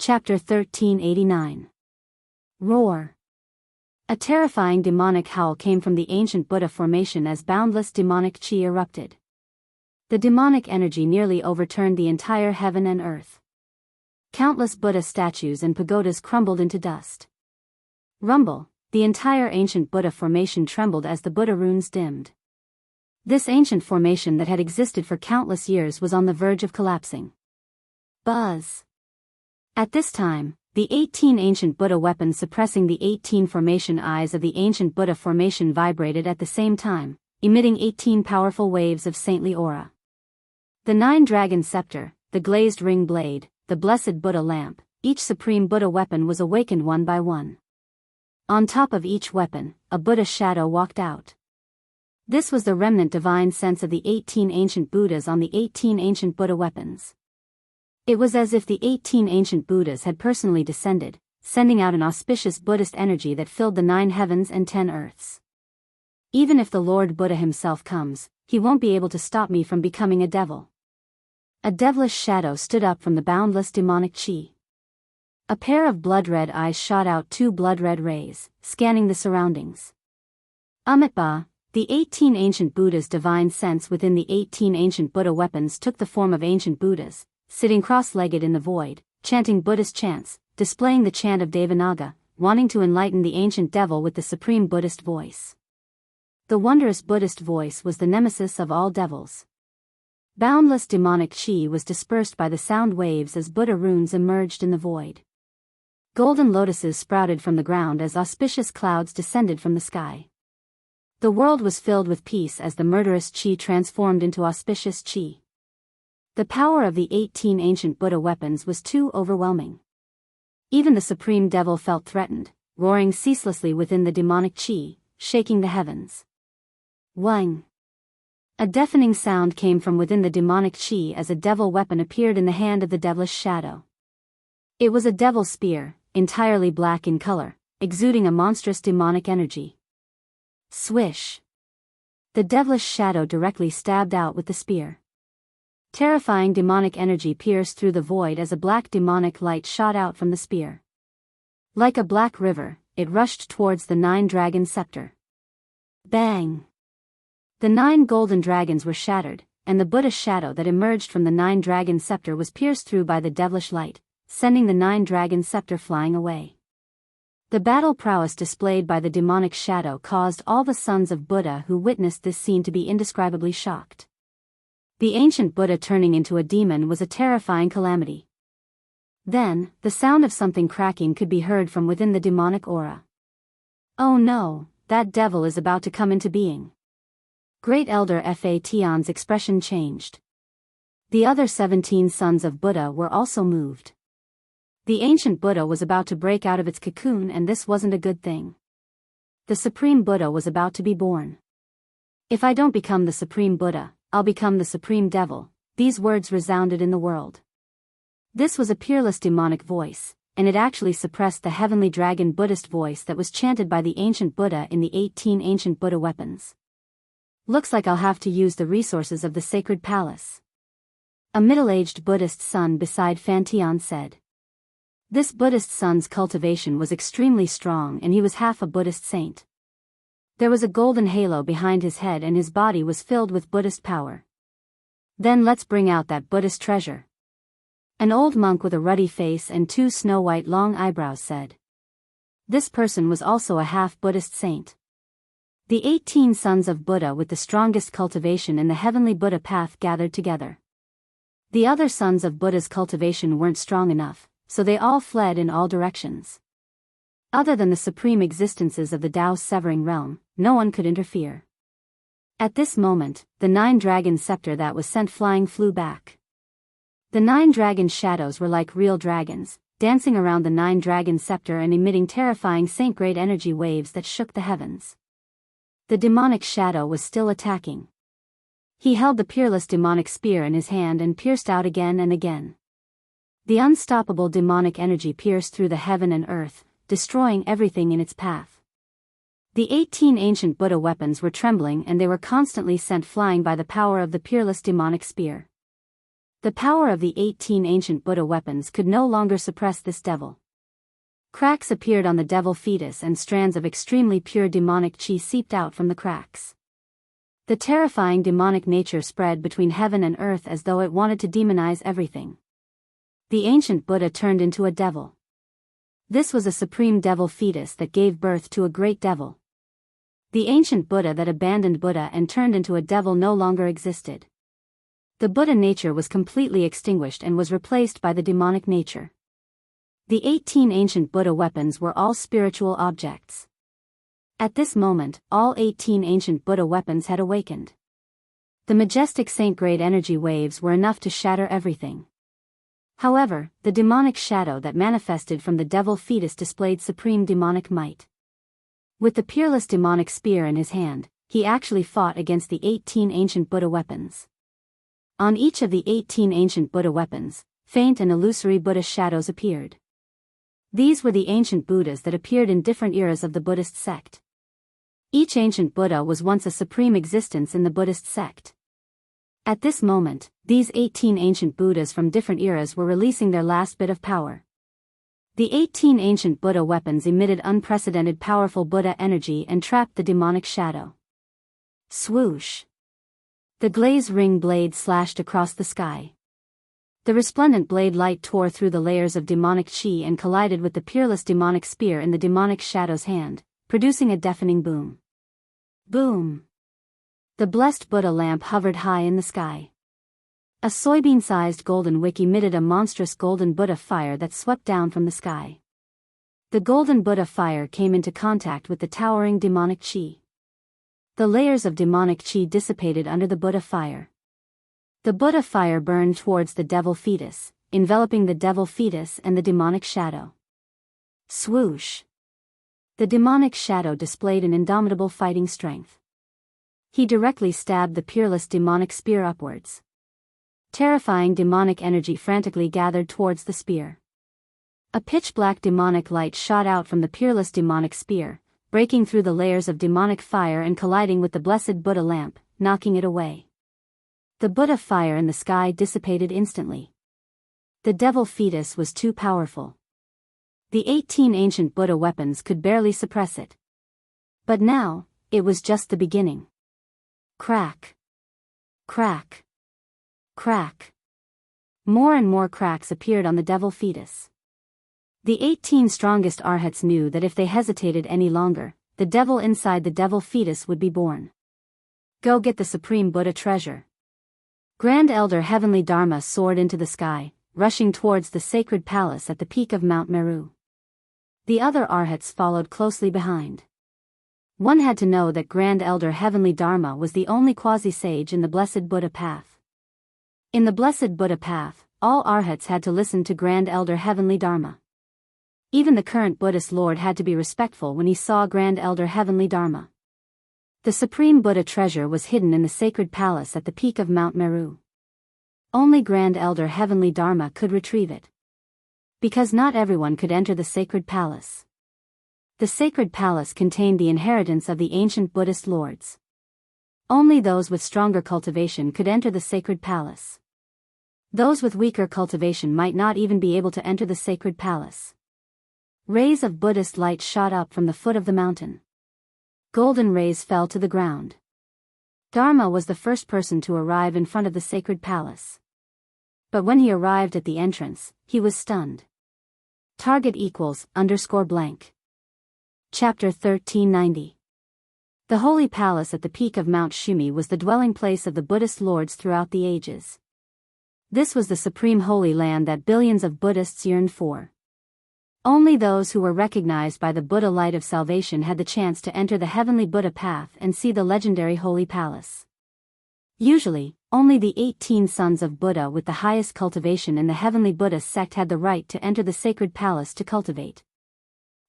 Chapter 1389. Roar. A terrifying demonic howl came from the ancient Buddha formation as boundless demonic chi erupted. The demonic energy nearly overturned the entire heaven and earth. Countless Buddha statues and pagodas crumbled into dust. Rumble, the entire ancient Buddha formation trembled as the Buddha runes dimmed. This ancient formation that had existed for countless years was on the verge of collapsing. Buzz. At this time, the 18 ancient Buddha weapons suppressing the 18 formation eyes of the ancient Buddha formation vibrated at the same time, emitting 18 powerful waves of saintly aura. The 9 dragon scepter, the glazed ring blade, the blessed Buddha lamp, each supreme Buddha weapon was awakened one by one. On top of each weapon, a Buddha shadow walked out. This was the remnant divine sense of the 18 ancient Buddhas on the 18 ancient Buddha weapons. It was as if the 18 ancient Buddhas had personally descended, sending out an auspicious Buddhist energy that filled the 9 heavens and 10 earths. Even if the Lord Buddha himself comes, he won't be able to stop me from becoming a devil. A devilish shadow stood up from the boundless demonic chi. A pair of blood-red eyes shot out 2 blood-red rays, scanning the surroundings. Amitabha, the 18 ancient Buddhas' divine sense within the 18 ancient Buddha weapons took the form of ancient Buddhas, sitting cross-legged in the void, chanting Buddhist chants, displaying the chant of Devanaga, wanting to enlighten the ancient devil with the supreme Buddhist voice. The wondrous Buddhist voice was the nemesis of all devils. Boundless demonic chi was dispersed by the sound waves as Buddha runes emerged in the void. Golden lotuses sprouted from the ground as auspicious clouds descended from the sky. The world was filled with peace as the murderous chi transformed into auspicious chi. The power of the 18 ancient Buddha weapons was too overwhelming. Even the supreme devil felt threatened, roaring ceaselessly within the demonic chi, shaking the heavens. Wang. A deafening sound came from within the demonic chi as a devil weapon appeared in the hand of the devilish shadow. It was a devil spear, entirely black in color, exuding a monstrous demonic energy. Swish. The devilish shadow directly stabbed out with the spear. Terrifying demonic energy pierced through the void as a black demonic light shot out from the spear. Like a black river, it rushed towards the 9 dragon scepter. Bang! The 9 golden dragons were shattered, and the Buddha shadow that emerged from the 9 dragon scepter was pierced through by the devilish light, sending the 9 dragon scepter flying away. The battle prowess displayed by the demonic shadow caused all the sons of Buddha who witnessed this scene to be indescribably shocked. The ancient Buddha turning into a demon was a terrifying calamity. Then, the sound of something cracking could be heard from within the demonic aura. Oh no, that devil is about to come into being. Great Elder Fa Tian's expression changed. The other 17 sons of Buddha were also moved. The ancient Buddha was about to break out of its cocoon, and this wasn't a good thing. The Supreme Buddha was about to be born. If I don't become the Supreme Buddha, I'll become the Supreme Devil, these words resounded in the world. This was a peerless demonic voice, and it actually suppressed the heavenly dragon Buddhist voice that was chanted by the ancient Buddha in the 18 ancient Buddha weapons. Looks like I'll have to use the resources of the sacred palace. A middle-aged Buddhist son beside Fantian said. This Buddhist son's cultivation was extremely strong and he was half a Buddhist saint. There was a golden halo behind his head and his body was filled with Buddhist power. Then let's bring out that Buddhist treasure. An old monk with a ruddy face and 2 snow-white long eyebrows said. This person was also a half-Buddhist saint. The 18 sons of Buddha with the strongest cultivation in the heavenly Buddha path gathered together. The other sons of Buddha's cultivation weren't strong enough, so they all fled in all directions. Other than the supreme existences of the Tao's severing realm, no one could interfere. At this moment, the 9 dragon scepter that was sent flying flew back. The 9 dragon shadows were like real dragons, dancing around the 9 dragon scepter and emitting terrifying saint-grade energy waves that shook the heavens. The demonic shadow was still attacking. He held the peerless demonic spear in his hand and pierced out again and again. The unstoppable demonic energy pierced through the heaven and earth, destroying everything in its path. The 18 ancient Buddha weapons were trembling and they were constantly sent flying by the power of the peerless demonic spear. The power of the 18 ancient Buddha weapons could no longer suppress this devil. Cracks appeared on the devil fetus and strands of extremely pure demonic chi seeped out from the cracks. The terrifying demonic nature spread between heaven and earth as though it wanted to demonize everything. The ancient Buddha turned into a devil. This was a supreme devil fetus that gave birth to a great devil. The ancient Buddha that abandoned Buddha and turned into a devil no longer existed. The Buddha nature was completely extinguished and was replaced by the demonic nature. The 18 ancient Buddha weapons were all spiritual objects. At this moment, all 18 ancient Buddha weapons had awakened. The majestic saint-grade energy waves were enough to shatter everything. However, the demonic shadow that manifested from the devil fetus displayed supreme demonic might. With the peerless demonic spear in his hand, he actually fought against the 18 ancient Buddha weapons. On each of the 18 ancient Buddha weapons, faint and illusory Buddha shadows appeared. These were the ancient Buddhas that appeared in different eras of the Buddhist sect. Each ancient Buddha was once a supreme existence in the Buddhist sect. At this moment, these 18 ancient Buddhas from different eras were releasing their last bit of power. The 18 ancient Buddha weapons emitted unprecedented powerful Buddha energy and trapped the demonic shadow. Swoosh! The glaze ring blade slashed across the sky. The resplendent blade light tore through the layers of demonic chi and collided with the peerless demonic spear in the demonic shadow's hand, producing a deafening boom. Boom! The blessed Buddha lamp hovered high in the sky. A soybean-sized golden wick emitted a monstrous golden Buddha fire that swept down from the sky. The golden Buddha fire came into contact with the towering demonic chi. The layers of demonic chi dissipated under the Buddha fire. The Buddha fire burned towards the devil fetus, enveloping the devil fetus and the demonic shadow. Swoosh! The demonic shadow displayed an indomitable fighting strength. He directly stabbed the peerless demonic spear upwards. Terrifying demonic energy frantically gathered towards the spear. A pitch-black demonic light shot out from the peerless demonic spear, breaking through the layers of demonic fire and colliding with the blessed Buddha lamp, knocking it away. The Buddha fire in the sky dissipated instantly. The devil fetus was too powerful. The 18 ancient Buddha weapons could barely suppress it. But now, it was just the beginning. Crack! Crack! Crack! More and more cracks appeared on the devil fetus. The 18 strongest arhats knew that if they hesitated any longer, the devil inside the devil fetus would be born. Go get the supreme Buddha treasure. Grand Elder Heavenly Dharma soared into the sky, rushing towards the sacred palace at the peak of Mount Meru. The other arhats followed closely behind. One had to know that Grand Elder Heavenly Dharma was the only quasi-sage in the Blessed Buddha path. In the Blessed Buddha path, all arhats had to listen to Grand Elder Heavenly Dharma. Even the current Buddhist Lord had to be respectful when he saw Grand Elder Heavenly Dharma. The supreme Buddha treasure was hidden in the sacred palace at the peak of Mount Meru. Only Grand Elder Heavenly Dharma could retrieve it. Because not everyone could enter the sacred palace. The sacred palace contained the inheritance of the ancient Buddhist lords. Only those with stronger cultivation could enter the sacred palace. Those with weaker cultivation might not even be able to enter the sacred palace. Rays of Buddhist light shot up from the foot of the mountain. Golden rays fell to the ground. Dharma was the first person to arrive in front of the sacred palace. But when he arrived at the entrance, he was stunned. Target equals _blank. Chapter 1390. The holy palace at the peak of Mount Shumi was the dwelling place of the Buddhist lords throughout the ages. This was the supreme holy land that billions of Buddhists yearned for. Only those who were recognized by the Buddha light of salvation had the chance to enter the heavenly Buddha path and see the legendary holy palace. Usually, only the 18 sons of Buddha with the highest cultivation in the heavenly Buddha sect had the right to enter the sacred palace to cultivate.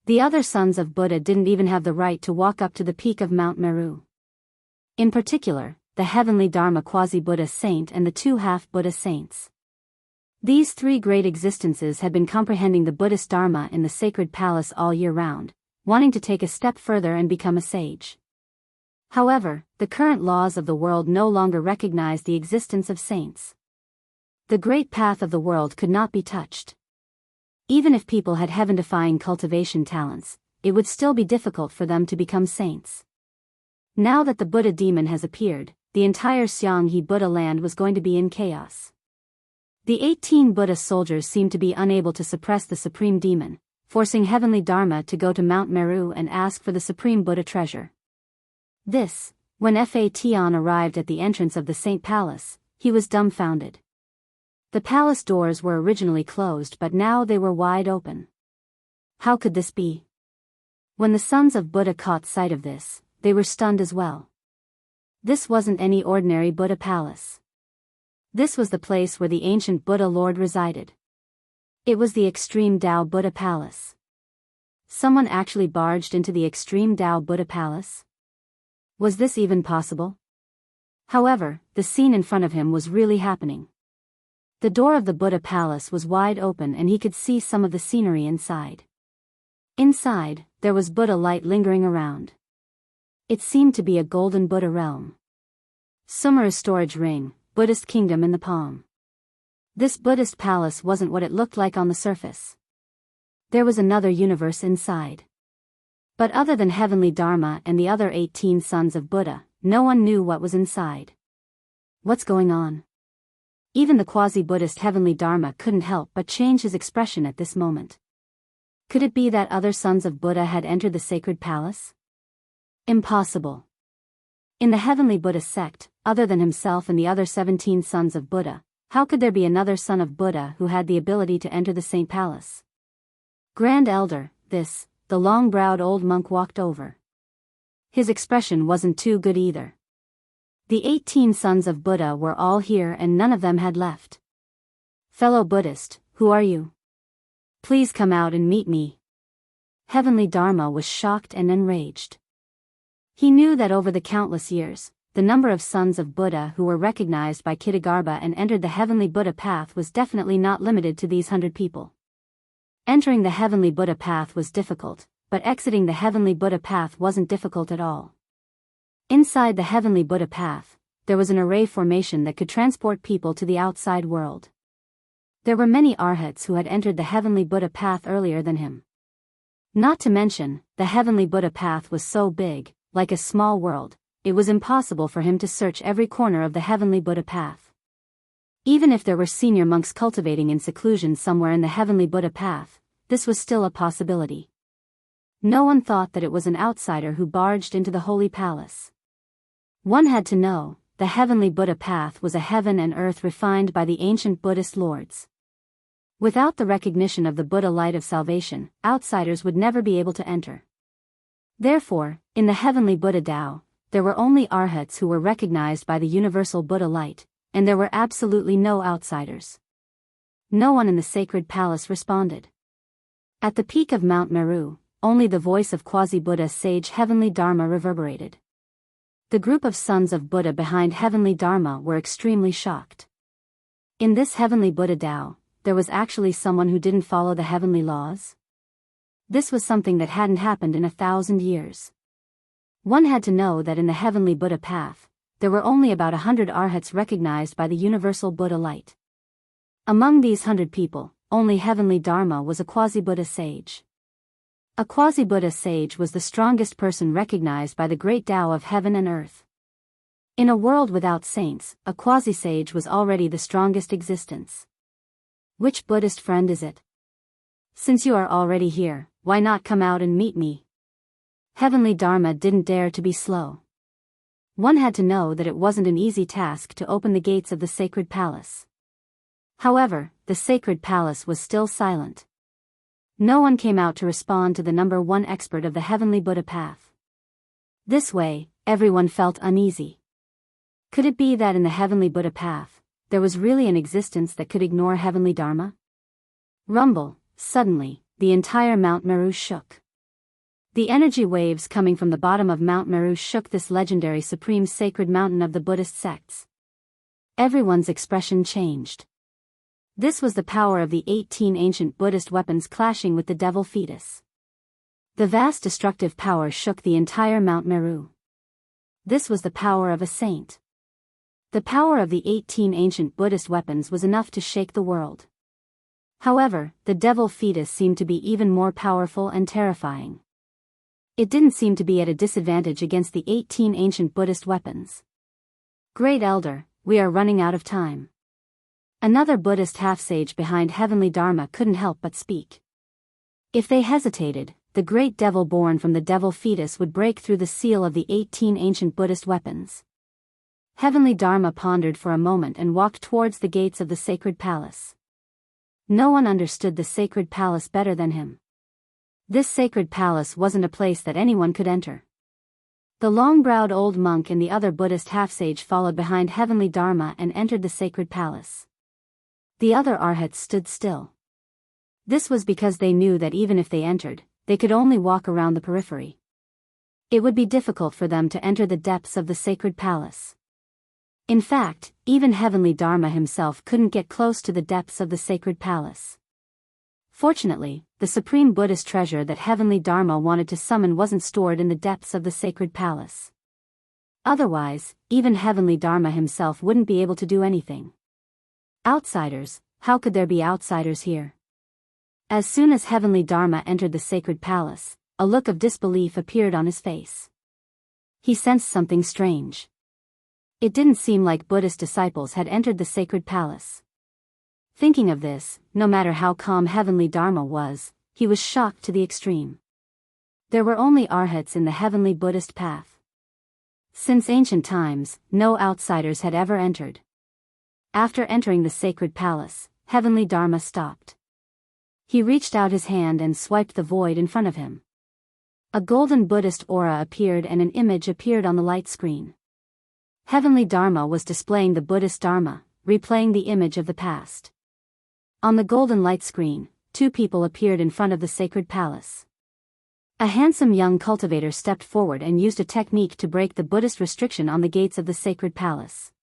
The other sons of Buddha didn't even have the right to walk up to the peak of Mount Meru. In particular, the heavenly Dharma quasi-Buddha saint and the two half-Buddha saints. These three great existences had been comprehending the Buddhist Dharma in the sacred palace all year round, wanting to take a step further and become a sage. However, the current laws of the world no longer recognize the existence of saints. The great path of the world could not be touched. Even if people had heaven-defying cultivation talents, it would still be difficult for them to become saints. Now that the Buddha demon has appeared, the entire Jianghu Buddha land was going to be in chaos. The 18 Buddha soldiers seemed to be unable to suppress the supreme demon, forcing Heavenly Dharma to go to Mount Meru and ask for the supreme Buddha treasure. When Fatan arrived at the entrance of the Saint Palace, he was dumbfounded. The palace doors were originally closed, but now they were wide open. How could this be? When the sons of Buddha caught sight of this, they were stunned as well. This wasn't any ordinary Buddha palace. This was the place where the ancient Buddha Lord resided. It was the Extreme Tao Buddha Palace. Someone actually barged into the Extreme Tao Buddha Palace? Was this even possible? However, the scene in front of him was really happening. The door of the Buddha Palace was wide open and he could see some of the scenery inside. Inside, there was Buddha light lingering around. It seemed to be a golden Buddha realm. Sumera's storage ring, Buddhist kingdom in the palm. This Buddhist palace wasn't what it looked like on the surface. There was another universe inside. But other than Heavenly Dharma and the other 18 sons of Buddha, no one knew what was inside. What's going on? Even the quasi-Buddhist Heavenly Dharma couldn't help but change his expression at this moment. Could it be that other sons of Buddha had entered the sacred palace? Impossible. In the Heavenly Buddha sect, other than himself and the other 17 sons of Buddha, how could there be another son of Buddha who had the ability to enter the Saint Palace? Grand Elder, the long-browed old monk walked over. His expression wasn't too good either. The 18 sons of Buddha were all here and none of them had left. Fellow Buddhist, who are you? Please come out and meet me. Heavenly Dharma was shocked and enraged. He knew that over the countless years, the number of sons of Buddha who were recognized by Kitagarbha and entered the Heavenly Buddha path was definitely not limited to these 100 people. Entering the Heavenly Buddha path was difficult, but exiting the Heavenly Buddha path wasn't difficult at all. Inside the Heavenly Buddha path, there was an array formation that could transport people to the outside world. There were many arhats who had entered the Heavenly Buddha path earlier than him. Not to mention, the Heavenly Buddha path was so big, like a small world, it was impossible for him to search every corner of the Heavenly Buddha path. Even if there were senior monks cultivating in seclusion somewhere in the Heavenly Buddha path, this was still a possibility. No one thought that it was an outsider who barged into the holy palace. One had to know, the Heavenly Buddha path was a heaven and earth refined by the ancient Buddhist lords. Without the recognition of the Buddha light of salvation, outsiders would never be able to enter. Therefore, in the Heavenly Buddha Tao, there were only arhats who were recognized by the universal Buddha light, and there were absolutely no outsiders. No one in the sacred palace responded. At the peak of Mount Meru, only the voice of quasi-Buddha sage Heavenly Dharma reverberated. The group of sons of Buddha behind Heavenly Dharma were extremely shocked. In this Heavenly Buddha Tao, there was actually someone who didn't follow the heavenly laws? This was something that hadn't happened in 1,000 years. One had to know that in the Heavenly Buddha path, there were only about 100 arhats recognized by the universal Buddha light. Among these 100 people, only Heavenly Dharma was a quasi-Buddha sage. A quasi-Buddha sage was the strongest person recognized by the great Tao of heaven and earth. In a world without saints, a quasi-sage was already the strongest existence. Which Buddhist friend is it? Since you are already here, why not come out and meet me? Heavenly Dharma didn't dare to be slow. One had to know that it wasn't an easy task to open the gates of the sacred palace. However, the sacred palace was still silent. No one came out to respond to the number one expert of the Heavenly Buddha path. This way, everyone felt uneasy. Could it be that in the Heavenly Buddha path, there was really an existence that could ignore Heavenly Dharma? Rumble, suddenly, the entire Mount Meru shook. The energy waves coming from the bottom of Mount Meru shook this legendary supreme sacred mountain of the Buddhist sects. Everyone's expression changed. This was the power of the 18 ancient Buddhist weapons clashing with the devil fetus. The vast destructive power shook the entire Mount Meru. This was the power of a saint. The power of the 18 ancient Buddhist weapons was enough to shake the world. However, the devil fetus seemed to be even more powerful and terrifying. It didn't seem to be at a disadvantage against the 18 ancient Buddhist weapons. Great Elder, we are running out of time. Another Buddhist half-sage behind Heavenly Dharma couldn't help but speak. If they hesitated, the great devil born from the devil fetus would break through the seal of the 18 ancient Buddhist weapons. Heavenly Dharma pondered for a moment and walked towards the gates of the sacred palace. No one understood the sacred palace better than him. This sacred palace wasn't a place that anyone could enter. The long-browed old monk and the other Buddhist half-sage followed behind Heavenly Dharma and entered the sacred palace. The other arhats stood still. This was because they knew that even if they entered, they could only walk around the periphery. It would be difficult for them to enter the depths of the sacred palace. In fact, even Heavenly Dharma himself couldn't get close to the depths of the sacred palace. Fortunately, the supreme Buddhist treasure that Heavenly Dharma wanted to summon wasn't stored in the depths of the sacred palace. Otherwise, even Heavenly Dharma himself wouldn't be able to do anything. Outsiders, how could there be outsiders here? As soon as Heavenly Dharma entered the sacred palace, a look of disbelief appeared on his face. He sensed something strange. It didn't seem like Buddhist disciples had entered the sacred palace. Thinking of this, no matter how calm Heavenly Dharma was, he was shocked to the extreme. There were only arhats in the heavenly Buddhist path. Since ancient times, no outsiders had ever entered. After entering the sacred palace, Heavenly Dharma stopped. He reached out his hand and swiped the void in front of him. A golden Buddhist aura appeared and an image appeared on the light screen. Heavenly Dharma was displaying the Buddhist Dharma, replaying the image of the past. On the golden light screen, two people appeared in front of the sacred palace. A handsome young cultivator stepped forward and used a technique to break the Buddhist restriction on the gates of the sacred palace.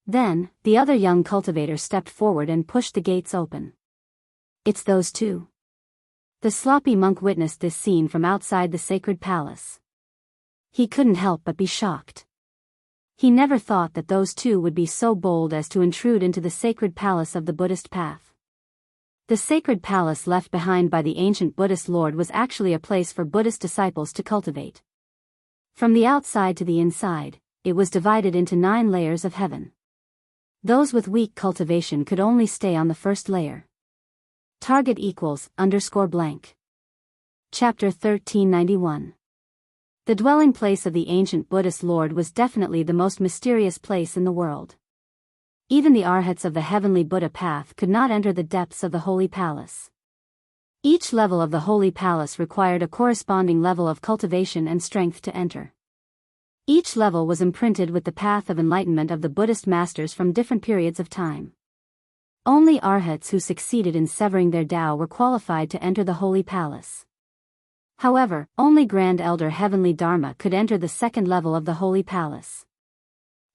Then, the other young cultivator stepped forward and pushed the gates open. It's those two. The sloppy monk witnessed this scene from outside the sacred palace. He couldn't help but be shocked. He never thought that those two would be so bold as to intrude into the sacred palace of the Buddhist path. The sacred palace left behind by the ancient Buddhist Lord was actually a place for Buddhist disciples to cultivate. From the outside to the inside, it was divided into 9 layers of heaven. Those with weak cultivation could only stay on the first layer. Target equals _blank. Chapter 1391. The dwelling place of the ancient Buddhist Lord was definitely the most mysterious place in the world. Even the arhats of the heavenly Buddha path could not enter the depths of the holy palace. Each level of the holy palace required a corresponding level of cultivation and strength to enter. Each level was imprinted with the path of enlightenment of the Buddhist masters from different periods of time. Only arhats who succeeded in severing their Tao were qualified to enter the holy palace. However, only Grand Elder Heavenly Dharma could enter the second level of the holy palace.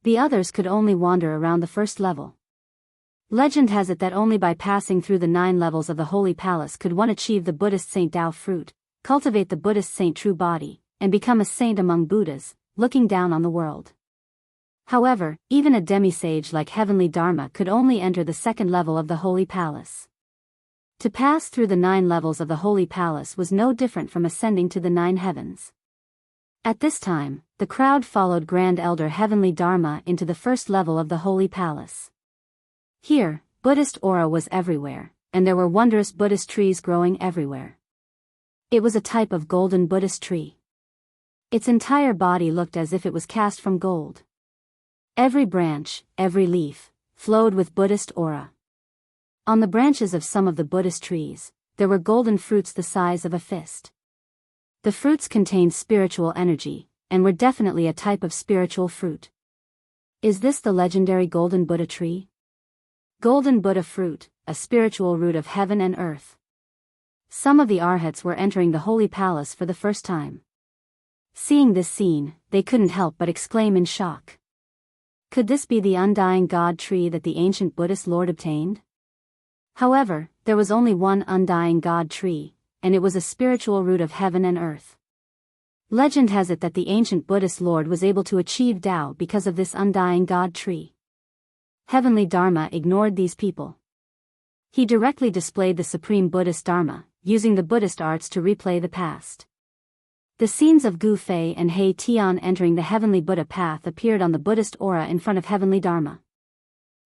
The others could only wander around the first level. Legend has it that only by passing through the 9 levels of the holy palace could one achieve the Buddhist Saint Tao fruit, cultivate the Buddhist Saint true body, and become a saint among Buddhas, looking down on the world. However, even a demisage like Heavenly Dharma could only enter the second level of the holy palace. To pass through the 9 levels of the holy palace was no different from ascending to the 9 heavens. At this time, the crowd followed Grand Elder Heavenly Dharma into the first level of the holy palace. Here, Buddhist aura was everywhere, and there were wondrous Buddhist trees growing everywhere. It was a type of golden Buddhist tree. Its entire body looked as if it was cast from gold. Every branch, every leaf, flowed with Buddhist aura. On the branches of some of the Buddhist trees, there were golden fruits the size of a fist. The fruits contained spiritual energy, and were definitely a type of spiritual fruit. Is this the legendary Golden Buddha tree? Golden Buddha fruit, a spiritual root of heaven and earth. Some of the arhats were entering the holy palace for the first time. Seeing this scene, they couldn't help but exclaim in shock. Could this be the undying God tree that the ancient Buddhist Lord obtained? However, there was only one undying God tree, and it was a spiritual root of heaven and earth. Legend has it that the ancient Buddhist Lord was able to achieve Tao because of this undying God tree. Heavenly Dharma ignored these people. He directly displayed the supreme Buddhist Dharma, using the Buddhist arts to replay the past. The scenes of Gu Fei and He Tian entering the heavenly Buddha path appeared on the Buddhist aura in front of heavenly Dharma.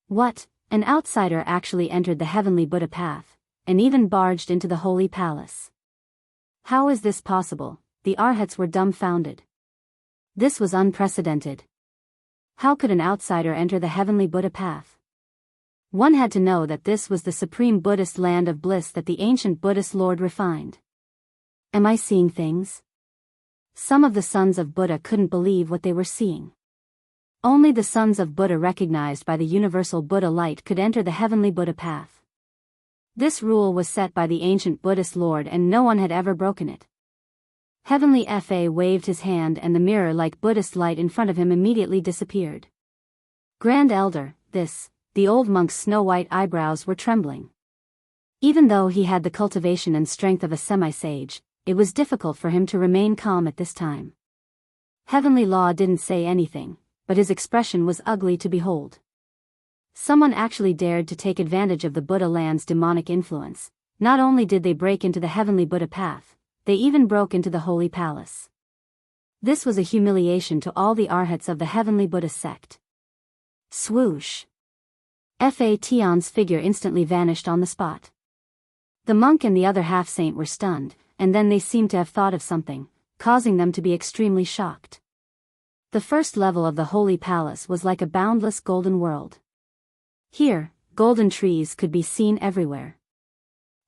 What? An outsider actually entered the heavenly Buddha path, and even barged into the holy palace. How is this possible? The arhats were dumbfounded. This was unprecedented. How could an outsider enter the heavenly Buddha path? One had to know that this was the supreme Buddhist land of bliss that the ancient Buddhist Lord refined. Am I seeing things? Some of the sons of Buddha couldn't believe what they were seeing. Only the sons of Buddha recognized by the universal Buddha light could enter the heavenly Buddha path. This rule was set by the ancient Buddhist Lord and no one had ever broken it. Heavenly Fa waved his hand and the mirror-like Buddhist light in front of him immediately disappeared. Grand Elder, the old monk's snow-white eyebrows were trembling. Even though he had the cultivation and strength of a semi-sage, it was difficult for him to remain calm at this time. Heavenly Law didn't say anything, but his expression was ugly to behold. Someone actually dared to take advantage of the Buddha land's demonic influence. Not only did they break into the heavenly Buddha path, they even broke into the holy palace. This was a humiliation to all the arhats of the heavenly Buddha sect. Swoosh! Fa Tian's figure instantly vanished on the spot. The monk and the other half-saint were stunned, and then they seemed to have thought of something, causing them to be extremely shocked. The first level of the holy palace was like a boundless golden world. Here, golden trees could be seen everywhere.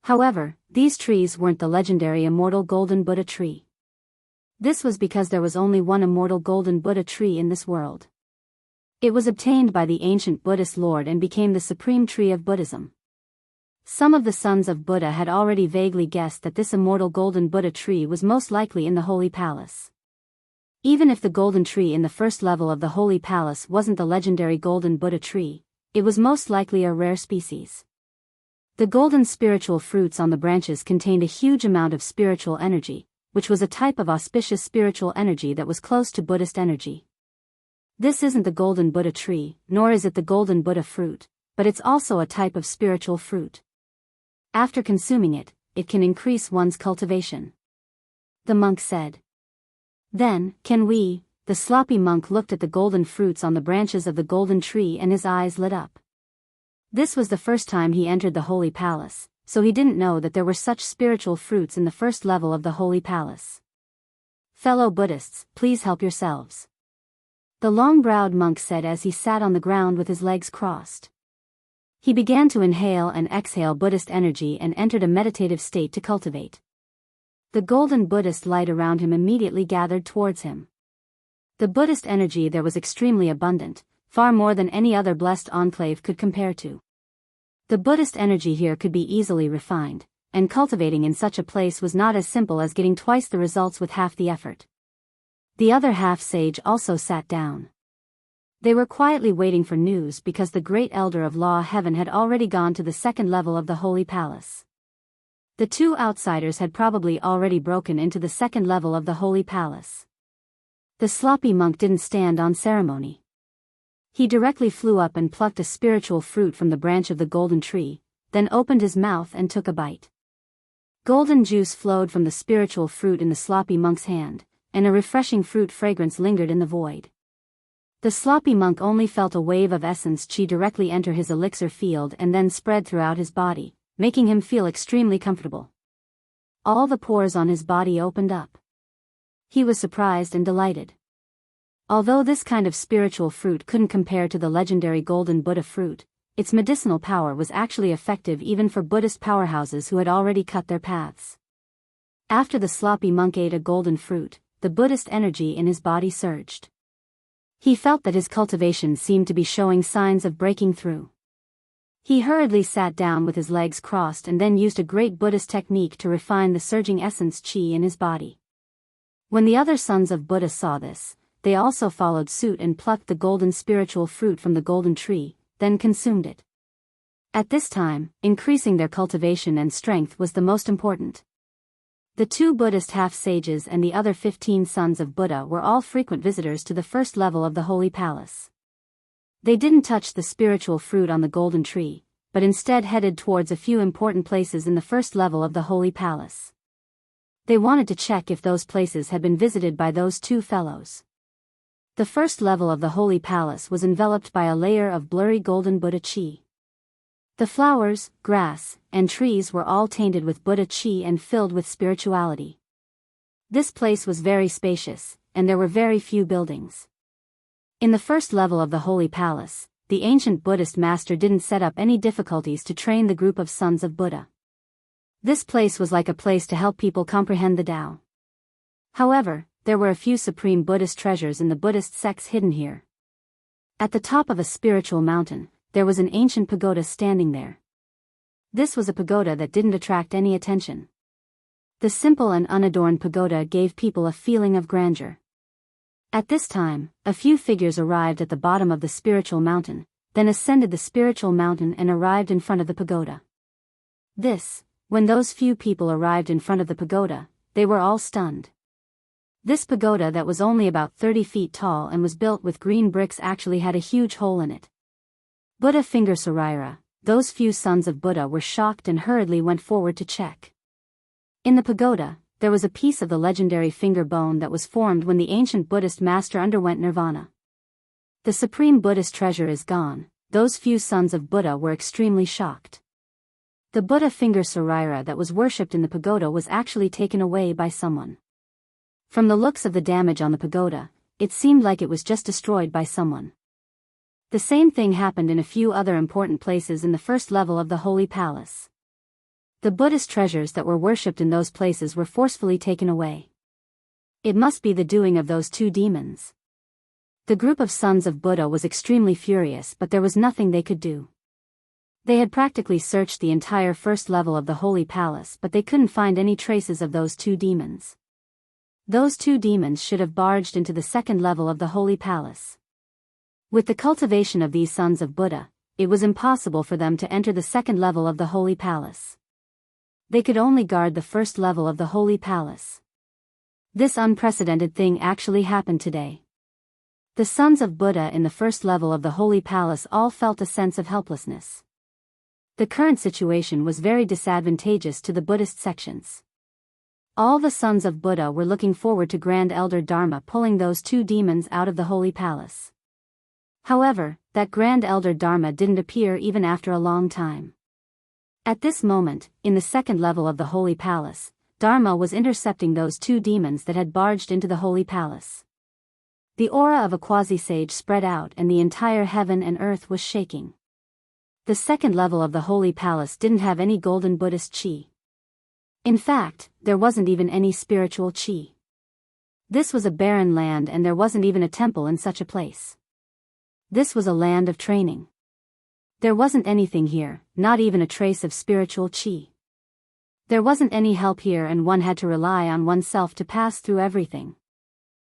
However, these trees weren't the legendary immortal golden Buddha tree. This was because there was only one immortal golden Buddha tree in this world. It was obtained by the ancient Buddhist Lord and became the supreme tree of Buddhism. Some of the sons of Buddha had already vaguely guessed that this immortal golden Buddha tree was most likely in the holy palace. Even if the golden tree in the first level of the holy palace wasn't the legendary golden Buddha tree, it was most likely a rare species. The golden spiritual fruits on the branches contained a huge amount of spiritual energy, which was a type of auspicious spiritual energy that was close to Buddhist energy. This isn't the golden Buddha tree, nor is it the golden Buddha fruit, but it's also a type of spiritual fruit. After consuming it, it can increase one's cultivation. The monk said. Then, can we? The sloppy monk looked at the golden fruits on the branches of the golden tree and his eyes lit up. This was the first time he entered the holy palace, so he didn't know that there were such spiritual fruits in the first level of the holy palace. Fellow Buddhists, please help yourselves. The long-browed monk said as he sat on the ground with his legs crossed. He began to inhale and exhale Buddhist energy and entered a meditative state to cultivate. The golden Buddhist light around him immediately gathered towards him. The Buddhist energy there was extremely abundant, far more than any other blessed enclave could compare to. The Buddhist energy here could be easily refined, and cultivating in such a place was not as simple as getting twice the results with half the effort. The other half-sage also sat down. They were quietly waiting for news because the great elder of Law Heaven had already gone to the second level of the holy palace. The two outsiders had probably already broken into the second level of the holy palace. The sloppy monk didn't stand on ceremony. He directly flew up and plucked a spiritual fruit from the branch of the golden tree, then opened his mouth and took a bite. Golden juice flowed from the spiritual fruit in the sloppy monk's hand, and a refreshing fruit fragrance lingered in the void. The sloppy monk only felt a wave of essence chi directly enter his elixir field and then spread throughout his body, making him feel extremely comfortable. All the pores on his body opened up. He was surprised and delighted. Although this kind of spiritual fruit couldn't compare to the legendary golden Buddha fruit, its medicinal power was actually effective even for Buddhist powerhouses who had already cut their paths. After the sloppy monk ate a golden fruit, the Buddhist energy in his body surged. He felt that his cultivation seemed to be showing signs of breaking through. He hurriedly sat down with his legs crossed and then used a great Buddhist technique to refine the surging essence chi in his body. When the other sons of Buddha saw this, they also followed suit and plucked the golden spiritual fruit from the golden tree, then consumed it. At this time, increasing their cultivation and strength was the most important. The 2 Buddhist half-sages and the other 15 sons of Buddha were all frequent visitors to the first level of the Holy Palace. They didn't touch the spiritual fruit on the golden tree, but instead headed towards a few important places in the first level of the Holy Palace. They wanted to check if those places had been visited by those 2 fellows. The first level of the Holy Palace was enveloped by a layer of blurry golden Buddha chi. The flowers, grass, and trees were all tainted with Buddha chi and filled with spirituality. This place was very spacious, and there were very few buildings. In the first level of the Holy Palace, the ancient Buddhist master didn't set up any difficulties to train the group of sons of Buddha. This place was like a place to help people comprehend the Tao. However, there were a few supreme Buddhist treasures in the Buddhist sects hidden here. At the top of a spiritual mountain, there was an ancient pagoda standing there. This was a pagoda that didn't attract any attention. The simple and unadorned pagoda gave people a feeling of grandeur. At this time, a few figures arrived at the bottom of the spiritual mountain, then ascended the spiritual mountain and arrived in front of the pagoda. When those few people arrived in front of the pagoda, they were all stunned. This pagoda that was only about 30 feet tall and was built with green bricks actually had a huge hole in it. Buddha finger Saraira, those few sons of Buddha were shocked and hurriedly went forward to check. In the pagoda, there was a piece of the legendary finger bone that was formed when the ancient Buddhist master underwent nirvana. The supreme Buddhist treasure is gone. Those few sons of Buddha were extremely shocked. The Buddha finger Saraira that was worshipped in the pagoda was actually taken away by someone. From the looks of the damage on the pagoda, it seemed like it was just destroyed by someone. The same thing happened in a few other important places in the first level of the Holy Palace. The Buddhist treasures that were worshipped in those places were forcefully taken away. It must be the doing of those 2 demons. The group of sons of Buddha was extremely furious, but there was nothing they could do. They had practically searched the entire first level of the Holy Palace, but they couldn't find any traces of those 2 demons. Those 2 demons should have barged into the second level of the Holy Palace. With the cultivation of these sons of Buddha, it was impossible for them to enter the second level of the Holy Palace. They could only guard the first level of the Holy Palace. This unprecedented thing actually happened today. The sons of Buddha in the first level of the Holy Palace all felt a sense of helplessness. The current situation was very disadvantageous to the Buddhist sections. All the sons of Buddha were looking forward to Grand Elder Dharma pulling those 2 demons out of the Holy Palace. However, that Grand Elder Dharma didn't appear even after a long time. At this moment, in the second level of the Holy Palace, Dharma was intercepting those 2 demons that had barged into the Holy Palace. The aura of a quasi-sage spread out and the entire heaven and earth was shaking. The second level of the Holy Palace didn't have any golden Buddhist chi. In fact, there wasn't even any spiritual chi. This was a barren land and there wasn't even a temple in such a place. This was a land of training. There wasn't anything here, not even a trace of spiritual chi. There wasn't any help here and one had to rely on oneself to pass through everything.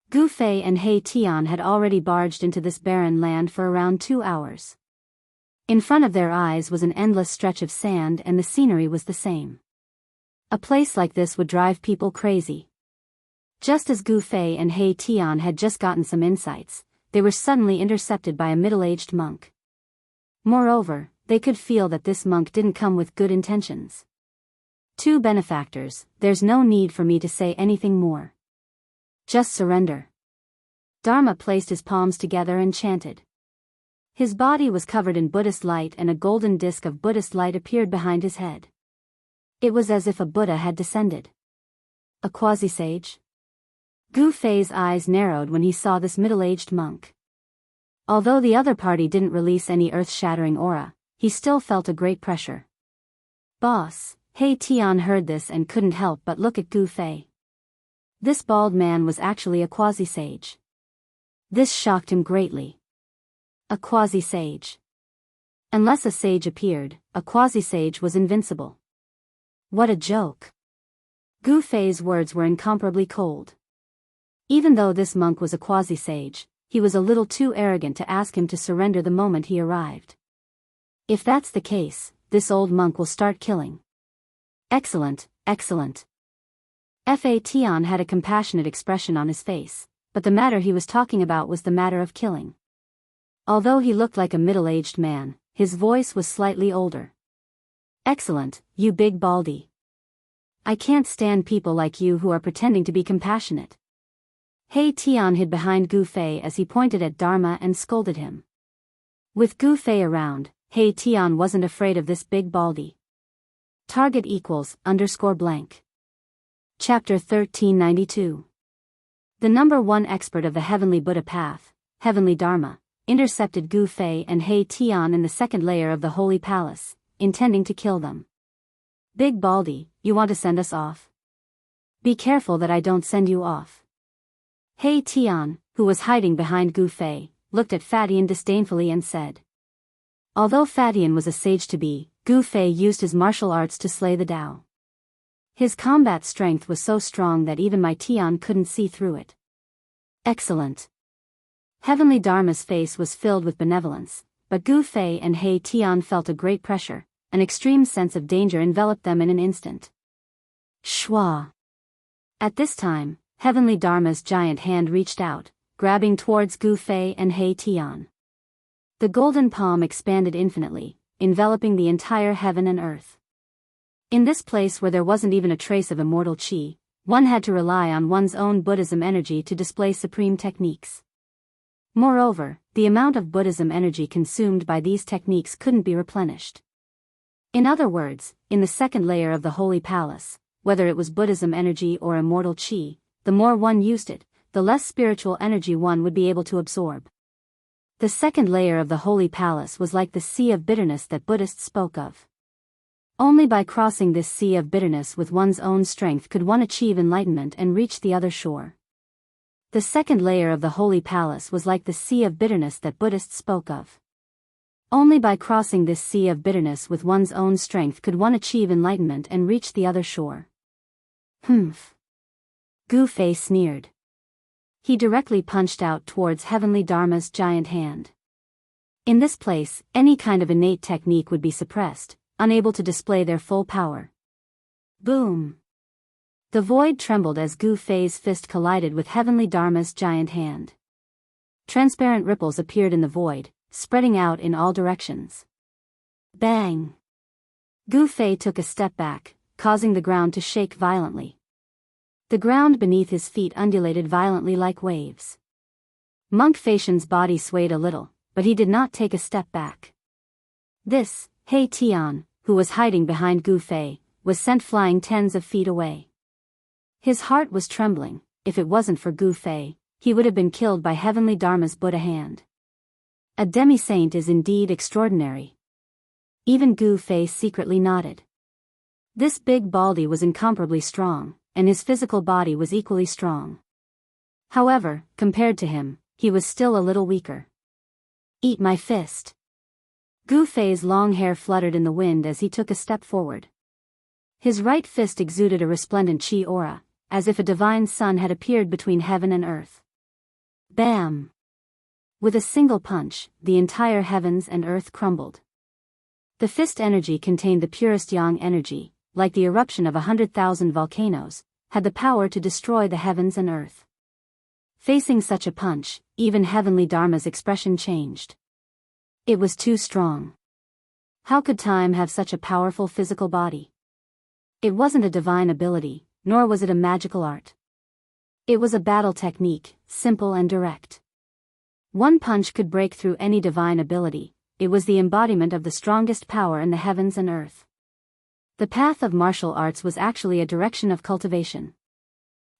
Gu Fei and He Tian had already barged into this barren land for around 2 hours. In front of their eyes was an endless stretch of sand and the scenery was the same. A place like this would drive people crazy. Just as Gu Fei and He Tian had just gotten some insights, they were suddenly intercepted by a middle-aged monk. Moreover, they could feel that this monk didn't come with good intentions. 2 benefactors, there's no need for me to say anything more. Just surrender. Dharma placed his palms together and chanted. His body was covered in Buddhist light and a golden disk of Buddhist light appeared behind his head. It was as if a Buddha had descended. A quasi-sage? Gu Fei's eyes narrowed when he saw this middle-aged monk. Although the other party didn't release any earth-shattering aura, he still felt a great pressure. Boss, He Tian heard this and couldn't help but look at Gu Fei. This bald man was actually a quasi-sage. This shocked him greatly. A quasi-sage. Unless a sage appeared, a quasi-sage was invincible. What a joke. Gu Fei's words were incomparably cold. Even though this monk was a quasi-sage, he was a little too arrogant to ask him to surrender the moment he arrived. If that's the case, this old monk will start killing. Excellent, excellent. Fa Tian had a compassionate expression on his face, but the matter he was talking about was the matter of killing. Although he looked like a middle-aged man, his voice was slightly older. Excellent, you big baldy. I can't stand people like you who are pretending to be compassionate. He Tian hid behind Gu Fei as he pointed at Dharma and scolded him. With Gu Fei around, He Tian wasn't afraid of this big baldy. Target equals _blank. Chapter 1392. The number one expert of the Heavenly Buddha Path, Heavenly Dharma, intercepted Gu Fei and He Tian in the second layer of the Holy Palace, intending to kill them. Big baldy, you want to send us off? Be careful that I don't send you off. He Tian, who was hiding behind Gu Fei, looked at Fatian disdainfully and said. Although Fatian was a sage-to-be, Gu Fei used his martial arts to slay the Tao. His combat strength was so strong that even my Tian couldn't see through it. Excellent. Heavenly Dharma's face was filled with benevolence, but Gu Fei and He Tian felt a great pressure, an extreme sense of danger enveloped them in an instant. Shwa. At this time, Heavenly Dharma's giant hand reached out, grabbing towards Gu Fei and He Tian. The golden palm expanded infinitely, enveloping the entire heaven and earth. In this place where there wasn't even a trace of immortal chi, one had to rely on one's own Buddhism energy to display supreme techniques. Moreover, the amount of Buddhism energy consumed by these techniques couldn't be replenished. In other words, in the second layer of the Holy Palace, whether it was Buddhism energy or immortal chi, the more one used it, the less spiritual energy one would be able to absorb. The second layer of the Holy Palace was like the sea of bitterness that Buddhists spoke of. Only by crossing this sea of bitterness with one's own strength could one achieve enlightenment and reach the other shore. The second layer of the Holy Palace was like the sea of bitterness that Buddhists spoke of. Only by crossing this sea of bitterness with one's own strength could one achieve enlightenment and reach the other shore. Humph. Gu Fei sneered. He directly punched out towards Heavenly Dharma's giant hand. In this place, any kind of innate technique would be suppressed, unable to display their full power. Boom! The void trembled as Gu Fei's fist collided with Heavenly Dharma's giant hand. Transparent ripples appeared in the void, spreading out in all directions. Bang! Gu Fei took a step back, causing the ground to shake violently. The ground beneath his feet undulated violently like waves. Monk Facian's body swayed a little, but he did not take a step back. This, He Tian, who was hiding behind Gu Fei, was sent flying tens of feet away. His heart was trembling. If it wasn't for Gu Fei, he would have been killed by Heavenly Dharma's Buddha hand. A demi-saint is indeed extraordinary. Even Gu Fei secretly nodded. This big baldy was incomparably strong, and his physical body was equally strong. However, compared to him, he was still a little weaker. Eat my fist. Gu Fei's long hair fluttered in the wind as he took a step forward. His right fist exuded a resplendent chi aura, as if a divine sun had appeared between heaven and earth. Bam! With a single punch, the entire heavens and earth crumbled. The fist energy contained the purest yang energy, like the eruption of 100,000 volcanoes, had the power to destroy the heavens and earth. Facing such a punch, even Heavenly Dharma's expression changed. It was too strong. How could time have such a powerful physical body? It wasn't a divine ability, nor was it a magical art. It was a battle technique, simple and direct. One punch could break through any divine ability. It was the embodiment of the strongest power in the heavens and earth. The path of martial arts was actually a direction of cultivation.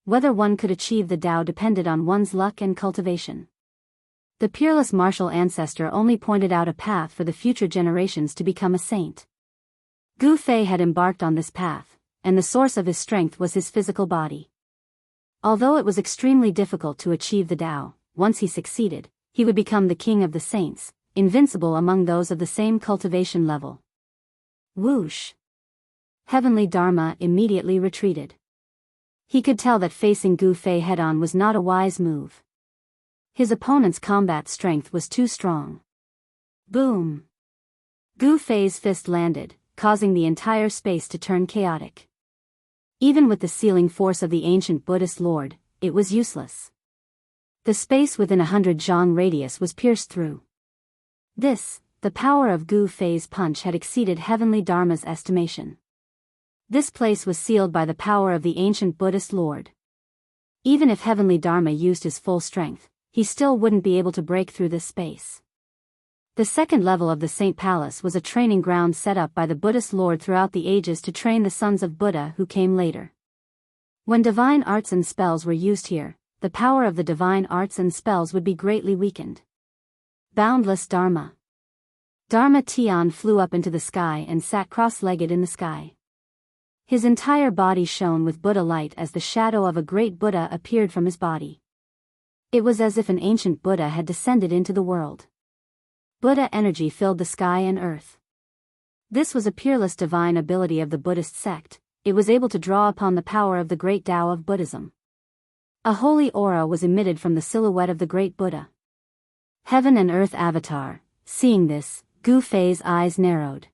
Whether one could achieve the Tao depended on one's luck and cultivation. The peerless martial ancestor only pointed out a path for the future generations to become a saint. Gu Fei had embarked on this path, and the source of his strength was his physical body. Although it was extremely difficult to achieve the Tao, once he succeeded, he would become the king of the saints, invincible among those of the same cultivation level. Whoosh! Heavenly Dharma immediately retreated. He could tell that facing Gu Fei head-on was not a wise move. His opponent's combat strength was too strong. Boom! Gu Fei's fist landed, causing the entire space to turn chaotic. Even with the sealing force of the ancient Buddhist Lord, it was useless. The space within 100 zhang radius was pierced through. The power of Gu Fei's punch had exceeded heavenly Dharma's estimation. This place was sealed by the power of the ancient Buddhist Lord. Even if heavenly Dharma used his full strength, he still wouldn't be able to break through this space. The second level of the Saint Palace was a training ground set up by the Buddhist Lord throughout the ages to train the sons of Buddha who came later. When divine arts and spells were used here, the power of the divine arts and spells would be greatly weakened. Boundless Dharma. Dharma Tian flew up into the sky and sat cross-legged in the sky. His entire body shone with Buddha light as the shadow of a great Buddha appeared from his body. It was as if an ancient Buddha had descended into the world. Buddha energy filled the sky and earth. This was a peerless divine ability of the Buddhist sect. It was able to draw upon the power of the great Tao of Buddhism. A holy aura was emitted from the silhouette of the great Buddha. Heaven and earth avatar. Seeing this, Gu Fei's eyes narrowed.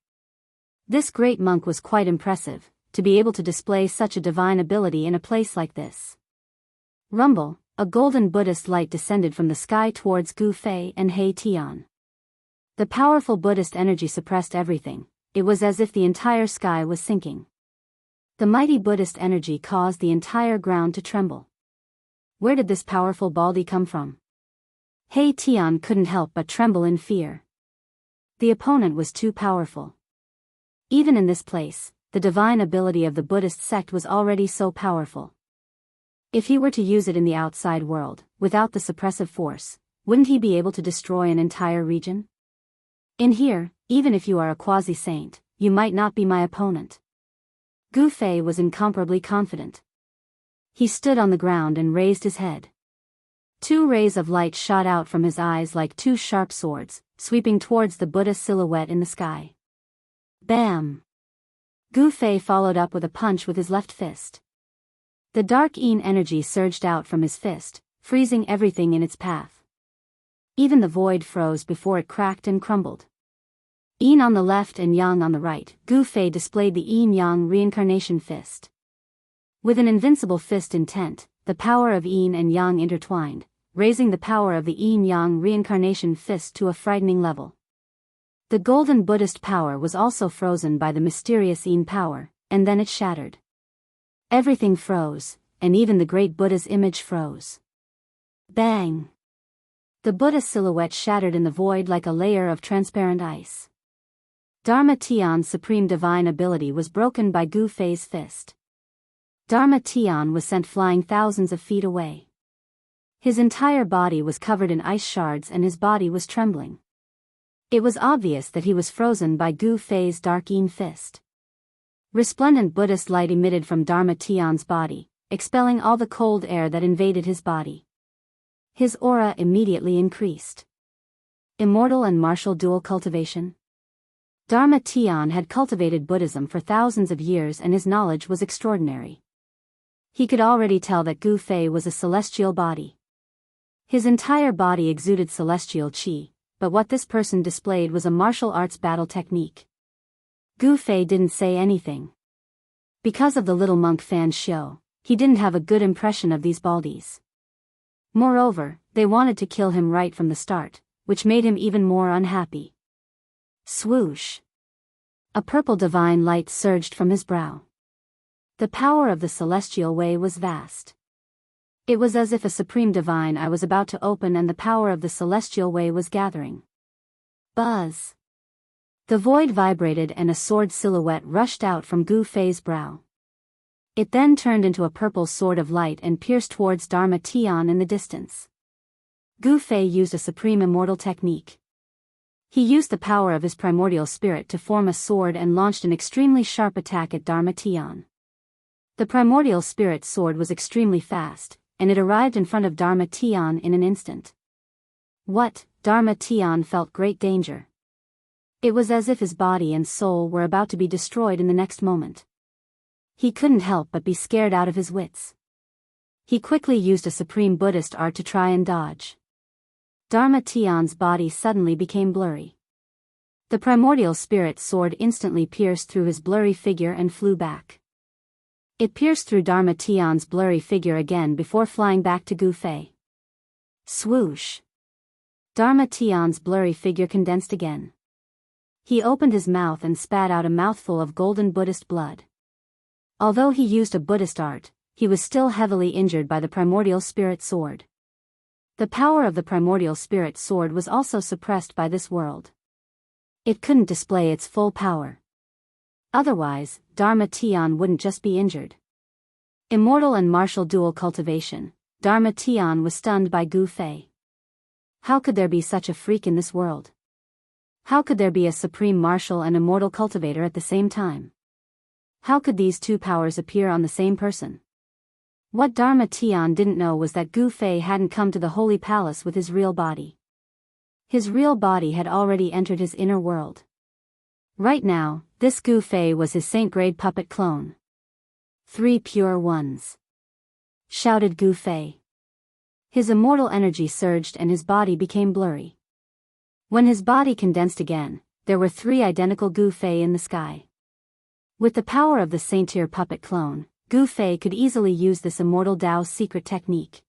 This great monk was quite impressive, to be able to display such a divine ability in a place like this. Rumble, a golden Buddhist light descended from the sky towards Gu Fei and He Tian. The powerful Buddhist energy suppressed everything. It was as if the entire sky was sinking. The mighty Buddhist energy caused the entire ground to tremble. Where did this powerful Baldi come from? He Tian couldn't help but tremble in fear. The opponent was too powerful. Even in this place, the divine ability of the Buddhist sect was already so powerful. If he were to use it in the outside world, without the suppressive force, wouldn't he be able to destroy an entire region? In here, even if you are a quasi-saint, you might not be my opponent. Gu Fei was incomparably confident. He stood on the ground and raised his head. Two rays of light shot out from his eyes like two sharp swords, sweeping towards the Buddha silhouette in the sky. Bam! Gu Fei followed up with a punch with his left fist. The dark Yin energy surged out from his fist, freezing everything in its path. Even the void froze before it cracked and crumbled. Yin on the left and Yang on the right, Gu Fei displayed the Yin-Yang reincarnation fist. With an invincible fist intent, the power of Yin and Yang intertwined, raising the power of the Yin-Yang reincarnation fist to a frightening level. The golden Buddhist power was also frozen by the mysterious Yin power, and then it shattered. Everything froze, and even the great Buddha's image froze. Bang! The Buddha silhouette shattered in the void like a layer of transparent ice. Dharma Tian's supreme divine ability was broken by Gu Fei's fist. Dharma Tian was sent flying thousands of feet away. His entire body was covered in ice shards and his body was trembling. It was obvious that he was frozen by Gu Fei's dark Yin fist. Resplendent Buddhist light emitted from Dharma Tian's body, expelling all the cold air that invaded his body. His aura immediately increased. Immortal and martial dual cultivation. Dharma Tian had cultivated Buddhism for thousands of years and his knowledge was extraordinary. He could already tell that Gu Fei was a celestial body. His entire body exuded celestial qi, but what this person displayed was a martial arts battle technique. Gu Fei didn't say anything. Because of the little monk Fan Xiu, he didn't have a good impression of these Baldis. Moreover, they wanted to kill him right from the start, which made him even more unhappy. Swoosh! A purple divine light surged from his brow. The power of the celestial way was vast. It was as if a supreme divine eye was about to open and the power of the celestial way was gathering. Buzz! The void vibrated and a sword silhouette rushed out from Gu Fei's brow. It then turned into a purple sword of light and pierced towards Dharma Tian in the distance. Gu Fei used a supreme immortal technique. He used the power of his primordial spirit to form a sword and launched an extremely sharp attack at Dharma Tian. The primordial spirit sword was extremely fast, and it arrived in front of Dharma Tian in an instant. What? Dharma Tian felt great danger. It was as if his body and soul were about to be destroyed in the next moment. He couldn't help but be scared out of his wits. He quickly used a supreme Buddhist art to try and dodge. Dharma Tian's body suddenly became blurry. The primordial spirit sword instantly pierced through his blurry figure and flew back. It pierced through Dharma Tian's blurry figure again before flying back to Gu Fei. Swoosh! Dharma Tian's blurry figure condensed again. He opened his mouth and spat out a mouthful of golden Buddhist blood. Although he used a Buddhist art, he was still heavily injured by the primordial spirit sword. The power of the primordial spirit sword was also suppressed by this world. It couldn't display its full power. Otherwise, Dharma Tian wouldn't just be injured. Immortal and martial dual cultivation, Dharma Tian was stunned by Gu Fei. How could there be such a freak in this world? How could there be a supreme martial and immortal cultivator at the same time? How could these two powers appear on the same person? What Dharma Tian didn't know was that Gu Fei hadn't come to the holy palace with his real body. His real body had already entered his inner world. Right now, this Gu Fei was his saint-grade puppet clone. 3 pure ones! Shouted Gu Fei. His immortal energy surged and his body became blurry. When his body condensed again, there were 3 identical Gu Fei in the sky. With the power of the saint-tier puppet clone, Gu Fei could easily use this immortal Dao's secret technique.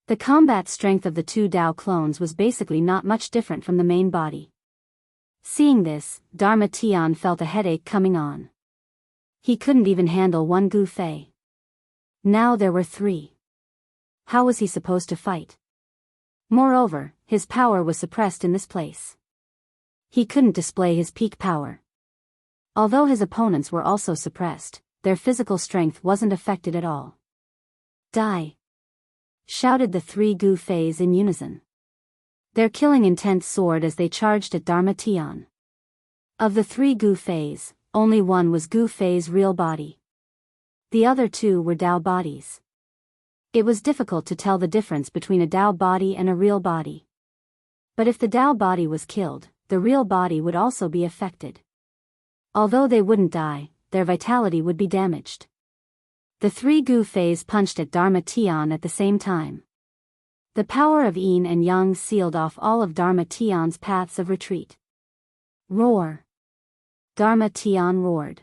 The combat strength of the 2 Dao clones was basically not much different from the main body. Seeing this, Dharma Tian felt a headache coming on. He couldn't even handle 1 Gu Fei. Now there were 3. How was he supposed to fight? Moreover, his power was suppressed in this place. He couldn't display his peak power. Although his opponents were also suppressed, their physical strength wasn't affected at all. Die! Shouted the 3 Gu Feis in unison. Their killing intent soared as they charged at Dharma Tian. Of the 3 Gu Feis, only one was Gu Fei's real body. The other 2 were Dao bodies. It was difficult to tell the difference between a Dao body and a real body. But if the Dao body was killed, the real body would also be affected. Although they wouldn't die, their vitality would be damaged. The 3 Gu Feis punched at Dharma Tian at the same time. The power of Yin and Yang sealed off all of Dharma Tian's paths of retreat. Roar! Dharma Tian roared.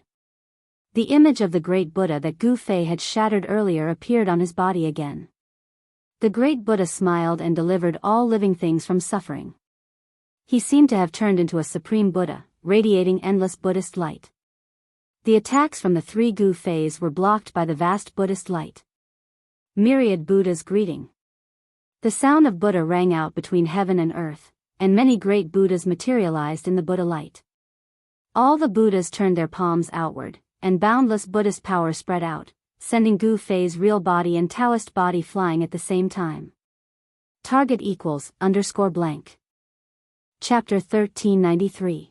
The image of the great Buddha that Gu Fei had shattered earlier appeared on his body again. The great Buddha smiled and delivered all living things from suffering. He seemed to have turned into a supreme Buddha, radiating endless Buddhist light. The attacks from the 3 Gu Feis were blocked by the vast Buddhist light. Myriad Buddhas greeting. The sound of Buddha rang out between heaven and earth, and many great Buddhas materialized in the Buddha light. All the Buddhas turned their palms outward, and boundless Buddhist power spread out, sending Gu Fei's real body and Taoist body flying at the same time. Target =_ blank. Chapter 1393.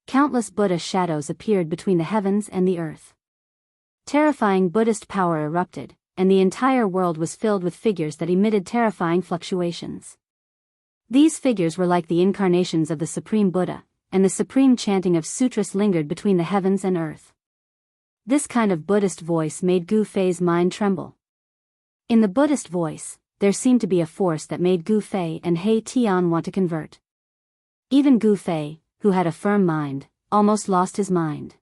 Countless Buddha shadows appeared between the heavens and the earth. Terrifying Buddhist power erupted, and the entire world was filled with figures that emitted terrifying fluctuations. These figures were like the incarnations of the Supreme Buddha, and the supreme chanting of sutras lingered between the heavens and earth. This kind of Buddhist voice made Gu Fei's mind tremble. In the Buddhist voice, there seemed to be a force that made Gu Fei and He Tian want to convert. Even Gu Fei, who had a firm mind, almost lost his mind.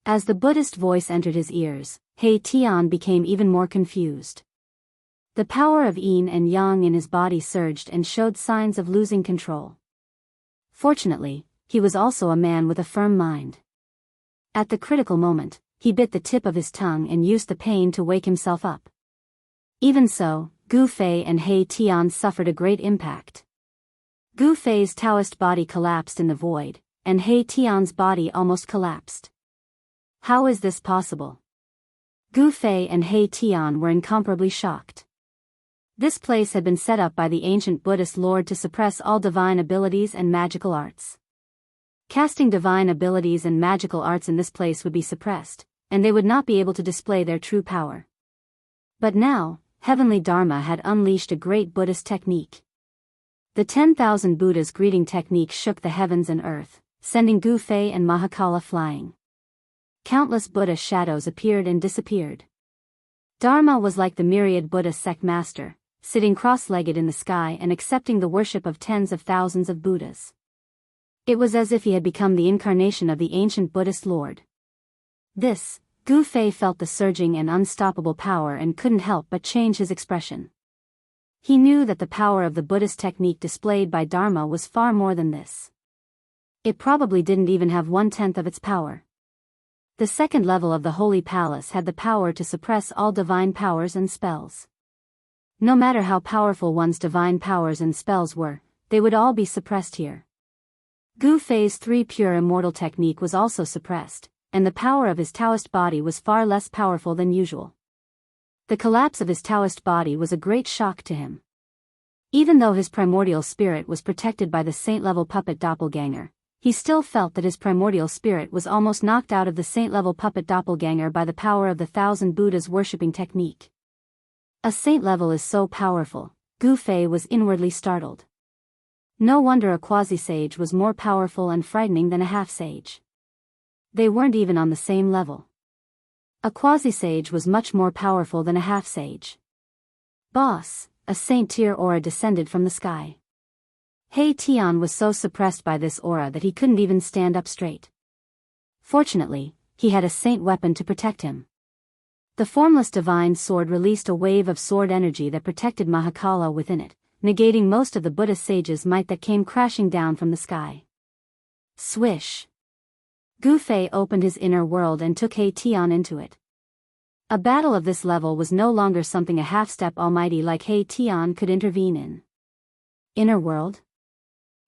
As the Buddhist voice entered his ears, He Tian became even more confused. The power of Yin and Yang in his body surged and showed signs of losing control. Fortunately, he was also a man with a firm mind. At the critical moment, he bit the tip of his tongue and used the pain to wake himself up. Even so, Gu Fei and He Tian suffered a great impact. Gu Fei's Taoist body collapsed in the void, and He Tian's body almost collapsed. How is this possible? Gu Fei and He Tian were incomparably shocked. This place had been set up by the ancient Buddhist lord to suppress all divine abilities and magical arts. Casting divine abilities and magical arts in this place would be suppressed, and they would not be able to display their true power. But now, heavenly Dharma had unleashed a great Buddhist technique. The 10,000 Buddhas greeting technique shook the heavens and earth, sending Gu Fei and Mahakala flying. Countless Buddha shadows appeared and disappeared. Dharma was like the myriad Buddha sect master, sitting cross-legged in the sky and accepting the worship of tens of thousands of Buddhas. It was as if he had become the incarnation of the ancient Buddhist lord. This, Gu Fei felt the surging and unstoppable power and couldn't help but change his expression. He knew that the power of the Buddhist technique displayed by Dharma was far more than this. It probably didn't even have 1/10 of its power. The second level of the Holy Palace had the power to suppress all divine powers and spells. No matter how powerful one's divine powers and spells were, they would all be suppressed here. Gu Fei's 3 pure immortal technique was also suppressed, and the power of his Taoist body was far less powerful than usual. The collapse of his Taoist body was a great shock to him. Even though his primordial spirit was protected by the saint-level puppet doppelganger, he still felt that his primordial spirit was almost knocked out of the saint-level puppet doppelganger by the power of the 1,000 Buddhas worshipping technique. A saint level is so powerful, Gu Fei was inwardly startled. No wonder a quasi-sage was more powerful and frightening than a half-sage. They weren't even on the same level. A quasi-sage was much more powerful than a half-sage. Boss, a saint-tier aura descended from the sky. He Tian was so suppressed by this aura that he couldn't even stand up straight. Fortunately, he had a saint weapon to protect him. The formless divine sword released a wave of sword energy that protected Mahakala within it, negating most of the Buddhist sage's might that came crashing down from the sky. Swish! Gu Fei opened his inner world and took He Tian into it. A battle of this level was no longer something a half-step almighty like He Tian could intervene in. Inner world?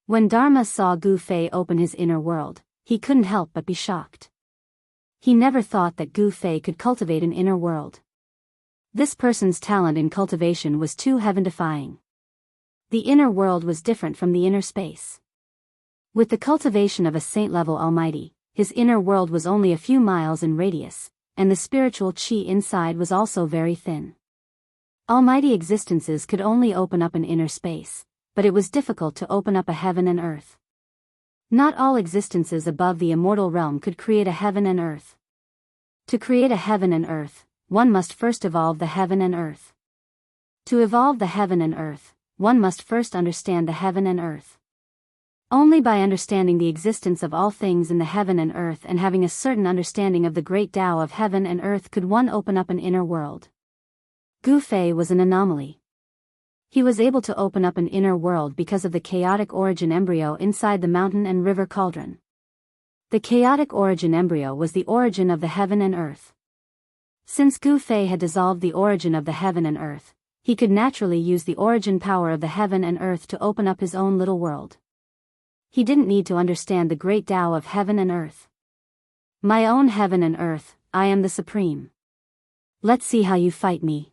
When Dharma saw Gu Fei open his inner world, he couldn't help but be shocked. He never thought that Gu Fei could cultivate an inner world. This person's talent in cultivation was too heaven-defying. The inner world was different from the inner space. With the cultivation of a saint-level almighty, his inner world was only a few miles in radius, and the spiritual qi inside was also very thin. Almighty existences could only open up an inner space, but it was difficult to open up a heaven and earth. Not all existences above the immortal realm could create a heaven and earth. To create a heaven and earth, one must first evolve the heaven and earth. To evolve the heaven and earth, one must first understand the heaven and earth. Only by understanding the existence of all things in the heaven and earth and having a certain understanding of the great Tao of heaven and earth could one open up an inner world. Gu Fei was an anomaly. He was able to open up an inner world because of the chaotic origin embryo inside the mountain and river cauldron. The chaotic origin embryo was the origin of the heaven and earth. Since Gu Fei had dissolved the origin of the heaven and earth, he could naturally use the origin power of the heaven and earth to open up his own little world. He didn't need to understand the great Tao of heaven and earth. My own heaven and earth, I am the supreme. Let's see how you fight me.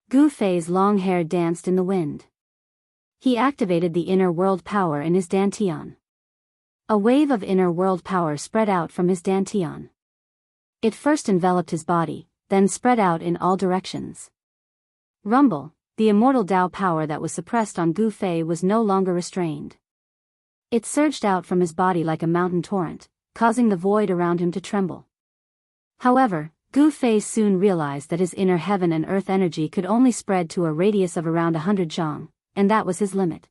Gu Fei's long hair danced in the wind. He activated the inner world power in his dantian. A wave of inner world power spread out from his dantian. It first enveloped his body, then spread out in all directions. Rumble, the immortal Tao power that was suppressed on Gu Fei was no longer restrained. It surged out from his body like a mountain torrent, causing the void around him to tremble. However, Gu Fei soon realized that his inner heaven and earth energy could only spread to a radius of around 100 zhang, and that was his limit.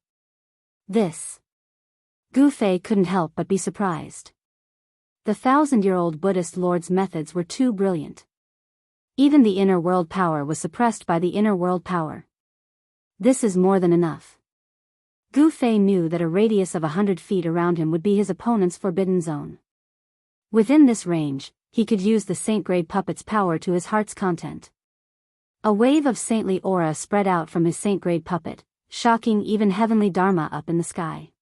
Gu Fei couldn't help but be surprised. The 1,000-year-old Buddhist lord's methods were too brilliant. Even the inner world power was suppressed by the inner world power. This is more than enough. Gu Fei knew that a radius of 100 feet around him would be his opponent's forbidden zone. Within this range, he could use the saint-grade puppet's power to his heart's content. A wave of saintly aura spread out from his saint-grade puppet, shocking even heavenly Dharma up in the sky.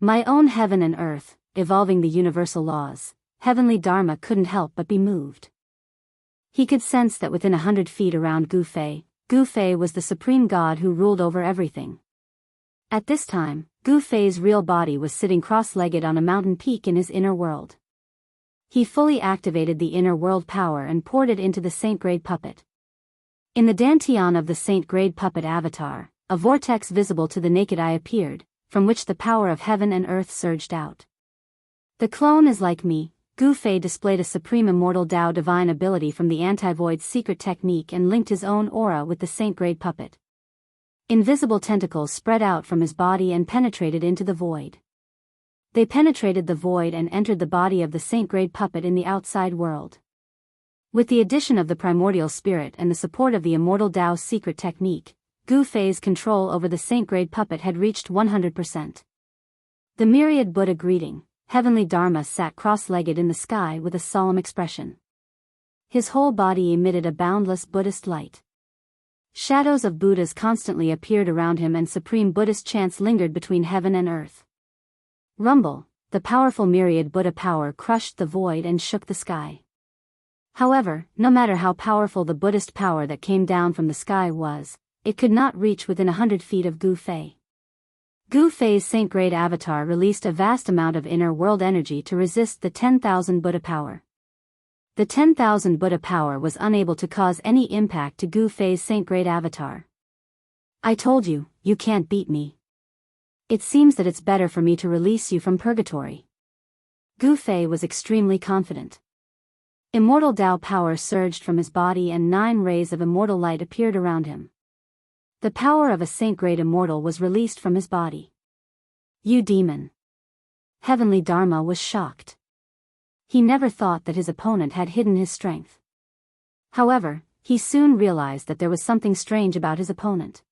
My own heaven and earth, evolving the universal laws, heavenly Dharma couldn't help but be moved. He could sense that within 100 feet around Gu Fei was the supreme god who ruled over everything. At this time, Gu Fei's real body was sitting cross-legged on a mountain peak in his inner world. He fully activated the inner world power and poured it into the saint-grade puppet. In the dantian of the saint-grade puppet avatar, a vortex visible to the naked eye appeared, from which the power of heaven and earth surged out. The clone is like me. Gu Fei displayed a supreme immortal Tao divine ability from the anti-void secret technique and linked his own aura with the saint-grade puppet. Invisible tentacles spread out from his body and penetrated into the void. They penetrated the void and entered the body of the saint-grade puppet in the outside world. With the addition of the primordial spirit and the support of the Immortal Tao's secret technique, Gu Fei's control over the saint-grade puppet had reached 100%. The myriad Buddha greeting, heavenly Dharma sat cross-legged in the sky with a solemn expression. His whole body emitted a boundless Buddhist light. Shadows of Buddhas constantly appeared around him and supreme Buddhist chants lingered between heaven and earth. Rumble, the powerful myriad Buddha power crushed the void and shook the sky. However, no matter how powerful the Buddhist power that came down from the sky was, it could not reach within 100 feet of Gu Fei. Gu Fei's saint-grade avatar released a vast amount of inner world energy to resist the 10,000 Buddha power. The 10,000 Buddha power was unable to cause any impact to Gu Fei's saint-grade avatar. I told you, you can't beat me. It seems that it's better for me to release you from purgatory. Gu Fei was extremely confident. Immortal Tao power surged from his body and 9 rays of immortal light appeared around him. The power of a saint-grade immortal was released from his body. You demon! Heavenly Dharma was shocked. He never thought that his opponent had hidden his strength. However, he soon realized that there was something strange about his opponent.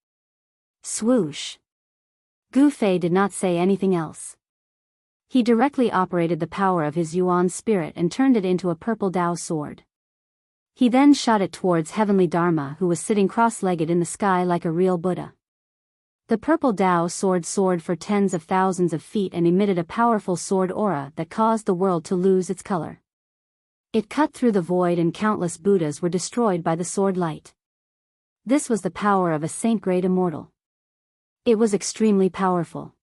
Swoosh! Gu Fei did not say anything else. He directly operated the power of his Yuan spirit and turned it into a purple Tao sword. He then shot it towards heavenly Dharma, who was sitting cross-legged in the sky like a real Buddha. The purple Tao sword soared for tens of thousands of feet and emitted a powerful sword aura that caused the world to lose its color. It cut through the void and countless Buddhas were destroyed by the sword light. This was the power of a saint-grade immortal. It was extremely powerful.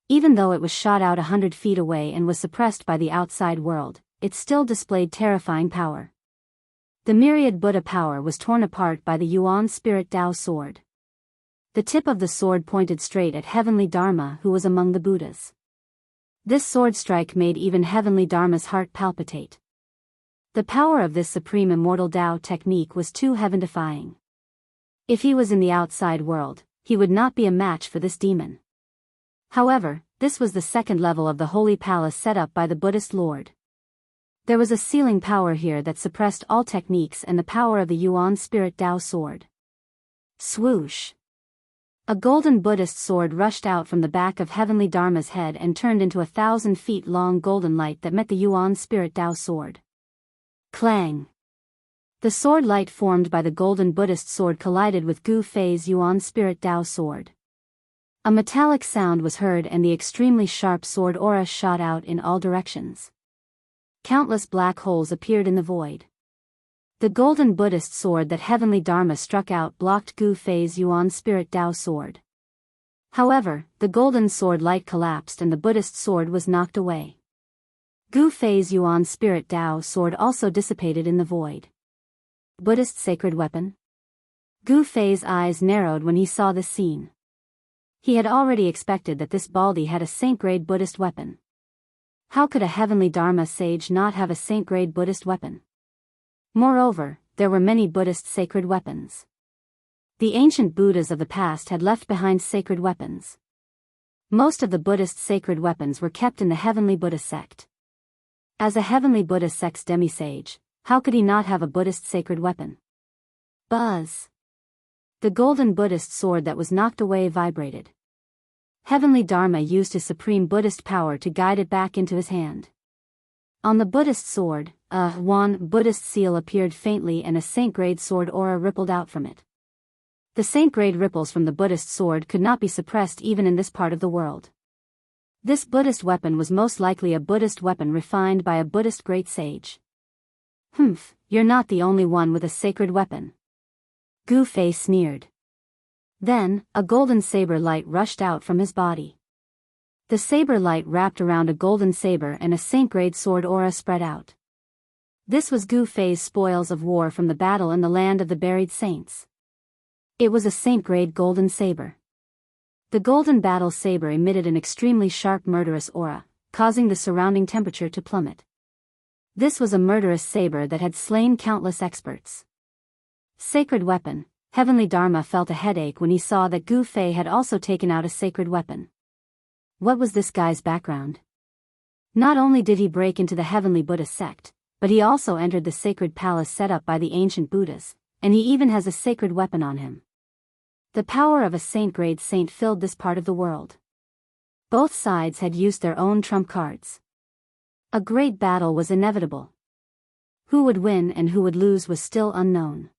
Even though it was shot out 100 feet away and was suppressed by the outside world, it still displayed terrifying power. The myriad Buddha power was torn apart by the Yuan spirit Tao sword. The tip of the sword pointed straight at heavenly Dharma, who was among the Buddhas. This sword strike made even heavenly Dharma's heart palpitate. The power of this supreme immortal Tao technique was too heaven-defying. If he was in the outside world, he would not be a match for this demon. However, this was the second level of the holy palace set up by the Buddhist Lord. There was a sealing power here that suppressed all techniques and the power of the Yuan spirit Tao sword. Swoosh! A golden Buddhist sword rushed out from the back of heavenly Dharma's head and turned into 1,000 feet long golden light that met the Yuan spirit Tao sword. Clang! The sword light formed by the golden Buddhist sword collided with Gu Fei's Yuan spirit Tao sword. A metallic sound was heard and the extremely sharp sword aura shot out in all directions. Countless black holes appeared in the void. The golden Buddhist sword that heavenly Dharma struck out blocked Gu Fei's Yuan spirit Tao sword. However, the golden sword light collapsed and the Buddhist sword was knocked away. Gu Fei's Yuan spirit Tao sword also dissipated in the void. Buddhist sacred weapon? Gu Fei's eyes narrowed when he saw this scene. He had already expected that this Baldi had a saint-grade Buddhist weapon. How could a heavenly Dharma sage not have a saint-grade Buddhist weapon? Moreover, there were many Buddhist sacred weapons. The ancient Buddhas of the past had left behind sacred weapons. Most of the Buddhist sacred weapons were kept in the heavenly Buddha sect. As a heavenly Buddha sect's demisage, how could he not have a Buddhist sacred weapon? Buzz! The golden Buddhist sword that was knocked away vibrated. Heavenly Dharma used his supreme Buddhist power to guide it back into his hand. On the Buddhist sword, a Yuan Buddhist seal appeared faintly and a saint-grade sword aura rippled out from it. The saint-grade ripples from the Buddhist sword could not be suppressed even in this part of the world. This Buddhist weapon was most likely a Buddhist weapon refined by a Buddhist great sage. You're not the only one with a sacred weapon. Gu Fei sneered. Then, a golden saber light rushed out from his body. The saber light wrapped around a golden saber and a saint-grade sword aura spread out. This was Gu Fei's spoils of war from the battle in the land of the buried saints. It was a saint-grade golden saber. The golden battle saber emitted an extremely sharp murderous aura, causing the surrounding temperature to plummet. This was a murderous saber that had slain countless experts. Sacred weapon. Heavenly Dharma felt a headache when he saw that Gu Fei had also taken out a sacred weapon. What was this guy's background? Not only did he break into the heavenly Buddha sect, but he also entered the sacred palace set up by the ancient Buddhas, and he even has a sacred weapon on him. The power of a saint-grade saint filled this part of the world. Both sides had used their own trump cards. A great battle was inevitable. Who would win and who would lose was still unknown.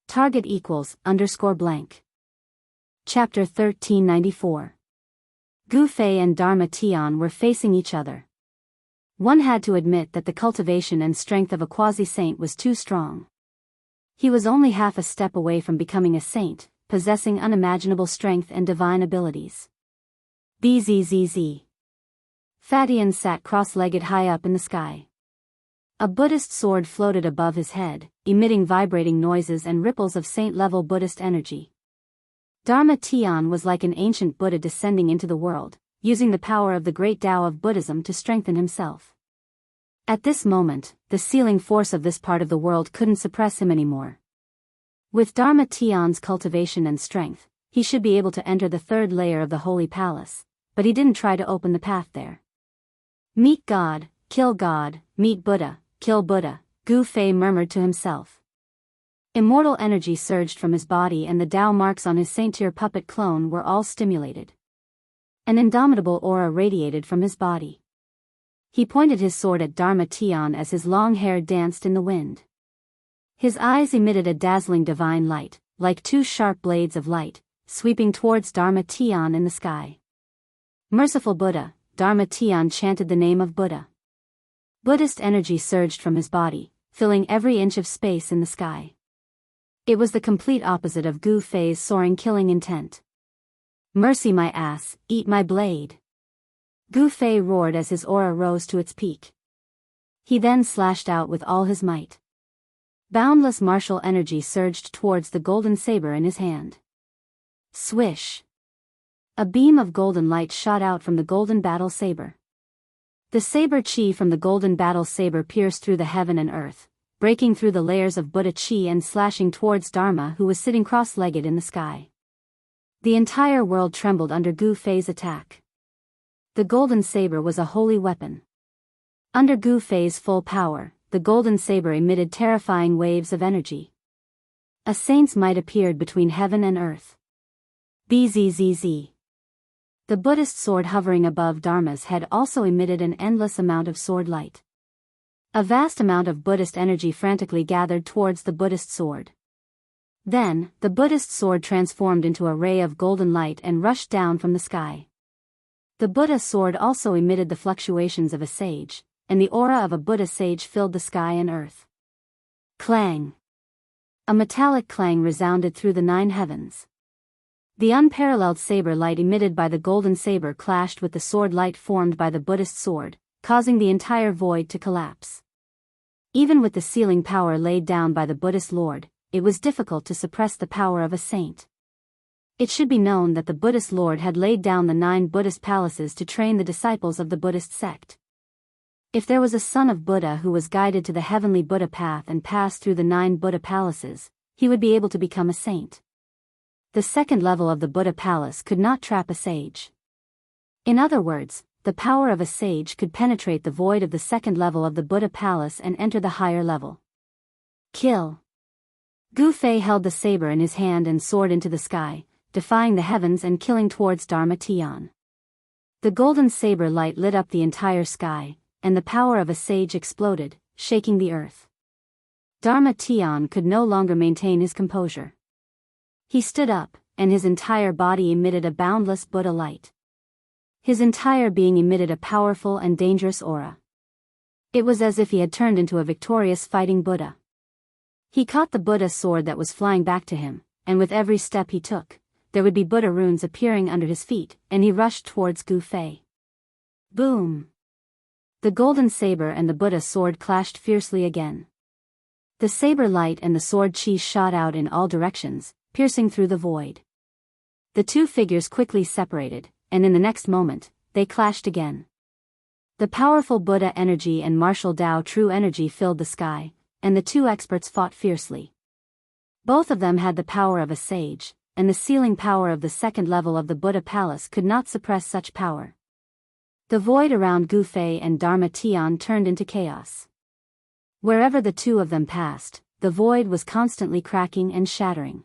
Target equals _blank. Chapter 1394. Gu Fei and Dharma Tian were facing each other. One had to admit that the cultivation and strength of a quasi-saint was too strong. He was only half a step away from becoming a saint, possessing unimaginable strength and divine abilities. Bzzz. Fatian sat cross-legged high up in the sky. A Buddhist sword floated above his head, emitting vibrating noises and ripples of saint-level Buddhist energy. Dharma Tian was like an ancient Buddha descending into the world, using the power of the great Tao of Buddhism to strengthen himself. At this moment, the sealing force of this part of the world couldn't suppress him anymore. With Dharma Tian's cultivation and strength, he should be able to enter the third layer of the Holy Palace, but he didn't try to open the path there. Meet God, kill God, meet Buddha, kill Buddha, Gu Fei murmured to himself. Immortal energy surged from his body and the Tao marks on his saint-tier puppet clone were all stimulated. An indomitable aura radiated from his body. He pointed his sword at Dharma Tian as his long hair danced in the wind. His eyes emitted a dazzling divine light, like two sharp blades of light, sweeping towards Dharma Tian in the sky. Merciful Buddha, Dharma Tian chanted the name of Buddha. Buddhist energy surged from his body, filling every inch of space in the sky. It was the complete opposite of Gu Fei's soaring killing intent. Mercy my ass, eat my blade. Gu Fei roared as his aura rose to its peak. He then slashed out with all his might. Boundless martial energy surged towards the golden saber in his hand. Swish! A beam of golden light shot out from the golden battle saber. The saber chi from the golden battle saber pierced through the heaven and earth, breaking through the layers of Buddha chi and slashing towards Dharma who was sitting cross-legged in the sky. The entire world trembled under Gu Fei's attack. The golden saber was a holy weapon. Under Gu Fei's full power, the golden saber emitted terrifying waves of energy. A saint's might appeared between heaven and earth. Bzzz. The Buddhist sword hovering above Dharma's head also emitted an endless amount of sword light. A vast amount of Buddhist energy frantically gathered towards the Buddhist sword. Then, the Buddhist sword transformed into a ray of golden light and rushed down from the sky. The Buddha sword also emitted the fluctuations of a sage, and the aura of a Buddha sage filled the sky and earth. Clang! A metallic clang resounded through the 9 heavens. The unparalleled saber light emitted by the golden saber clashed with the sword light formed by the Buddhist sword, causing the entire void to collapse. Even with the sealing power laid down by the Buddhist Lord, it was difficult to suppress the power of a saint. It should be known that the Buddhist Lord had laid down the 9 Buddhist palaces to train the disciples of the Buddhist sect. If there was a son of Buddha who was guided to the heavenly Buddha path and passed through the 9 Buddha palaces, he would be able to become a saint. The second level of the Buddha palace could not trap a sage. In other words, the power of a sage could penetrate the void of the second level of the Buddha palace and enter the higher level. Kill! Gu Fei held the saber in his hand and soared into the sky, defying the heavens and killing towards Dharma Tian. The golden saber light lit up the entire sky, and the power of a sage exploded, shaking the earth. Dharma Tian could no longer maintain his composure. He stood up, and his entire body emitted a boundless Buddha light. His entire being emitted a powerful and dangerous aura. It was as if he had turned into a victorious fighting Buddha. He caught the Buddha sword that was flying back to him, and with every step he took, there would be Buddha runes appearing under his feet, and he rushed towards Gu Fei. Boom! The golden saber and the Buddha sword clashed fiercely again. The saber light and the sword chi shot out in all directions, piercing through the void. The two figures quickly separated, and in the next moment, they clashed again. The powerful Buddha energy and martial Tao true energy filled the sky, and the two experts fought fiercely. Both of them had the power of a sage, and the sealing power of the second level of the Buddha palace could not suppress such power. The void around Gu Fei and Dharma Tian turned into chaos. Wherever the two of them passed, the void was constantly cracking and shattering.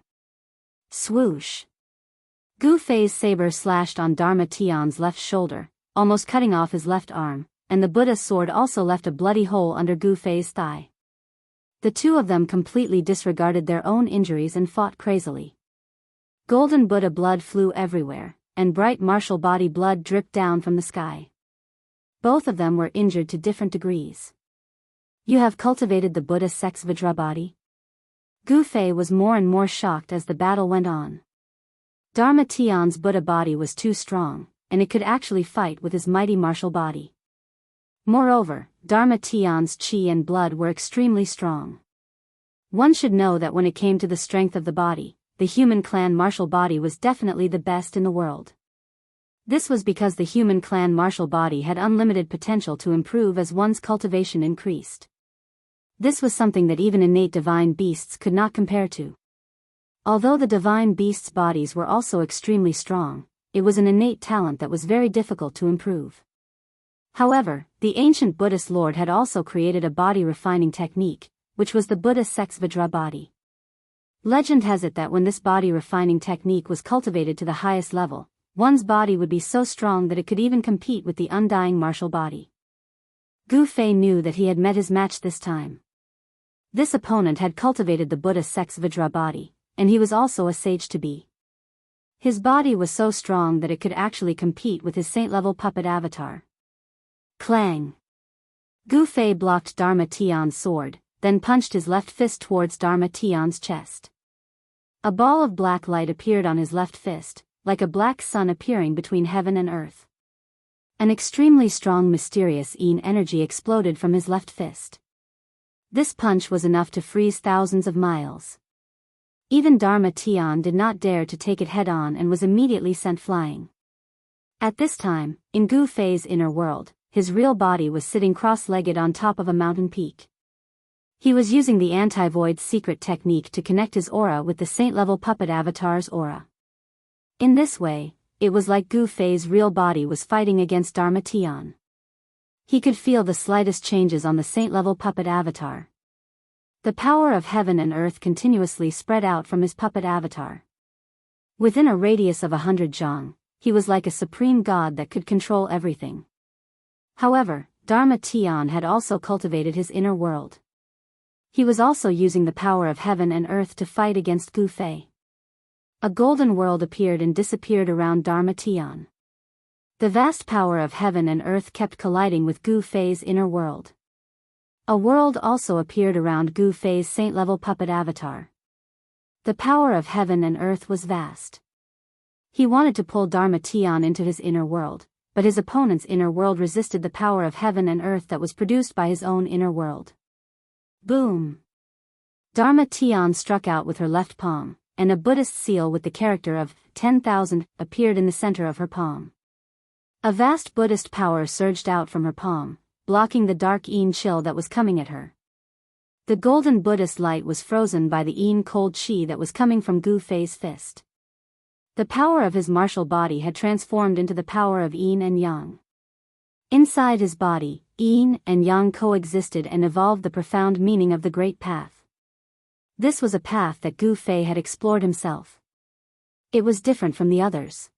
Swoosh! Gu Fei's saber slashed on Dharma Tian's left shoulder, almost cutting off his left arm, and the Buddha's sword also left a bloody hole under Gu Fei's thigh. The two of them completely disregarded their own injuries and fought crazily. Golden Buddha blood flew everywhere, and bright martial body blood dripped down from the sky. Both of them were injured to different degrees. You have cultivated the Buddha sex Vajra body? Gu Fei was more and more shocked as the battle went on. Dharma Tian's Buddha body was too strong, and it could actually fight with his mighty martial body. Moreover, Dharma Tian's chi and blood were extremely strong. One should know that when it came to the strength of the body, the human clan martial body was definitely the best in the world. This was because the human clan martial body had unlimited potential to improve as one's cultivation increased. This was something that even innate divine beasts could not compare to. Although the divine beasts' bodies were also extremely strong, it was an innate talent that was very difficult to improve. However, the ancient Buddhist Lord had also created a body refining technique, which was the Buddha sex Vajra body. Legend has it that when this body refining technique was cultivated to the highest level, one's body would be so strong that it could even compete with the undying martial body. Gu Fei knew that he had met his match this time. This opponent had cultivated the Buddha sex Vajra body, and he was also a sage to be. His body was so strong that it could actually compete with his saint-level puppet avatar. Clang! Gu Fei blocked Dharma Tian's sword, then punched his left fist towards Dharma Tian's chest. A ball of black light appeared on his left fist, like a black sun appearing between heaven and earth. An extremely strong mysterious Yin energy exploded from his left fist. This punch was enough to freeze thousands of miles. Even Dharma Tian did not dare to take it head-on and was immediately sent flying. At this time, in Gu Fei's inner world, his real body was sitting cross-legged on top of a mountain peak. He was using the anti-void secret technique to connect his aura with the saint-level puppet avatar's aura. In this way, it was like Gu Fei's real body was fighting against Dharma Tian. He could feel the slightest changes on the saint-level puppet avatar. The power of heaven and earth continuously spread out from his puppet avatar. Within a radius of 100 zhang, he was like a supreme god that could control everything. However, Dharma Tian had also cultivated his inner world. He was also using the power of heaven and earth to fight against Gu Fei. A golden world appeared and disappeared around Dharma Tian. The vast power of heaven and earth kept colliding with Gu Fei's inner world. A world also appeared around Gu Fei's saint-level puppet avatar. The power of heaven and earth was vast. He wanted to pull Dharma Tian into his inner world, but his opponent's inner world resisted the power of heaven and earth that was produced by his own inner world. Boom! Dharma Tian struck out with her left palm, and a Buddhist seal with the character of 10,000 appeared in the center of her palm. A vast Buddhist power surged out from her palm, blocking the dark Yin chill that was coming at her. The golden Buddhist light was frozen by the Yin cold chi that was coming from Gu Fei's fist. The power of his martial body had transformed into the power of Yin and Yang. Inside his body, Yin and Yang coexisted and evolved the profound meaning of the Great Path. This was a path that Gu Fei had explored himself. It was different from the others.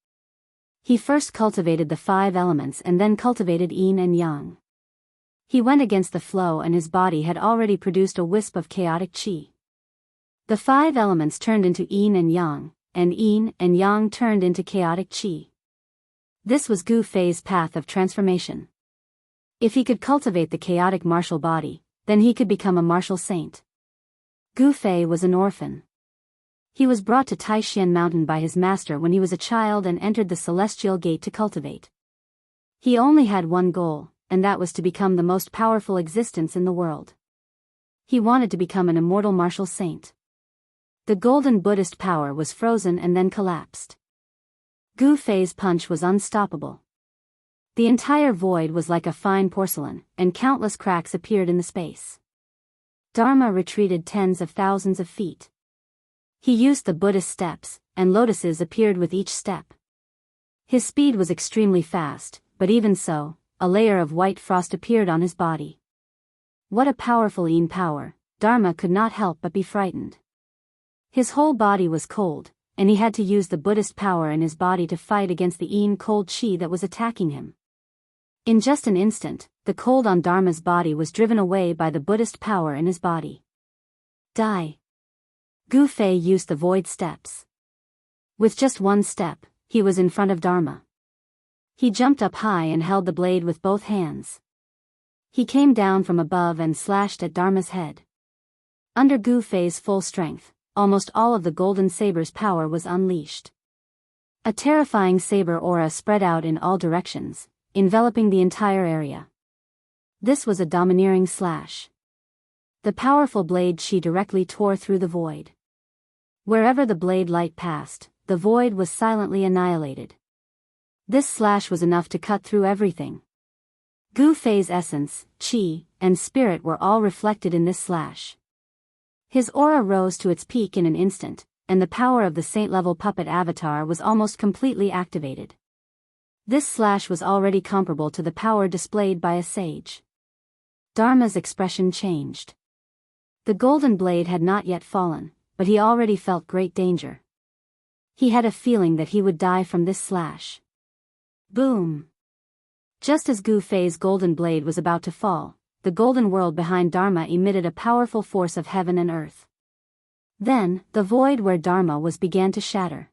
He first cultivated the 5 elements and then cultivated Yin and Yang. He went against the flow and his body had already produced a wisp of chaotic chi. The 5 elements turned into Yin and Yang turned into chaotic chi. This was Gu Fei's path of transformation. If he could cultivate the chaotic martial body, then he could become a martial saint. Gu Fei was an orphan. He was brought to Taishan Mountain by his master when he was a child and entered the celestial gate to cultivate. He only had one goal, and that was to become the most powerful existence in the world. He wanted to become an immortal martial saint. The golden Buddhist power was frozen and then collapsed. Gu Fei's punch was unstoppable. The entire void was like a fine porcelain, and countless cracks appeared in the space. Dharma retreated tens of thousands of feet. He used the Buddhist steps, and lotuses appeared with each step. His speed was extremely fast, but even so, a layer of white frost appeared on his body. What a powerful Yin power! Dharma could not help but be frightened. His whole body was cold, and he had to use the Buddhist power in his body to fight against the Yin cold chi that was attacking him. In just an instant, the cold on Dharma's body was driven away by the Buddhist power in his body. Die. Gu Fei used the void steps. With just one step, he was in front of Dharma. He jumped up high and held the blade with both hands. He came down from above and slashed at Dharma's head. Under Gu Fei's full strength, almost all of the golden saber's power was unleashed. A terrifying saber aura spread out in all directions, enveloping the entire area. This was a domineering slash. The powerful blade chi directly tore through the void. Wherever the blade light passed, the void was silently annihilated. This slash was enough to cut through everything. Gu Fei's essence, chi, and spirit were all reflected in this slash. His aura rose to its peak in an instant, and the power of the saint-level puppet avatar was almost completely activated. This slash was already comparable to the power displayed by a sage. Dharma's expression changed. The golden blade had not yet fallen, but he already felt great danger. He had a feeling that he would die from this slash. Boom! Just as Gu Fei's golden blade was about to fall, the golden world behind Dharma emitted a powerful force of heaven and earth. Then, the void where Dharma was began to shatter.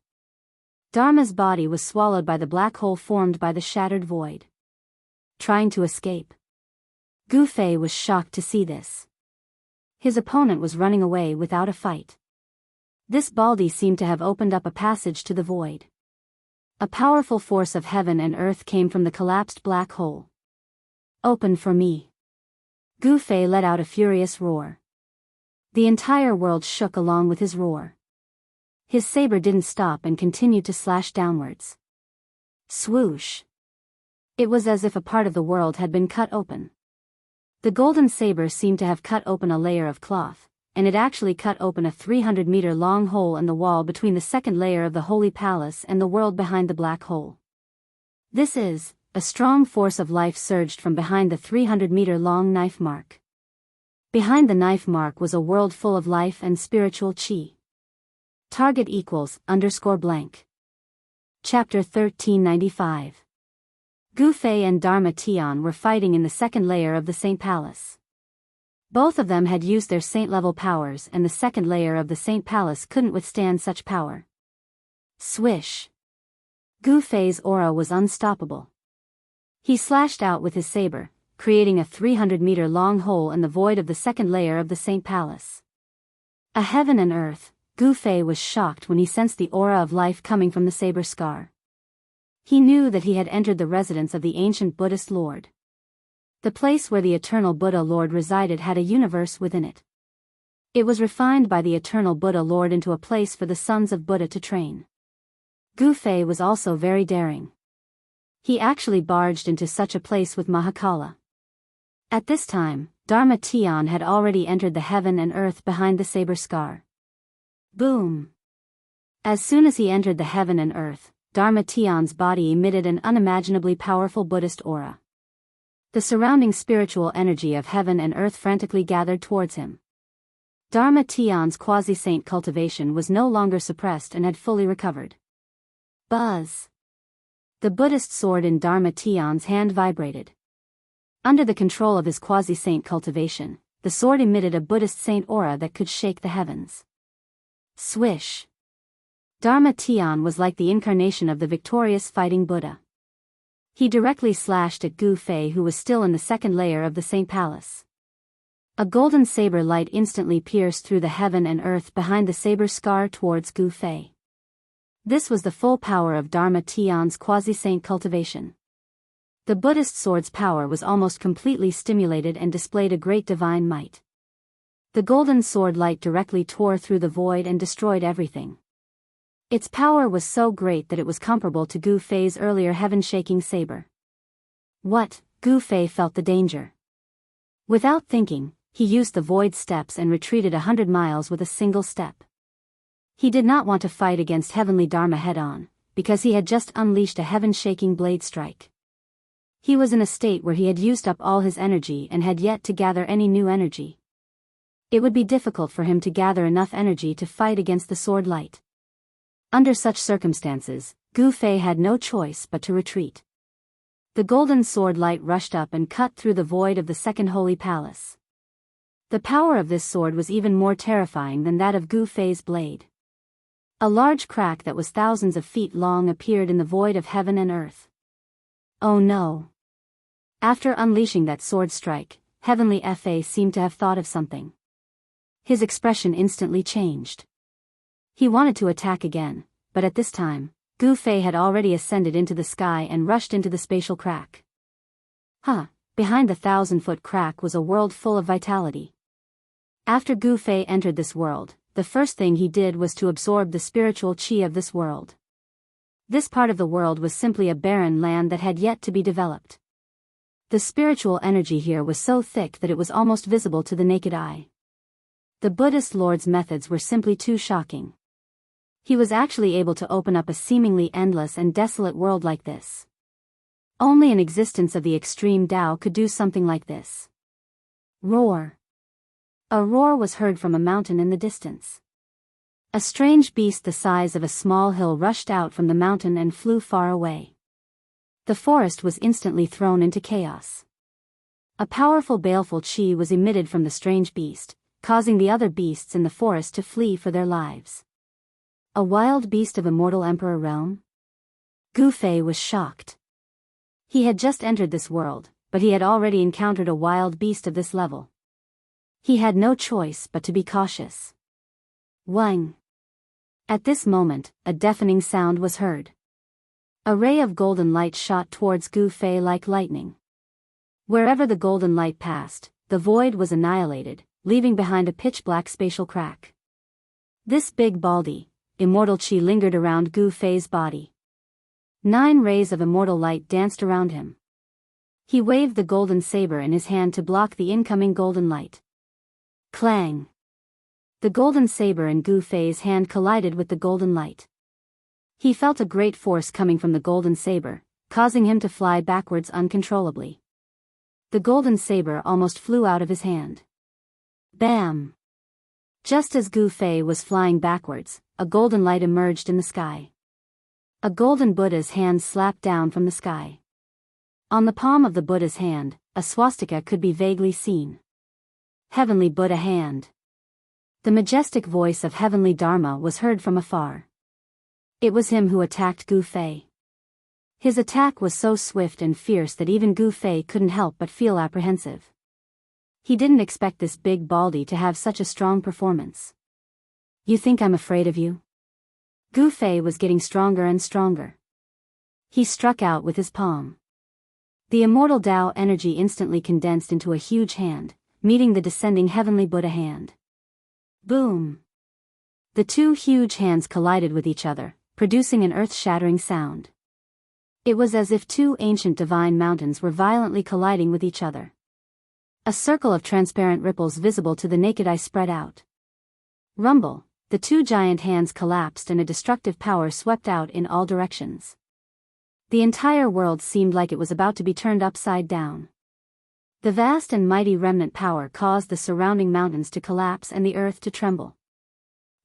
Dharma's body was swallowed by the black hole formed by the shattered void. Trying to escape. Gu Fei was shocked to see this. His opponent was running away without a fight. This Baldi seemed to have opened up a passage to the void. A powerful force of heaven and earth came from the collapsed black hole. Open for me. Gu Fei let out a furious roar. The entire world shook along with his roar. His saber didn't stop and continued to slash downwards. Swoosh. It was as if a part of the world had been cut open. The golden saber seemed to have cut open a layer of cloth, and it actually cut open a 300-meter-long hole in the wall between the second layer of the Holy Palace and the world behind the black hole. This is, a strong force of life surged from behind the 300-meter-long knife mark. Behind the knife mark was a world full of life and spiritual chi. Target equals _blank. Chapter 1395. Gu Fei and Dharma Tian were fighting in the second layer of the Saint Palace. Both of them had used their saint-level powers, and the second layer of the Saint Palace couldn't withstand such power. Swish. Gu Fei's aura was unstoppable. He slashed out with his saber, creating a 300-meter-long hole in the void of the second layer of the Saint Palace. A heaven and earth, Gu Fei was shocked when he sensed the aura of life coming from the saber scar. He knew that he had entered the residence of the ancient Buddhist Lord. The place where the eternal Buddha Lord resided had a universe within it. It was refined by the eternal Buddha Lord into a place for the sons of Buddha to train. Gu Fei was also very daring. He actually barged into such a place with Mahakala. At this time, Dharma Tian had already entered the heaven and earth behind the saber scar. Boom! As soon as he entered the heaven and earth, Dharma Tian's body emitted an unimaginably powerful Buddhist aura. The surrounding spiritual energy of heaven and earth frantically gathered towards him. Dharma Tian's quasi-saint cultivation was no longer suppressed and had fully recovered. Buzz! The Buddhist sword in Dharma Tian's hand vibrated. Under the control of his quasi-saint cultivation, the sword emitted a Buddhist saint aura that could shake the heavens. Swish! Dharma Tian was like the incarnation of the victorious fighting Buddha. He directly slashed at Gu Fei, who was still in the second layer of the Saint Palace. A golden saber light instantly pierced through the heaven and earth behind the saber scar towards Gu Fei. This was the full power of Dharma Tian's quasi-saint cultivation. The Buddhist sword's power was almost completely stimulated and displayed a great divine might. The golden sword light directly tore through the void and destroyed everything. Its power was so great that it was comparable to Gu Fei's earlier heaven-shaking saber. What? Gu Fei felt the danger. Without thinking, he used the void steps and retreated 100 miles with a single step. He did not want to fight against heavenly Dharma head-on, because he had just unleashed a heaven-shaking blade strike. He was in a state where he had used up all his energy and had yet to gather any new energy. It would be difficult for him to gather enough energy to fight against the sword light. Under such circumstances, Gu Fei had no choice but to retreat. The golden sword light rushed up and cut through the void of the second holy palace. The power of this sword was even more terrifying than that of Gu Fei's blade. A large crack that was thousands of feet long appeared in the void of heaven and earth. Oh no! After unleashing that sword strike, Heavenly Fa seemed to have thought of something. His expression instantly changed. He wanted to attack again, but at this time, Gu Fei had already ascended into the sky and rushed into the spatial crack. Behind the 1,000-foot crack was a world full of vitality. After Gu Fei entered this world, the first thing he did was to absorb the spiritual qi of this world. This part of the world was simply a barren land that had yet to be developed. The spiritual energy here was so thick that it was almost visible to the naked eye. The Buddhist Lord's methods were simply too shocking. He was actually able to open up a seemingly endless and desolate world like this. Only an existence of the extreme Tao could do something like this. Roar. A roar was heard from a mountain in the distance. A strange beast the size of a small hill rushed out from the mountain and flew far away. The forest was instantly thrown into chaos. A powerful baleful qi was emitted from the strange beast, causing the other beasts in the forest to flee for their lives. A wild beast of Immortal Emperor realm? Gu Fei was shocked. He had just entered this world, but he had already encountered a wild beast of this level. He had no choice but to be cautious. Wang. At this moment, a deafening sound was heard. A ray of golden light shot towards Gu Fei like lightning. Wherever the golden light passed, the void was annihilated, leaving behind a pitch-black spatial crack. This big baldy, immortal qi lingered around Gu Fei's body. 9 rays of immortal light danced around him. He waved the golden saber in his hand to block the incoming golden light. Clang! The golden saber in Gu Fei's hand collided with the golden light. He felt a great force coming from the golden saber, causing him to fly backwards uncontrollably. The golden saber almost flew out of his hand. Bam! Just as Gu Fei was flying backwards, a golden light emerged in the sky. A golden Buddha's hand slapped down from the sky. On the palm of the Buddha's hand, a swastika could be vaguely seen. Heavenly Buddha hand. The majestic voice of Heavenly Dharma was heard from afar. It was him who attacked Gu Fei. His attack was so swift and fierce that even Gu Fei couldn't help but feel apprehensive. He didn't expect this big baldy to have such a strong performance. You think I'm afraid of you? Gu Fei was getting stronger and stronger. He struck out with his palm. The immortal Tao energy instantly condensed into a huge hand, meeting the descending Heavenly Buddha hand. Boom! The 2 huge hands collided with each other, producing an earth-shattering sound. It was as if 2 ancient divine mountains were violently colliding with each other. A circle of transparent ripples visible to the naked eye spread out. Rumble! The 2 giant hands collapsed and a destructive power swept out in all directions. The entire world seemed like it was about to be turned upside down. The vast and mighty remnant power caused the surrounding mountains to collapse and the earth to tremble.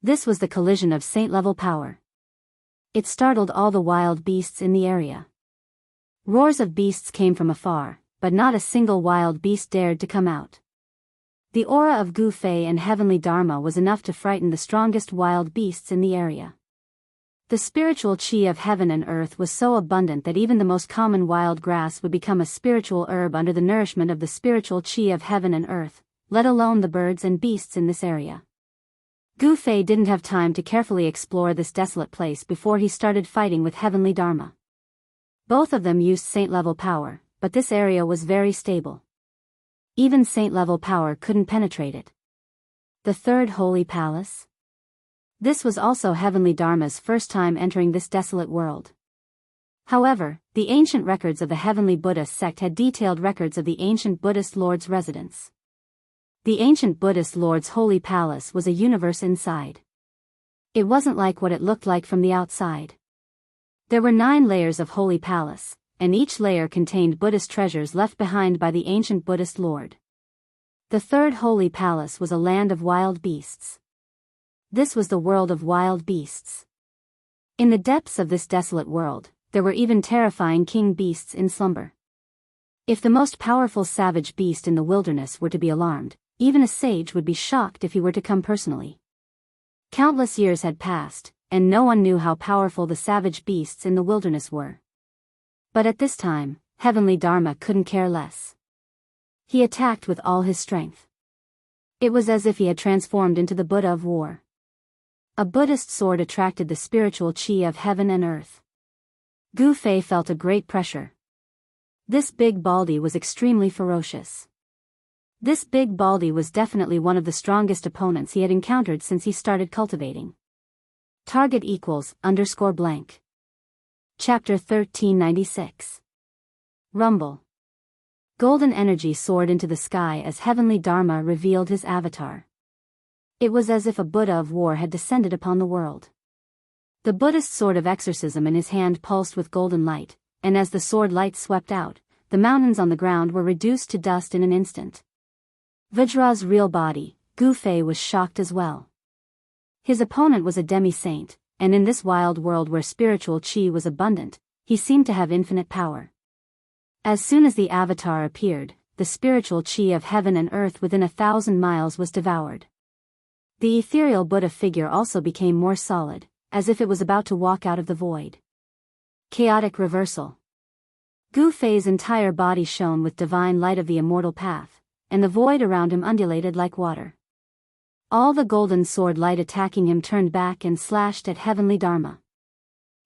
This was the collision of saint-level power. It startled all the wild beasts in the area. Roars of beasts came from afar, but not a single wild beast dared to come out. The aura of Gu Fei and Heavenly Dharma was enough to frighten the strongest wild beasts in the area. The spiritual qi of heaven and earth was so abundant that even the most common wild grass would become a spiritual herb under the nourishment of the spiritual qi of heaven and earth, let alone the birds and beasts in this area. Gu Fei didn't have time to carefully explore this desolate place before he started fighting with Heavenly Dharma. Both of them used saint-level power, but this area was very stable. Even saint-level power couldn't penetrate it. The third holy palace? This was also Heavenly Dharma's first time entering this desolate world. However, the ancient records of the Heavenly Buddhist sect had detailed records of the ancient Buddhist Lord's residence. The ancient Buddhist Lord's holy palace was a universe inside. It wasn't like what it looked like from the outside. There were 9 layers of holy palace, and each layer contained Buddhist treasures left behind by the ancient Buddhist lord. The third holy palace was a land of wild beasts. This was the world of wild beasts. In the depths of this desolate world, there were even terrifying king beasts in slumber. If the most powerful savage beast in the wilderness were to be alarmed, even a sage would be shocked if he were to come personally. Countless years had passed, and no one knew how powerful the savage beasts in the wilderness were. But at this time, Heavenly Dharma couldn't care less. He attacked with all his strength. It was as if he had transformed into the Buddha of war. A Buddhist sword attracted the spiritual chi of heaven and earth. Gu Fei felt a great pressure. This big baldy was extremely ferocious. This big baldy was definitely one of the strongest opponents he had encountered since he started cultivating. Target equals _blank. Chapter 1396. Rumble. Golden energy soared into the sky as Heavenly Dharma revealed his avatar. It was as if a Buddha of war had descended upon the world. The Buddhist sword of exorcism in his hand pulsed with golden light, and as the sword light swept out, the mountains on the ground were reduced to dust in an instant. Vajra's real body, Gu Fei was shocked as well. His opponent was a demi-saint, and in this wild world where spiritual chi was abundant, he seemed to have infinite power. As soon as the avatar appeared, the spiritual chi of heaven and earth within 1,000 miles was devoured. The ethereal Buddha figure also became more solid, as if it was about to walk out of the void. Chaotic reversal. Gu Fei's entire body shone with divine light of the immortal path, and the void around him undulated like water. All the golden sword light attacking him turned back and slashed at Heavenly Dharma.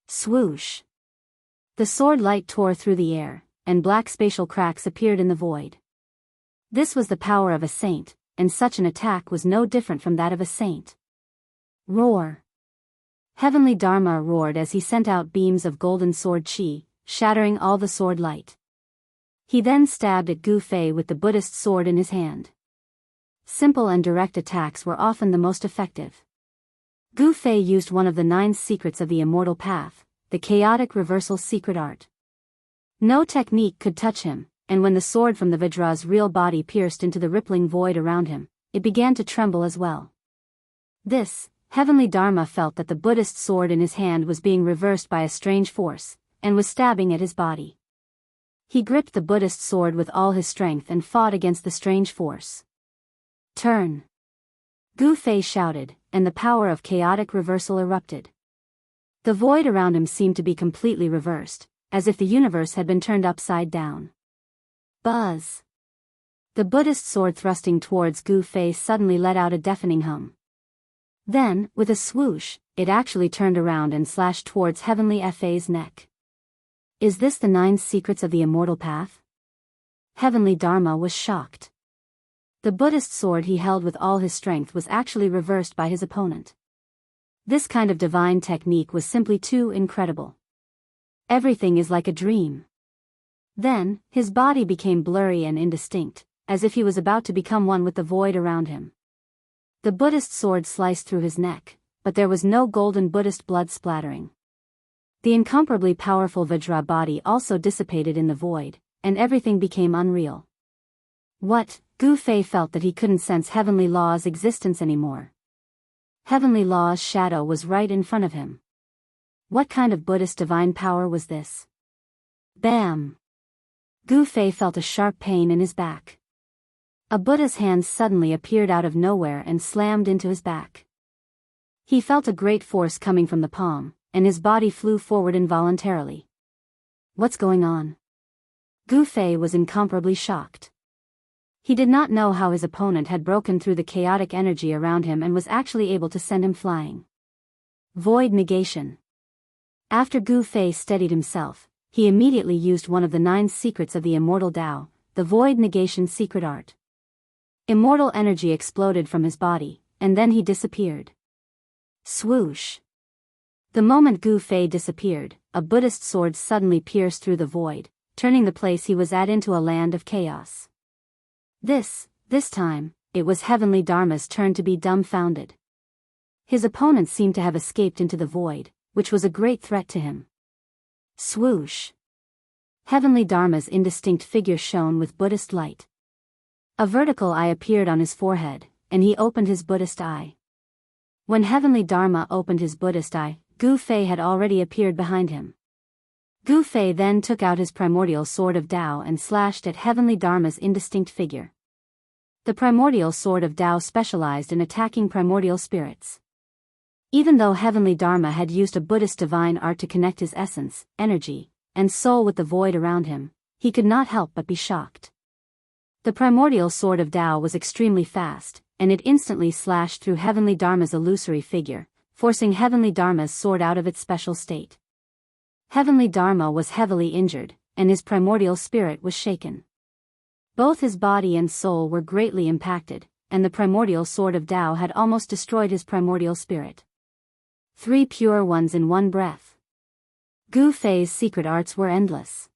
Swoosh! The sword light tore through the air, and black spatial cracks appeared in the void. This was the power of a saint, and such an attack was no different from that of a saint. Roar! Heavenly Dharma roared as he sent out beams of golden sword chi, shattering all the sword light. He then stabbed at Gu Fei with the Buddhist sword in his hand. Simple and direct attacks were often the most effective. Gu Fei used one of the 9 secrets of the immortal path, the chaotic reversal secret art. No technique could touch him, and when the sword from the Vajra's real body pierced into the rippling void around him, it began to tremble as well. This, Heavenly Dharma felt that the Buddhist sword in his hand was being reversed by a strange force, and was stabbing at his body. He gripped the Buddhist sword with all his strength and fought against the strange force. Turn! Gu Fei shouted, and the power of chaotic reversal erupted. The void around him seemed to be completely reversed, as if the universe had been turned upside down. Buzz! The Buddhist sword thrusting towards Gu Fei suddenly let out a deafening hum. Then, with a swoosh, it actually turned around and slashed towards Heavenly Fei's neck. Is this the 9 secrets of the immortal path? Heavenly Dharma was shocked. The Buddhist sword he held with all his strength was actually reversed by his opponent. This kind of divine technique was simply too incredible. Everything is like a dream. Then, his body became blurry and indistinct, as if he was about to become one with the void around him. The Buddhist sword sliced through his neck, but there was no golden Buddhist blood splattering. The incomparably powerful Vajra body also dissipated in the void, and everything became unreal. What? Gu Fei felt that he couldn't sense Heavenly Law's existence anymore. Heavenly Law's shadow was right in front of him. What kind of Buddhist divine power was this? Bam! Gu Fei felt a sharp pain in his back. A Buddha's hand suddenly appeared out of nowhere and slammed into his back. He felt a great force coming from the palm, and his body flew forward involuntarily. What's going on? Gu Fei was incomparably shocked. He did not know how his opponent had broken through the chaotic energy around him and was actually able to send him flying. Void negation. After Gu Fei steadied himself, he immediately used one of the 9 secrets of the immortal Tao, the void negation secret art. Immortal energy exploded from his body, and then he disappeared. Swoosh! The moment Gu Fei disappeared, a Buddhist sword suddenly pierced through the void, turning the place he was at into a land of chaos. This time, it was Heavenly Dharma's turn to be dumbfounded. His opponent seemed to have escaped into the void, which was a great threat to him. Swoosh! Heavenly Dharma's indistinct figure shone with Buddhist light. A vertical eye appeared on his forehead, and he opened his Buddhist eye. When Heavenly Dharma opened his Buddhist eye, Gu Fei had already appeared behind him. Gu Fei then took out his primordial sword of Tao and slashed at Heavenly Dharma's indistinct figure. The primordial sword of Tao specialized in attacking primordial spirits. Even though Heavenly Dharma had used a Buddhist divine art to connect his essence, energy, and soul with the void around him, he could not help but be shocked. The primordial sword of Tao was extremely fast, and it instantly slashed through Heavenly Dharma's illusory figure, forcing Heavenly Dharma's sword out of its special state. Heavenly Dharma was heavily injured, and his primordial spirit was shaken. Both his body and soul were greatly impacted, and the primordial sword of Tao had almost destroyed his primordial spirit. 3 pure ones in one breath. Gu Fei's secret arts were endless.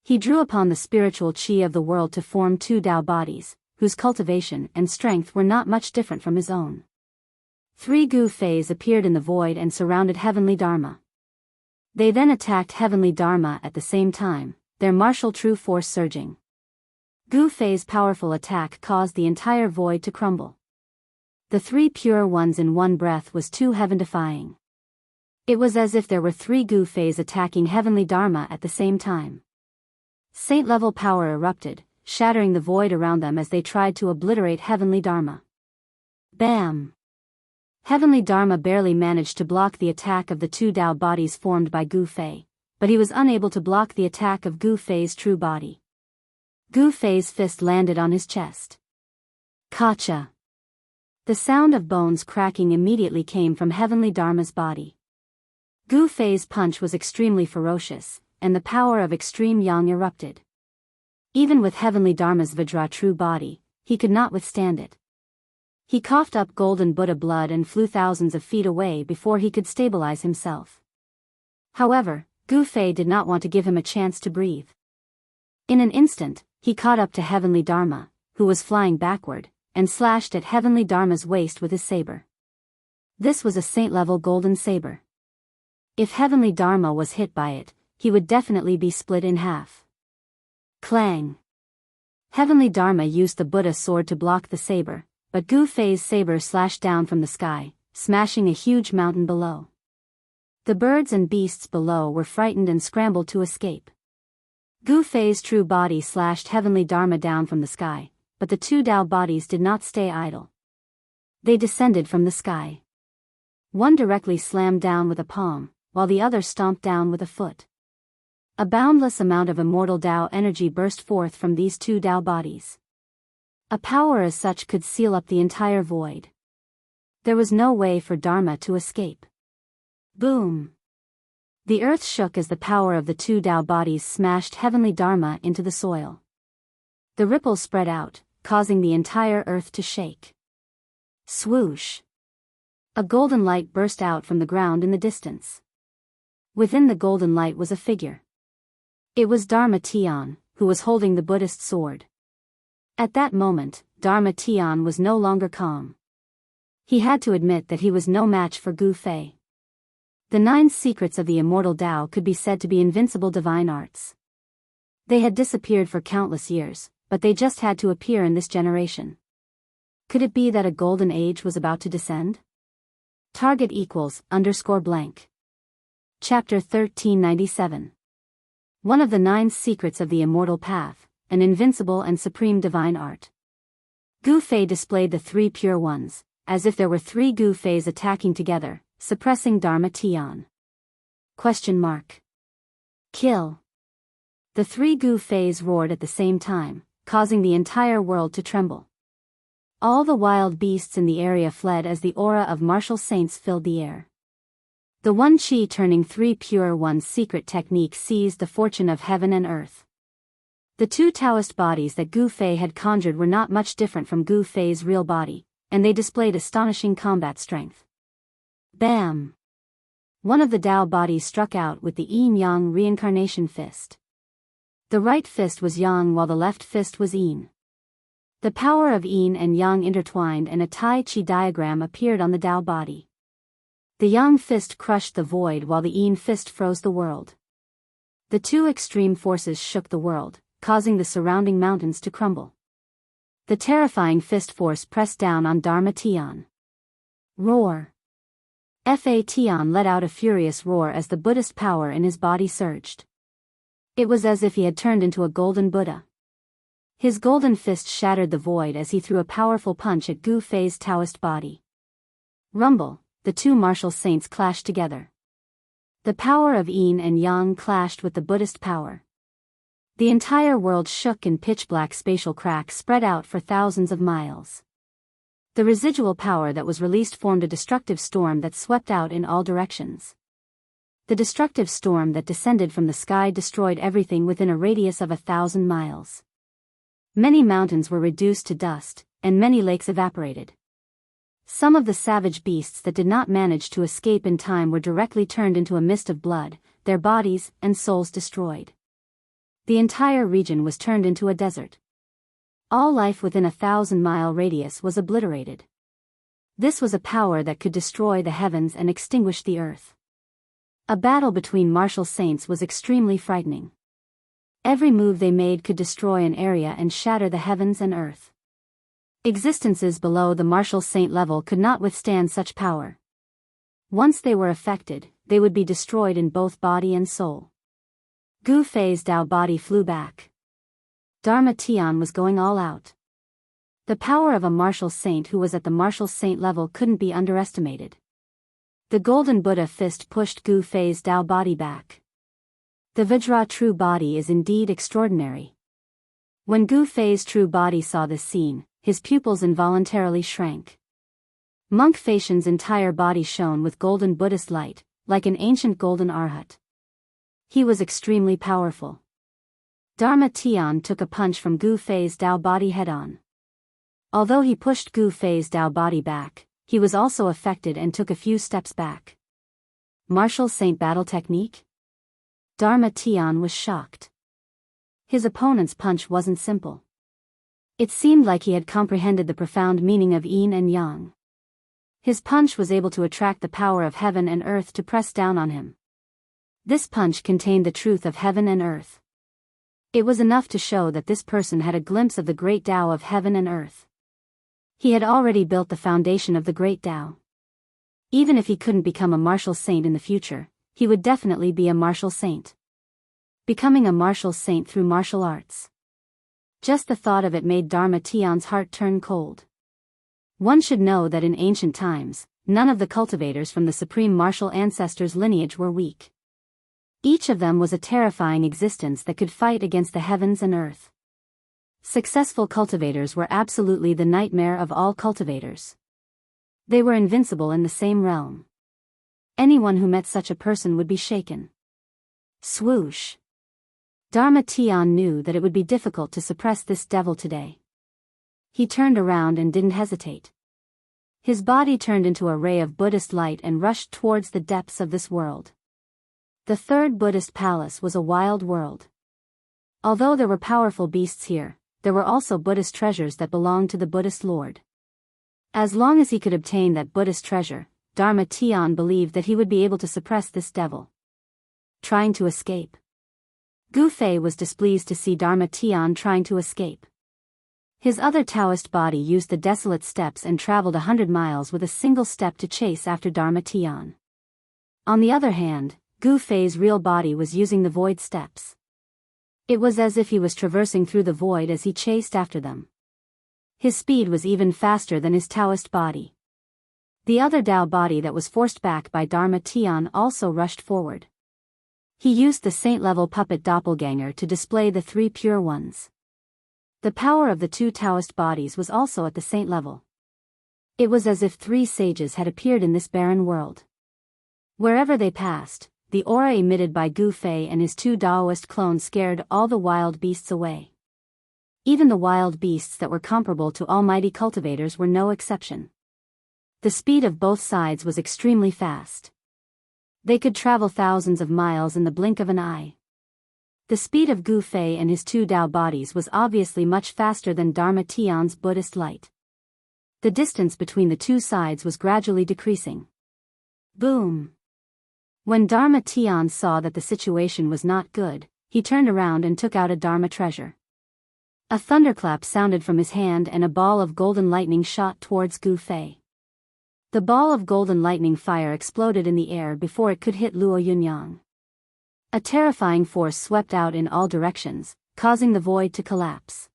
He drew upon the spiritual qi of the world to form 2 Tao bodies, whose cultivation and strength were not much different from his own. 3 Gu Feis appeared in the void and surrounded Heavenly Dharma. They then attacked Heavenly Dharma at the same time, their martial true force surging. Gu Fei's powerful attack caused the entire void to crumble. The 3 pure ones in one breath was too heaven-defying. It was as if there were 3 Gu Feis attacking Heavenly Dharma at the same time. Saint-level power erupted, shattering the void around them as they tried to obliterate Heavenly Dharma. Bam! Heavenly Dharma barely managed to block the attack of the 2 Tao bodies formed by Gu Fei, but he was unable to block the attack of Gu Fei's true body. Gu Fei's fist landed on his chest. Kacha! The sound of bones cracking immediately came from Heavenly Dharma's body. Gu Fei's punch was extremely ferocious, and the power of extreme yang erupted. Even with Heavenly Dharma's Vajra true body, he could not withstand it. He coughed up golden Buddha blood and flew thousands of feet away before he could stabilize himself. However, Gu Fei did not want to give him a chance to breathe. In an instant, he caught up to Heavenly Dharma, who was flying backward, and slashed at Heavenly Dharma's waist with his saber. This was a saint-level golden saber. If Heavenly Dharma was hit by it, he would definitely be split in half. Clang! Heavenly Dharma used the Buddha sword to block the saber, but Gu Fei's saber slashed down from the sky, smashing a huge mountain below. The birds and beasts below were frightened and scrambled to escape. Gu Fei's true body slashed Heavenly Dharma down from the sky, but the 2 Tao bodies did not stay idle. They descended from the sky. One directly slammed down with a palm, while the other stomped down with a foot. A boundless amount of immortal Tao energy burst forth from these 2 Tao bodies. A power as such could seal up the entire void. There was no way for Dharma to escape. Boom! The earth shook as the power of the 2 Tao bodies smashed Heavenly Dharma into the soil. The ripples spread out, causing the entire earth to shake. Swoosh! A golden light burst out from the ground in the distance. Within the golden light was a figure. It was Dharma Tian, who was holding the Buddhist sword. At that moment, Dharma Tian was no longer calm. He had to admit that he was no match for Gu Fei. The 9 secrets of the immortal Tao could be said to be invincible divine arts. They had disappeared for countless years, but they just had to appear in this generation. Could it be that a golden age was about to descend? Target =_blank. Chapter 1397. One of the 9 secrets of the immortal path, an invincible and supreme divine art. Gu Fei displayed the 3 pure ones, as if there were 3 Gu Feis attacking together, suppressing Dharma Tian. Kill. The 3 Gu Feis roared at the same time, causing the entire world to tremble. All the wild beasts in the area fled as the aura of martial saints filled the air. The one Qi turning 3 pure one's secret technique seized the fortune of heaven and earth. The 2 Taoist bodies that Gu Fei had conjured were not much different from Gu Fei's real body, and they displayed astonishing combat strength. Bam! One of the Tao bodies struck out with the Yin-Yang reincarnation fist. The right fist was Yang while the left fist was Yin. The power of Yin and Yang intertwined and a Tai Chi diagram appeared on the Tao body. The Yang fist crushed the void while the Yin fist froze the world. The two extreme forces shook the world, causing the surrounding mountains to crumble. The terrifying fist force pressed down on Dharma Tian. Roar. Fa Tian let out a furious roar as the Buddhist power in his body surged. It was as if he had turned into a golden Buddha. His golden fist shattered the void as he threw a powerful punch at Gu Fei's Taoist body. Rumble, the two martial saints clashed together. The power of Yin and Yang clashed with the Buddhist power. The entire world shook and pitch-black spatial cracks spread out for thousands of miles. The residual power that was released formed a destructive storm that swept out in all directions. The destructive storm that descended from the sky destroyed everything within a radius of 1,000 miles. Many mountains were reduced to dust, and many lakes evaporated. Some of the savage beasts that did not manage to escape in time were directly turned into a mist of blood, their bodies and souls destroyed. The entire region was turned into a desert. All life within a 1,000-mile radius was obliterated. This was a power that could destroy the heavens and extinguish the earth. A battle between martial saints was extremely frightening. Every move they made could destroy an area and shatter the heavens and earth. Existences below the martial saint level could not withstand such power. Once they were affected, they would be destroyed in both body and soul. Gu Fei's Tao body flew back. Dharma Tian was going all out. The power of a martial saint who was at the martial saint level couldn't be underestimated. The golden Buddha fist pushed Gu Fei's Tao body back. The Vajra true body is indeed extraordinary. When Gu Fei's true body saw this scene, his pupils involuntarily shrank. Monk Feishan's entire body shone with golden Buddhist light, like an ancient golden arhat. He was extremely powerful. Dharma Tian took a punch from Gu Fei's Tao body head-on. Although he pushed Gu Fei's Tao body back, he was also affected and took a few steps back. Martial saint battle technique? Dharma Tian was shocked. His opponent's punch wasn't simple. It seemed like he had comprehended the profound meaning of yin and yang. His punch was able to attract the power of heaven and earth to press down on him. This punch contained the truth of heaven and earth. It was enough to show that this person had a glimpse of the great Tao of heaven and earth. He had already built the foundation of the great Tao. Even if he couldn't become a martial saint in the future, he would definitely be a martial saint. Becoming a martial saint through martial arts. Just the thought of it made Dharma Tian's heart turn cold. One should know that in ancient times, none of the cultivators from the supreme martial ancestors' lineage were weak. Each of them was a terrifying existence that could fight against the heavens and earth. Successful cultivators were absolutely the nightmare of all cultivators. They were invincible in the same realm. Anyone who met such a person would be shaken. Swoosh. Dharma Tian knew that it would be difficult to suppress this devil today. He turned around and didn't hesitate. His body turned into a ray of Buddhist light and rushed towards the depths of this world. The third Buddhist palace was a wild world. Although there were powerful beasts here, there were also Buddhist treasures that belonged to the Buddhist Lord. As long as he could obtain that Buddhist treasure, Dharma Tian believed that he would be able to suppress this devil. Trying to escape. Gu Fei was displeased to see Dharma Tian trying to escape. His other Taoist body used the desolate steppes and traveled 100 miles with a single step to chase after Dharma Tian. On the other hand, Gu Fei's real body was using the void steppes. It was as if he was traversing through the void as he chased after them. His speed was even faster than his Taoist body. The other Tao body that was forced back by Dharma Tian also rushed forward. He used the saint-level puppet doppelganger to display the three pure ones. The power of the two Taoist bodies was also at the saint level. It was as if three sages had appeared in this barren world. Wherever they passed, the aura emitted by Gu Fei and his two Taoist clones scared all the wild beasts away. Even the wild beasts that were comparable to almighty cultivators were no exception. The speed of both sides was extremely fast. They could travel thousands of miles in the blink of an eye. The speed of Gu Fei and his two Tao bodies was obviously much faster than Dharma Tian's Buddhist light. The distance between the two sides was gradually decreasing. Boom! When Dharma Tian saw that the situation was not good, he turned around and took out a Dharma treasure. A thunderclap sounded from his hand and a ball of golden lightning shot towards Gu Fei. The ball of golden lightning fire exploded in the air before it could hit Luo Yunyang. A terrifying force swept out in all directions, causing the void to collapse.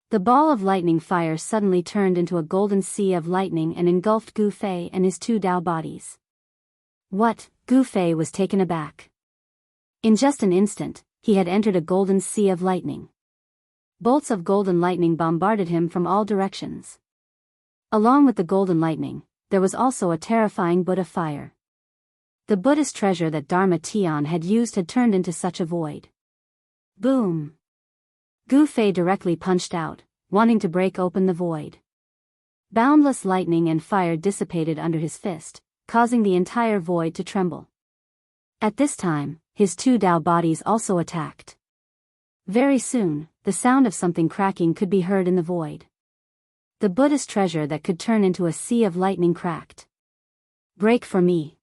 The ball of lightning fire suddenly turned into a golden sea of lightning and engulfed Gu Fei and his two Dao bodies. What? Gu Fei was taken aback. In just an instant, he had entered a golden sea of lightning. Bolts of golden lightning bombarded him from all directions. Along with the golden lightning, there was also a terrifying Buddha fire. The Buddhist treasure that Dharma Tian had used had turned into such a void. Boom! Gu Fei directly punched out, wanting to break open the void. Boundless lightning and fire dissipated under his fist, causing the entire void to tremble. At this time, his two Dao bodies also attacked. Very soon, the sound of something cracking could be heard in the void. The Buddhist treasure that could turn into a sea of lightning cracked. Break for me!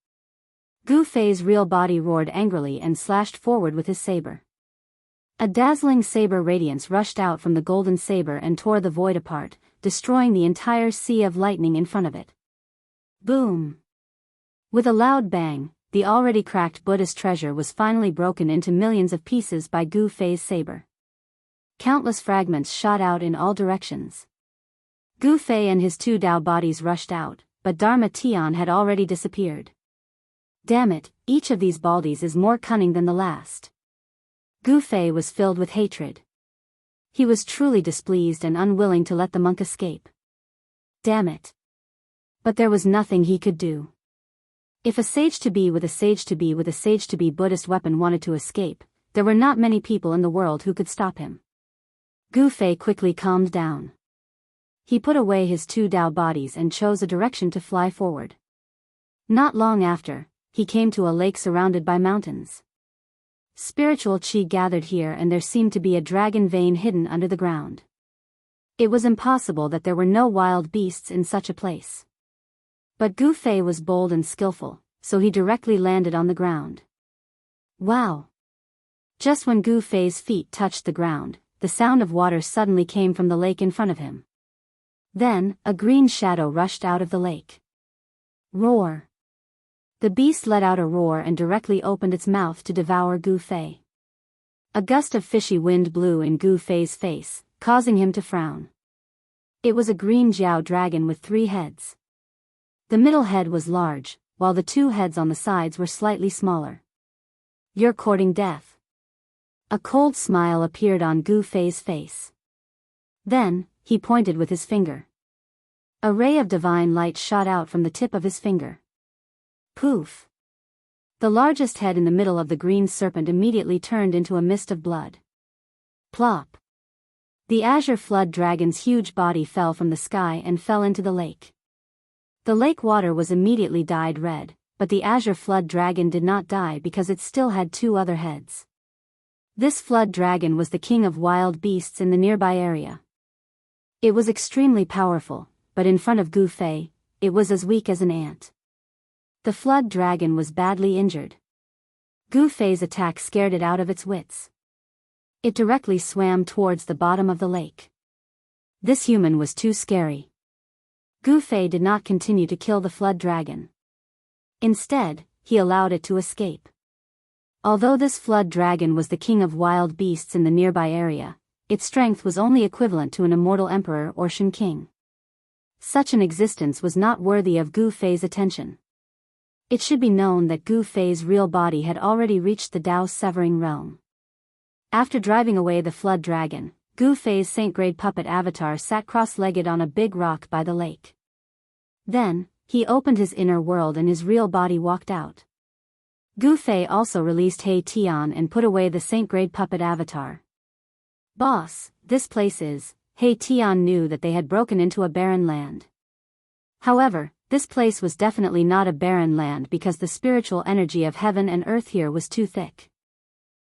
Gu Fei's real body roared angrily and slashed forward with his saber. A dazzling saber radiance rushed out from the golden saber and tore the void apart, destroying the entire sea of lightning in front of it. Boom! With a loud bang, the already cracked Buddhist treasure was finally broken into millions of pieces by Gu Fei's saber. Countless fragments shot out in all directions. Gu Fei and his two Dao bodies rushed out, but Dharma Tian had already disappeared. Damn it, each of these baldies is more cunning than the last. Gu Fei was filled with hatred. He was truly displeased and unwilling to let the monk escape. Damn it. But there was nothing he could do. If a sage-to-be with a sage-to-be with a sage-to-be Buddhist weapon wanted to escape, there were not many people in the world who could stop him. Gu Fei quickly calmed down. He put away his two Dao bodies and chose a direction to fly forward. Not long after, he came to a lake surrounded by mountains. Spiritual qi gathered here and there seemed to be a dragon vein hidden under the ground. It was impossible that there were no wild beasts in such a place. But Gu Fei was bold and skillful, so he directly landed on the ground. Wow! Just when Gu Fei's feet touched the ground, the sound of water suddenly came from the lake in front of him. Then, a green shadow rushed out of the lake. Roar! The beast let out a roar and directly opened its mouth to devour Gu Fei. A gust of fishy wind blew in Gu Fei's face, causing him to frown. It was a green Jiao dragon with 3 heads. The middle head was large, while the 2 heads on the sides were slightly smaller. You're courting death. A cold smile appeared on Gu Fei's face. Then, he pointed with his finger. A ray of divine light shot out from the tip of his finger. Poof! The largest head in the middle of the green serpent immediately turned into a mist of blood. Plop! The azure flood dragon's huge body fell from the sky and fell into the lake. The lake water was immediately dyed red, but the azure flood dragon did not die because it still had 2 other heads. This flood dragon was the king of wild beasts in the nearby area. It was extremely powerful, but in front of Gu Fei, it was as weak as an ant. The flood dragon was badly injured. Gu Fei's attack scared it out of its wits. It directly swam towards the bottom of the lake. This human was too scary. Gu Fei did not continue to kill the flood dragon. Instead, he allowed it to escape. Although this flood dragon was the king of wild beasts in the nearby area, its strength was only equivalent to an immortal emperor or Shen king. Such an existence was not worthy of Gu Fei's attention. It should be known that Gu Fei's real body had already reached the Dao-severing realm. After driving away the flood dragon, Gu Fei's saint-grade puppet avatar sat cross-legged on a big rock by the lake. Then, he opened his inner world and his real body walked out. Gu Fei also released He Tian and put away the saint-grade puppet avatar. Boss, this place is... He Tian knew that they had broken into a barren land. However, this place was definitely not a barren land because the spiritual energy of heaven and earth here was too thick.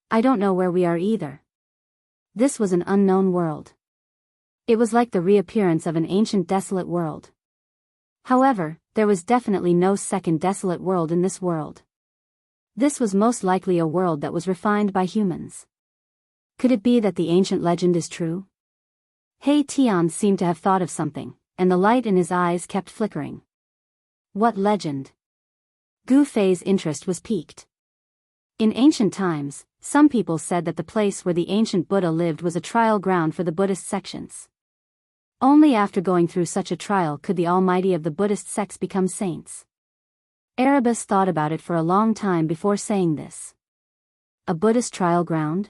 I don't know where we are either. This was an unknown world. It was like the reappearance of an ancient desolate world. However, there was definitely no second desolate world in this world. This was most likely a world that was refined by humans. Could it be that the ancient legend is true? He Tian seemed to have thought of something, and the light in his eyes kept flickering. What legend? Gu Fei's interest was piqued. In ancient times, some people said that the place where the ancient Buddha lived was a trial ground for the Buddhist sections. Only after going through such a trial could the almighty of the Buddhist sects become saints. Erebus thought about it for a long time before saying this. A Buddhist trial ground?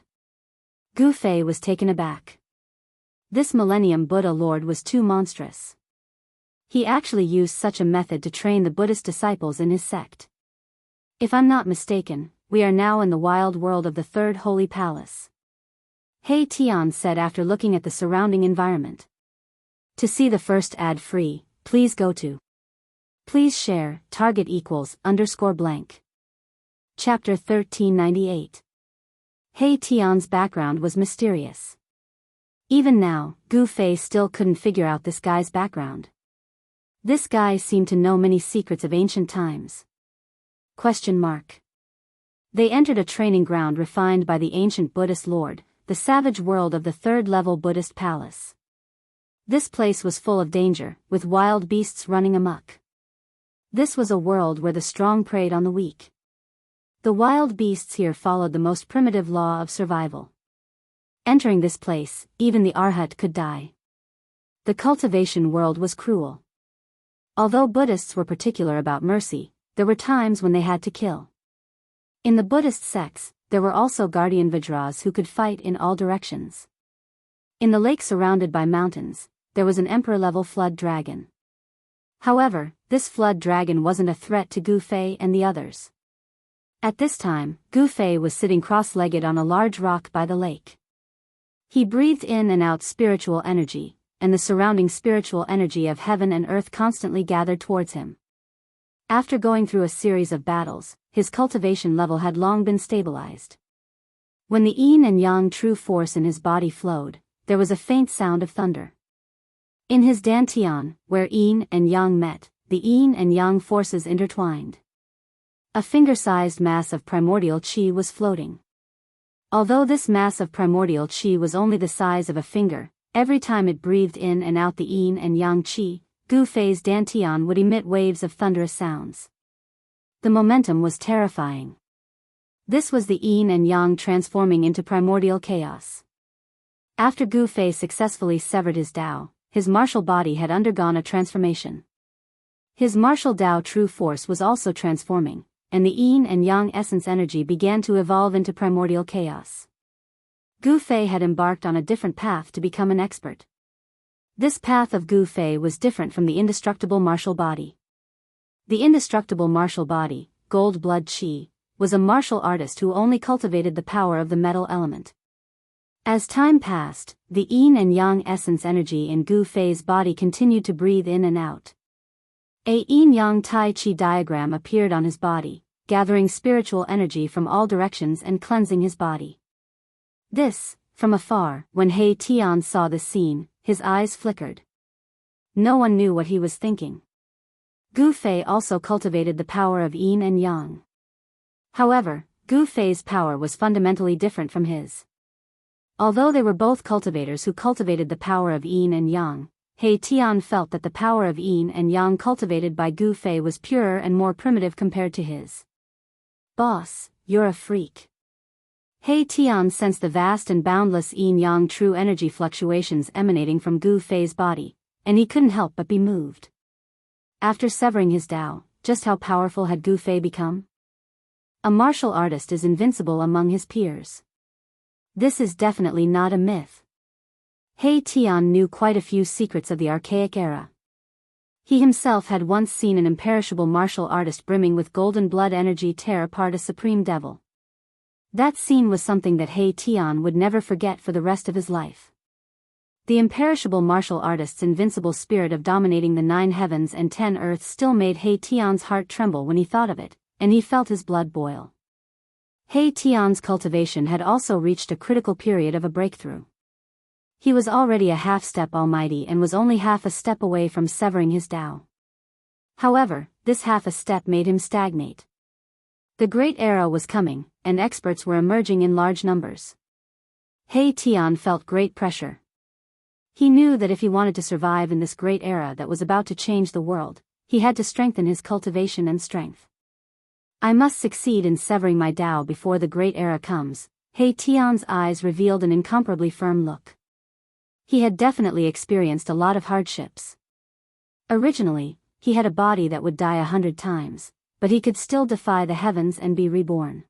Gu Fei was taken aback. This millennium Buddha Lord was too monstrous. He actually used such a method to train the Buddhist disciples in his sect. If I'm not mistaken, we are now in the wild world of the Third Holy Palace. He Tian said after looking at the surrounding environment. To see the first ad free, please go to. Please share, target =_blank. Chapter 1398. He Tian's background was mysterious. Even now, Gu Fei still couldn't figure out this guy's background. This guy seemed to know many secrets of ancient times. They entered a training ground refined by the ancient Buddhist lord, the savage world of the third-level Buddhist palace. This place was full of danger, with wild beasts running amok. This was a world where the strong preyed on the weak. The wild beasts here followed the most primitive law of survival. Entering this place, even the Arhat could die. The cultivation world was cruel. Although Buddhists were particular about mercy, there were times when they had to kill. In the Buddhist sects, there were also guardian Vajras who could fight in all directions. In the lake surrounded by mountains, there was an emperor-level flood dragon. However, this flood dragon wasn't a threat to Gu Fei and the others. At this time, Gu Fei was sitting cross-legged on a large rock by the lake. He breathed in and out spiritual energy, and the surrounding spiritual energy of heaven and earth constantly gathered towards him. After going through a series of battles, his cultivation level had long been stabilized. When the yin and yang true force in his body flowed, there was a faint sound of thunder. In his dantian, where yin and yang met, the yin and yang forces intertwined. A finger-sized mass of primordial qi was floating. Although this mass of primordial qi was only the size of a finger, every time it breathed in and out the yin and yang qi, Gu Fei's dantian would emit waves of thunderous sounds. The momentum was terrifying. This was the yin and yang transforming into primordial chaos. After Gu Fei successfully severed his Tao, his martial body had undergone a transformation. His martial Tao true force was also transforming, and the yin and yang essence energy began to evolve into primordial chaos. Gu Fei had embarked on a different path to become an expert. This path of Gu Fei was different from the indestructible martial body. The indestructible martial body, Gold Blood Qi, was a martial artist who only cultivated the power of the metal element. As time passed, the yin and yang essence energy in Gu Fei's body continued to breathe in and out. A yin-yang Tai Chi diagram appeared on his body, gathering spiritual energy from all directions and cleansing his body. This, from afar, when He Tian saw this scene, his eyes flickered. No one knew what he was thinking. Gu Fei also cultivated the power of yin and yang. However, Gu Fei's power was fundamentally different from his. Although they were both cultivators who cultivated the power of yin and yang, He Tian felt that the power of yin and yang cultivated by Gu Fei was purer and more primitive compared to his. Boss, you're a freak. He Tian sensed the vast and boundless yin-yang true energy fluctuations emanating from Gu Fei's body, and he couldn't help but be moved. After severing his Tao, just how powerful had Gu Fei become? A martial artist is invincible among his peers. This is definitely not a myth. He Tian knew quite a few secrets of the archaic era. He himself had once seen an imperishable martial artist brimming with golden blood energy tear apart a supreme devil. That scene was something that He Tian would never forget for the rest of his life. The imperishable martial artist's invincible spirit of dominating the 9 heavens and 10 earths still made He Tian's heart tremble when he thought of it, and he felt his blood boil. He Tian's cultivation had also reached a critical period of a breakthrough. He was already a half-step almighty and was only half a step away from severing his Tao. However, this half a step made him stagnate. The Great Era was coming, and experts were emerging in large numbers. He Tian felt great pressure. He knew that if he wanted to survive in this great era that was about to change the world, he had to strengthen his cultivation and strength. I must succeed in severing my Tao before the great era comes. He Tian's eyes revealed an incomparably firm look. He had definitely experienced a lot of hardships. Originally, he had a body that would die 100 times, but he could still defy the heavens and be reborn.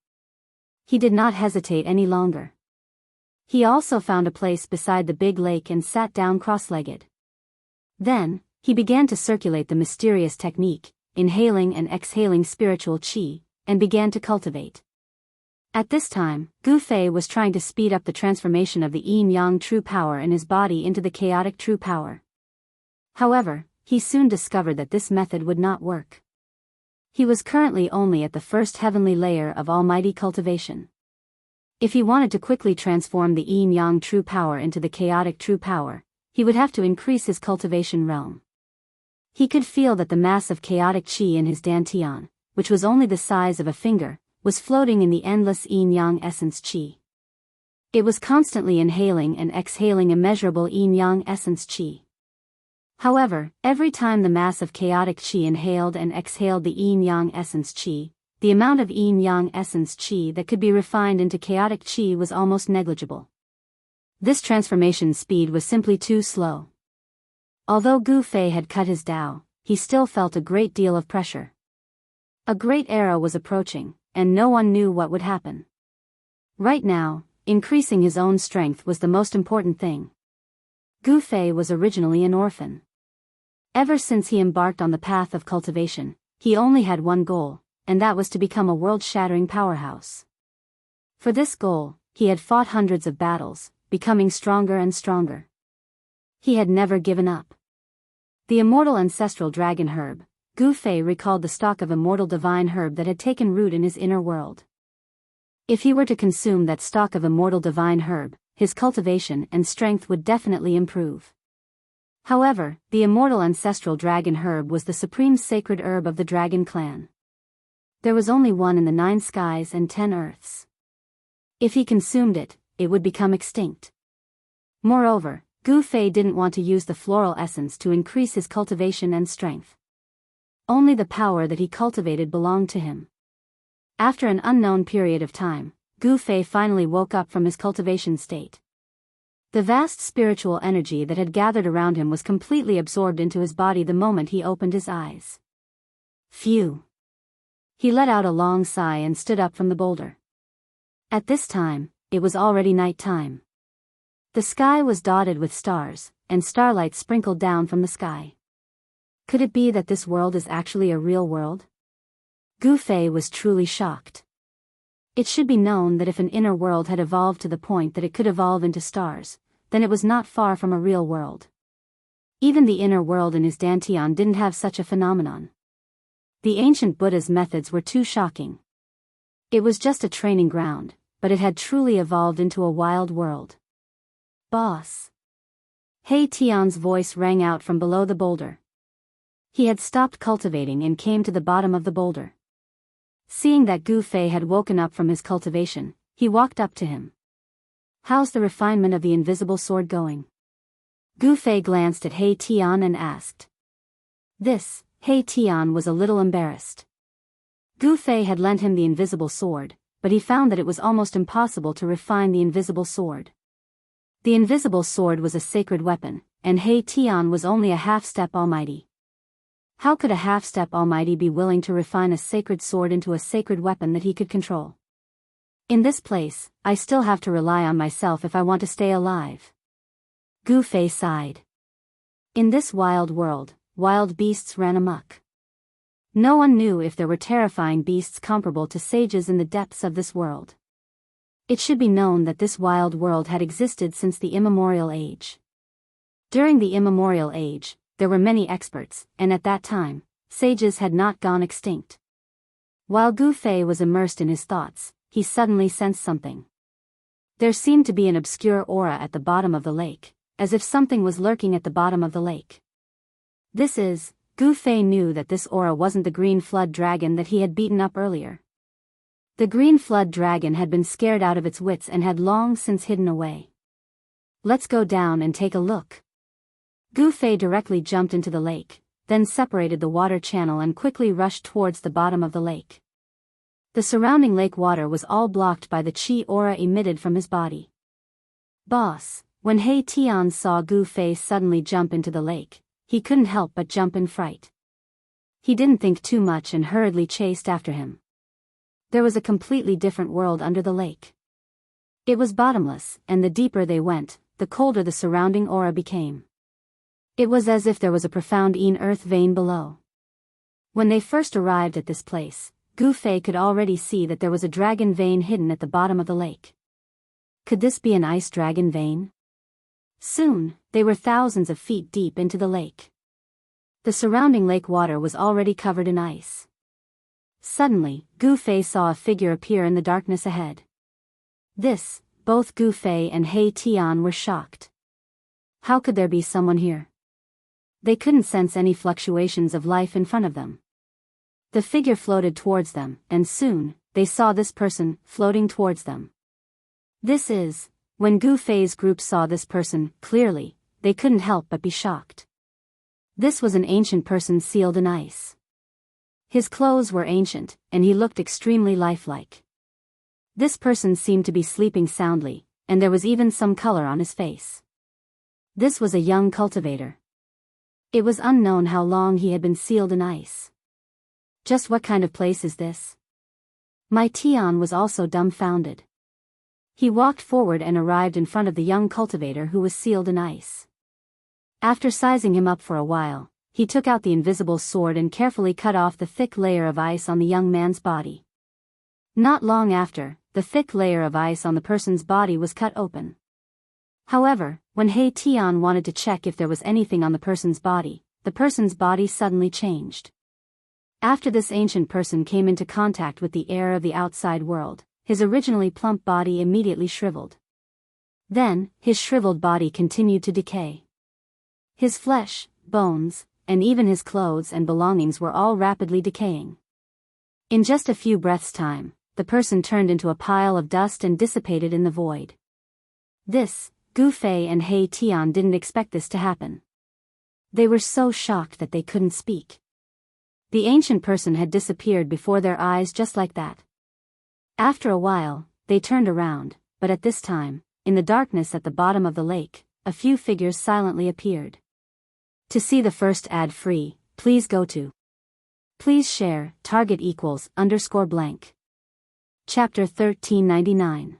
He did not hesitate any longer. He also found a place beside the big lake and sat down cross-legged. Then, he began to circulate the mysterious technique, inhaling and exhaling spiritual qi, and began to cultivate. At this time, Gu Fei was trying to speed up the transformation of the yin-yang true power in his body into the chaotic true power. However, he soon discovered that this method would not work. He was currently only at the first heavenly layer of almighty cultivation. If he wanted to quickly transform the yin-yang true power into the chaotic true power, he would have to increase his cultivation realm. He could feel that the mass of chaotic qi in his dantian, which was only the size of a finger, was floating in the endless yin-yang essence qi. It was constantly inhaling and exhaling immeasurable yin-yang essence qi. However, every time the mass of chaotic qi inhaled and exhaled the yin-yang essence qi, the amount of yin-yang essence qi that could be refined into chaotic qi was almost negligible. This transformation speed was simply too slow. Although Gu Fei had cut his Tao, he still felt a great deal of pressure. A great era was approaching, and no one knew what would happen. Right now, increasing his own strength was the most important thing. Gu Fei was originally an orphan. Ever since he embarked on the path of cultivation, he only had one goal, and that was to become a world-shattering powerhouse. For this goal, he had fought hundreds of battles, becoming stronger and stronger. He had never given up. The immortal ancestral dragon herb, Gu Fei recalled the stalk of immortal divine herb that had taken root in his inner world. If he were to consume that stalk of immortal divine herb, his cultivation and strength would definitely improve. However, the immortal ancestral dragon herb was the supreme sacred herb of the dragon clan. There was only one in the 9 skies and 10 earths. If he consumed it, it would become extinct. Moreover, Gu Fei didn't want to use the floral essence to increase his cultivation and strength. Only the power that he cultivated belonged to him. After an unknown period of time, Gu Fei finally woke up from his cultivation state. The vast spiritual energy that had gathered around him was completely absorbed into his body the moment he opened his eyes. Phew! He let out a long sigh and stood up from the boulder. At this time, it was already night time. The sky was dotted with stars, and starlight sprinkled down from the sky. Could it be that this world is actually a real world? Gu Fei was truly shocked. It should be known that if an inner world had evolved to the point that it could evolve into stars, then it was not far from a real world. Even the inner world in his dantian didn't have such a phenomenon. The ancient Buddha's methods were too shocking. It was just a training ground, but it had truly evolved into a wild world. Boss! He Tian's voice rang out from below the boulder. He had stopped cultivating and came to the bottom of the boulder. Seeing that Gu Fei had woken up from his cultivation, he walked up to him. How's the refinement of the invisible sword going? Gu Fei glanced at He Tian and asked. He Tian was a little embarrassed. Gu Fei had lent him the invisible sword, but he found that it was almost impossible to refine the invisible sword. The invisible sword was a sacred weapon, and He Tian was only a half-step almighty. How could a half-step almighty be willing to refine a sacred sword into a sacred weapon that he could control? In this place, I still have to rely on myself if I want to stay alive. Gu Fei sighed. In this wild world, wild beasts ran amok. No one knew if there were terrifying beasts comparable to sages in the depths of this world. It should be known that this wild world had existed since the immemorial age. During the immemorial age, there were many experts, and at that time, sages had not gone extinct. While Gu Fei was immersed in his thoughts, he suddenly sensed something. There seemed to be an obscure aura at the bottom of the lake, as if something was lurking at the bottom of the lake. Gu Fei knew that this aura wasn't the green flood dragon that he had beaten up earlier. The green flood dragon had been scared out of its wits and had long since hidden away. Let's go down and take a look. Gu Fei directly jumped into the lake, then separated the water channel and quickly rushed towards the bottom of the lake. The surrounding lake water was all blocked by the chi aura emitted from his body. Boss, when He Tian saw Gu Fei suddenly jump into the lake, he couldn't help but jump in fright. He didn't think too much and hurriedly chased after him. There was a completely different world under the lake. It was bottomless, and the deeper they went, the colder the surrounding aura became. It was as if there was a profound earth vein below. When they first arrived at this place, Gu Fei could already see that there was a dragon vein hidden at the bottom of the lake. Could this be an ice dragon vein? Soon, they were thousands of feet deep into the lake. The surrounding lake water was already covered in ice. Suddenly, Gu Fei saw a figure appear in the darkness ahead. Both Gu Fei and He Tian were shocked. How could there be someone here? They couldn't sense any fluctuations of life in front of them. The figure floated towards them, and soon, they saw this person, floating towards them. When Gu Fei's group saw this person, clearly, they couldn't help but be shocked. This was an ancient person sealed in ice. His clothes were ancient, and he looked extremely lifelike. This person seemed to be sleeping soundly, and there was even some color on his face. This was a young cultivator. It was unknown how long he had been sealed in ice. Just what kind of place is this? My Tian was also dumbfounded. He walked forward and arrived in front of the young cultivator who was sealed in ice. After sizing him up for a while, he took out the invisible sword and carefully cut off the thick layer of ice on the young man's body. Not long after, the thick layer of ice on the person's body was cut open. However, when He Tian wanted to check if there was anything on the person's body suddenly changed. After this ancient person came into contact with the air of the outside world, his originally plump body immediately shriveled. Then, his shriveled body continued to decay. His flesh, bones, and even his clothes and belongings were all rapidly decaying. In just a few breaths' time, the person turned into a pile of dust and dissipated in the void. Gu Fei and He Tian didn't expect this to happen. They were so shocked that they couldn't speak. The ancient person had disappeared before their eyes just like that. After a while, they turned around, but at this time, in the darkness at the bottom of the lake, a few figures silently appeared. To see the first ad free, please go to. Please share, target =_blank. Chapter 1399.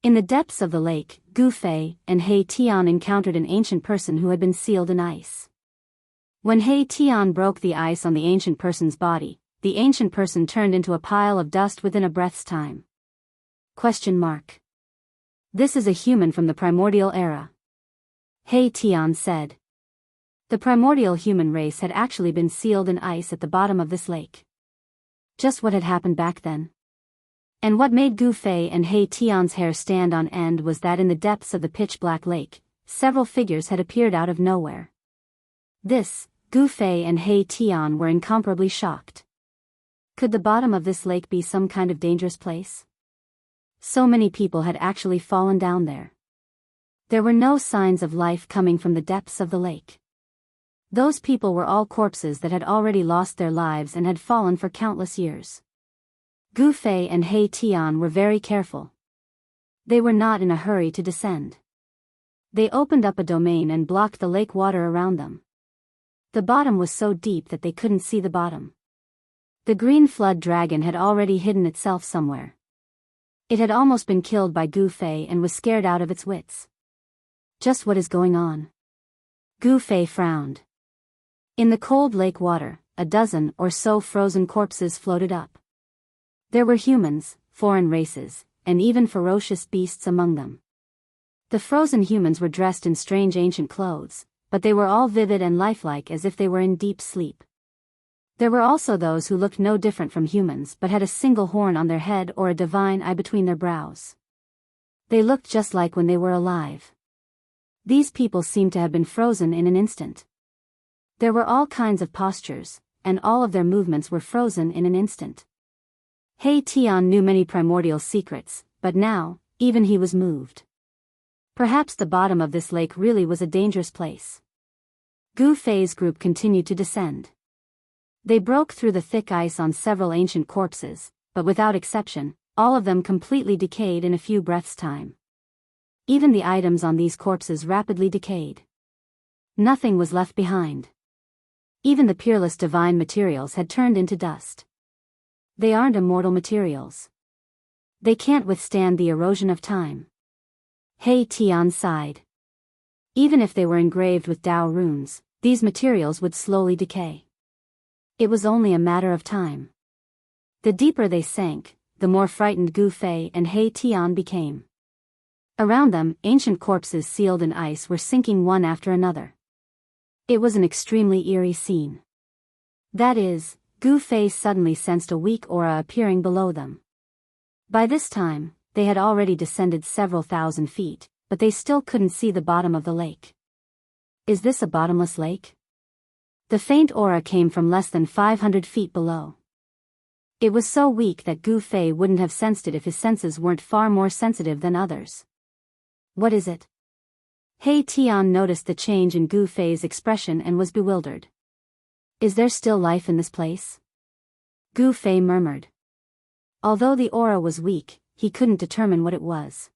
In the depths of the lake, Gu Fei and He Tian encountered an ancient person who had been sealed in ice. When He Tian broke the ice on the ancient person's body, the ancient person turned into a pile of dust within a breath's time. This is a human from the primordial era. He Tian said. The primordial human race had actually been sealed in ice at the bottom of this lake. Just what had happened back then? And what made Gu Fei and He Tian's hair stand on end was that in the depths of the pitch-black lake, several figures had appeared out of nowhere. Gu Fei and He Tian were incomparably shocked. Could the bottom of this lake be some kind of dangerous place? So many people had actually fallen down there. There were no signs of life coming from the depths of the lake. Those people were all corpses that had already lost their lives and had fallen for countless years. Gu Fei and He Tian were very careful. They were not in a hurry to descend. They opened up a domain and blocked the lake water around them. The bottom was so deep that they couldn't see the bottom. The green flood dragon had already hidden itself somewhere. It had almost been killed by Gu Fei and was scared out of its wits. Just what is going on? Gu Fei frowned. In the cold lake water, a dozen or so frozen corpses floated up. There were humans, foreign races, and even ferocious beasts among them. The frozen humans were dressed in strange ancient clothes, but they were all vivid and lifelike as if they were in deep sleep. There were also those who looked no different from humans but had a single horn on their head or a divine eye between their brows. They looked just like when they were alive. These people seemed to have been frozen in an instant. There were all kinds of postures, and all of their movements were frozen in an instant. He Tian knew many primordial secrets, but now, even he was moved. Perhaps the bottom of this lake really was a dangerous place. Gu Fei's group continued to descend. They broke through the thick ice on several ancient corpses, but without exception, all of them completely decayed in a few breaths' time. Even the items on these corpses rapidly decayed. Nothing was left behind. Even the peerless divine materials had turned into dust. They aren't immortal materials. They can't withstand the erosion of time. He Tian sighed. Even if they were engraved with Tao runes, these materials would slowly decay. It was only a matter of time. The deeper they sank, the more frightened Gu Fei and He Tian became. Around them, ancient corpses sealed in ice were sinking one after another. It was an extremely eerie scene. That is, Gu Fei suddenly sensed a weak aura appearing below them. By this time, they had already descended several thousand feet, but they still couldn't see the bottom of the lake. Is this a bottomless lake? The faint aura came from less than 500 feet below. It was so weak that Gu Fei wouldn't have sensed it if his senses weren't far more sensitive than others. What is it? He Tian noticed the change in Gu Fei's expression and was bewildered. Is there still life in this place? Gu Fei murmured. Although the aura was weak, he couldn't determine what it was.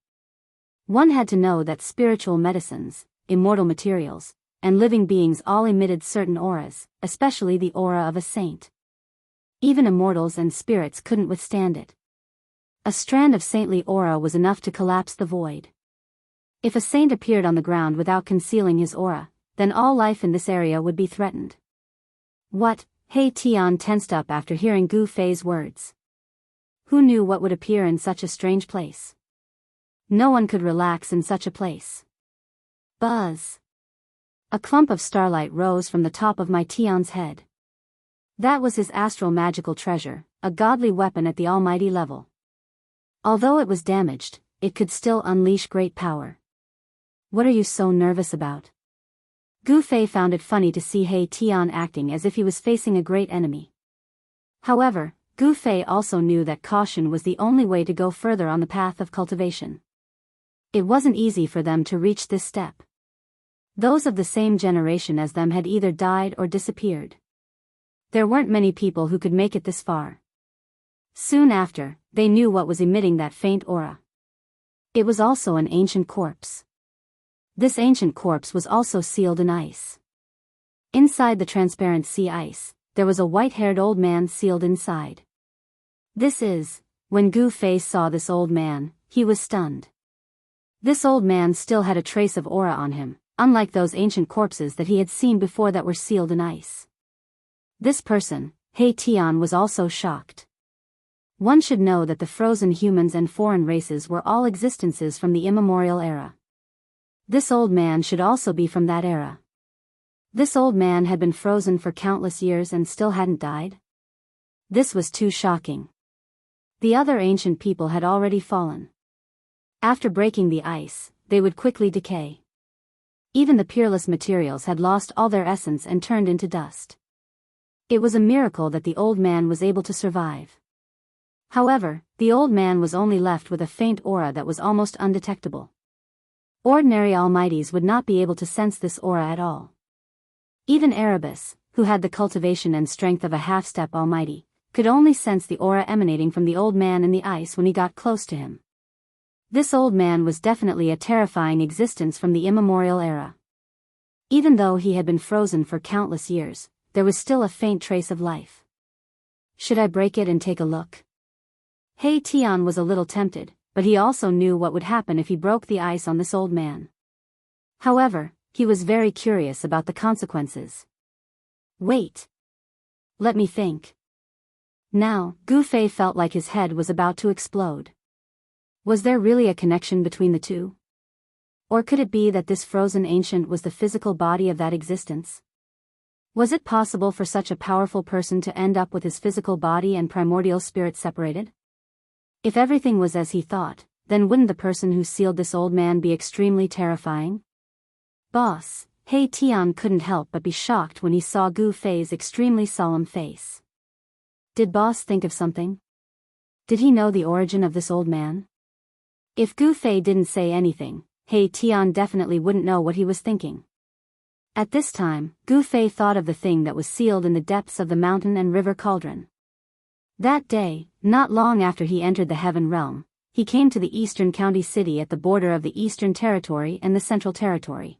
One had to know that spiritual medicines, immortal materials, and living beings all emitted certain auras, especially the aura of a saint. Even immortals and spirits couldn't withstand it. A strand of saintly aura was enough to collapse the void. If a saint appeared on the ground without concealing his aura, then all life in this area would be threatened. What? He Tian tensed up after hearing Gu Fei's words. Who knew what would appear in such a strange place? No one could relax in such a place. Buzz! A clump of starlight rose from the top of my Tian's head. That was his astral magical treasure, a godly weapon at the almighty level. Although it was damaged, it could still unleash great power. What are you so nervous about? Gu Fei found it funny to see He Tian acting as if he was facing a great enemy. However, Gu Fei also knew that caution was the only way to go further on the path of cultivation. It wasn't easy for them to reach this step. Those of the same generation as them had either died or disappeared. There weren't many people who could make it this far. Soon after, they knew what was emitting that faint aura. It was also an ancient corpse. This ancient corpse was also sealed in ice. Inside the transparent sea ice, there was a white-haired old man sealed inside. When Gu Fei saw this old man, he was stunned. This old man still had a trace of aura on him, unlike those ancient corpses that he had seen before that were sealed in ice. This person, He Tian, was also shocked. One should know that the frozen humans and foreign races were all existences from the immemorial era. This old man should also be from that era. This old man had been frozen for countless years and still hadn't died? This was too shocking. The other ancient people had already fallen. After breaking the ice, they would quickly decay. Even the peerless materials had lost all their essence and turned into dust. It was a miracle that the old man was able to survive. However, the old man was only left with a faint aura that was almost undetectable. Ordinary almighties would not be able to sense this aura at all. Even Erebus, who had the cultivation and strength of a half-step almighty, could only sense the aura emanating from the old man in the ice when he got close to him. This old man was definitely a terrifying existence from the immemorial era. Even though he had been frozen for countless years, there was still a faint trace of life. Should I break it and take a look? He Tian was a little tempted, but he also knew what would happen if he broke the ice on this old man. However, he was very curious about the consequences. Wait. Let me think. Now, Gu Fei felt like his head was about to explode. Was there really a connection between the two? Or could it be that this frozen ancient was the physical body of that existence? Was it possible for such a powerful person to end up with his physical body and primordial spirit separated? If everything was as he thought, then wouldn't the person who sealed this old man be extremely terrifying? Boss, He Tian couldn't help but be shocked when he saw Gu Fei's extremely solemn face. Did boss think of something? Did he know the origin of this old man? If Gu Fei didn't say anything, He Tian definitely wouldn't know what he was thinking. At this time, Gu Fei thought of the thing that was sealed in the depths of the mountain and river cauldron. That day, not long after he entered the Heaven Realm, he came to the Eastern County City at the border of the Eastern Territory and the Central Territory.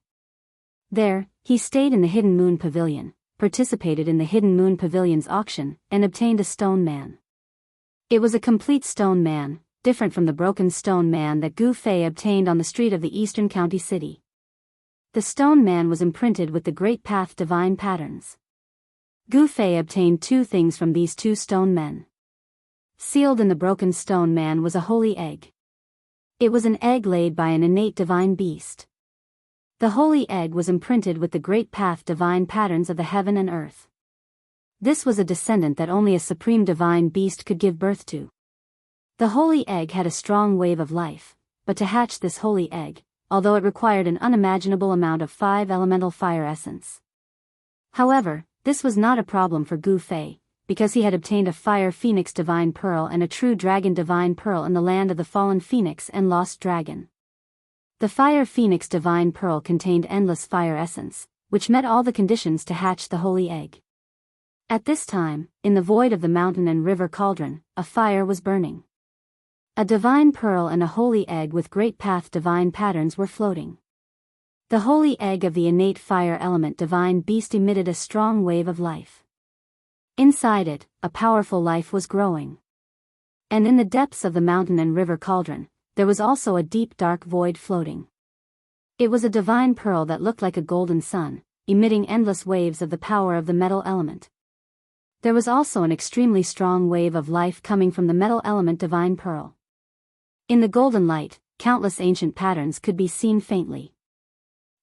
There, he stayed in the Hidden Moon Pavilion, participated in the Hidden Moon Pavilion's auction, and obtained a stone man. It was a complete stone man, different from the broken stone man that Gu Fei obtained on the street of the Eastern County City. The stone man was imprinted with the Great Path divine patterns. Gu Fei obtained two things from these two stone men. Sealed in the broken stone man was a holy egg. It was an egg laid by an innate divine beast. The holy egg was imprinted with the Great Path divine patterns of the heaven and earth. This was a descendant that only a supreme divine beast could give birth to. The holy egg had a strong wave of life, but to hatch this holy egg, although it required an unimaginable amount of 5 elemental fire essence. However, this was not a problem for Gu Fei, because he had obtained a fire phoenix divine pearl and a true dragon divine pearl in the land of the fallen phoenix and lost dragon. The fire phoenix divine pearl contained endless fire essence, which met all the conditions to hatch the holy egg. At this time, in the void of the mountain and river cauldron, a fire was burning. A divine pearl and a holy egg with Great Path divine patterns were floating. The holy egg of the innate fire element divine beast emitted a strong wave of life. Inside it, a powerful life was growing. And in the depths of the mountain and river cauldron, there was also a deep dark void floating. It was a divine pearl that looked like a golden sun, emitting endless waves of the power of the metal element. There was also an extremely strong wave of life coming from the metal element divine pearl. In the golden light, countless ancient patterns could be seen faintly.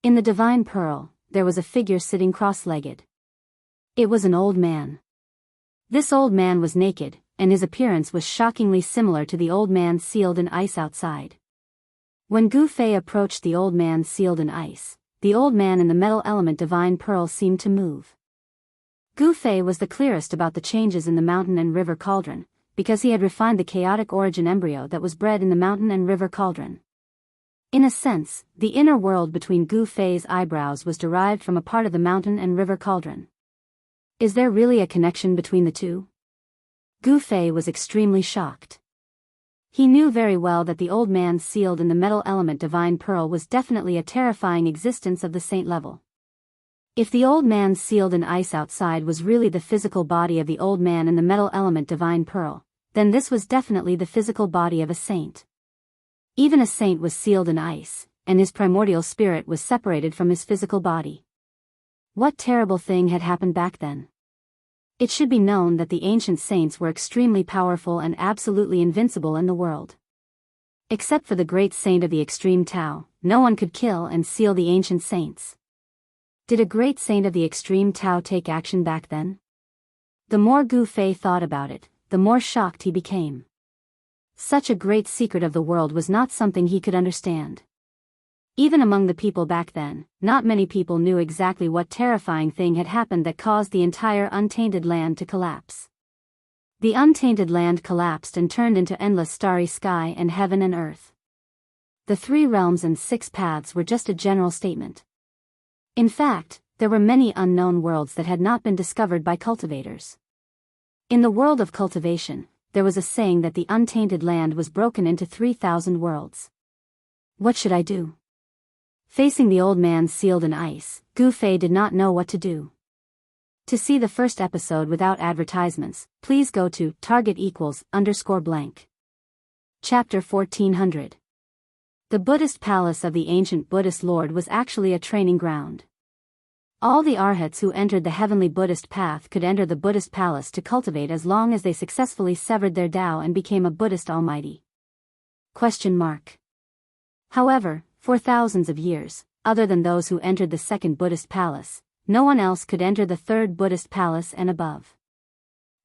In the divine pearl, there was a figure sitting cross-legged. It was an old man. This old man was naked, and his appearance was shockingly similar to the old man sealed in ice outside. When Gu Fei approached the old man sealed in ice, the old man in the metal element divine pearl seemed to move. Gu Fei was the clearest about the changes in the mountain and river cauldron, because he had refined the chaotic origin embryo that was bred in the mountain and river cauldron. In a sense, the inner world between Gu Fei's eyebrows was derived from a part of the mountain and river cauldron. Is there really a connection between the two? Gu Fei was extremely shocked. He knew very well that the old man sealed in the metal element divine pearl was definitely a terrifying existence of the saint level. If the old man sealed in ice outside was really the physical body of the old man in the metal element divine pearl, then this was definitely the physical body of a saint. Even a saint was sealed in ice, and his primordial spirit was separated from his physical body. What terrible thing had happened back then? It should be known that the ancient saints were extremely powerful and absolutely invincible in the world. Except for the great saint of the extreme Tao, no one could kill and seal the ancient saints. Did a great saint of the extreme Tao take action back then? The more Gu Fei thought about it, the more shocked he became. Such a great secret of the world was not something he could understand. Even among the people back then, not many people knew exactly what terrifying thing had happened that caused the entire untainted land to collapse. The untainted land collapsed and turned into endless starry sky and heaven and earth. The 3 realms and 6 paths were just a general statement. In fact, there were many unknown worlds that had not been discovered by cultivators. In the world of cultivation, there was a saying that the untainted land was broken into 3,000 worlds. What should I do? Facing the old man sealed in ice, Gu Fei did not know what to do. To see the first episode without advertisements, please go to target=_blank. Chapter 1400. The Buddhist palace of the ancient Buddhist lord was actually a training ground. All the arhats who entered the heavenly Buddhist path could enter the Buddhist palace to cultivate as long as they successfully severed their Tao and became a Buddhist almighty. However, for thousands of years, other than those who entered the second Buddhist palace, no one else could enter the third Buddhist palace and above.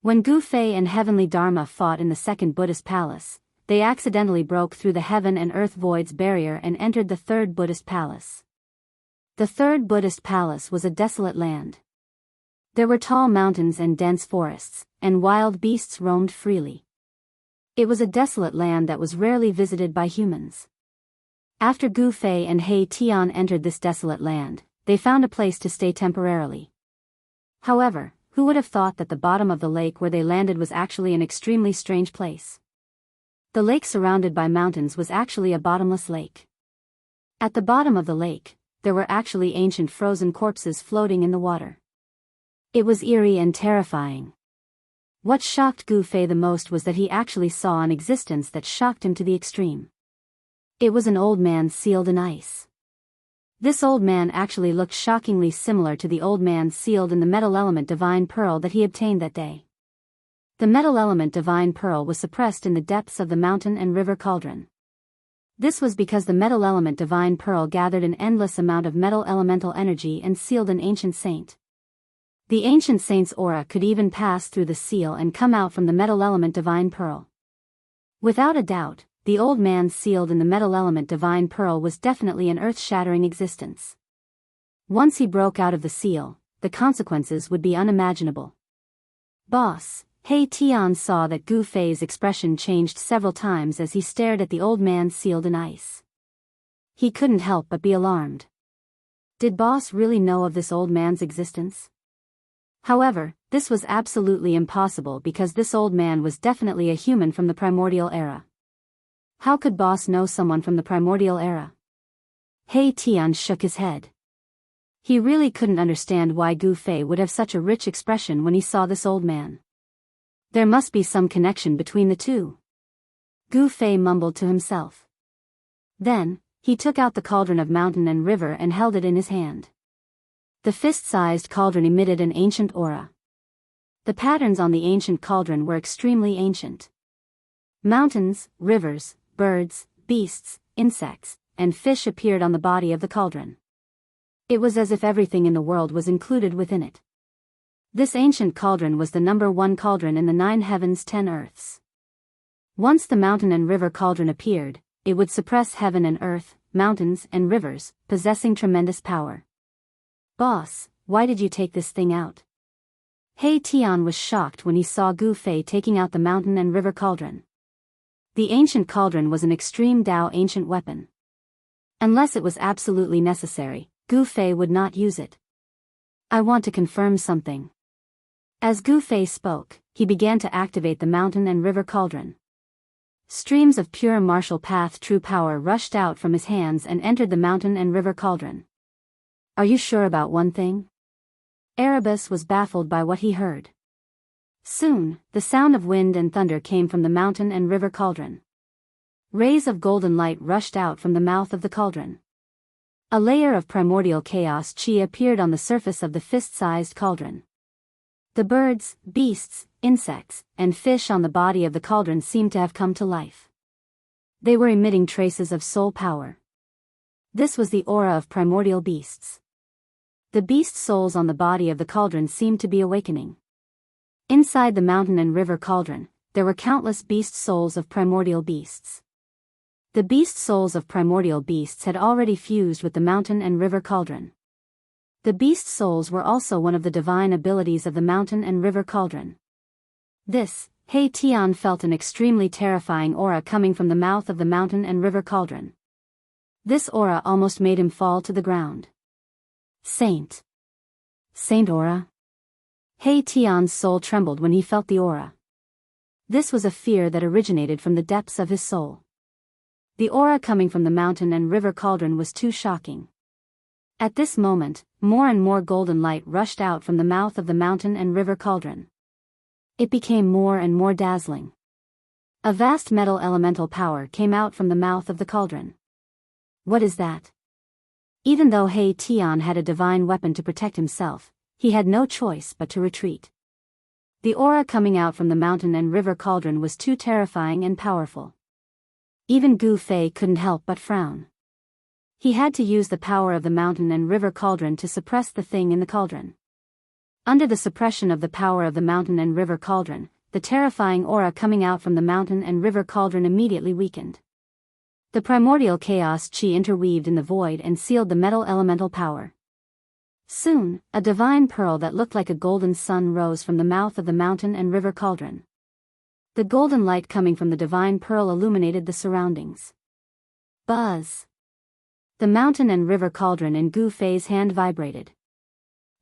When Gu Fei and heavenly Dharma fought in the second Buddhist palace, they accidentally broke through the heaven and earth void's barrier and entered the third Buddhist palace. The third Buddhist palace was a desolate land. There were tall mountains and dense forests, and wild beasts roamed freely. It was a desolate land that was rarely visited by humans. After Gu Fei and He Tian entered this desolate land, they found a place to stay temporarily. However, who would have thought that the bottom of the lake where they landed was actually an extremely strange place? The lake surrounded by mountains was actually a bottomless lake. At the bottom of the lake, there were actually ancient frozen corpses floating in the water. It was eerie and terrifying. What shocked Gu Fei the most was that he actually saw an existence that shocked him to the extreme. It was an old man sealed in ice. This old man actually looked shockingly similar to the old man sealed in the metal element divine pearl that he obtained that day. The metal element divine pearl was suppressed in the depths of the mountain and river cauldron. This was because the metal element divine pearl gathered an endless amount of metal elemental energy and sealed an ancient saint. The ancient saint's aura could even pass through the seal and come out from the metal element divine pearl. Without a doubt, the old man sealed in the metal element divine pearl was definitely an earth-shattering existence. Once he broke out of the seal, the consequences would be unimaginable. Boss, He Tian saw that Gu Fei's expression changed several times as he stared at the old man sealed in ice. He couldn't help but be alarmed. Did Boss really know of this old man's existence? However, this was absolutely impossible because this old man was definitely a human from the primordial era. How could Boss know someone from the primordial era? He Tian shook his head. He really couldn't understand why Gu Fei would have such a rich expression when he saw this old man. There must be some connection between the two. Gu Fei mumbled to himself. Then, he took out the cauldron of mountain and river and held it in his hand. The fist-sized cauldron emitted an ancient aura. The patterns on the ancient cauldron were extremely ancient. Mountains, rivers, birds, beasts, insects, and fish appeared on the body of the cauldron. It was as if everything in the world was included within it. This ancient cauldron was the number 1 cauldron in the 9 heavens 10 earths. Once the mountain and river cauldron appeared, it would suppress heaven and earth, mountains and rivers, possessing tremendous power. Boss, why did you take this thing out? He Tian was shocked when he saw Gu Fei taking out the mountain and river cauldron. The ancient cauldron was an extreme Dao ancient weapon. Unless it was absolutely necessary, Gu Fei would not use it. I want to confirm something. As Gu Fei spoke, he began to activate the mountain and river cauldron. Streams of pure martial path true power rushed out from his hands and entered the mountain and river cauldron. Are you sure about one thing? Erebus was baffled by what he heard. Soon, the sound of wind and thunder came from the mountain and river cauldron. Rays of golden light rushed out from the mouth of the cauldron. A layer of primordial chaos chi appeared on the surface of the fist-sized cauldron. The birds, beasts, insects, and fish on the body of the cauldron seemed to have come to life. They were emitting traces of soul power. This was the aura of primordial beasts. The beast souls on the body of the cauldron seemed to be awakening. Inside the mountain and river cauldron, there were countless beast souls of primordial beasts. The beast souls of primordial beasts had already fused with the mountain and river cauldron. The beast souls were also one of the divine abilities of the mountain and river cauldron. This, He Tian felt an extremely terrifying aura coming from the mouth of the mountain and river cauldron. This aura almost made him fall to the ground. Saint. Saint aura? He Tian's soul trembled when he felt the aura. This was a fear that originated from the depths of his soul. The aura coming from the mountain and river cauldron was too shocking. At this moment, more and more golden light rushed out from the mouth of the mountain and river cauldron. It became more and more dazzling. A vast metal elemental power came out from the mouth of the cauldron. What is that? Even though He Tian had a divine weapon to protect himself, he had no choice but to retreat. The aura coming out from the mountain and river cauldron was too terrifying and powerful. Even Gu Fei couldn't help but frown. He had to use the power of the mountain and river cauldron to suppress the thing in the cauldron. Under the suppression of the power of the mountain and river cauldron, the terrifying aura coming out from the mountain and river cauldron immediately weakened. The primordial chaos chi interweaved in the void and sealed the metal elemental power. Soon, a divine pearl that looked like a golden sun rose from the mouth of the mountain and river cauldron. The golden light coming from the divine pearl illuminated the surroundings. Buzz! The mountain and river cauldron in Gu Fei's hand vibrated.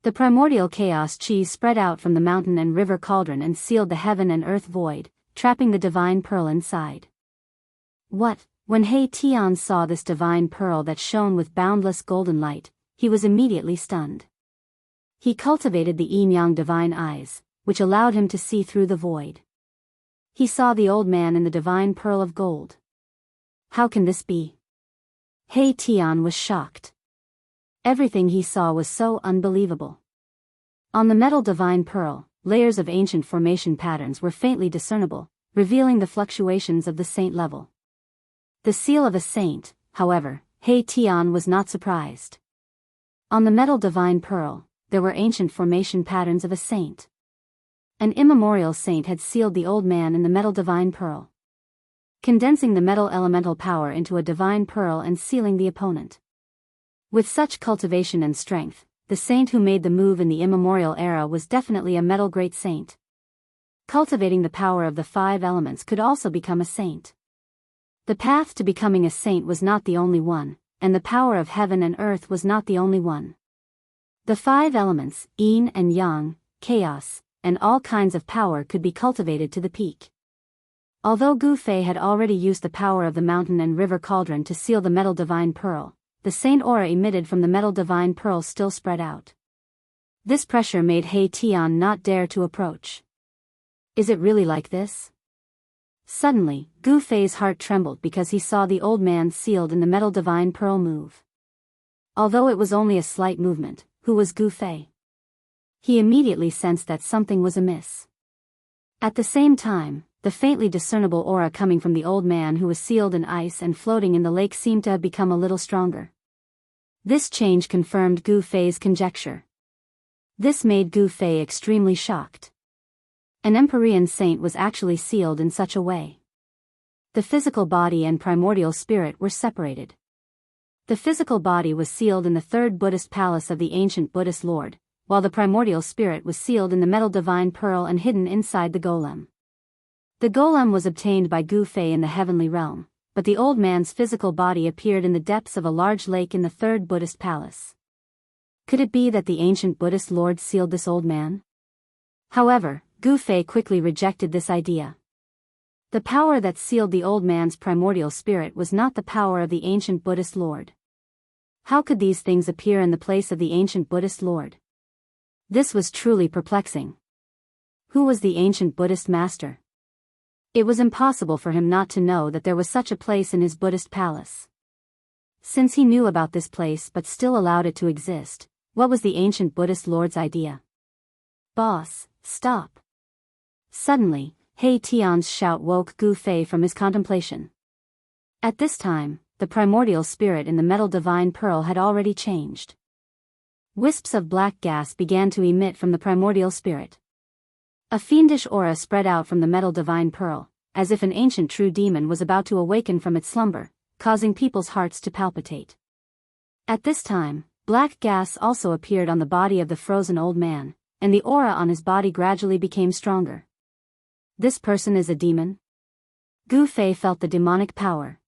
The primordial chaos chi spread out from the mountain and river cauldron and sealed the heaven and earth void, trapping the divine pearl inside. What? When He Tian saw this divine pearl that shone with boundless golden light, he was immediately stunned. He cultivated the yin-yang divine eyes, which allowed him to see through the void. He saw the old man in the divine pearl of gold. How can this be? He Tian was shocked. Everything he saw was so unbelievable. On the metal divine pearl, layers of ancient formation patterns were faintly discernible, revealing the fluctuations of the saint level. The seal of a saint, however, He Tian was not surprised. On the metal divine pearl, there were ancient formation patterns of a saint. An immemorial saint had sealed the old man in the metal divine pearl, condensing the metal elemental power into a divine pearl and sealing the opponent. With such cultivation and strength, the saint who made the move in the immemorial era was definitely a metal great saint. Cultivating the power of the 5 elements could also become a saint. The path to becoming a saint was not the only one, and the power of heaven and earth was not the only one. The 5 elements, yin and yang, chaos, and all kinds of power could be cultivated to the peak. Although Gu Fei had already used the power of the mountain and river cauldron to seal the metal divine pearl, the saint aura emitted from the metal divine pearl still spread out. This pressure made He Tian not dare to approach. Is it really like this? Suddenly, Gu Fei's heart trembled because he saw the old man sealed in the metal divine pearl move. Although it was only a slight movement, who was Gu Fei? He immediately sensed that something was amiss. At the same time, the faintly discernible aura coming from the old man who was sealed in ice and floating in the lake seemed to have become a little stronger. This change confirmed Gu Fei's conjecture. This made Gu Fei extremely shocked. An Empyrean saint was actually sealed in such a way. The physical body and primordial spirit were separated. The physical body was sealed in the 3rd Buddhist palace of the ancient Buddhist Lord, while the primordial spirit was sealed in the metal divine pearl and hidden inside the golem. The golem was obtained by Gu Fei in the heavenly realm, but the old man's physical body appeared in the depths of a large lake in the 3rd Buddhist palace. Could it be that the ancient Buddhist Lord sealed this old man? However, Gu Fei quickly rejected this idea. The power that sealed the old man's primordial spirit was not the power of the ancient Buddhist Lord. How could these things appear in the place of the ancient Buddhist Lord? This was truly perplexing. Who was the ancient Buddhist master? It was impossible for him not to know that there was such a place in his Buddhist palace. Since he knew about this place but still allowed it to exist, what was the ancient Buddhist Lord's idea? Boss, stop! Suddenly, He Tian's shout woke Gu Fei from his contemplation. At this time, the primordial spirit in the metal divine pearl had already changed. Wisps of black gas began to emit from the primordial spirit. A fiendish aura spread out from the metal divine pearl, as if an ancient true demon was about to awaken from its slumber, causing people's hearts to palpitate. At this time, black gas also appeared on the body of the frozen old man, and the aura on his body gradually became stronger. This person is a demon? Gu Fei felt the demonic power.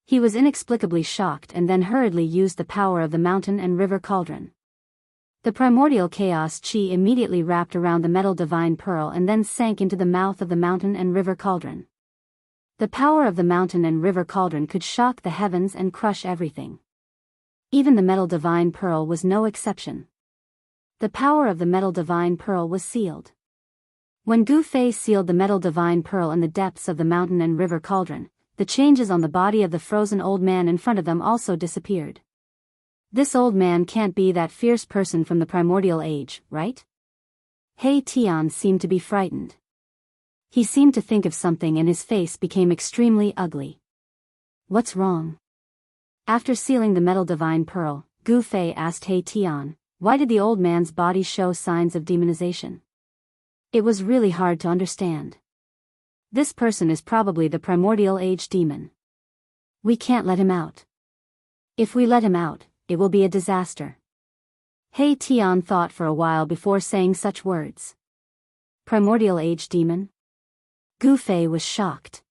He was inexplicably shocked and then hurriedly used the power of the mountain and river cauldron. The primordial chaos chi immediately wrapped around the metal divine pearl and then sank into the mouth of the mountain and river cauldron. The power of the mountain and river cauldron could shock the heavens and crush everything. Even the metal divine pearl was no exception. The power of the metal divine pearl was sealed. When Gu Fei sealed the metal divine pearl in the depths of the mountain and river cauldron, the changes on the body of the frozen old man in front of them also disappeared. This old man can't be that fierce person from the primordial age, right? He Tian seemed to be frightened. He seemed to think of something and his face became extremely ugly. What's wrong? After sealing the metal divine pearl, Gu Fei asked He Tian, why did the old man's body show signs of demonization? It was really hard to understand. This person is probably the primordial age demon. We can't let him out. If we let him out, it will be a disaster. He Tian thought for a while before saying such words. Primordial age demon? Gu Fei was shocked.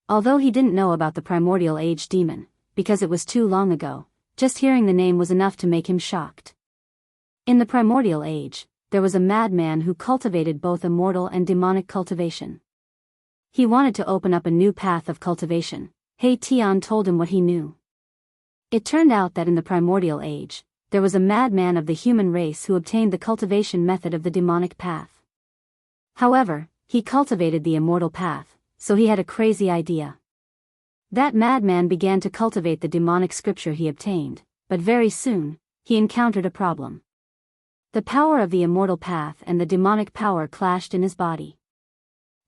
Although he didn't know about the primordial age demon, because it was too long ago, just hearing the name was enough to make him shocked. In the primordial age, there was a madman who cultivated both immortal and demonic cultivation. He wanted to open up a new path of cultivation. He Tian told him what he knew. It turned out that in the primordial age, there was a madman of the human race who obtained the cultivation method of the demonic path. However, he cultivated the immortal path, so he had a crazy idea. That madman began to cultivate the demonic scripture he obtained, but very soon, he encountered a problem. The power of the immortal path and the demonic power clashed in his body.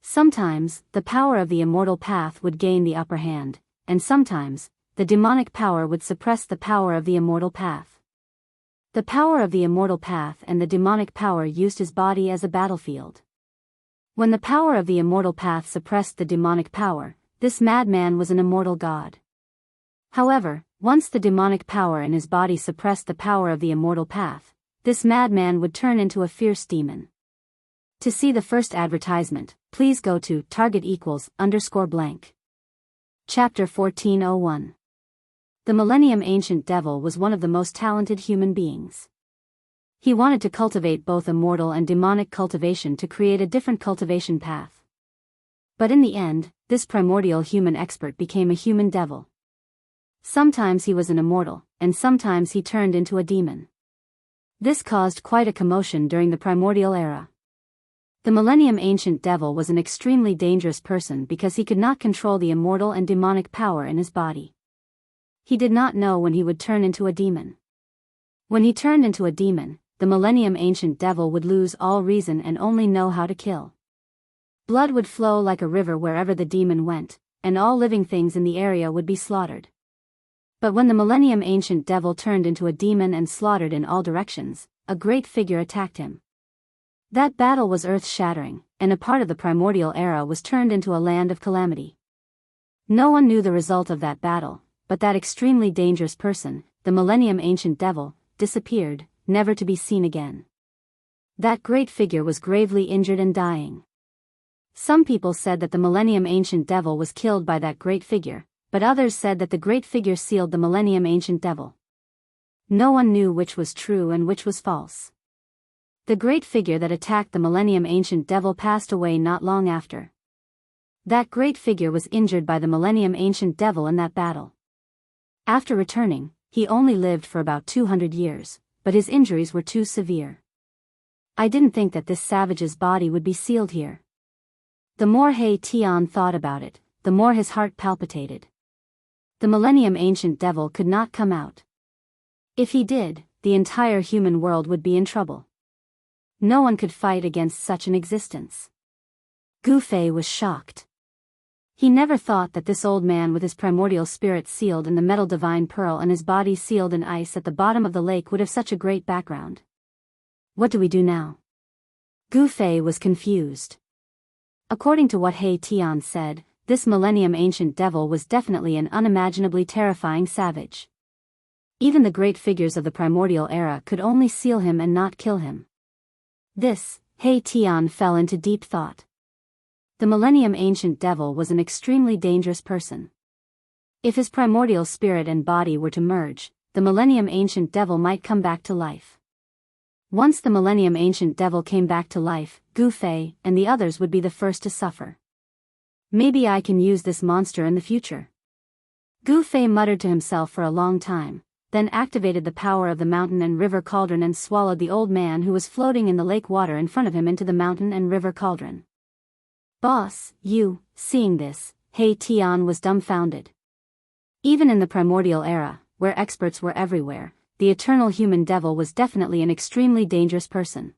Sometimes, the power of the immortal path would gain the upper hand, and sometimes, the demonic power would suppress the power of the immortal path. The power of the immortal path and the demonic power used his body as a battlefield. When the power of the immortal path suppressed the demonic power, this madman was an immortal god. However, once the demonic power in his body suppressed the power of the immortal path, this madman would turn into a fierce demon. To see the first advertisement, please go to target=_blank. Chapter 1401. The Millennium Ancient Devil was one of the most talented human beings. He wanted to cultivate both immortal and demonic cultivation to create a different cultivation path. But in the end, this primordial human expert became a human devil. Sometimes he was an immortal, and sometimes he turned into a demon. This caused quite a commotion during the primordial era. The Millennium Ancient Devil was an extremely dangerous person because he could not control the immortal and demonic power in his body. He did not know when he would turn into a demon. When he turned into a demon, the Millennium Ancient Devil would lose all reason and only know how to kill. Blood would flow like a river wherever the demon went, and all living things in the area would be slaughtered. But when the Millennium Ancient Devil turned into a demon and slaughtered in all directions, a great figure attacked him. That battle was earth-shattering, and a part of the primordial era was turned into a land of calamity. No one knew the result of that battle, but that extremely dangerous person, the Millennium Ancient Devil, disappeared, never to be seen again. That great figure was gravely injured and dying. Some people said that the Millennium Ancient Devil was killed by that great figure, but others said that the great figure sealed the Millennium Ancient Devil. No one knew which was true and which was false. The great figure that attacked the Millennium Ancient Devil passed away not long after. That great figure was injured by the Millennium Ancient Devil in that battle. After returning, he only lived for about 200 years, but his injuries were too severe. I didn't think that this savage's body would be sealed here. The more He Tian thought about it, the more his heart palpitated. The Millennium Ancient Devil could not come out. If he did, the entire human world would be in trouble. No one could fight against such an existence. Gu Fei was shocked. He never thought that this old man with his primordial spirit sealed in the metal divine pearl and his body sealed in ice at the bottom of the lake would have such a great background. What do we do now? Gu Fei was confused. According to what He Tian said, this Millennium Ancient Devil was definitely an unimaginably terrifying savage. Even the great figures of the primordial era could only seal him and not kill him. This, He Tian fell into deep thought. The Millennium Ancient Devil was an extremely dangerous person. If his primordial spirit and body were to merge, the Millennium Ancient Devil might come back to life. Once the Millennium Ancient Devil came back to life, Gu Fei and the others would be the first to suffer. Maybe I can use this monster in the future. Gu Fei muttered to himself for a long time, then activated the power of the mountain and river cauldron and swallowed the old man who was floating in the lake water in front of him into the mountain and river cauldron. Boss, you, seeing this, He Tian was dumbfounded. Even in the primordial era, where experts were everywhere, the eternal human devil was definitely an extremely dangerous person.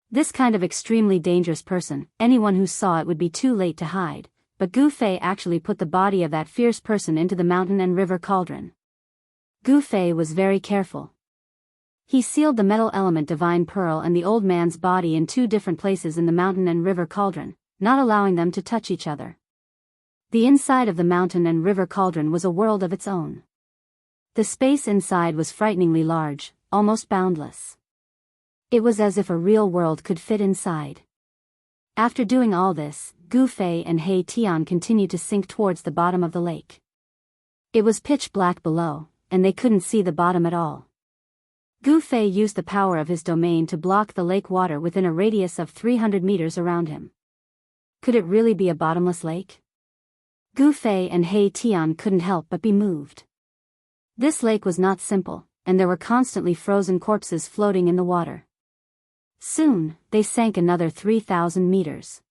This kind of extremely dangerous person, anyone who saw it would be too late to hide, but Gu Fei actually put the body of that fierce person into the mountain and river cauldron. Gu Fei was very careful. He sealed the metal element divine pearl and the old man's body in two different places in the mountain and river cauldron, not allowing them to touch each other. The inside of the mountain and river cauldron was a world of its own. The space inside was frighteningly large, almost boundless. It was as if a real world could fit inside. After doing all this, Gu Fei and He Tian continued to sink towards the bottom of the lake. It was pitch black below, and they couldn't see the bottom at all. Gu Fei used the power of his domain to block the lake water within a radius of 300 meters around him. Could it really be a bottomless lake? Gu Fei and He Tian couldn't help but be moved. This lake was not simple, and there were constantly frozen corpses floating in the water. Soon, they sank another 3,000 meters.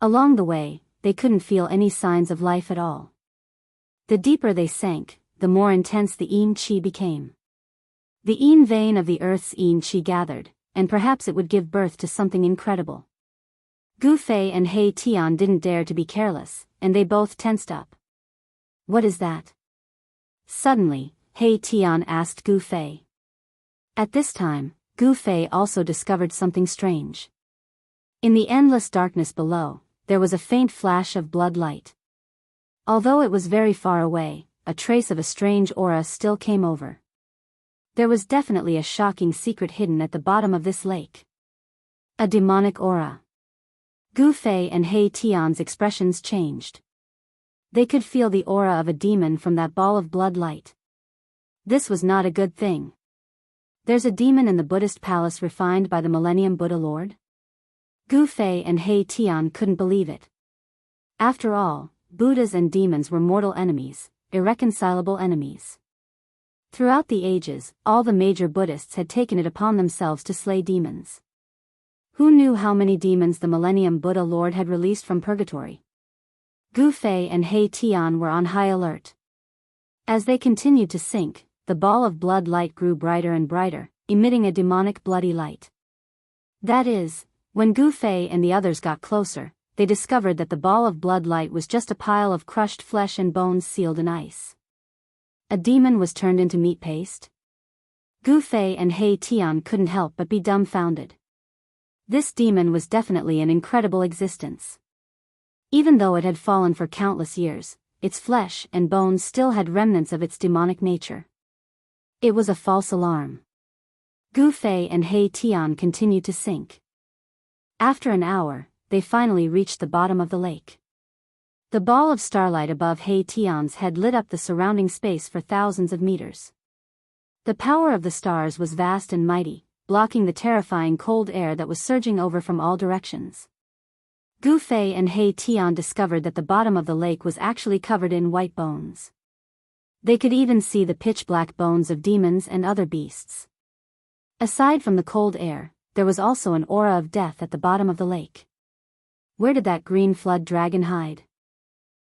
Along the way, they couldn't feel any signs of life at all. The deeper they sank, the more intense the yin qi became. The yin vein of the earth's yin qi gathered, and perhaps it would give birth to something incredible. Gu Fei and He Tian didn't dare to be careless, and they both tensed up. What is that? Suddenly, He Tian asked Gu Fei. At this time, Gu Fei also discovered something strange. In the endless darkness below, there was a faint flash of blood light. Although it was very far away, a trace of a strange aura still came over. There was definitely a shocking secret hidden at the bottom of this lake. A demonic aura. Gu Fei and He Tian's expressions changed. They could feel the aura of a demon from that ball of blood light. This was not a good thing. There's a demon in the Buddhist palace refined by the Millennium Buddha Lord? Gu Fei and He Tian couldn't believe it. After all, Buddhas and demons were mortal enemies, irreconcilable enemies. Throughout the ages, all the major Buddhists had taken it upon themselves to slay demons. Who knew how many demons the Millennium Buddha Lord had released from purgatory? Gu Fei and He Tian were on high alert. As they continued to sink, the ball of blood light grew brighter and brighter, emitting a demonic bloody light. That is, when Gu Fei and the others got closer, they discovered that the ball of blood light was just a pile of crushed flesh and bones sealed in ice. A demon was turned into meat paste? Gu Fei and He Tian couldn't help but be dumbfounded. This demon was definitely an incredible existence. Even though it had fallen for countless years, its flesh and bones still had remnants of its demonic nature. It was a false alarm. Gu Fei and He Tian continued to sink. After an hour, they finally reached the bottom of the lake. The ball of starlight above He Tian's head lit up the surrounding space for thousands of meters. The power of the stars was vast and mighty, blocking the terrifying cold air that was surging over from all directions. Gu Fei and He Tian discovered that the bottom of the lake was actually covered in white bones. They could even see the pitch-black bones of demons and other beasts. Aside from the cold air, there was also an aura of death at the bottom of the lake. Where did that green flood dragon hide?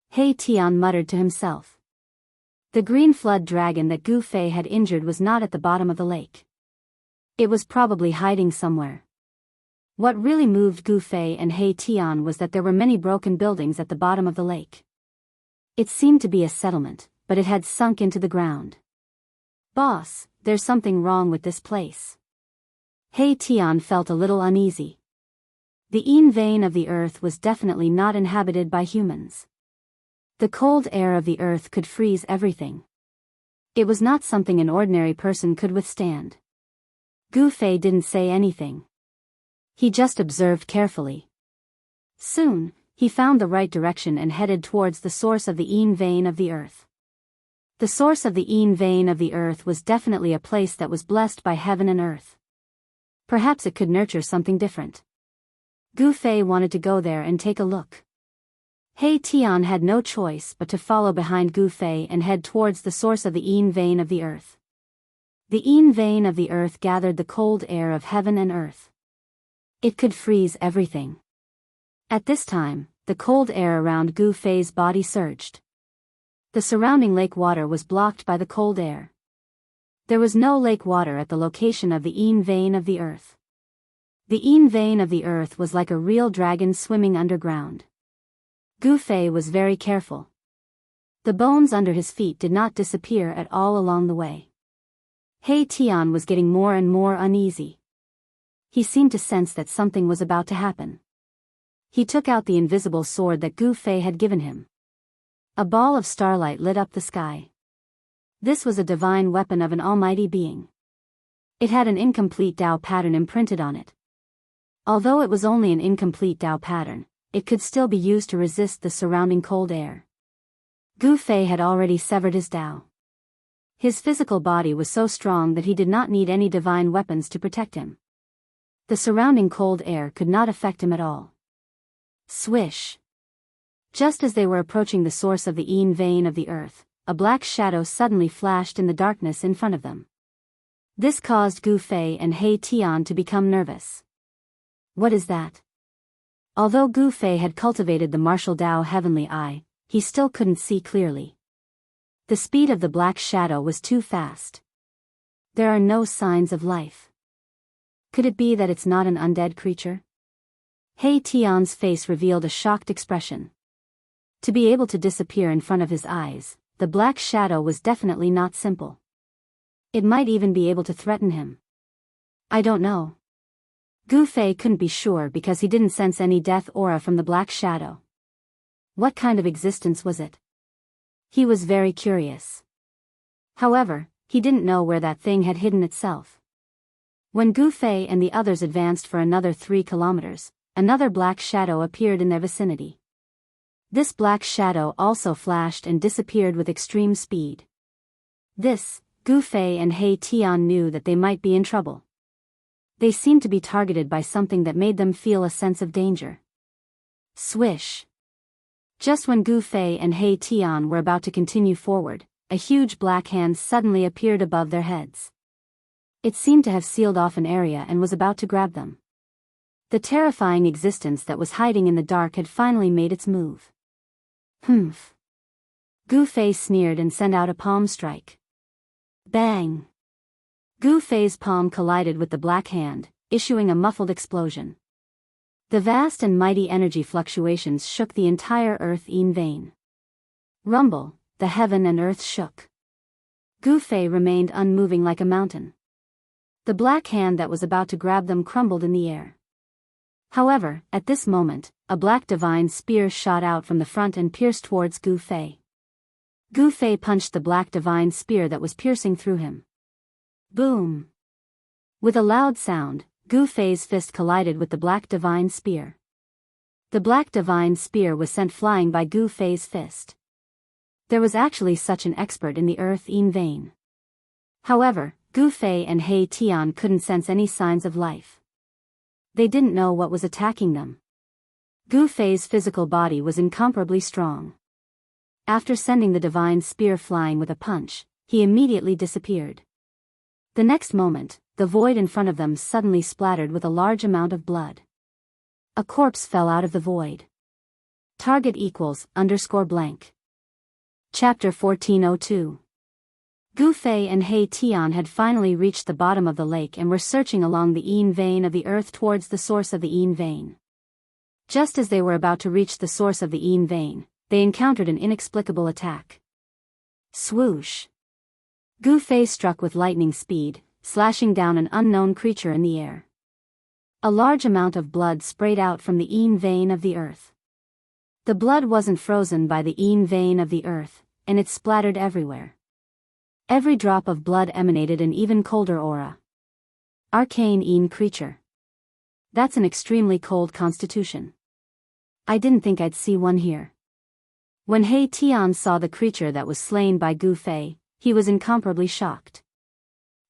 He Tian muttered to himself. The green flood dragon that Gu Fei had injured was not at the bottom of the lake. It was probably hiding somewhere. What really moved Gu Fei and He Tian was that there were many broken buildings at the bottom of the lake. It seemed to be a settlement, but it had sunk into the ground. Boss, there's something wrong with this place. He Tian felt a little uneasy. The yin vein of the earth was definitely not inhabited by humans. The cold air of the earth could freeze everything. It was not something an ordinary person could withstand. Gu Fei didn't say anything. He just observed carefully. Soon, he found the right direction and headed towards the source of the yin vein of the earth. The source of the yin vein of the earth was definitely a place that was blessed by heaven and earth. Perhaps it could nurture something different. Gu Fei wanted to go there and take a look. He Tian had no choice but to follow behind Gu Fei and head towards the source of the yin vein of the earth. The yin vein of the earth gathered the cold air of heaven and earth. It could freeze everything. At this time, the cold air around Gu Fei's body surged. The surrounding lake water was blocked by the cold air. There was no lake water at the location of the yin vein of the earth. The yin vein of the earth was like a real dragon swimming underground. Gu Fei was very careful. The bones under his feet did not disappear at all along the way. He Tian was getting more and more uneasy. He seemed to sense that something was about to happen. He took out the invisible sword that Gu Fei had given him. A ball of starlight lit up the sky. This was a divine weapon of an almighty being. It had an incomplete Tao pattern imprinted on it. Although it was only an incomplete Tao pattern, it could still be used to resist the surrounding cold air. Gu Fei had already severed his Tao. His physical body was so strong that he did not need any divine weapons to protect him. The surrounding cold air could not affect him at all. Swish! Just as they were approaching the source of the Yin vein of the earth, a black shadow suddenly flashed in the darkness in front of them. This caused Gu Fei and He Tian to become nervous. What is that? Although Gu Fei had cultivated the martial Tao Heavenly Eye, he still couldn't see clearly. The speed of the black shadow was too fast. There are no signs of life. Could it be that it's not an undead creature? He Tian's face revealed a shocked expression. To be able to disappear in front of his eyes, the black shadow was definitely not simple. It might even be able to threaten him. I don't know. Gu Fei couldn't be sure because he didn't sense any death aura from the black shadow. What kind of existence was it? He was very curious. However, he didn't know where that thing had hidden itself. When Gu Fei and the others advanced for another 3 kilometers, another black shadow appeared in their vicinity. This black shadow also flashed and disappeared with extreme speed. This, Gu Fei and He Tian knew that they might be in trouble. They seemed to be targeted by something that made them feel a sense of danger. Swish! Just when Gu Fei and He Tian were about to continue forward, a huge black hand suddenly appeared above their heads. It seemed to have sealed off an area and was about to grab them. The terrifying existence that was hiding in the dark had finally made its move. Humph! Gu Fei sneered and sent out a palm strike. Bang! Gu Fei's palm collided with the black hand, issuing a muffled explosion. The vast and mighty energy fluctuations shook the entire earth Yin vein. Rumble, the heaven and earth shook. Gu Fei remained unmoving like a mountain. The black hand that was about to grab them crumbled in the air. However, at this moment, a black divine spear shot out from the front and pierced towards Gu Fei. Gu Fei punched the black divine spear that was piercing through him. Boom! With a loud sound, Gu Fei's fist collided with the black divine spear. The black divine spear was sent flying by Gu Fei's fist. There was actually such an expert in the earth Yin vein. However, Gu Fei and He Tian couldn't sense any signs of life. They didn't know what was attacking them. Gu Fei's physical body was incomparably strong. After sending the divine spear flying with a punch, he immediately disappeared. The next moment, the void in front of them suddenly splattered with a large amount of blood. A corpse fell out of the void. Target =_ blank. Chapter 1402. Gu Fei and He Tian had finally reached the bottom of the lake and were searching along the Yin vein of the earth towards the source of the Yin vein. Just as they were about to reach the source of the Yin vein, they encountered an inexplicable attack. Swoosh! Gu Fei struck with lightning speed, slashing down an unknown creature in the air. A large amount of blood sprayed out from the Yin vein of the earth. The blood wasn't frozen by the Yin vein of the earth, and it splattered everywhere. Every drop of blood emanated an even colder aura. Arcane Yin creature. That's an extremely cold constitution. I didn't think I'd see one here. When He Tian saw the creature that was slain by Gu Fei, he was incomparably shocked.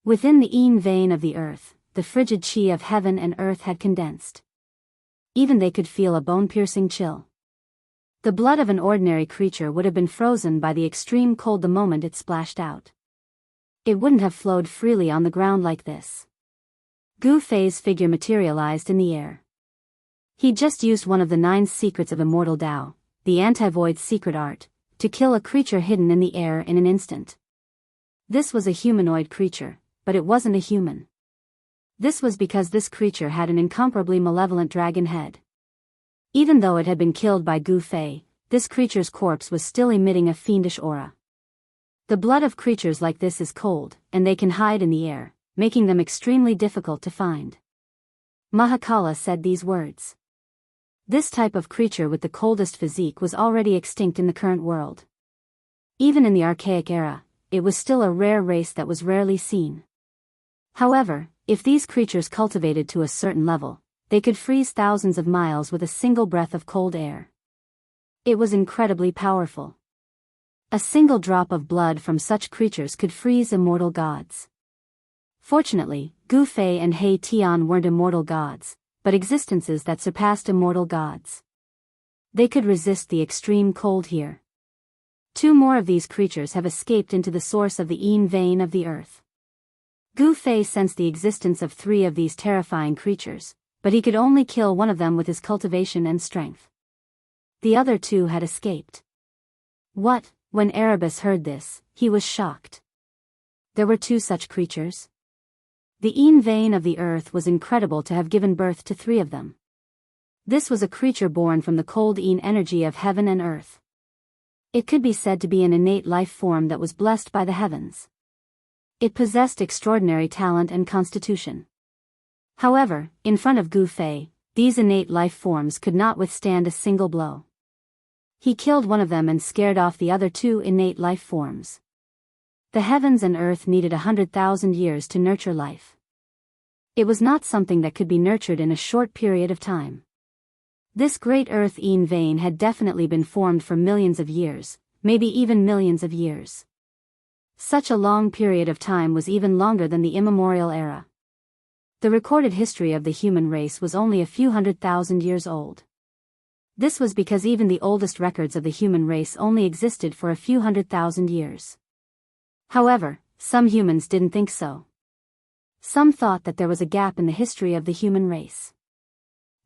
Within the Yin vein of the earth, the frigid qi of heaven and earth had condensed. Even they could feel a bone-piercing chill. The blood of an ordinary creature would have been frozen by the extreme cold the moment it splashed out. It wouldn't have flowed freely on the ground like this. Gu Fei's figure materialized in the air. He just used one of the 9 secrets of Immortal Tao, the anti-void secret art, to kill a creature hidden in the air in an instant. This was a humanoid creature, but it wasn't a human. This was because this creature had an incomparably malevolent dragon head. Even though it had been killed by Gu Fei, this creature's corpse was still emitting a fiendish aura. The blood of creatures like this is cold, and they can hide in the air, making them extremely difficult to find. Mahakala said these words. This type of creature with the coldest physique was already extinct in the current world. Even in the archaic era, it was still a rare race that was rarely seen. However, if these creatures cultivated to a certain level, they could freeze thousands of miles with a single breath of cold air. It was incredibly powerful. A single drop of blood from such creatures could freeze immortal gods. Fortunately, Gu Fei and He Tian weren't immortal gods, but existences that surpassed immortal gods. They could resist the extreme cold here. 2 more of these creatures have escaped into the source of the Yin vein of the earth. Gu Fei sensed the existence of 3 of these terrifying creatures, but he could only kill one of them with his cultivation and strength. The other 2 had escaped. What? When Erebus heard this, he was shocked. There were 2 such creatures? The Yin vein of the earth was incredible to have given birth to 3 of them. This was a creature born from the cold Yin energy of heaven and earth. It could be said to be an innate life form that was blessed by the heavens. It possessed extraordinary talent and constitution. However, in front of Gu Fei, these innate life forms could not withstand a single blow. He killed one of them and scared off the other 2 innate life forms. The heavens and earth needed 100,000 years to nurture life. It was not something that could be nurtured in a short period of time. This great earth Yin vein had definitely been formed for millions of years, maybe even millions of years. Such a long period of time was even longer than the immemorial era. The recorded history of the human race was only a few 100,000 years old. This was because even the oldest records of the human race only existed for a few 100,000 years. However, some humans didn't think so. Some thought that there was a gap in the history of the human race.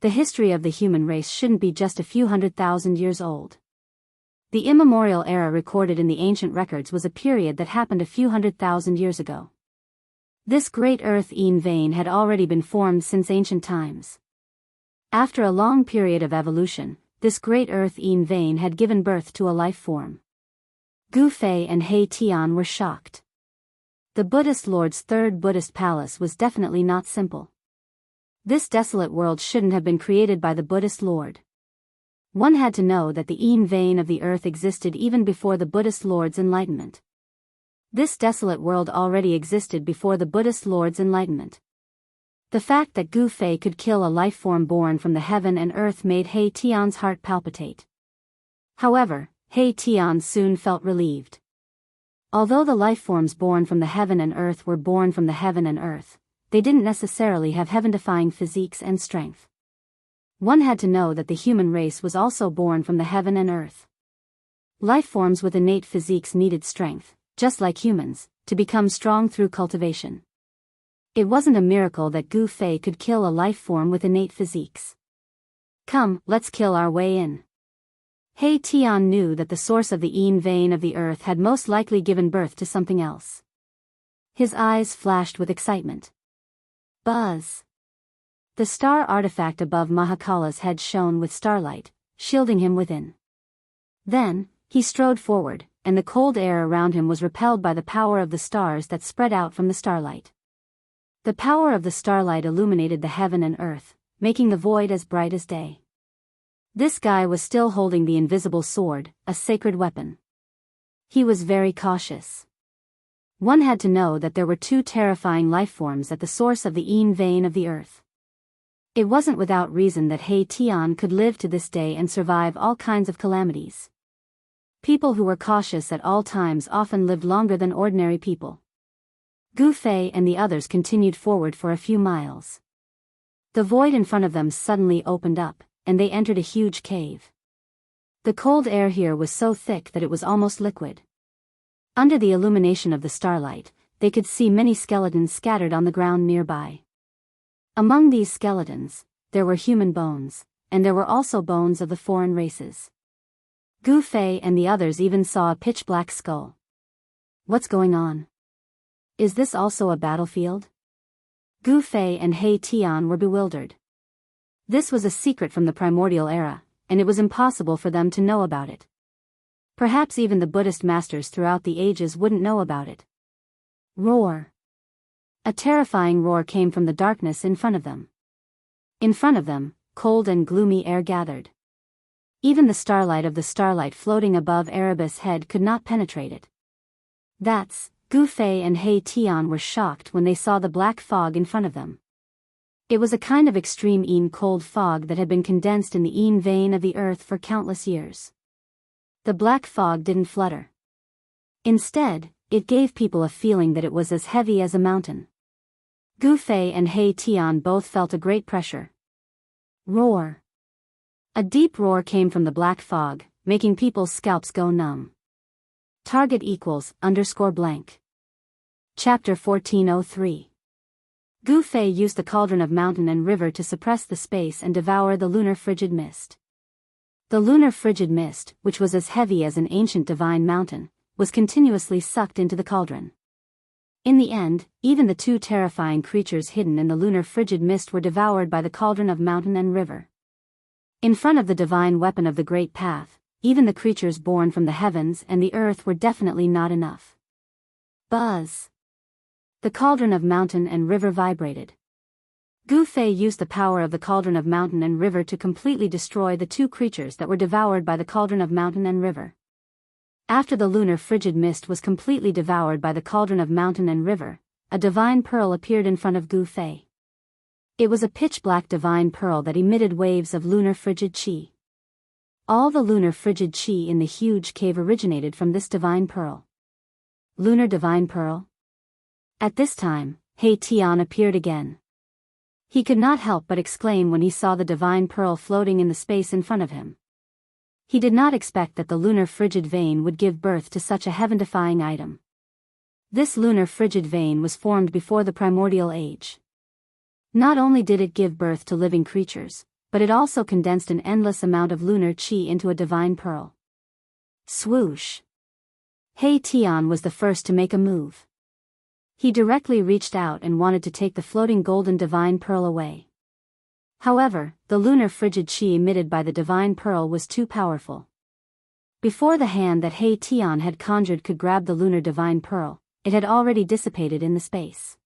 The history of the human race shouldn't be just a few 100,000 years old. The immemorial era recorded in the ancient records was a period that happened a few 100,000 years ago. This great earth Yin vein had already been formed since ancient times. After a long period of evolution, this great earth Yin vein had given birth to a life form. Gu Fei and He Tian were shocked. The Buddhist Lord's 3rd Buddhist palace was definitely not simple. This desolate world shouldn't have been created by the Buddhist Lord. One had to know that the Yin vein of the earth existed even before the Buddhist Lord's enlightenment. This desolate world already existed before the Buddhist Lord's enlightenment. The fact that Gu Fei could kill a life form born from the heaven and earth made He Tian's heart palpitate. However, He Tian soon felt relieved. Although the life forms born from the heaven and earth were born from the heaven and earth, they didn't necessarily have heaven-defying physiques and strength. One had to know that the human race was also born from the heaven and earth. Life forms with innate physiques needed strength, just like humans, to become strong through cultivation. It wasn't a miracle that Gu Fei could kill a life form with innate physiques. Come, let's kill our way in. He Tian knew that the source of the Yin vein of the earth had most likely given birth to something else. His eyes flashed with excitement. Buzz! The star artifact above Mahakala's head shone with starlight, shielding him within. Then, he strode forward, and the cold air around him was repelled by the power of the stars that spread out from the starlight. The power of the starlight illuminated the heaven and earth, making the void as bright as day. This guy was still holding the invisible sword, a sacred weapon. He was very cautious. One had to know that there were 2 terrifying life forms at the source of the Yin vein of the earth. It wasn't without reason that He Tian could live to this day and survive all kinds of calamities. People who were cautious at all times often lived longer than ordinary people. Gu Fei and the others continued forward for a few miles. The void in front of them suddenly opened up, and they entered a huge cave. The cold air here was so thick that it was almost liquid. Under the illumination of the starlight, they could see many skeletons scattered on the ground nearby. Among these skeletons, there were human bones, and there were also bones of the foreign races. Gu Fei and the others even saw a pitch-black skull. What's going on? Is this also a battlefield? Gu Fei and He Tian were bewildered. This was a secret from the primordial era, and it was impossible for them to know about it. Perhaps even the Buddhist masters throughout the ages wouldn't know about it. Roar! A terrifying roar came from the darkness in front of them. In front of them, cold and gloomy air gathered. Even the starlight of the starlight floating above Erebus' head could not penetrate it. Gu Fei and He Tian were shocked when they saw the black fog in front of them. It was a kind of extreme Yin cold fog that had been condensed in the Yin vein of the earth for countless years. The black fog didn't flutter. Instead, it gave people a feeling that it was as heavy as a mountain. Gu Fei and He Tian both felt a great pressure. Roar. A deep roar came from the black fog, making people's scalps go numb. Target equals _blank. Chapter 1403. Gu Fei used the cauldron of mountain and river to suppress the space and devour the lunar frigid mist. The lunar frigid mist, which was as heavy as an ancient divine mountain, was continuously sucked into the cauldron. In the end, even the two terrifying creatures hidden in the lunar frigid mist were devoured by the cauldron of mountain and river. In front of the divine weapon of the great path, even the creatures born from the heavens and the earth were definitely not enough. Buzz! The cauldron of mountain and river vibrated. Gu Fei used the power of the cauldron of mountain and river to completely destroy the two creatures that were devoured by the cauldron of mountain and river. After the lunar frigid mist was completely devoured by the cauldron of mountain and river, a divine pearl appeared in front of Gu Fei. It was a pitch-black divine pearl that emitted waves of lunar frigid qi. All the lunar frigid qi in the huge cave originated from this divine pearl. Lunar divine pearl? At this time, He Tian appeared again. He could not help but exclaim when he saw the divine pearl floating in the space in front of him. He did not expect that the lunar frigid vein would give birth to such a heaven-defying item. This lunar frigid vein was formed before the primordial age. Not only did it give birth to living creatures, but it also condensed an endless amount of lunar qi into a divine pearl. Swoosh! He Tian was the first to make a move. He directly reached out and wanted to take the floating golden divine pearl away. However, the lunar frigid qi emitted by the divine pearl was too powerful. Before the hand that He Tian had conjured could grab the lunar divine pearl, it had already dissipated in the space.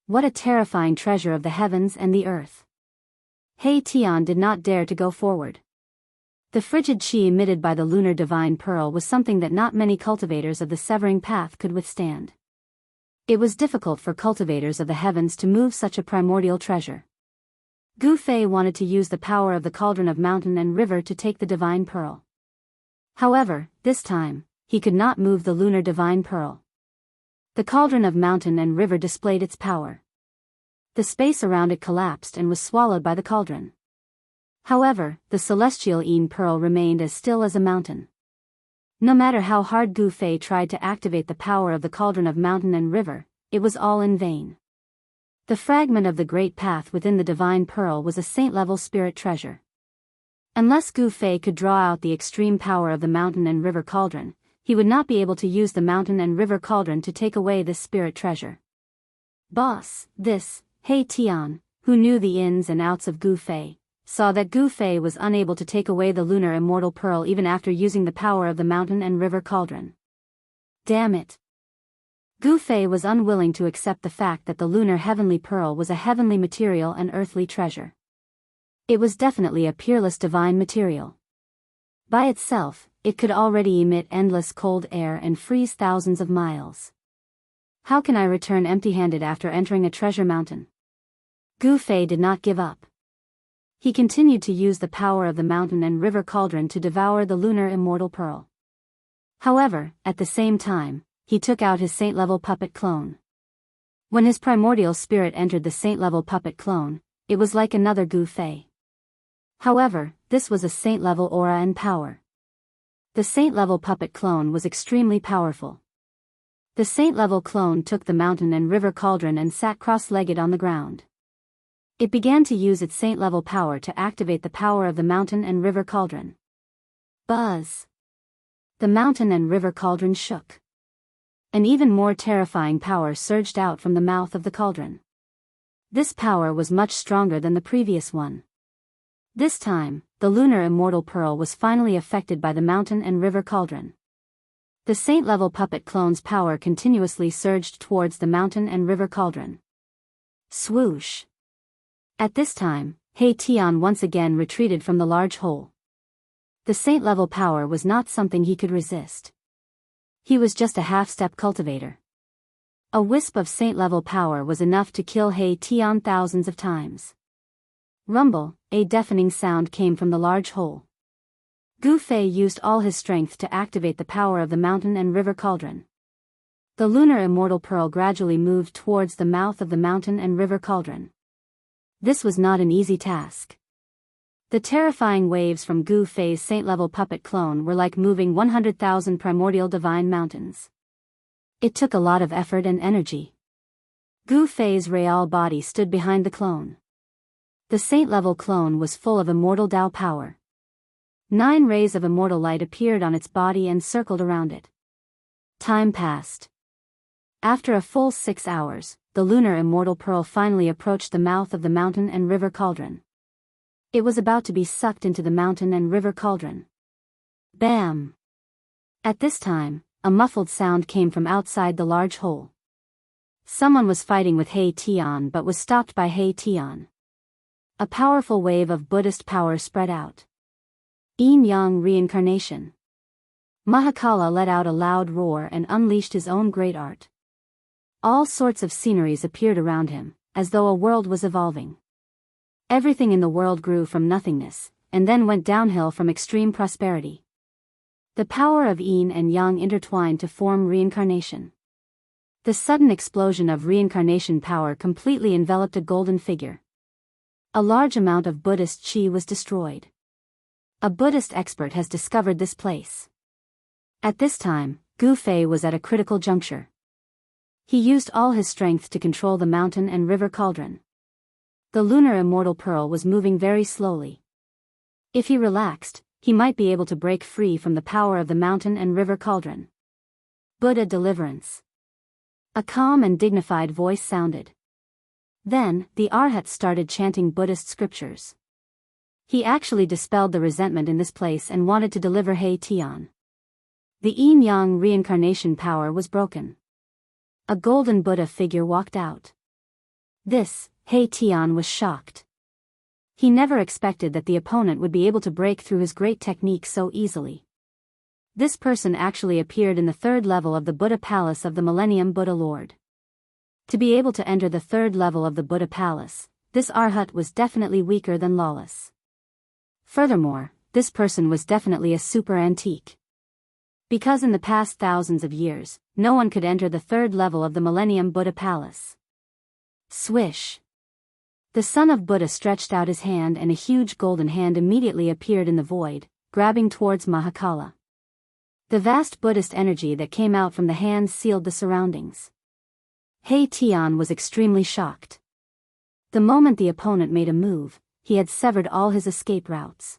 What a terrifying treasure of the heavens and the earth! He Tian did not dare to go forward. The frigid qi emitted by the lunar divine pearl was something that not many cultivators of the severing path could withstand. It was difficult for cultivators of the heavens to move such a primordial treasure. Gu Fei wanted to use the power of the cauldron of mountain and river to take the divine pearl. However, this time, he could not move the lunar divine pearl. The cauldron of mountain and river displayed its power. The space around it collapsed and was swallowed by the cauldron. However, the celestial Yin pearl remained as still as a mountain. No matter how hard Gu Fei tried to activate the power of the cauldron of mountain and river, it was all in vain. The fragment of the great path within the divine pearl was a saint-level spirit treasure. Unless Gu Fei could draw out the extreme power of the mountain and river cauldron, he would not be able to use the mountain and river cauldron to take away this spirit treasure. Boss, this, He Tian, who knew the ins and outs of Gu Fei, saw that Gu Fei was unable to take away the lunar immortal pearl even after using the power of the mountain and river cauldron. Damn it! Gu Fei was unwilling to accept the fact that the lunar heavenly pearl was a heavenly material and earthly treasure. It was definitely a peerless divine material. By itself, it could already emit endless cold air and freeze thousands of miles. How can I return empty-handed after entering a treasure mountain? Gu Fei did not give up. He continued to use the power of the mountain and river cauldron to devour the lunar immortal pearl. However, at the same time, he took out his saint-level puppet clone. When his primordial spirit entered the saint-level puppet clone, it was like another Gu Fei. However, this was a saint-level aura and power. The saint-level puppet clone was extremely powerful. The saint-level clone took the mountain and river cauldron and sat cross-legged on the ground. It began to use its saint-level power to activate the power of the mountain and river cauldron. Buzz! The mountain and river cauldron shook. An even more terrifying power surged out from the mouth of the cauldron. This power was much stronger than the previous one. This time, the lunar immortal pearl was finally affected by the mountain and river cauldron. The saint-level puppet clone's power continuously surged towards the mountain and river cauldron. Swoosh! At this time, He Tian once again retreated from the large hole. The saint-level power was not something he could resist. He was just a half-step cultivator. A wisp of saint-level power was enough to kill He Tian thousands of times. Rumble, a deafening sound came from the large hole. Gu Fei used all his strength to activate the power of the mountain and river cauldron. The lunar immortal pearl gradually moved towards the mouth of the mountain and river cauldron. This was not an easy task. The terrifying waves from Gu Fei's saint-level puppet clone were like moving 100,000 primordial divine mountains. It took a lot of effort and energy. Gu Fei's real body stood behind the clone. The saint-level clone was full of immortal Tao power. 9 rays of immortal light appeared on its body and circled around it. Time passed. After a full 6 hours, the lunar immortal pearl finally approached the mouth of the mountain and river cauldron. It was about to be sucked into the mountain and river cauldron. Bam! At this time, a muffled sound came from outside the large hole. Someone was fighting with He Tian but was stopped by He Tian. A powerful wave of Buddhist power spread out. Yin-Yang reincarnation. Mahakala let out a loud roar and unleashed his own great art. All sorts of sceneries appeared around him, as though a world was evolving. Everything in the world grew from nothingness, and then went downhill from extreme prosperity. The power of Yin and Yang intertwined to form reincarnation. The sudden explosion of reincarnation power completely enveloped a golden figure. A large amount of Buddhist chi was destroyed. A Buddhist expert has discovered this place. At this time, Gu Fei was at a critical juncture. He used all his strength to control the mountain and river cauldron. The lunar immortal pearl was moving very slowly. If he relaxed, he might be able to break free from the power of the mountain and river cauldron. Buddha deliverance. A calm and dignified voice sounded. Then, the Arhat started chanting Buddhist scriptures. He actually dispelled the resentment in this place and wanted to deliver He Tian. The Yin-Yang reincarnation power was broken. A golden Buddha figure walked out. He Tian was shocked. He never expected that the opponent would be able to break through his great technique so easily. This person actually appeared in the 3rd level of the Buddha Palace of the Millennium Buddha Lord. To be able to enter the 3rd level of the Buddha Palace, this Arhat was definitely weaker than lawless. Furthermore, this person was definitely a super antique. Because in the past thousands of years, no one could enter the 3rd level of the Millennium Buddha Palace. Swish! The son of Buddha stretched out his hand and a huge golden hand immediately appeared in the void, grabbing towards Mahakala. The vast Buddhist energy that came out from the hand sealed the surroundings. He Tian was extremely shocked. The moment the opponent made a move, he had severed all his escape routes.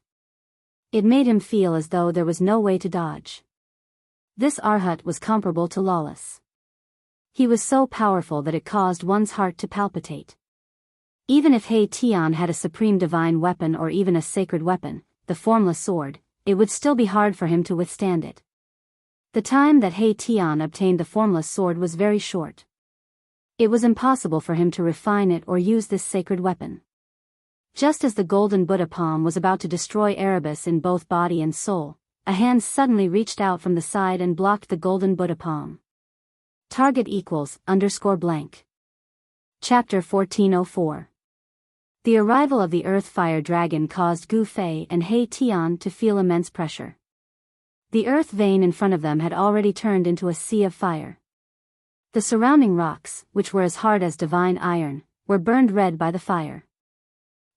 It made him feel as though there was no way to dodge. This Arhat was comparable to lawless. He was so powerful that it caused one's heart to palpitate. Even if He Tian had a supreme divine weapon or even a sacred weapon, the formless sword, it would still be hard for him to withstand it. The time that He Tian obtained the formless sword was very short. It was impossible for him to refine it or use this sacred weapon. Just as the golden Buddha palm was about to destroy Erebus in both body and soul, a hand suddenly reached out from the side and blocked the golden Buddha palm. Target =_blank. Chapter 1404. The arrival of the Earth Fire Dragon caused Gu Fei and He Tian to feel immense pressure. The earth vein in front of them had already turned into a sea of fire. The surrounding rocks, which were as hard as divine iron, were burned red by the fire.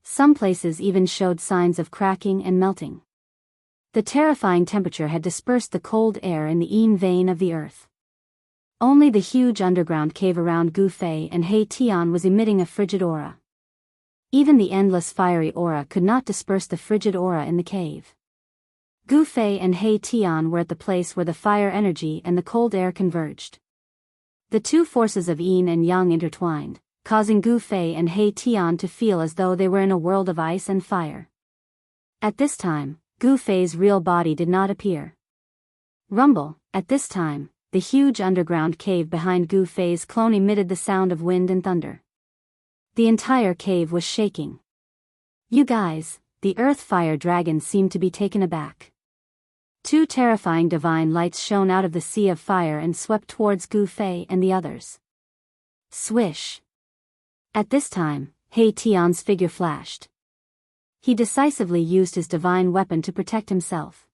Some places even showed signs of cracking and melting. The terrifying temperature had dispersed the cold air in the Yin vein of the earth. Only the huge underground cave around Gu Fei and He Tian was emitting a frigid aura. Even the endless fiery aura could not disperse the frigid aura in the cave. Gu Fei and He Tian were at the place where the fire energy and the cold air converged. The two forces of Yin and Yang intertwined, causing Gu Fei and He Tian to feel as though they were in a world of ice and fire. At this time, Gu Fei's real body did not appear. Rumble, at this time, the huge underground cave behind Gu Fei's clone emitted the sound of wind and thunder. The entire cave was shaking. You guys, the Earth Fire Dragon seemed to be taken aback. Two terrifying divine lights shone out of the sea of fire and swept towards Gu Fei and the others. Swish. At this time, He Tian's figure flashed. He decisively used his divine weapon to protect himself.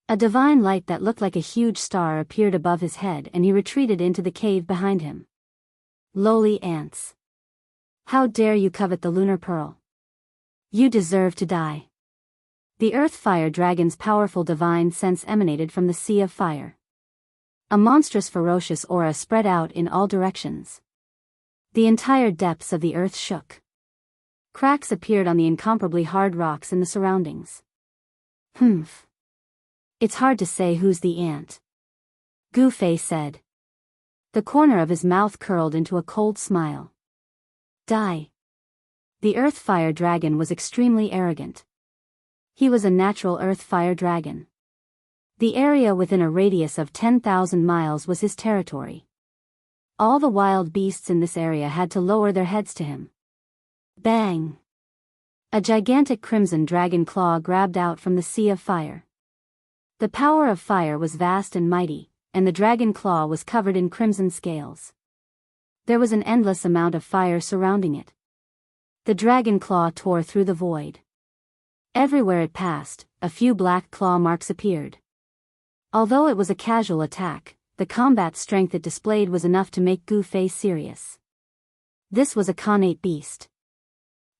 A divine light that looked like a huge star appeared above his head and he retreated into the cave behind him. Lowly ants. How dare you covet the lunar pearl? You deserve to die. The earth fire dragon's powerful divine sense emanated from the sea of fire. A monstrous ferocious aura spread out in all directions. The entire depths of the earth shook. Cracks appeared on the incomparably hard rocks in the surroundings. Humph. It's hard to say who's the ant. Gu Fei said. The corner of his mouth curled into a cold smile. Die. The earth fire dragon was extremely arrogant. He was a natural earth fire dragon. The area within a radius of 10,000 miles was his territory. All the wild beasts in this area had to lower their heads to him. Bang! A gigantic crimson dragon claw grabbed out from the sea of fire. The power of fire was vast and mighty, and the dragon claw was covered in crimson scales. There was an endless amount of fire surrounding it. The dragon claw tore through the void. Everywhere it passed, a few black claw marks appeared. Although it was a casual attack, the combat strength it displayed was enough to make Gu Fei serious. This was a connate beast.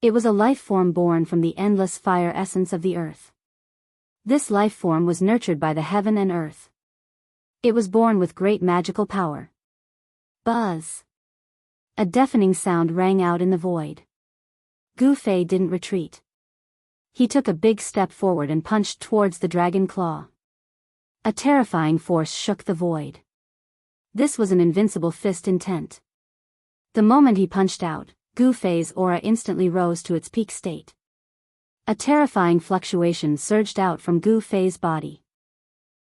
It was a life form born from the endless fire essence of the earth. This life form was nurtured by the heaven and earth. It was born with great magical power. Buzz! A deafening sound rang out in the void. Gu Fei didn't retreat. He took a big step forward and punched towards the dragon claw. A terrifying force shook the void. This was an invincible fist intent. The moment he punched out, Gu Fei's aura instantly rose to its peak state. A terrifying fluctuation surged out from Gu Fei's body.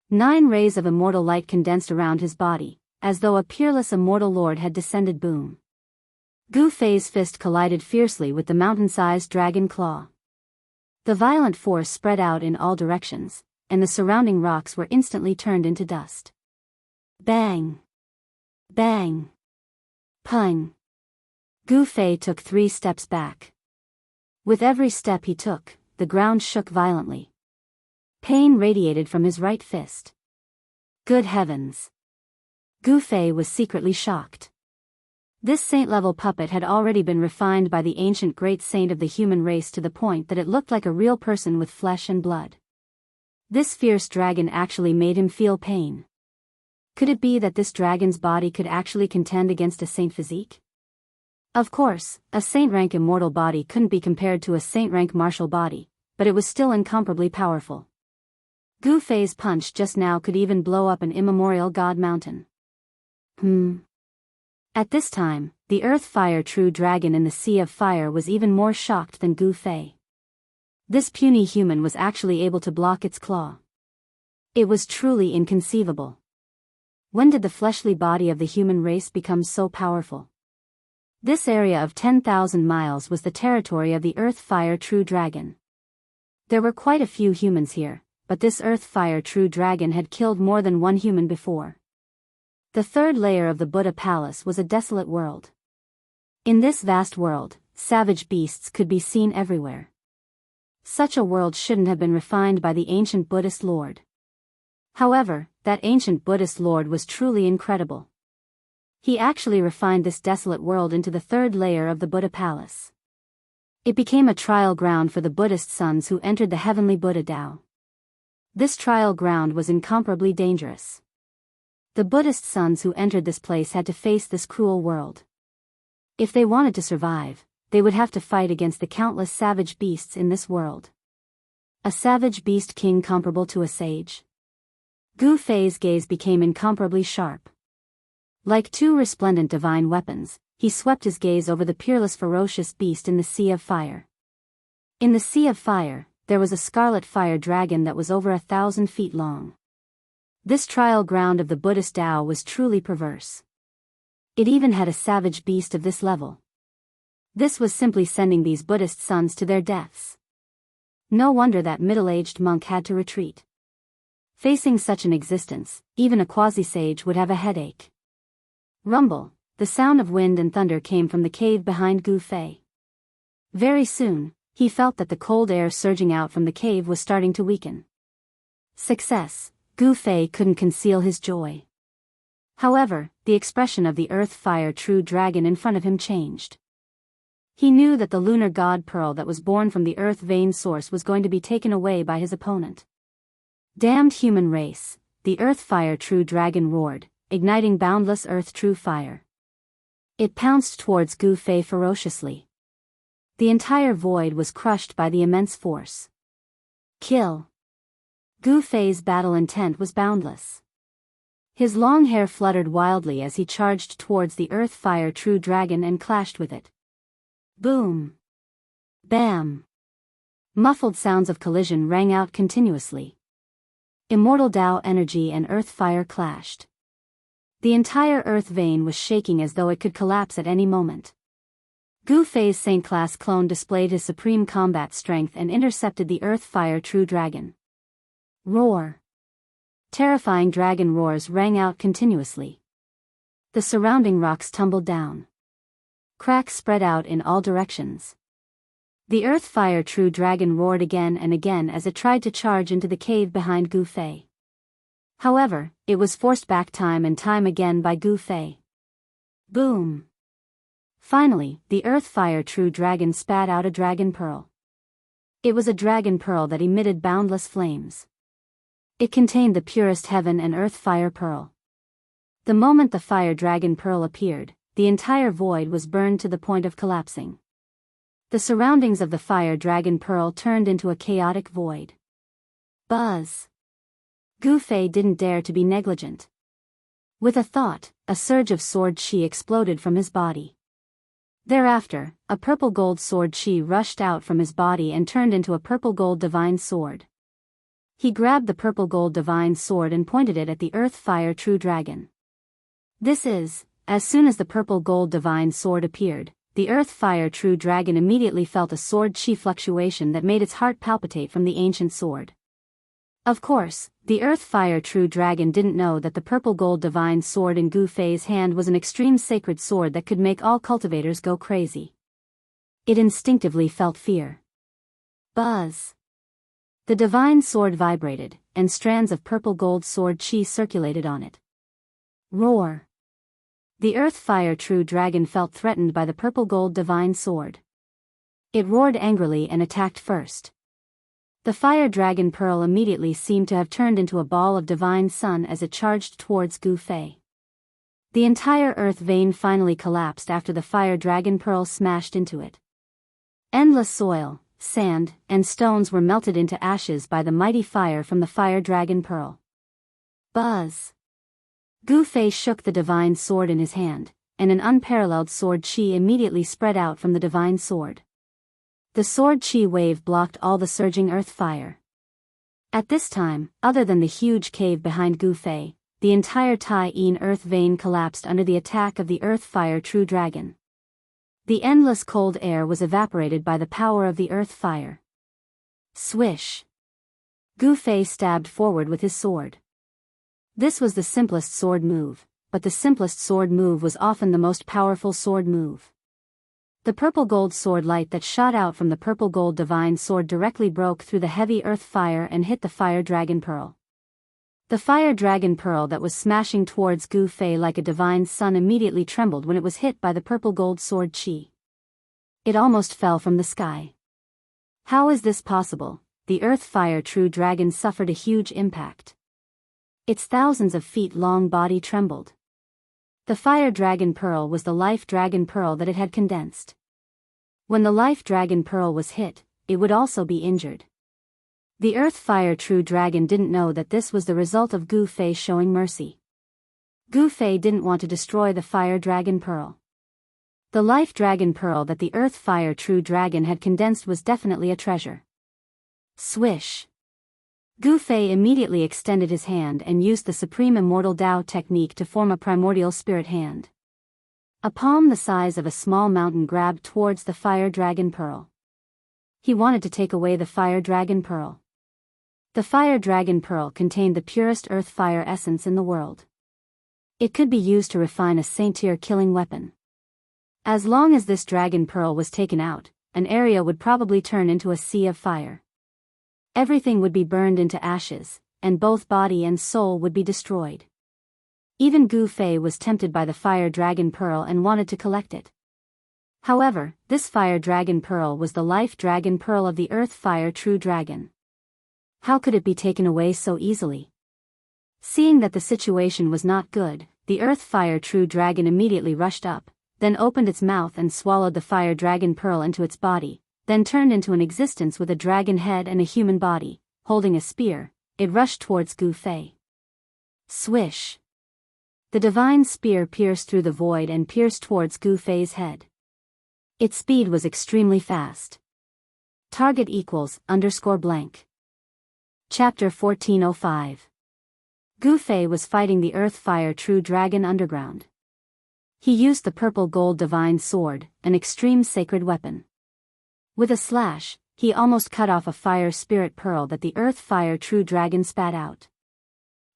9 rays of immortal light condensed around his body, as though a peerless immortal lord had descended. Boom! Gu Fei's fist collided fiercely with the mountain-sized dragon claw. The violent force spread out in all directions, and the surrounding rocks were instantly turned into dust. Bang! Bang! Pung! Gu Fei took 3 steps back. With every step he took, the ground shook violently. Pain radiated from his right fist. Good heavens! Gu Fei was secretly shocked. This saint-level puppet had already been refined by the ancient great saint of the human race to the point that it looked like a real person with flesh and blood. This fierce dragon actually made him feel pain. Could it be that this dragon's body could actually contend against a saint physique? Of course, a saint-rank immortal body couldn't be compared to a saint-rank martial body, but it was still incomparably powerful. Gu Fei's punch just now could even blow up an immemorial god mountain. At this time, the earth fire true dragon in the sea of fire was even more shocked than Gu Fei. This puny human was actually able to block its claw. It was truly inconceivable. When did the fleshly body of the human race become so powerful? This area of 10,000 miles was the territory of the earth fire true dragon. There were quite a few humans here, but this earth fire true dragon had killed more than one human before. The third layer of the Buddha palace was a desolate world. In this vast world, savage beasts could be seen everywhere. Such a world shouldn't have been refined by the ancient Buddhist lord. However, that ancient Buddhist lord was truly incredible. He actually refined this desolate world into the third layer of the Buddha palace. It became a trial ground for the Buddhist sons who entered the heavenly Buddha Tao. This trial ground was incomparably dangerous. The Buddhist sons who entered this place had to face this cruel world. If they wanted to survive, they would have to fight against the countless savage beasts in this world. A savage beast king comparable to a sage? Gu Fei's gaze became incomparably sharp. Like 2 resplendent divine weapons, he swept his gaze over the peerless ferocious beast in the sea of fire. In the sea of fire, there was a scarlet fire dragon that was over 1,000 feet long. This trial ground of the Buddhist Tao was truly perverse. It even had a savage beast of this level. This was simply sending these Buddhist sons to their deaths. No wonder that middle-aged monk had to retreat. Facing such an existence, even a quasi-sage would have a headache. Rumble, the sound of wind and thunder came from the cave behind Gu Fei. Very soon, he felt that the cold air surging out from the cave was starting to weaken. Success! Gu Fei couldn't conceal his joy. However, the expression of the Earth Fire True Dragon in front of him changed. He knew that the lunar god pearl that was born from the Earth Vein source was going to be taken away by his opponent. Damned human race! The Earth Fire True Dragon roared, igniting boundless Earth True Fire. It pounced towards Gu Fei ferociously. The entire void was crushed by the immense force. Kill! Gu Fei's battle intent was boundless. His long hair fluttered wildly as he charged towards the Earth Fire True Dragon and clashed with it. Boom! Bam! Muffled sounds of collision rang out continuously. Immortal Tao energy and Earth Fire clashed. The entire Earth Vein was shaking as though it could collapse at any moment. Gu Fei's Saint-class clone displayed his supreme combat strength and intercepted the Earth Fire True Dragon. Roar! Terrifying dragon roars rang out continuously. The surrounding rocks tumbled down. Cracks spread out in all directions. The Earth Fire True Dragon roared again and again as it tried to charge into the cave behind Gu Fei. However, it was forced back time and time again by Gu Fei. Boom! Finally, the Earth Fire True Dragon spat out a dragon pearl. It was a dragon pearl that emitted boundless flames. It contained the purest heaven and earth fire pearl. The moment the fire dragon pearl appeared, the entire void was burned to the point of collapsing. The surroundings of the fire dragon pearl turned into a chaotic void. Buzz! Gu Fei didn't dare to be negligent. With a thought, a surge of sword chi exploded from his body. Thereafter, a purple gold sword chi rushed out from his body and turned into a purple gold divine sword. He grabbed the purple gold divine sword and pointed it at the Earth Fire True Dragon. As soon as the purple gold divine sword appeared, the Earth Fire True Dragon immediately felt a sword chi fluctuation that made its heart palpitate from the ancient sword. Of course, the Earth Fire True Dragon didn't know that the purple gold divine sword in Gu Fei's hand was an extreme sacred sword that could make all cultivators go crazy. It instinctively felt fear. Buzz! The divine sword vibrated, and strands of purple gold sword chi circulated on it. Roar! The Earth Fire True Dragon felt threatened by the purple gold divine sword. It roared angrily and attacked first. The fire dragon pearl immediately seemed to have turned into a ball of divine sun as it charged towards Gu Fei. The entire earth vein finally collapsed after the fire dragon pearl smashed into it. Endless soil, sand, and stones were melted into ashes by the mighty fire from the fire dragon pearl. Buzz! Gu Fei shook the divine sword in his hand, and an unparalleled sword chi immediately spread out from the divine sword. The sword chi wave blocked all the surging earth fire. At this time, other than the huge cave behind Gu Fei, the entire Tai Yin earth vein collapsed under the attack of the Earth Fire True Dragon. The endless cold air was evaporated by the power of the earth fire. Swish! Gu Fei stabbed forward with his sword. This was the simplest sword move, but the simplest sword move was often the most powerful sword move. The purple gold sword light that shot out from the purple gold divine sword directly broke through the heavy earth fire and hit the fire dragon pearl. The fire dragon pearl that was smashing towards Gu Fei like a divine sun immediately trembled when it was hit by the purple gold sword chi. It almost fell from the sky. How is this possible? The Earth Fire True Dragon suffered a huge impact. Its thousands of feet long body trembled. The fire dragon pearl was the life dragon pearl that it had condensed. When the life dragon pearl was hit, it would also be injured. The Earth Fire True Dragon didn't know that this was the result of Gu Fei showing mercy. Gu Fei didn't want to destroy the fire dragon pearl. The life dragon pearl that the Earth Fire True Dragon had condensed was definitely a treasure. Swish! Gu Fei immediately extended his hand and used the supreme Immortal Tao technique to form a primordial spirit hand. A palm the size of a small mountain grabbed towards the fire dragon pearl. He wanted to take away the fire dragon pearl. The fire dragon pearl contained the purest earth fire essence in the world. It could be used to refine a saint-tier killing weapon. As long as this dragon pearl was taken out, an area would probably turn into a sea of fire. Everything would be burned into ashes, and both body and soul would be destroyed. Even Gu Fei was tempted by the fire dragon pearl and wanted to collect it. However, this fire dragon pearl was the life dragon pearl of the earth fire true dragon. How could it be taken away so easily? Seeing that the situation was not good, the earth fire true dragon immediately rushed up, then opened its mouth and swallowed the fire dragon pearl into its body, then turned into an existence with a dragon head and a human body. Holding a spear, it rushed towards Gu Fei. Swish! The divine spear pierced through the void and pierced towards Gu Fei's head. Its speed was extremely fast. Target equals _blank. Chapter 1405. Gu Fei was fighting the earth fire true dragon underground. He used the purple gold divine sword, an extreme sacred weapon. With a slash, he almost cut off a fire spirit pearl that the earth fire true dragon spat out.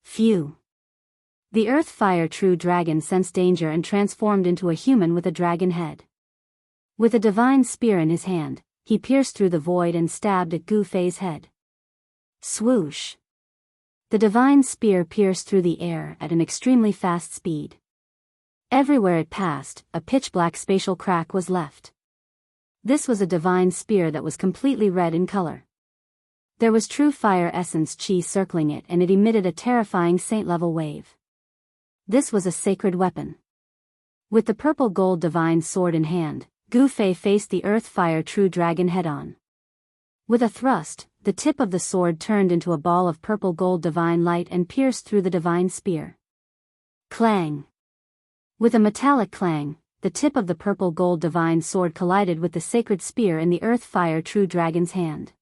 Phew! The earth fire true dragon sensed danger and transformed into a human with a dragon head. With a divine spear in his hand, he pierced through the void and stabbed at Gu Fei's head. Swoosh! The divine spear pierced through the air at an extremely fast speed. Everywhere it passed, a pitch-black spatial crack was left. This was a divine spear that was completely red in color. There was true fire essence chi circling it and it emitted a terrifying saint-level wave. This was a sacred weapon. With the purple gold divine sword in hand, Gu Fei faced the earth fire true dragon head-on. With a thrust, the tip of the sword turned into a ball of purple gold divine light and pierced through the divine spear. Clang! With a metallic clang, the tip of the purple gold divine sword collided with the sacred spear in the earth fire true dragon's hand.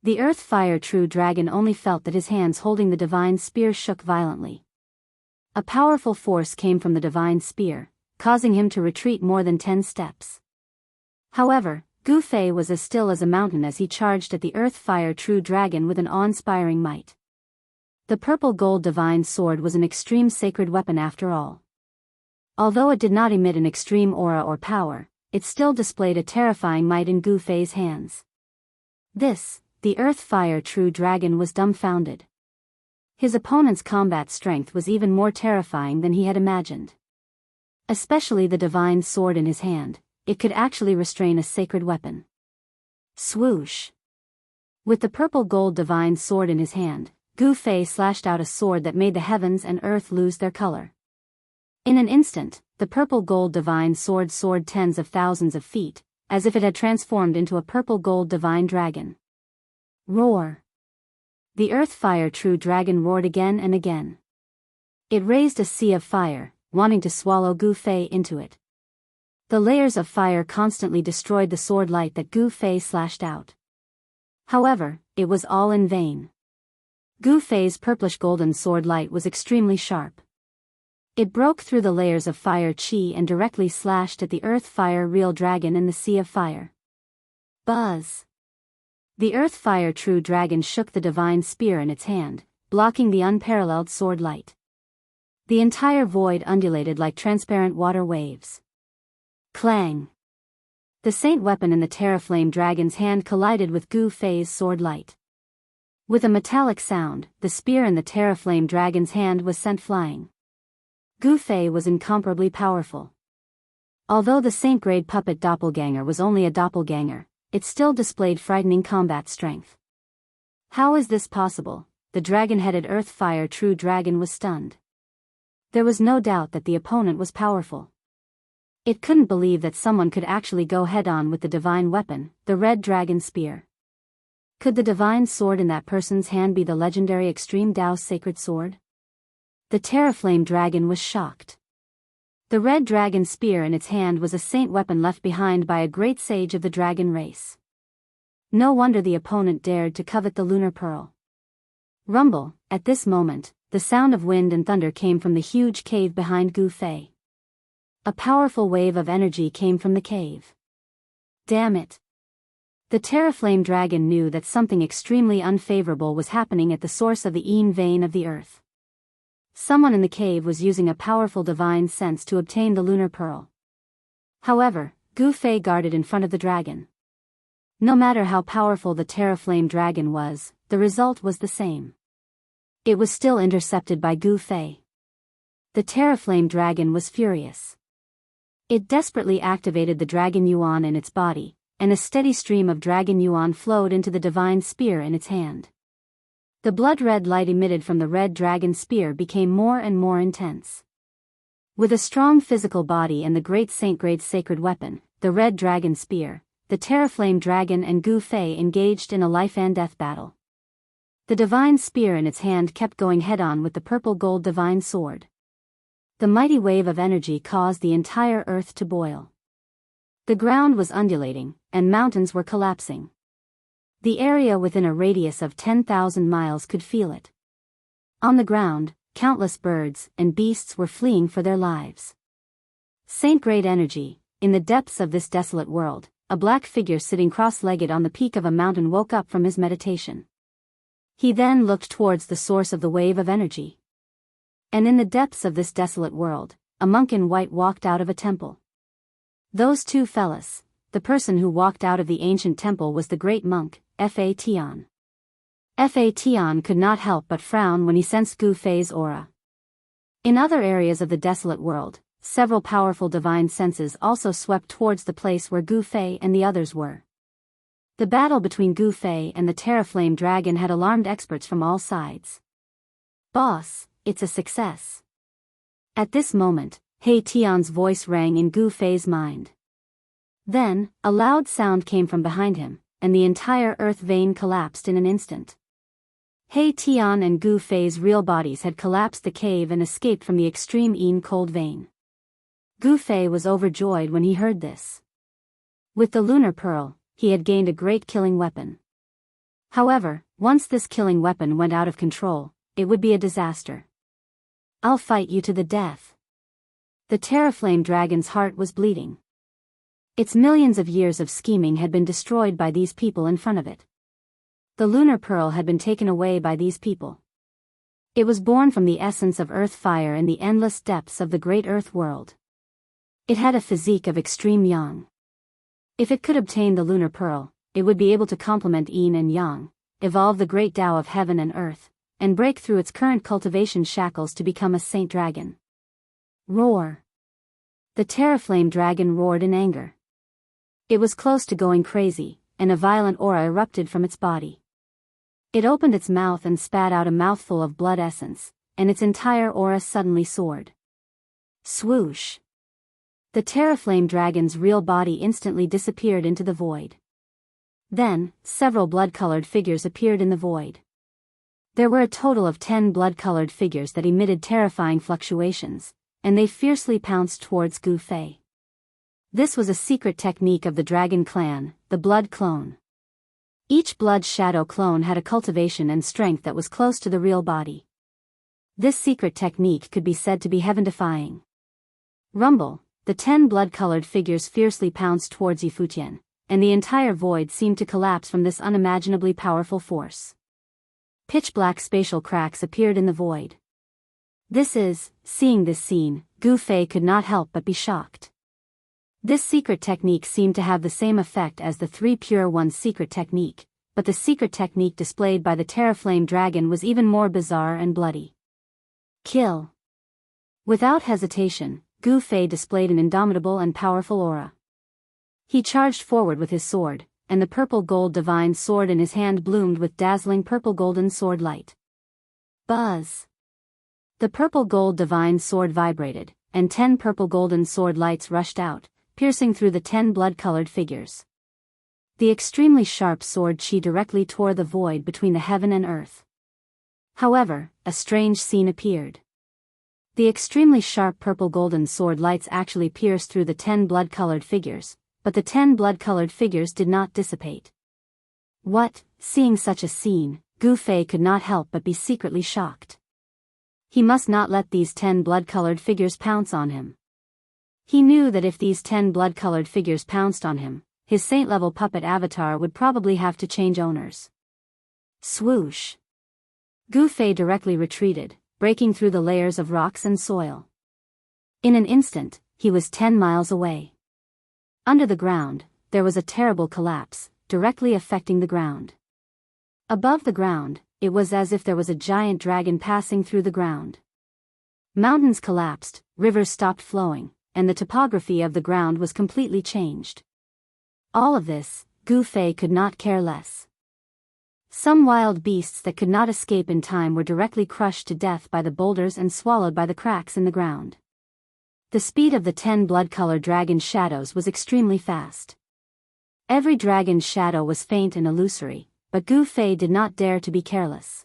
The earth fire true dragon only felt that his hands holding the divine spear shook violently. A powerful force came from the divine spear, causing him to retreat more than 10 steps. However, Gu Fei was as still as a mountain as he charged at the earth fire true dragon with an awe-inspiring might. The purple gold divine sword was an extreme sacred weapon after all. Although it did not emit an extreme aura or power, it still displayed a terrifying might in Gu Fei's hands. The earth fire true dragon was dumbfounded. His opponent's combat strength was even more terrifying than he had imagined. Especially the divine sword in his hand, it could actually restrain a sacred weapon. Swoosh! With the purple gold divine sword in his hand, Gu Fei slashed out a sword that made the heavens and earth lose their color. In an instant, the purple gold divine sword soared tens of thousands of feet, as if it had transformed into a purple gold divine dragon. Roar! The earth fire true dragon roared again and again. It raised a sea of fire, wanting to swallow Gu Fei into it. The layers of fire constantly destroyed the sword light that Gu Fei slashed out. However, it was all in vain. Gu Fei's purplish golden sword light was extremely sharp. It broke through the layers of fire chi and directly slashed at the earth fire real dragon in the sea of fire. Buzz! The earth fire true dragon shook the divine spear in its hand, blocking the unparalleled sword light. The entire void undulated like transparent water waves. Clang! The saint weapon in the Terraflame dragon's hand collided with Gu Fei's sword light. With a metallic sound, the spear in the Terraflame dragon's hand was sent flying. Gu Fei was incomparably powerful. Although the saint-grade puppet doppelganger was only a doppelganger, it still displayed frightening combat strength. How is this possible? The dragon-headed earth fire true dragon was stunned. There was no doubt that the opponent was powerful. It couldn't believe that someone could actually go head-on with the divine weapon, the red dragon spear. Could the divine sword in that person's hand be the legendary Extreme Dao sacred sword? The Terraflame dragon was shocked. The red dragon spear in its hand was a saint weapon left behind by a great sage of the dragon race. No wonder the opponent dared to covet the lunar pearl. Rumble! At this moment, the sound of wind and thunder came from the huge cave behind Gu Fei. A powerful wave of energy came from the cave. Damn it! The Terraflame dragon knew that something extremely unfavorable was happening at the source of the Yin vein of the earth. Someone in the cave was using a powerful divine sense to obtain the lunar pearl. However, Gu Fei guarded in front of the dragon. No matter how powerful the Terraflame dragon was, the result was the same. It was still intercepted by Gu Fei. The Terraflame dragon was furious. It desperately activated the dragon yuan in its body, and a steady stream of dragon yuan flowed into the divine spear in its hand. The blood-red light emitted from the red dragon spear became more and more intense. With a strong physical body and the great saint-grade sacred weapon, the red dragon spear, the Terraflame dragon and Gu Fei engaged in a life-and-death battle. The divine spear in its hand kept going head-on with the purple-gold divine sword. The mighty wave of energy caused the entire earth to boil. The ground was undulating, and mountains were collapsing. The area within a radius of 10,000 miles could feel it. On the ground, countless birds and beasts were fleeing for their lives. Saint-grade energy, in the depths of this desolate world, a black figure sitting cross-legged on the peak of a mountain woke up from his meditation. He then looked towards the source of the wave of energy. And in the depths of this desolate world, a monk in white walked out of a temple. Those two fellas, the person who walked out of the ancient temple was the great monk, Fa Tian. Fa Tian could not help but frown when he sensed Gu Fei's aura. In other areas of the desolate world, several powerful divine senses also swept towards the place where Gu Fei and the others were. The battle between Gu Fei and the Terraflame dragon had alarmed experts from all sides. "Boss, it's a success." At this moment, He Tian's voice rang in Gu Fei's mind. Then, a loud sound came from behind him, and the entire earth vein collapsed in an instant. He Tian and Gu Fei's real bodies had collapsed the cave and escaped from the extreme cold vein. Gu Fei was overjoyed when he heard this. With the lunar pearl, he had gained a great killing weapon. However, once this killing weapon went out of control, it would be a disaster. "I'll fight you to the death." The Terraflame dragon's heart was bleeding. Its millions of years of scheming had been destroyed by these people in front of it. The lunar pearl had been taken away by these people. It was born from the essence of earth fire in the endless depths of the great earth world. It had a physique of extreme yang. If it could obtain the lunar pearl, it would be able to complement yin and yang, evolve the great Tao of heaven and earth, and break through its current cultivation shackles to become a saint dragon. Roar! The Terraflame dragon roared in anger. It was close to going crazy, and a violent aura erupted from its body. It opened its mouth and spat out a mouthful of blood essence, and its entire aura suddenly soared. Swoosh! The Terraflame dragon's real body instantly disappeared into the void. Then, several blood-colored figures appeared in the void. There were a total of 10 blood-colored figures that emitted terrifying fluctuations, and they fiercely pounced towards Gu Fei. This was a secret technique of the dragon clan, the blood clone. Each blood shadow clone had a cultivation and strength that was close to the real body. This secret technique could be said to be heaven-defying. Rumble, the 10 blood-colored figures fiercely pounced towards Yifutian, and the entire void seemed to collapse from this unimaginably powerful force. Pitch-black spatial cracks appeared in the void. Seeing this scene, Gu Fei could not help but be shocked. This secret technique seemed to have the same effect as the 3 Pure Ones secret technique, but the secret technique displayed by the Terraflame dragon was even more bizarre and bloody. Kill! Without hesitation, Gu Fei displayed an indomitable and powerful aura. He charged forward with his sword, and the purple-gold divine sword in his hand bloomed with dazzling purple-golden sword light. Buzz! The purple-gold divine sword vibrated, and 10 purple-golden sword lights rushed out, piercing through the 10 blood-colored figures. The extremely sharp sword chi directly tore the void between the heaven and earth. However, a strange scene appeared. The extremely sharp purple-golden sword lights actually pierced through the 10 blood-colored figures, but the 10 blood-colored figures did not dissipate. What? Seeing such a scene, Gu Fei could not help but be secretly shocked. He must not let these 10 blood-colored figures pounce on him. He knew that if these 10 blood-colored figures pounced on him, his saint-level puppet avatar would probably have to change owners. Swoosh! Gu Fei directly retreated, breaking through the layers of rocks and soil. In an instant, he was 10 miles away. Under the ground, there was a terrible collapse, directly affecting the ground. Above the ground, it was as if there was a giant dragon passing through the ground. Mountains collapsed, rivers stopped flowing, and the topography of the ground was completely changed. All of this, Gu Fei could not care less. Some wild beasts that could not escape in time were directly crushed to death by the boulders and swallowed by the cracks in the ground. The speed of the 10 blood-colored dragon's shadows was extremely fast. Every dragon's shadow was faint and illusory, but Gu Fei did not dare to be careless.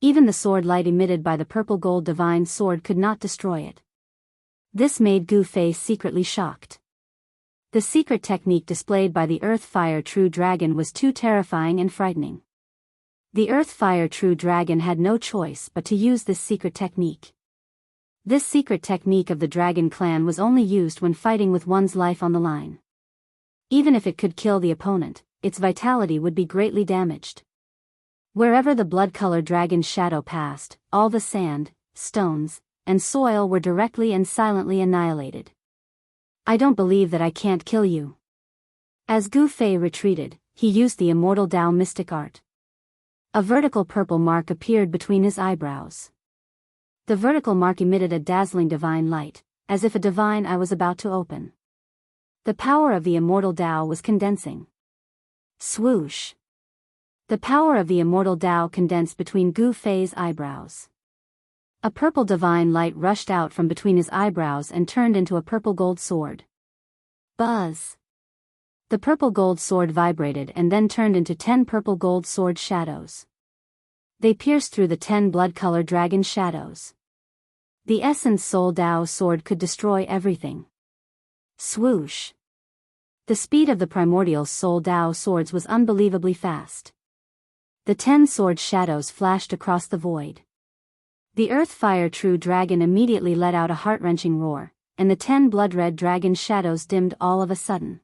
Even the sword light emitted by the purple gold divine sword could not destroy it. This made Gu Fei secretly shocked. The secret technique displayed by the Earth Fire True Dragon was too terrifying and frightening. The Earth Fire True Dragon had no choice but to use this secret technique. This secret technique of the Dragon Clan was only used when fighting with one's life on the line. Even if it could kill the opponent, its vitality would be greatly damaged. Wherever the blood-colored dragon's shadow passed, all the sand, stones, and soil were directly and silently annihilated. I don't believe that I can't kill you. As Gu Fei retreated, he used the Immortal Tao mystic art. A vertical purple mark appeared between his eyebrows. The vertical mark emitted a dazzling divine light, as if a divine eye was about to open. The power of the Immortal Tao was condensing. Swoosh! The power of the Immortal Tao condensed between Gu Fei's eyebrows. A purple divine light rushed out from between his eyebrows and turned into a purple gold sword. Buzz! The purple gold sword vibrated and then turned into 10 purple gold sword shadows. They pierced through the 10 blood-colored dragon shadows. The Essence Soul Tao sword could destroy everything. Swoosh! The speed of the primordial Soul Tao swords was unbelievably fast. The 10 sword shadows flashed across the void. The Earth Fire True Dragon immediately let out a heart-wrenching roar, and the 10 blood-red dragon shadows dimmed all of a sudden.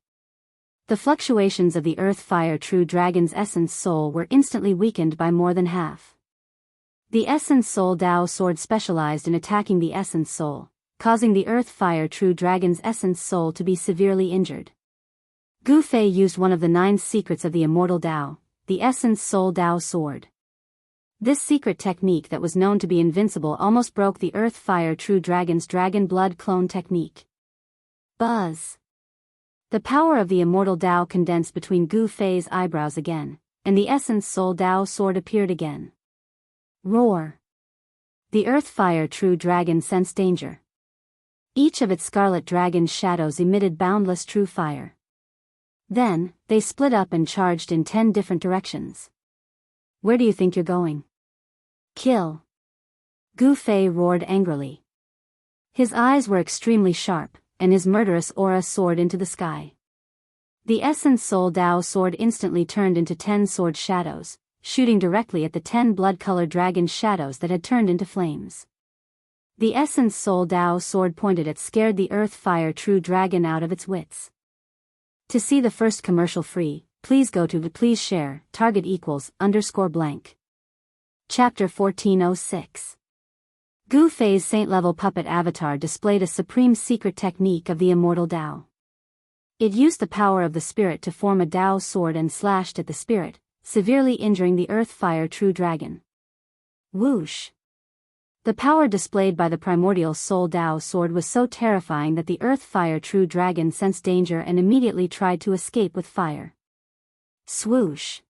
The fluctuations of the Earth Fire True Dragon's Essence Soul were instantly weakened by more than half. The Essence Soul Tao sword specialized in attacking the Essence Soul, causing the Earth Fire True Dragon's Essence Soul to be severely injured. Gu Fei used one of the 9 secrets of the Immortal Tao, the Essence Soul Tao sword. This secret technique that was known to be invincible almost broke the Earth Fire True Dragon's Dragon Blood clone technique. Buzz! The power of the Immortal Tao condensed between Gu Fei's eyebrows again, and the Essence Soul Tao sword appeared again. Roar! The Earth Fire True Dragon sensed danger. Each of its scarlet dragon shadows emitted boundless true fire. Then, they split up and charged in 10 different directions. Where do you think you're going? Kill! Gu Fei roared angrily. His eyes were extremely sharp, and his murderous aura soared into the sky. The Essence Soul Tao sword instantly turned into 10 sword shadows, shooting directly at the 10 blood-colored dragon shadows that had turned into flames. The Essence Soul Tao sword pointed at scared the Earth Fire True Dragon out of its wits. To see the first commercial free, please go to please share, target equals _blank. Chapter 1406. Gu Fei's saint-level puppet avatar displayed a supreme secret technique of the Immortal Tao. It used the power of the spirit to form a Tao sword and slashed at the spirit, severely injuring the Earth Fire True Dragon. Whoosh! The power displayed by the primordial Soul Tao sword was so terrifying that the Earth Fire True Dragon sensed danger and immediately tried to escape with fire. Swoosh!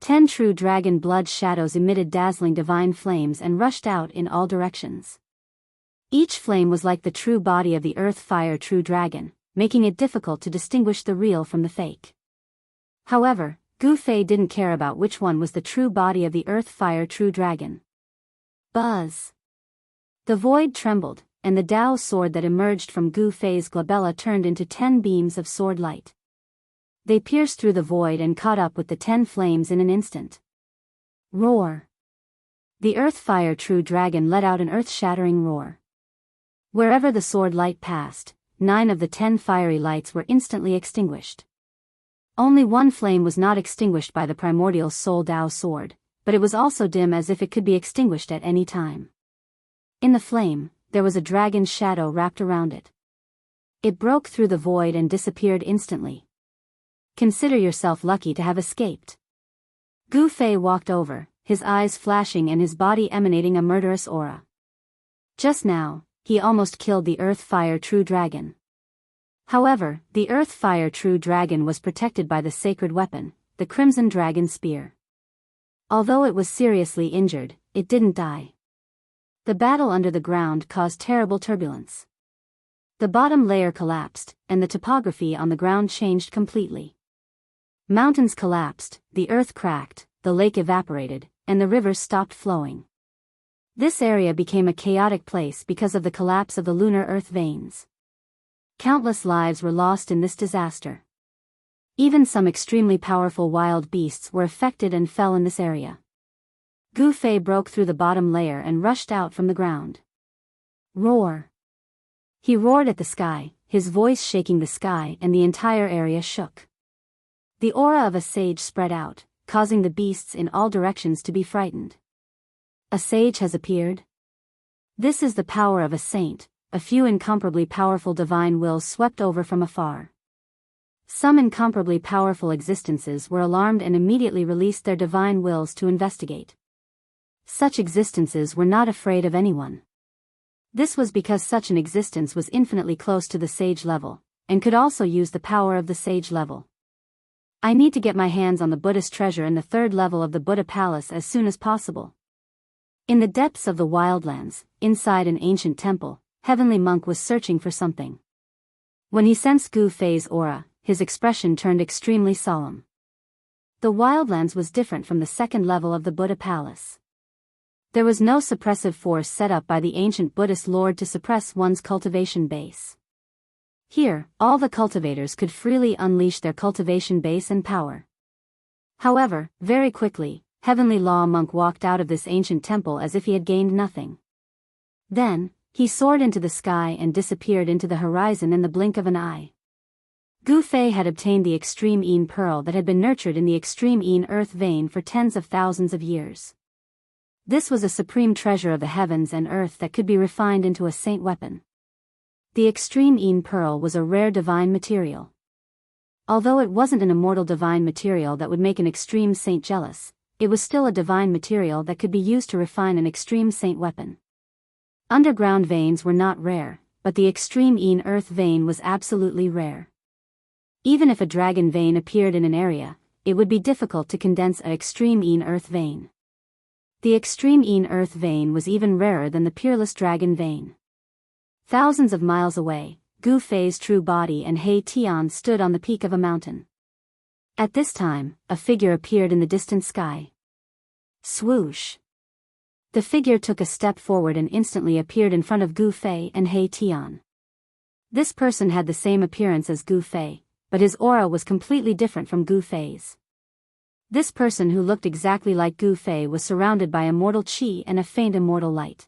10 true dragon blood shadows emitted dazzling divine flames and rushed out in all directions. Each flame was like the true body of the Earth Fire True Dragon, making it difficult to distinguish the real from the fake. However, Gu Fei didn't care about which one was the true body of the Earth Fire True Dragon. Buzz! The void trembled, and the Tao sword that emerged from Gu Fei's glabella turned into 10 beams of sword light. They pierced through the void and caught up with the 10 flames in an instant. Roar! The Earth Fire True Dragon let out an earth-shattering roar. Wherever the sword light passed, 9 of the 10 fiery lights were instantly extinguished. Only one flame was not extinguished by the primordial Soul Tao sword, but it was also dim as if it could be extinguished at any time. In the flame, there was a dragon's shadow wrapped around it. It broke through the void and disappeared instantly. Consider yourself lucky to have escaped. Gu Fei walked over, his eyes flashing and his body emanating a murderous aura. Just now, he almost killed the Earth Fire True Dragon. However, the Earth Fire True Dragon was protected by the sacred weapon, the Crimson Dragon Spear. Although it was seriously injured, it didn't die. The battle under the ground caused terrible turbulence. The bottom layer collapsed, and the topography on the ground changed completely. Mountains collapsed, the earth cracked, the lake evaporated, and the rivers stopped flowing. This area became a chaotic place because of the collapse of the lunar earth veins. Countless lives were lost in this disaster. Even some extremely powerful wild beasts were affected and fell in this area. Gu Fei broke through the bottom layer and rushed out from the ground. Roar! He roared at the sky, his voice shaking the sky, and the entire area shook. The aura of a sage spread out, causing the beasts in all directions to be frightened. A sage has appeared? This is the power of a saint. A few incomparably powerful divine wills swept over from afar. Some incomparably powerful existences were alarmed and immediately released their divine wills to investigate. Such existences were not afraid of anyone. This was because such an existence was infinitely close to the sage level, and could also use the power of the sage level. I need to get my hands on the Buddhist treasure in the third level of the Buddha Palace as soon as possible. In the depths of the wildlands, inside an ancient temple, Heavenly Monk was searching for something. When he sensed Gu Fei's aura, his expression turned extremely solemn. The wildlands was different from the second level of the Buddha Palace. There was no suppressive force set up by the ancient Buddhist lord to suppress one's cultivation base. Here, all the cultivators could freely unleash their cultivation base and power. However, very quickly, Heavenly Law Monk walked out of this ancient temple as if he had gained nothing. Then, he soared into the sky and disappeared into the horizon in the blink of an eye. Gu Fei had obtained the extreme Yin pearl that had been nurtured in the extreme Yin earth vein for tens of thousands of years. This was a supreme treasure of the heavens and earth that could be refined into a saint weapon. The extreme Yin pearl was a rare divine material. Although it wasn't an immortal divine material that would make an extreme saint jealous, it was still a divine material that could be used to refine an extreme saint weapon. Underground veins were not rare, but the extreme Yin earth vein was absolutely rare. Even if a dragon vein appeared in an area, it would be difficult to condense an extreme Yin earth vein. The extreme Yin earth vein was even rarer than the peerless dragon vein. Thousands of miles away, Gu Fei's true body and He Tian stood on the peak of a mountain. At this time, a figure appeared in the distant sky. Swoosh! The figure took a step forward and instantly appeared in front of Gu Fei and He Tian. This person had the same appearance as Gu Fei, but his aura was completely different from Gu Fei's. This person who looked exactly like Gu Fei was surrounded by immortal qi and a faint immortal light.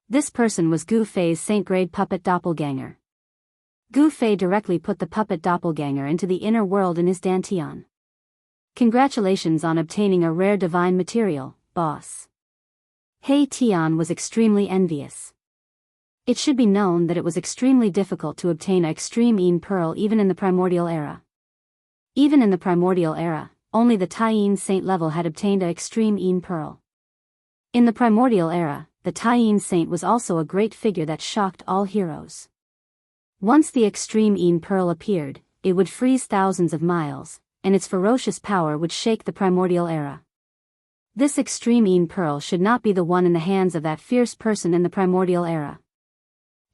This person was Gu Fei's saint-grade puppet doppelganger. Gu Fei directly put the puppet doppelganger into the inner world in his dantian. Congratulations on obtaining a rare divine material, boss. He Tian was extremely envious. It should be known that it was extremely difficult to obtain an extreme Yin pearl even in the primordial era. Even in the primordial era, only the Taiyin saint level had obtained an extreme Yin pearl. In the primordial era, the Taiyin saint was also a great figure that shocked all heroes. Once the extreme Yin pearl appeared, it would freeze thousands of miles, and its ferocious power would shake the primordial era. This extreme Yin pearl should not be the one in the hands of that fierce person in the primordial era.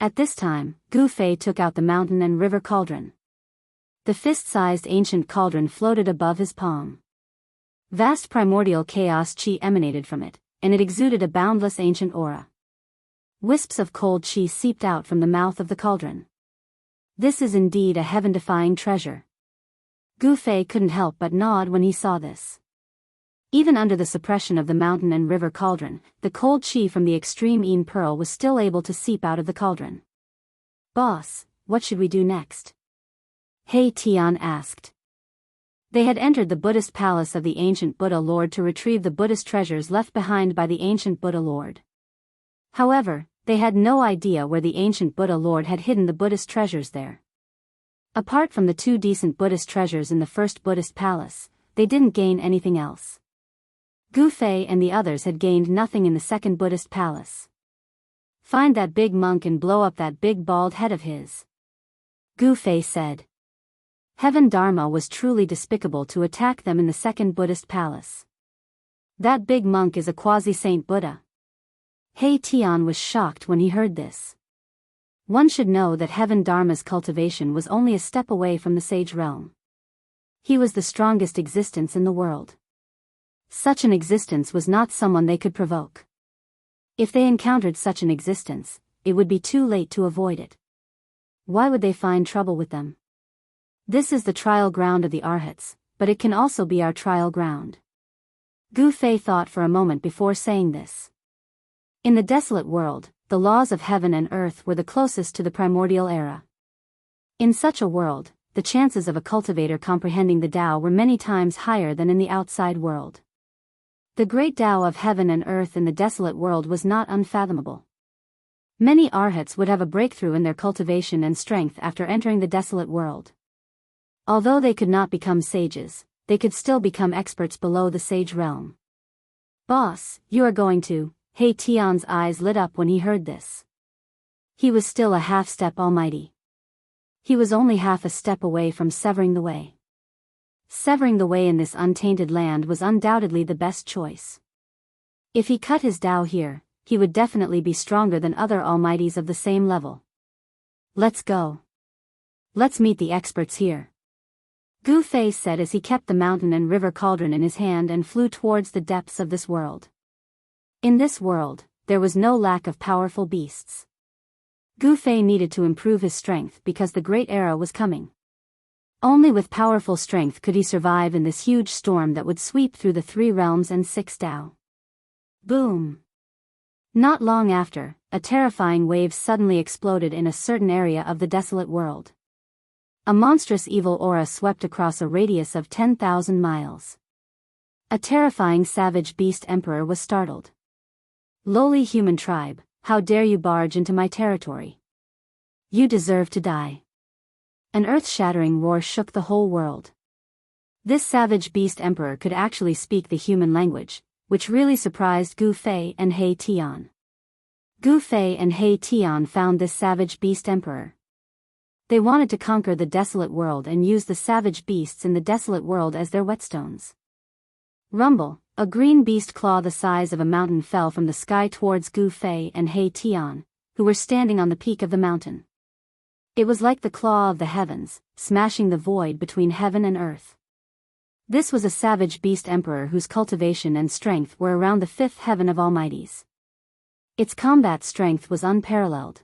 At this time, Gu Fei took out the mountain and river cauldron. The fist-sized ancient cauldron floated above his palm. Vast primordial chaos chi emanated from it, and it exuded a boundless ancient aura. Wisps of cold chi seeped out from the mouth of the cauldron. This is indeed a heaven-defying treasure. Gu Fei couldn't help but nod when he saw this. Even under the suppression of the mountain and river cauldron, the cold chi from the extreme Yin pearl was still able to seep out of the cauldron. Boss, what should we do next? He Tian asked. They had entered the Buddhist palace of the ancient Buddha Lord to retrieve the Buddhist treasures left behind by the ancient Buddha Lord. However, they had no idea where the ancient Buddha Lord had hidden the Buddhist treasures there. Apart from the 2 decent Buddhist treasures in the first Buddhist palace, they didn't gain anything else. Gu Fei and the others had gained nothing in the second Buddhist palace. Find that big monk and blow up that big bald head of his. Gu Fei said. Heaven Dharma was truly despicable to attack them in the second Buddhist palace. That big monk is a quasi-saint Buddha. He Tian was shocked when he heard this. One should know that Heaven Dharma's cultivation was only a step away from the sage realm. He was the strongest existence in the world. Such an existence was not someone they could provoke. If they encountered such an existence, it would be too late to avoid it. Why would they find trouble with them? This is the trial ground of the Arhats, but it can also be our trial ground. Gu Fei thought for a moment before saying this. In the desolate world, the laws of heaven and earth were the closest to the primordial era. In such a world, the chances of a cultivator comprehending the Tao were many times higher than in the outside world. The great Tao of heaven and earth in the desolate world was not unfathomable. Many Arhats would have a breakthrough in their cultivation and strength after entering the desolate world. Although they could not become sages, they could still become experts below the sage realm. Boss, you are going to. He Tian's eyes lit up when he heard this. He was still a half-step almighty. He was only half a step away from severing the way. Severing the way in this untainted land was undoubtedly the best choice. If he cut his Tao here, he would definitely be stronger than other almighties of the same level. Let's go. Let's meet the experts here. Gu Fei said as he kept the mountain and river cauldron in his hand and flew towards the depths of this world. In this world, there was no lack of powerful beasts. Gu Fei needed to improve his strength because the great era was coming. Only with powerful strength could he survive in this huge storm that would sweep through the 3 realms and 6 Tao. Boom! Not long after, a terrifying wave suddenly exploded in a certain area of the desolate world. A monstrous evil aura swept across a radius of 10,000 miles. A terrifying savage beast emperor was startled. Lowly human tribe, how dare you barge into my territory? You deserve to die. An earth-shattering roar shook the whole world. This savage beast emperor could actually speak the human language, which really surprised Gu Fei and He Tian. Gu Fei and He Tian found this savage beast emperor. They wanted to conquer the desolate world and use the savage beasts in the desolate world as their whetstones. Rumble, a green beast claw the size of a mountain fell from the sky towards Gu Fei and He Tian, who were standing on the peak of the mountain. It was like the claw of the heavens, smashing the void between heaven and earth. This was a savage beast emperor whose cultivation and strength were around the 5th heaven of almighties. Its combat strength was unparalleled.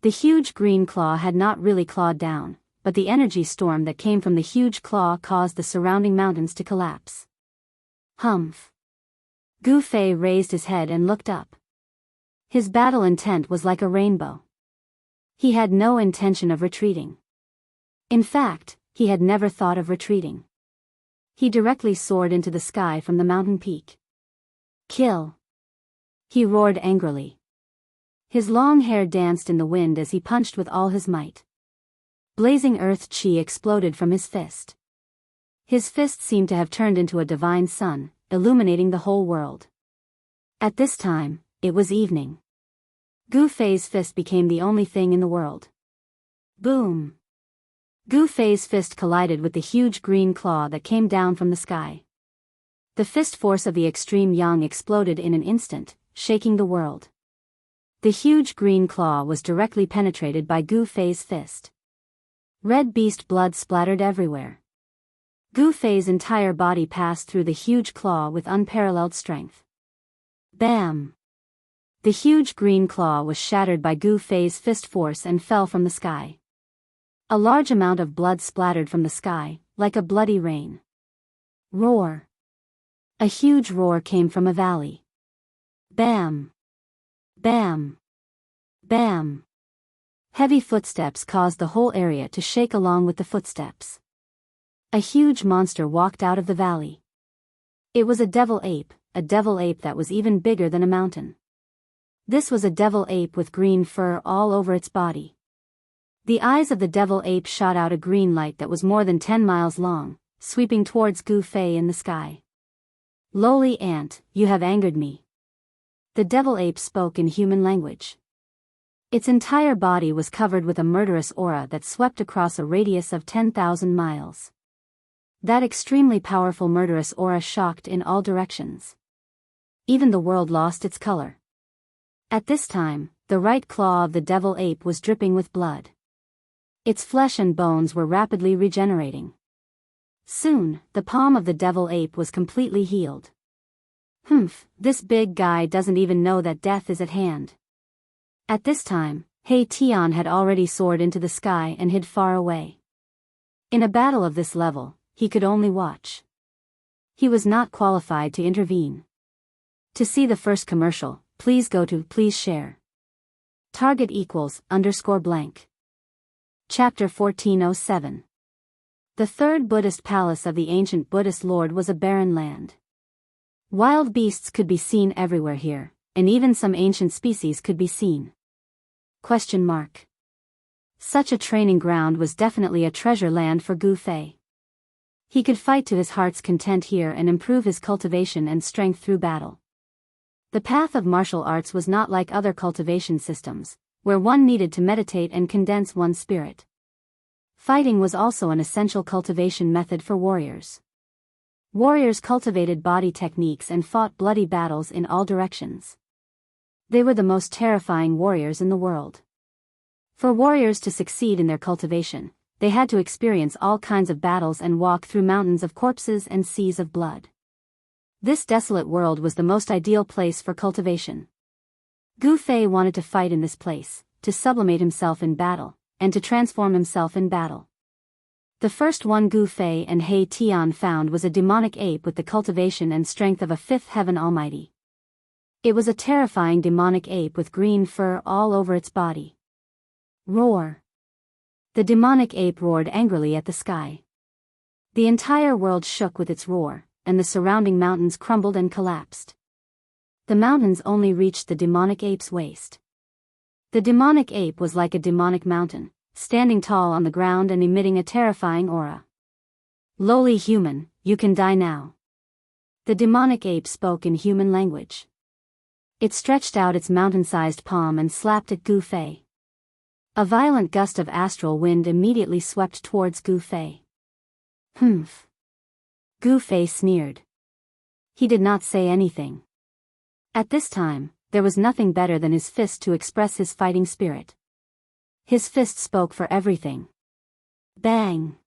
The huge green claw had not really clawed down, but the energy storm that came from the huge claw caused the surrounding mountains to collapse. Humph! Gu Fei raised his head and looked up. His battle intent was like a rainbow. He had no intention of retreating. In fact, he had never thought of retreating. He directly soared into the sky from the mountain peak. Kill! He roared angrily. His long hair danced in the wind as he punched with all his might. Blazing earth chi exploded from his fist. His fist seemed to have turned into a divine sun, illuminating the whole world. At this time, it was evening. Gu Fei's fist became the only thing in the world. Boom! Gu Fei's fist collided with the huge green claw that came down from the sky. The fist force of the extreme yang exploded in an instant, shaking the world. The huge green claw was directly penetrated by Gu Fei's fist. Red beast blood splattered everywhere. Gu Fei's entire body passed through the huge claw with unparalleled strength. Bam! The huge green claw was shattered by Gu Fei's fist force and fell from the sky. A large amount of blood splattered from the sky, like a bloody rain. Roar! A huge roar came from a valley. Bam! Bam! Bam! Heavy footsteps caused the whole area to shake along with the footsteps. A huge monster walked out of the valley. It was a devil ape that was even bigger than a mountain. This was a devil ape with green fur all over its body. The eyes of the devil ape shot out a green light that was more than 10 miles long, sweeping towards Gu Fei in the sky. "Lowly ant, you have angered me." The devil ape spoke in human language. Its entire body was covered with a murderous aura that swept across a radius of 10,000 miles. That extremely powerful murderous aura shocked in all directions. Even the world lost its color. At this time, the right claw of the devil ape was dripping with blood. Its flesh and bones were rapidly regenerating. Soon, the palm of the devil ape was completely healed. This big guy doesn't even know that death is at hand. At this time, He Tian had already soared into the sky and hid far away. In a battle of this level, he could only watch. He was not qualified to intervene. To see the first commercial, please go to Please Share. Target =_blank. Chapter 1407. The third Buddhist palace of the ancient Buddhist lord was a barren land. Wild beasts could be seen everywhere here, and even some ancient species could be seen. Such a training ground was definitely a treasure land for Gu Fei. He could fight to his heart's content here and improve his cultivation and strength through battle. The path of martial arts was not like other cultivation systems, where one needed to meditate and condense one's spirit. Fighting was also an essential cultivation method for warriors. Warriors cultivated body techniques and fought bloody battles in all directions. They were the most terrifying warriors in the world. For warriors to succeed in their cultivation, they had to experience all kinds of battles and walk through mountains of corpses and seas of blood. This desolate world was the most ideal place for cultivation. Gu Fei wanted to fight in this place, to sublimate himself in battle, and to transform himself in battle. The first one Gu Fei and He Tian found was a demonic ape with the cultivation and strength of a fifth heaven almighty. It was a terrifying demonic ape with green fur all over its body. Roar! The demonic ape roared angrily at the sky. The entire world shook with its roar, and the surrounding mountains crumbled and collapsed. The mountains only reached the demonic ape's waist. The demonic ape was like a demonic mountain, standing tall on the ground and emitting a terrifying aura. "Lowly human, you can die now." The demonic ape spoke in human language. It stretched out its mountain-sized palm and slapped at Gu Fei. A violent gust of astral wind immediately swept towards Gu Fei. Gu Fei sneered. He did not say anything. At this time, there was nothing better than his fist to express his fighting spirit. His fist spoke for everything. Bang!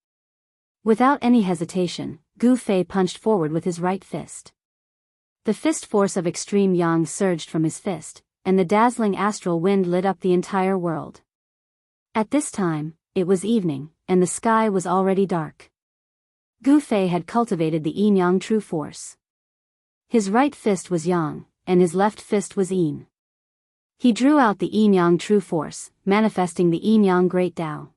Without any hesitation, Gu Fei punched forward with his right fist. The fist force of extreme yang surged from his fist, and the dazzling astral wind lit up the entire world. At this time, it was evening, and the sky was already dark. Gu Fei had cultivated the yin-yang true force. His right fist was yang, and his left fist was yin. He drew out the yin-yang true force, manifesting the yin-yang great Tao.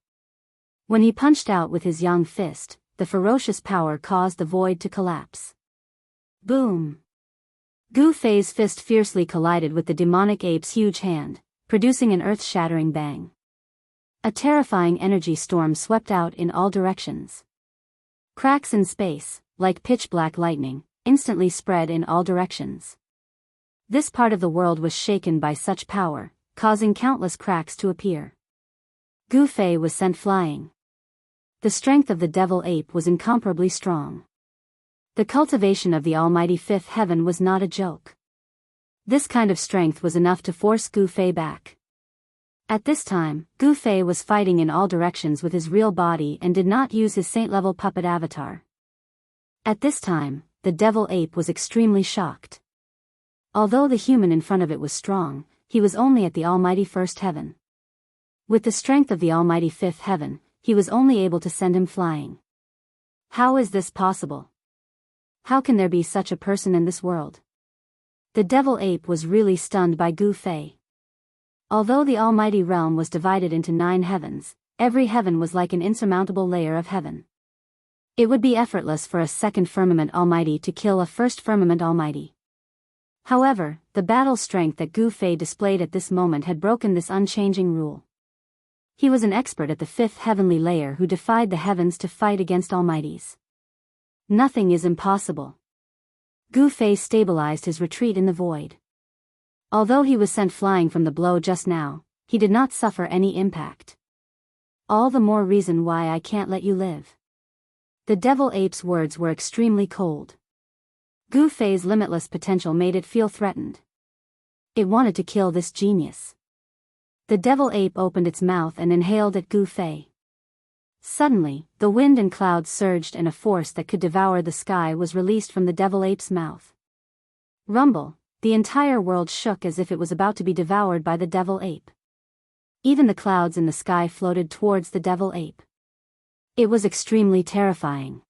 When he punched out with his yang fist, the ferocious power caused the void to collapse. Boom! Gu Fei's fist fiercely collided with the demonic ape's huge hand, producing an earth-shattering bang. A terrifying energy storm swept out in all directions. Cracks in space, like pitch-black lightning, instantly spread in all directions. This part of the world was shaken by such power, causing countless cracks to appear. Gu Fei was sent flying. The strength of the devil ape was incomparably strong. The cultivation of the almighty fifth heaven was not a joke. This kind of strength was enough to force Gu Fei back. At this time, Gu Fei was fighting in all directions with his real body and did not use his saint-level puppet avatar. At this time, the devil ape was extremely shocked. Although the human in front of it was strong, he was only at the almighty first heaven. With the strength of the almighty fifth heaven, he was only able to send him flying. How is this possible? How can there be such a person in this world? The devil ape was really stunned by Gu Fei. Although the almighty realm was divided into 9 heavens, every heaven was like an insurmountable layer of heaven. It would be effortless for a second firmament almighty to kill a first firmament almighty. However, the battle strength that Gu Fei displayed at this moment had broken this unchanging rule. He was an expert at the fifth heavenly layer who defied the heavens to fight against almighties. Nothing is impossible. Gu Fei stabilized his retreat in the void. Although he was sent flying from the blow just now, he did not suffer any impact. All the more reason why I can't let you live. The devil ape's words were extremely cold. Gu Fei's limitless potential made it feel threatened. It wanted to kill this genius. The devil ape opened its mouth and inhaled at Gu Fei. Suddenly, the wind and clouds surged and a force that could devour the sky was released from the devil ape's mouth. Rumble, the entire world shook as if it was about to be devoured by the devil ape. Even the clouds in the sky floated towards the devil ape. It was extremely terrifying.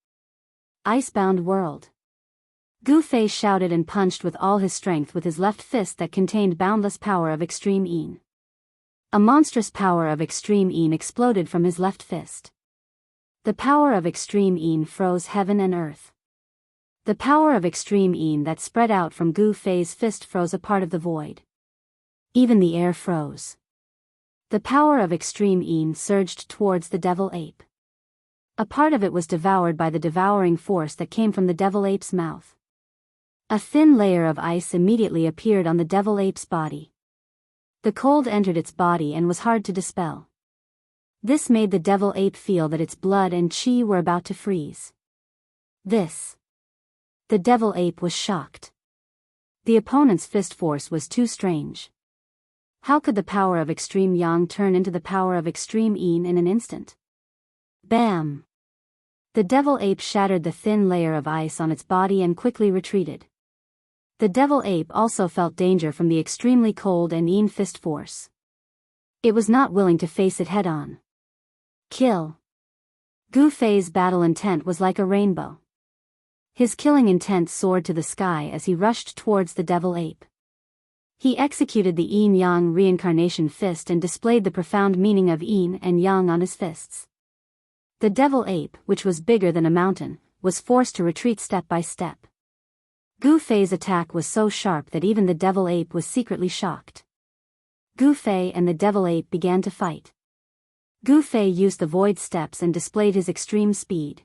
Icebound world. Gu Fei shouted and punched with all his strength with his left fist that contained boundless power of extreme yin. A monstrous power of extreme yin exploded from his left fist. The power of extreme yin froze heaven and earth. The power of extreme yin that spread out from Gu Fei's fist froze a part of the void. Even the air froze. The power of extreme yin surged towards the devil ape. A part of it was devoured by the devouring force that came from the devil ape's mouth. A thin layer of ice immediately appeared on the devil ape's body. The cold entered its body and was hard to dispel. This made the devil ape feel that its blood and chi were about to freeze. The devil ape was shocked. The opponent's fist force was too strange. How could the power of extreme yang turn into the power of extreme yin in an instant? Bam! The devil ape shattered the thin layer of ice on its body and quickly retreated. The devil ape also felt danger from the extremely cold and yin fist force. It was not willing to face it head-on. Kill. Gu Fei's battle intent was like a rainbow. His killing intent soared to the sky as he rushed towards the devil ape. He executed the yin-yang reincarnation fist and displayed the profound meaning of yin and yang on his fists. The devil ape, which was bigger than a mountain, was forced to retreat step by step. Gu Fei's attack was so sharp that even the devil ape was secretly shocked. Gu Fei and the devil ape began to fight. Gu Fei used the void steps and displayed his extreme speed.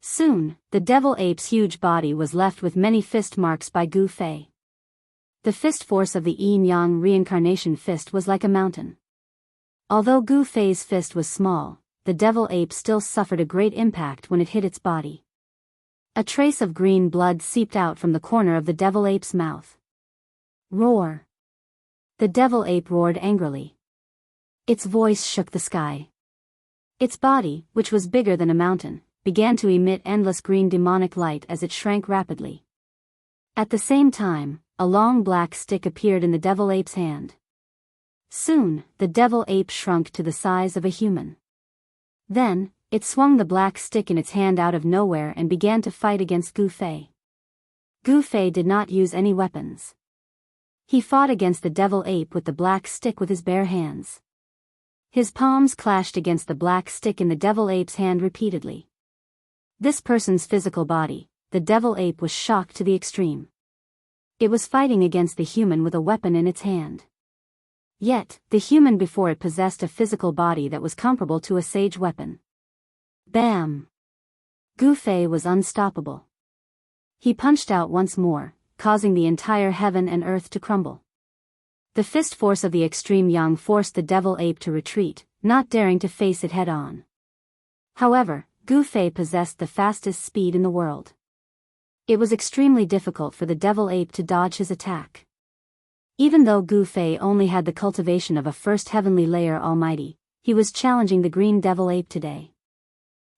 Soon, the devil ape's huge body was left with many fist marks by Gu Fei. The fist force of the yin-yang reincarnation fist was like a mountain. Although Gu Fei's fist was small, the devil ape still suffered a great impact when it hit its body. A trace of green blood seeped out from the corner of the devil ape's mouth. Roar! The devil ape roared angrily. Its voice shook the sky. Its body, which was bigger than a mountain, began to emit endless green demonic light as it shrank rapidly. At the same time, a long black stick appeared in the devil ape's hand. Soon, the devil ape shrunk to the size of a human. Then, it swung the black stick in its hand out of nowhere and began to fight against Gu Fei. Gu Fei did not use any weapons. He fought against the devil ape with the black stick with his bare hands. His palms clashed against the black stick in the devil ape's hand repeatedly. This person's physical body, the devil ape, was shocked to the extreme. It was fighting against the human with a weapon in its hand. Yet, the human before it possessed a physical body that was comparable to a sage weapon. Bam! Gu Fei was unstoppable. He punched out once more, causing the entire heaven and earth to crumble. The fist force of the extreme yang forced the devil ape to retreat, not daring to face it head-on. However, Gu Fei possessed the fastest speed in the world. It was extremely difficult for the devil ape to dodge his attack. Even though Gu Fei only had the cultivation of a first heavenly layer almighty, he was challenging the green devil ape today.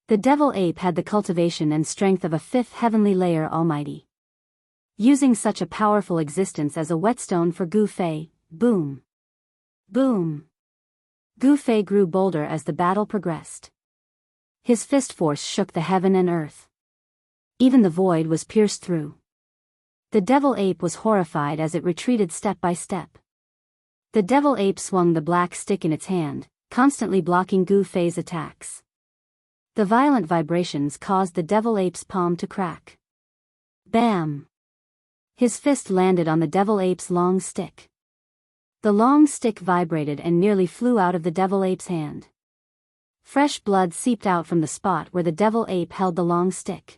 The devil ape had the cultivation and strength of a fifth heavenly layer almighty. Using such a powerful existence as a whetstone for Gu Fei, boom! Boom! Gu Fei grew bolder as the battle progressed. His fist force shook the heaven and earth. Even the void was pierced through. The devil ape was horrified as it retreated step by step. The devil ape swung the black stick in its hand, constantly blocking Gu Fei's attacks. The violent vibrations caused the devil ape's palm to crack. Bam! His fist landed on the devil ape's long stick. The long stick vibrated and nearly flew out of the devil ape's hand. Fresh blood seeped out from the spot where the devil ape held the long stick.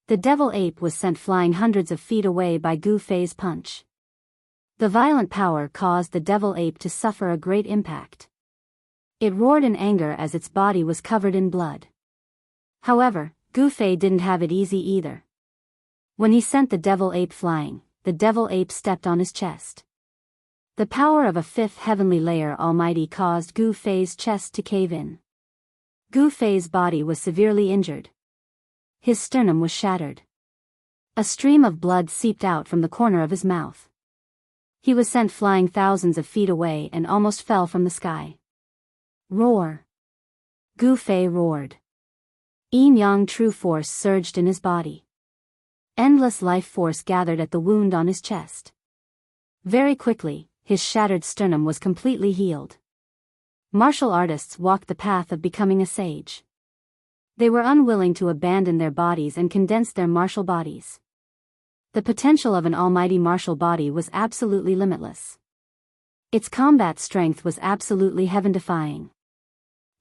The devil ape was sent flying hundreds of feet away by Gu Fei's punch. The violent power caused the devil ape to suffer a great impact. It roared in anger as its body was covered in blood. However, Gu Fei didn't have it easy either. When he sent the devil ape flying, the devil ape stepped on his chest. The power of a fifth heavenly layer almighty caused Gu Fei's chest to cave in. Gu Fei's body was severely injured. His sternum was shattered. A stream of blood seeped out from the corner of his mouth. He was sent flying thousands of feet away and almost fell from the sky. Roar! Gu Fei roared. Yin-yang true force surged in his body. Endless life force gathered at the wound on his chest. Very quickly, his shattered sternum was completely healed. Martial artists walked the path of becoming a sage. They were unwilling to abandon their bodies and condense their martial bodies. The potential of an almighty martial body was absolutely limitless. Its combat strength was absolutely heaven-defying.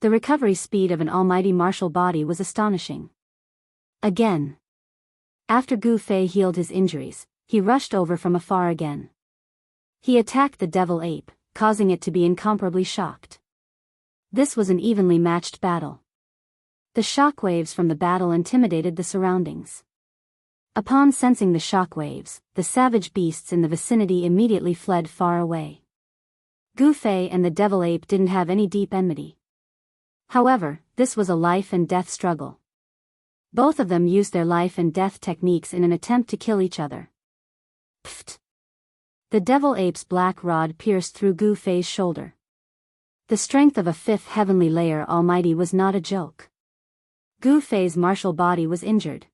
The recovery speed of an almighty martial body was astonishing. Again. After Gu Fei healed his injuries, he rushed over from afar again. He attacked the devil ape, causing it to be incomparably shocked. This was an evenly matched battle. The shockwaves from the battle intimidated the surroundings. Upon sensing the shockwaves, the savage beasts in the vicinity immediately fled far away. Gu Fei and the devil ape didn't have any deep enmity. However, this was a life and death struggle. Both of them used their life and death techniques in an attempt to kill each other. Pfft! The devil ape's black rod pierced through Gu Fei's shoulder. The strength of a fifth heavenly layer almighty was not a joke. Gu Fei's martial body was injured.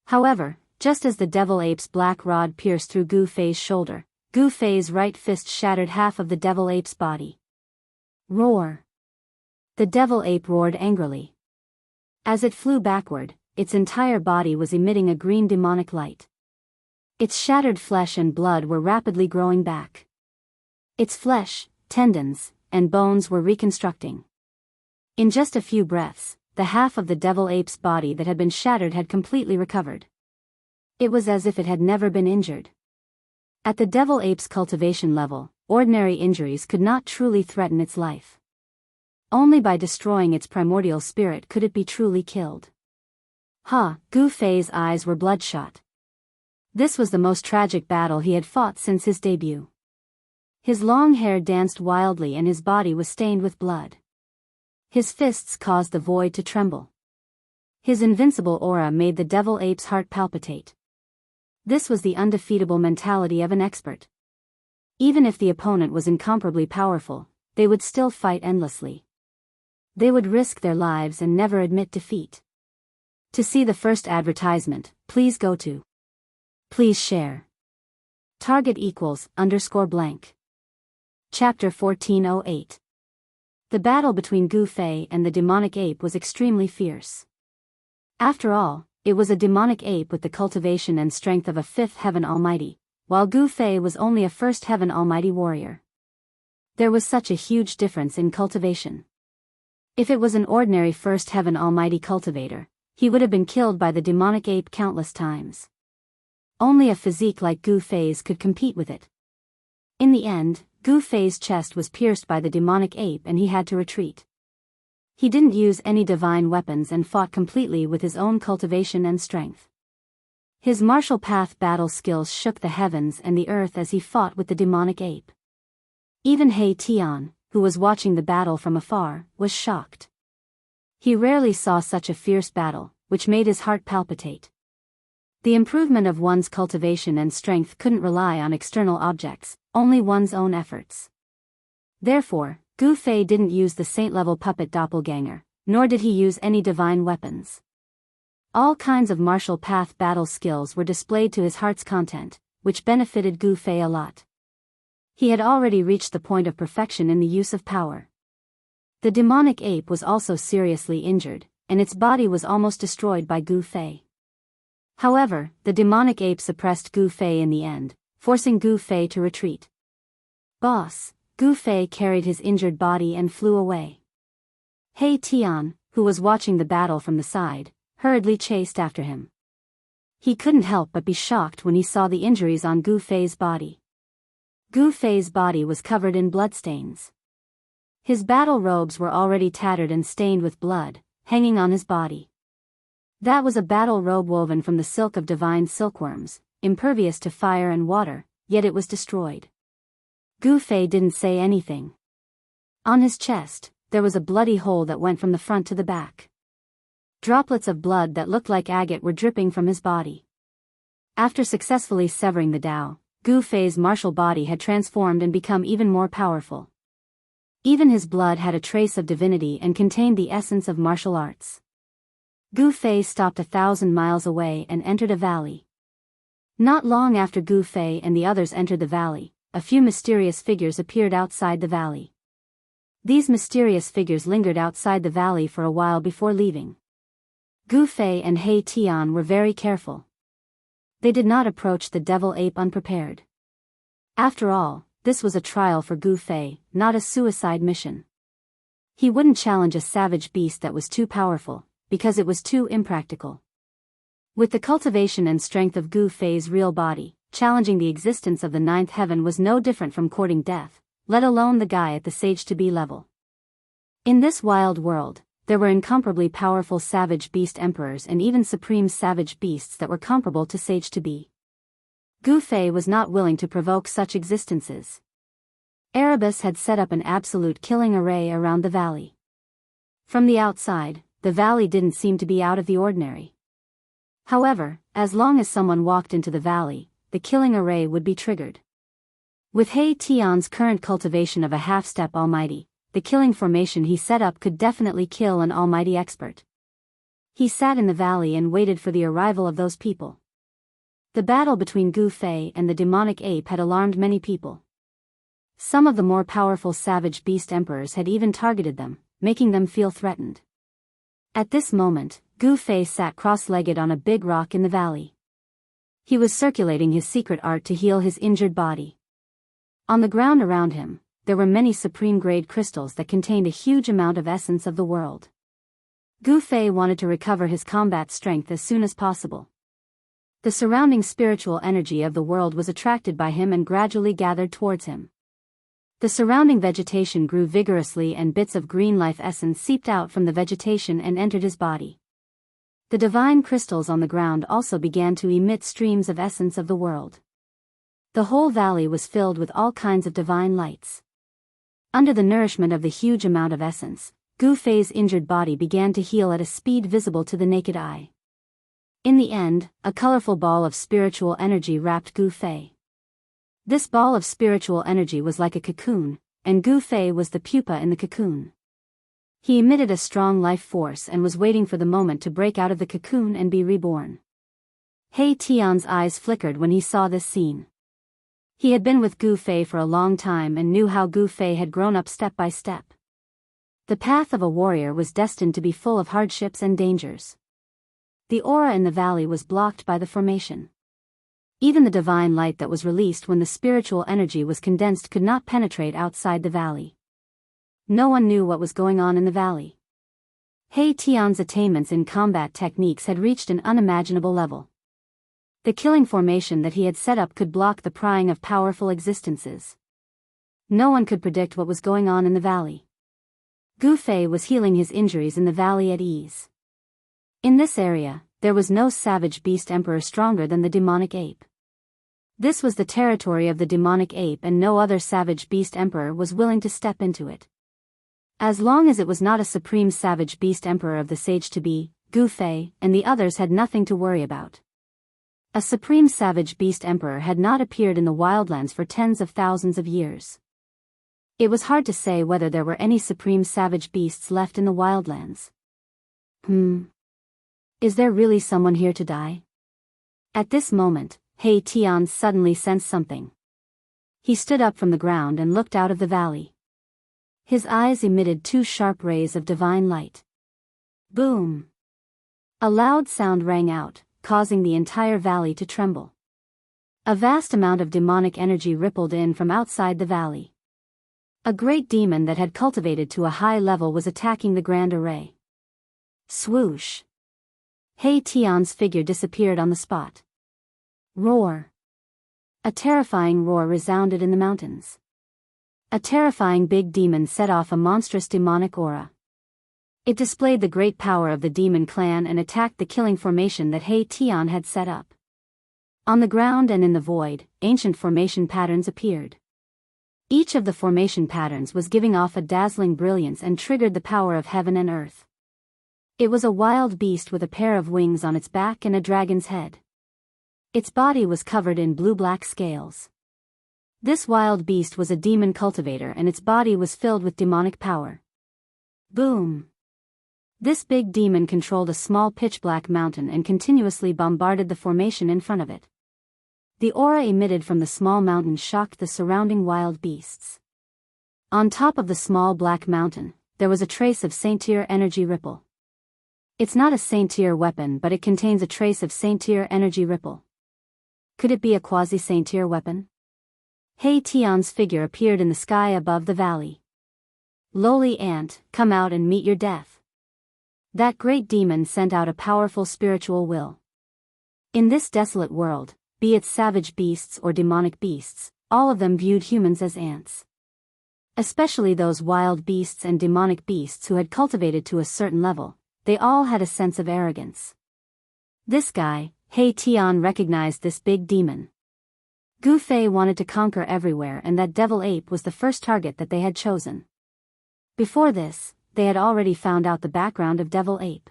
However, just as the devil ape's black rod pierced through Gu Fei's shoulder, Gu Fei's right fist shattered half of the devil ape's body. Roar! The devil ape roared angrily. As it flew backward, its entire body was emitting a green demonic light. Its shattered flesh and blood were rapidly growing back. Its flesh, tendons, and bones were reconstructing. In just a few breaths, the half of the devil ape's body that had been shattered had completely recovered. It was as if it had never been injured. At the devil ape's cultivation level, ordinary injuries could not truly threaten its life. Only by destroying its primordial spirit could it be truly killed. Gu Fei's eyes were bloodshot. This was the most tragic battle he had fought since his debut. His long hair danced wildly and his body was stained with blood. His fists caused the void to tremble. His invincible aura made the devil ape's heart palpitate. This was the undefeatable mentality of an expert. Even if the opponent was incomparably powerful, they would still fight endlessly. They would risk their lives and never admit defeat. To see the first advertisement, please go to. Please share. Target =_blank. Chapter 1408. The battle between Gu Fei and the demonic ape was extremely fierce. After all, it was a demonic ape with the cultivation and strength of a fifth heaven almighty, while Gu Fei was only a first heaven almighty warrior. There was such a huge difference in cultivation. If it was an ordinary first heaven almighty cultivator, he would have been killed by the demonic ape countless times. Only a physique like Gu Fei's could compete with it. In the end, Gu Fei's chest was pierced by the demonic ape and he had to retreat. He didn't use any divine weapons and fought completely with his own cultivation and strength. His martial path battle skills shook the heavens and the earth as he fought with the demonic ape. Even He Tian, who was watching the battle from afar, was shocked. He rarely saw such a fierce battle, which made his heart palpitate. The improvement of one's cultivation and strength couldn't rely on external objects, only one's own efforts. Therefore, Gu Fei didn't use the saint-level puppet doppelganger, nor did he use any divine weapons. All kinds of martial path battle skills were displayed to his heart's content, which benefited Gu Fei a lot. He had already reached the point of perfection in the use of power. The demonic ape was also seriously injured, and its body was almost destroyed by Gu Fei. However, the demonic ape suppressed Gu Fei in the end, forcing Gu Fei to retreat. Boss, Gu Fei carried his injured body and flew away. He Tian, who was watching the battle from the side, hurriedly chased after him. He couldn't help but be shocked when he saw the injuries on Gu Fei's body. Gu Fei's body was covered in bloodstains. His battle robes were already tattered and stained with blood, hanging on his body. That was a battle robe woven from the silk of divine silkworms, impervious to fire and water, yet it was destroyed. Gu Fei didn't say anything. On his chest, there was a bloody hole that went from the front to the back. Droplets of blood that looked like agate were dripping from his body. After successfully severing the Tao, Gu Fei's martial body had transformed and become even more powerful. Even his blood had a trace of divinity and contained the essence of martial arts. Gu Fei stopped 1,000 miles away and entered a valley. Not long after Gu Fei and the others entered the valley, a few mysterious figures appeared outside the valley. These mysterious figures lingered outside the valley for a while before leaving. Gu Fei and He Tian were very careful. They did not approach the devil ape unprepared. After all, this was a trial for Gu Fei, not a suicide mission. He wouldn't challenge a savage beast that was too powerful, because it was too impractical. With the cultivation and strength of Gu Fei's real body, challenging the existence of the ninth heaven was no different from courting death, let alone the guy at the sage-to-be level. In this wild world, there were incomparably powerful savage beast emperors and even supreme savage beasts that were comparable to sage-to-be. Gu Fei was not willing to provoke such existences. Erebus had set up an absolute killing array around the valley. From the outside, the valley didn't seem to be out of the ordinary. However, as long as someone walked into the valley, the killing array would be triggered. With He Tian's current cultivation of a half-step almighty, the killing formation he set up could definitely kill an almighty expert. He sat in the valley and waited for the arrival of those people. The battle between Gu Fei and the demonic ape had alarmed many people. Some of the more powerful savage beast emperors had even targeted them, making them feel threatened. At this moment, Gu Fei sat cross-legged on a big rock in the valley. He was circulating his secret art to heal his injured body. On the ground around him, there were many supreme-grade crystals that contained a huge amount of essence of the world. Gu Fei wanted to recover his combat strength as soon as possible. The surrounding spiritual energy of the world was attracted by him and gradually gathered towards him. The surrounding vegetation grew vigorously and bits of green life essence seeped out from the vegetation and entered his body. The divine crystals on the ground also began to emit streams of essence of the world. The whole valley was filled with all kinds of divine lights. Under the nourishment of the huge amount of essence, Gu Fei's injured body began to heal at a speed visible to the naked eye. In the end, a colorful ball of spiritual energy wrapped Gu Fei. This ball of spiritual energy was like a cocoon, and Gu Fei was the pupa in the cocoon. He emitted a strong life force and was waiting for the moment to break out of the cocoon and be reborn. He Tian's eyes flickered when he saw this scene. He had been with Gu Fei for a long time and knew how Gu Fei had grown up step by step. The path of a warrior was destined to be full of hardships and dangers. The aura in the valley was blocked by the formation. Even the divine light that was released when the spiritual energy was condensed could not penetrate outside the valley. No one knew what was going on in the valley. He Tian's attainments in combat techniques had reached an unimaginable level. The killing formation that he had set up could block the prying of powerful existences. No one could predict what was going on in the valley. Gu Fei was healing his injuries in the valley at ease. In this area, there was no savage beast emperor stronger than the demonic ape. This was the territory of the demonic ape and no other savage beast emperor was willing to step into it. As long as it was not a supreme savage beast emperor of the sage-to-be, Gu Fei and the others had nothing to worry about. A supreme savage beast emperor had not appeared in the wildlands for tens of thousands of years. It was hard to say whether there were any supreme savage beasts left in the wildlands. Is there really someone here to die? At this moment, He Tian suddenly sensed something. He stood up from the ground and looked out of the valley. His eyes emitted two sharp rays of divine light. Boom! A loud sound rang out, causing the entire valley to tremble. A vast amount of demonic energy rippled in from outside the valley. A great demon that had cultivated to a high level was attacking the grand array. Swoosh! He Tian's figure disappeared on the spot. Roar! A terrifying roar resounded in the mountains. A terrifying big demon set off a monstrous demonic aura. It displayed the great power of the demon clan and attacked the killing formation that He Tian had set up. On the ground and in the void, ancient formation patterns appeared. Each of the formation patterns was giving off a dazzling brilliance and triggered the power of heaven and earth. It was a wild beast with a pair of wings on its back and a dragon's head. Its body was covered in blue-black scales. This wild beast was a demon cultivator and its body was filled with demonic power. Boom! This big demon controlled a small pitch-black mountain and continuously bombarded the formation in front of it. The aura emitted from the small mountain shocked the surrounding wild beasts. On top of the small black mountain, there was a trace of Saint-Tier energy ripple. It's not a Saint-Tier weapon, but it contains a trace of Saint-Tier energy ripple. Could it be a quasi-Saint-Tier weapon? He Tian's figure appeared in the sky above the valley. Lowly ant, come out and meet your death. That great demon sent out a powerful spiritual will. In this desolate world, be it savage beasts or demonic beasts, all of them viewed humans as ants. Especially those wild beasts and demonic beasts who had cultivated to a certain level, they all had a sense of arrogance. This guy, He Tian, recognized this big demon. Gu Fei wanted to conquer everywhere, and that devil ape was the first target that they had chosen. Before this, they had already found out the background of devil ape.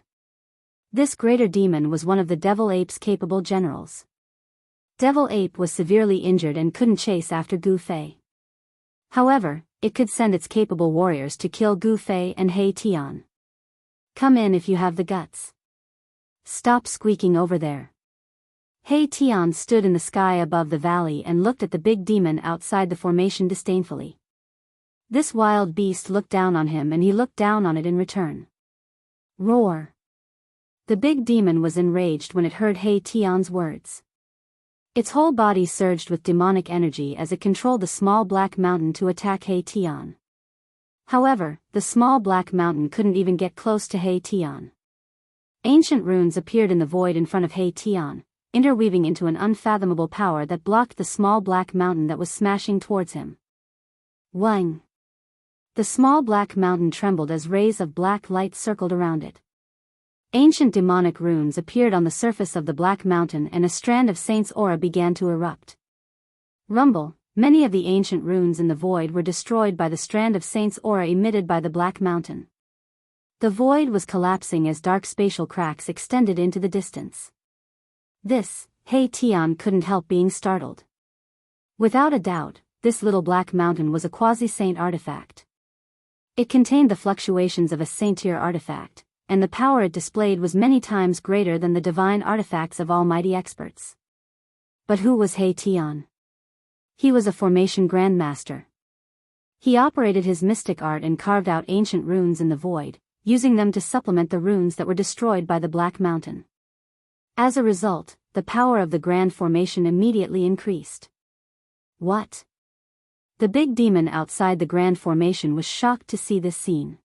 This greater demon was one of the devil ape's capable generals. Devil ape was severely injured and couldn't chase after Gu Fei. However, it could send its capable warriors to kill Gu Fei and He Tian. Come in if you have the guts. Stop squeaking over there. He Tian stood in the sky above the valley and looked at the big demon outside the formation disdainfully. This wild beast looked down on him and he looked down on it in return. Roar! The big demon was enraged when it heard He Tian's words. Its whole body surged with demonic energy as it controlled the small black mountain to attack He Tian. However, the small black mountain couldn't even get close to He Tian. Ancient runes appeared in the void in front of He Tian, interweaving into an unfathomable power that blocked the small black mountain that was smashing towards him. Wang! The small black mountain trembled as rays of black light circled around it. Ancient demonic runes appeared on the surface of the black mountain and a strand of Saint's aura began to erupt. Rumble! Many of the ancient runes in the void were destroyed by the strand of Saint's aura emitted by the black mountain. The void was collapsing as dark spatial cracks extended into the distance. This, He Tian couldn't help being startled. Without a doubt, this little black mountain was a quasi-saint artifact. It contained the fluctuations of a Saint-Tier artifact, and the power it displayed was many times greater than the divine artifacts of almighty experts. But who was He Tian? He was a formation grandmaster. He operated his mystic art and carved out ancient runes in the void, using them to supplement the runes that were destroyed by the black mountain. As a result, the power of the grand formation immediately increased. What? The big demon outside the grand formation was shocked to see this scene.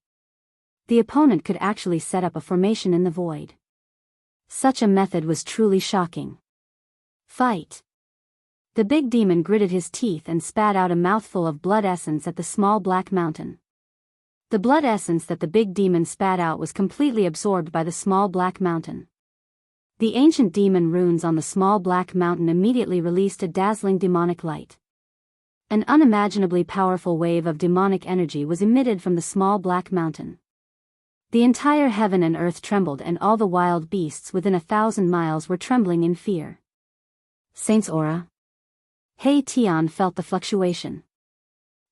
The opponent could actually set up a formation in the void. Such a method was truly shocking. Fight! The big demon gritted his teeth and spat out a mouthful of blood essence at the small black mountain. The blood essence that the big demon spat out was completely absorbed by the small black mountain. The ancient demon runes on the small black mountain immediately released a dazzling demonic light. An unimaginably powerful wave of demonic energy was emitted from the small black mountain. The entire heaven and earth trembled and all the wild beasts within 1,000 miles were trembling in fear. Saint's aura? He Tian felt the fluctuation.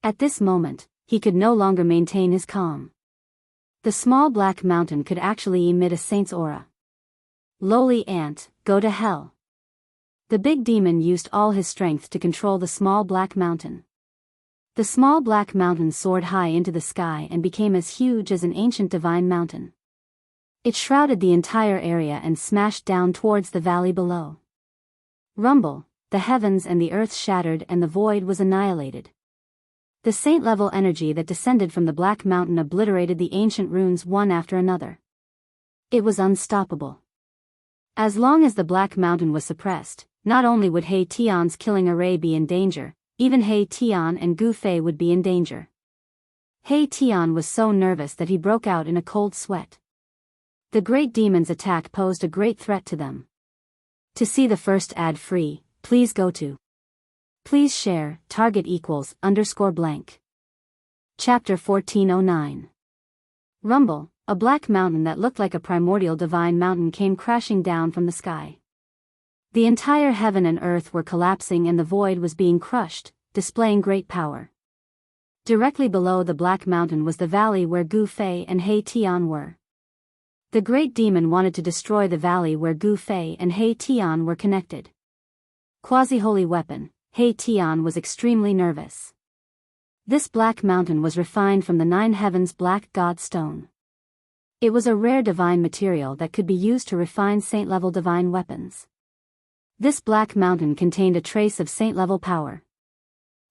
At this moment, he could no longer maintain his calm. The small black mountain could actually emit a saint's aura. Lowly ant, go to hell. The big demon used all his strength to control the small black mountain. The small black mountain soared high into the sky and became as huge as an ancient divine mountain. It shrouded the entire area and smashed down towards the valley below. Rumble, the heavens and the earth shattered and the void was annihilated. The saint-level energy that descended from the Black Mountain obliterated the ancient runes one after another. It was unstoppable. As long as the Black Mountain was suppressed, not only would He Tian's killing array be in danger, even He Tian and Gu Fei would be in danger. He Tian was so nervous that he broke out in a cold sweat. The great demon's attack posed a great threat to them. To see the first ad free, please go to Please share, target equals _blank. Chapter 1409. Rumble, a black mountain that looked like a primordial divine mountain came crashing down from the sky. The entire heaven and earth were collapsing and the void was being crushed, displaying great power. Directly below the Black Mountain was the valley where Gu Fei and He Tian were. The great demon wanted to destroy the valley where Gu Fei and He Tian were connected. Quasi-holy weapon, He Tian was extremely nervous. This Black Mountain was refined from the 9 heavens black god stone. It was a rare divine material that could be used to refine saint-level divine weapons. This Black Mountain contained a trace of saint-level power.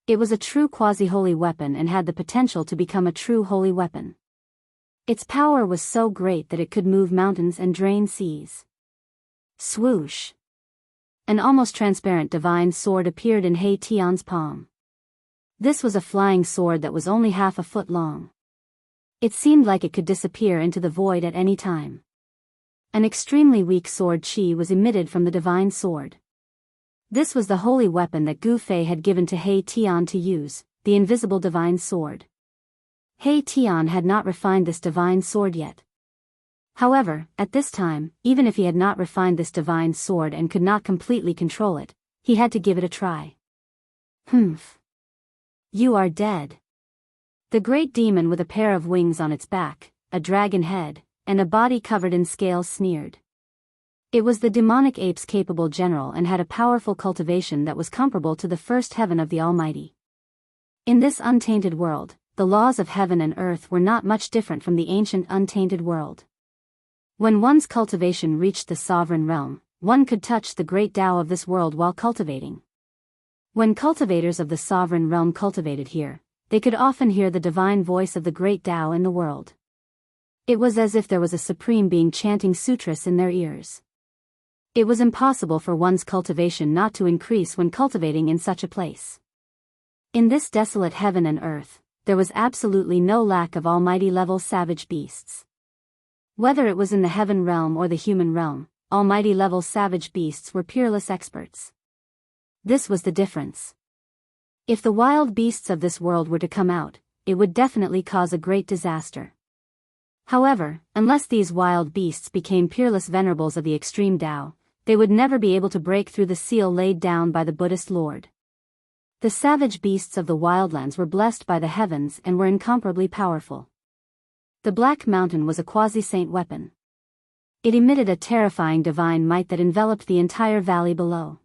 It was a true quasi-holy weapon and had the potential to become a true holy weapon. Its power was so great that it could move mountains and drain seas. Swoosh! An almost transparent divine sword appeared in He Tian's palm. This was a flying sword that was only half a foot long. It seemed like it could disappear into the void at any time. An extremely weak sword chi was emitted from the divine sword. This was the holy weapon that Gu Fei had given to He Tian to use, the invisible divine sword. He Tian had not refined this divine sword yet. However, at this time, even if he had not refined this divine sword and could not completely control it, he had to give it a try. Humph. You are dead. The great demon with a pair of wings on its back, a dragon head, and a body covered in scales sneered. It was the demonic ape's capable general and had a powerful cultivation that was comparable to the first heaven of the Almighty. In this untainted world, the laws of heaven and earth were not much different from the ancient untainted world. When one's cultivation reached the sovereign realm, one could touch the great Tao of this world while cultivating. When cultivators of the sovereign realm cultivated here, they could often hear the divine voice of the great Tao in the world. It was as if there was a supreme being chanting sutras in their ears. It was impossible for one's cultivation not to increase when cultivating in such a place. In this desolate heaven and earth, there was absolutely no lack of almighty-level savage beasts. Whether it was in the heaven realm or the human realm, almighty-level savage beasts were peerless experts. This was the difference. If the wild beasts of this world were to come out, it would definitely cause a great disaster. However, unless these wild beasts became peerless venerables of the extreme Tao, they would never be able to break through the seal laid down by the Buddhist Lord. The savage beasts of the wildlands were blessed by the heavens and were incomparably powerful. The Black Mountain was a quasi-saint weapon. It emitted a terrifying divine might that enveloped the entire valley below.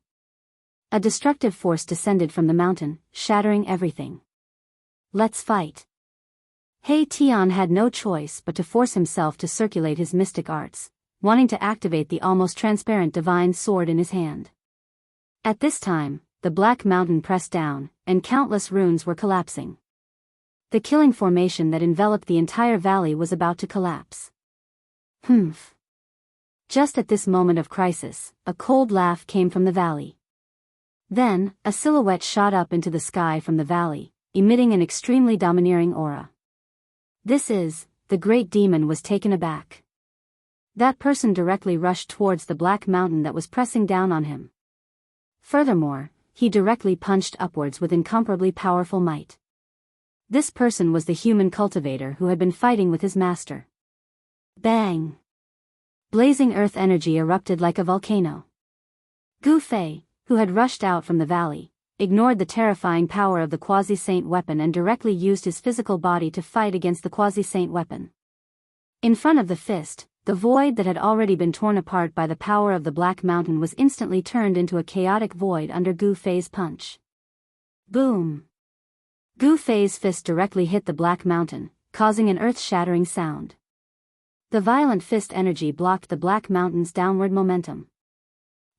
A destructive force descended from the mountain, shattering everything. Let's fight. He Tian had no choice but to force himself to circulate his mystic arts, wanting to activate the almost transparent divine sword in his hand. At this time, the Black Mountain pressed down, and countless runes were collapsing. The killing formation that enveloped the entire valley was about to collapse. Humph. Just at this moment of crisis, a cold laugh came from the valley. Then, a silhouette shot up into the sky from the valley, emitting an extremely domineering aura. The great demon was taken aback. That person directly rushed towards the Black Mountain that was pressing down on him. Furthermore, he directly punched upwards with incomparably powerful might. This person was the human cultivator who had been fighting with his master. Bang! Blazing earth energy erupted like a volcano. Gu Fei, who had rushed out from the valley, ignored the terrifying power of the quasi-saint weapon and directly used his physical body to fight against the quasi-saint weapon. In front of the fist, the void that had already been torn apart by the power of the Black Mountain was instantly turned into a chaotic void under Gu Fei's punch. Boom! Gu Fei's fist directly hit the Black Mountain, causing an earth-shattering sound. The violent fist energy blocked the Black Mountain's downward momentum.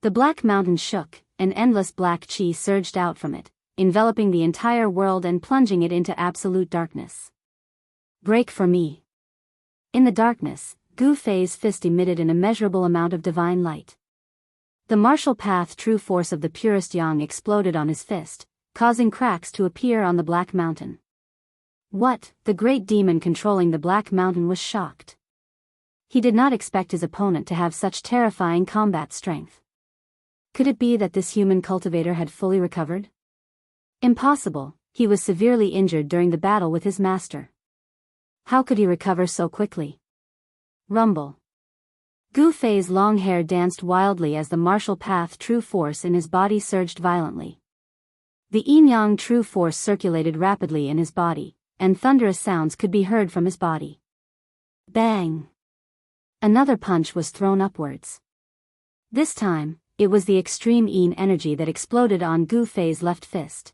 The Black Mountain shook, and endless black chi surged out from it, enveloping the entire world and plunging it into absolute darkness. Break for me. In the darkness, Gu Fei's fist emitted an immeasurable amount of divine light. The martial path true force of the purest yang exploded on his fist, causing cracks to appear on the Black Mountain. What? The great demon controlling the Black Mountain was shocked. He did not expect his opponent to have such terrifying combat strength. Could it be that this human cultivator had fully recovered? Impossible, he was severely injured during the battle with his master. How could he recover so quickly? Rumble. Gu Fei's long hair danced wildly as the martial path true force in his body surged violently. The yin-yang true force circulated rapidly in his body, and thunderous sounds could be heard from his body. Bang! Another punch was thrown upwards. This time, it was the extreme yin energy that exploded on Gu Fei's left fist.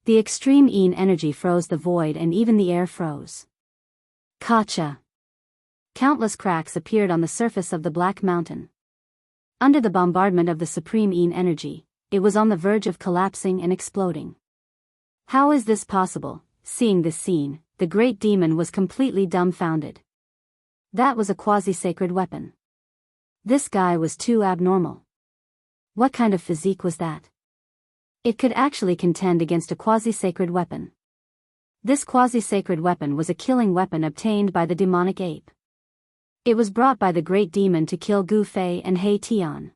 The extreme yin energy froze the void and even the air froze. Kacha! Countless cracks appeared on the surface of the Black Mountain. Under the bombardment of the supreme yin energy, it was on the verge of collapsing and exploding. How is this possible? Seeing this scene, the great demon was completely dumbfounded. That was a quasi-sacred weapon. This guy was too abnormal. What kind of physique was that? It could actually contend against a quasi-sacred weapon. This quasi-sacred weapon was a killing weapon obtained by the demonic ape. It was brought by the great demon to kill Gu Fei and He Tian.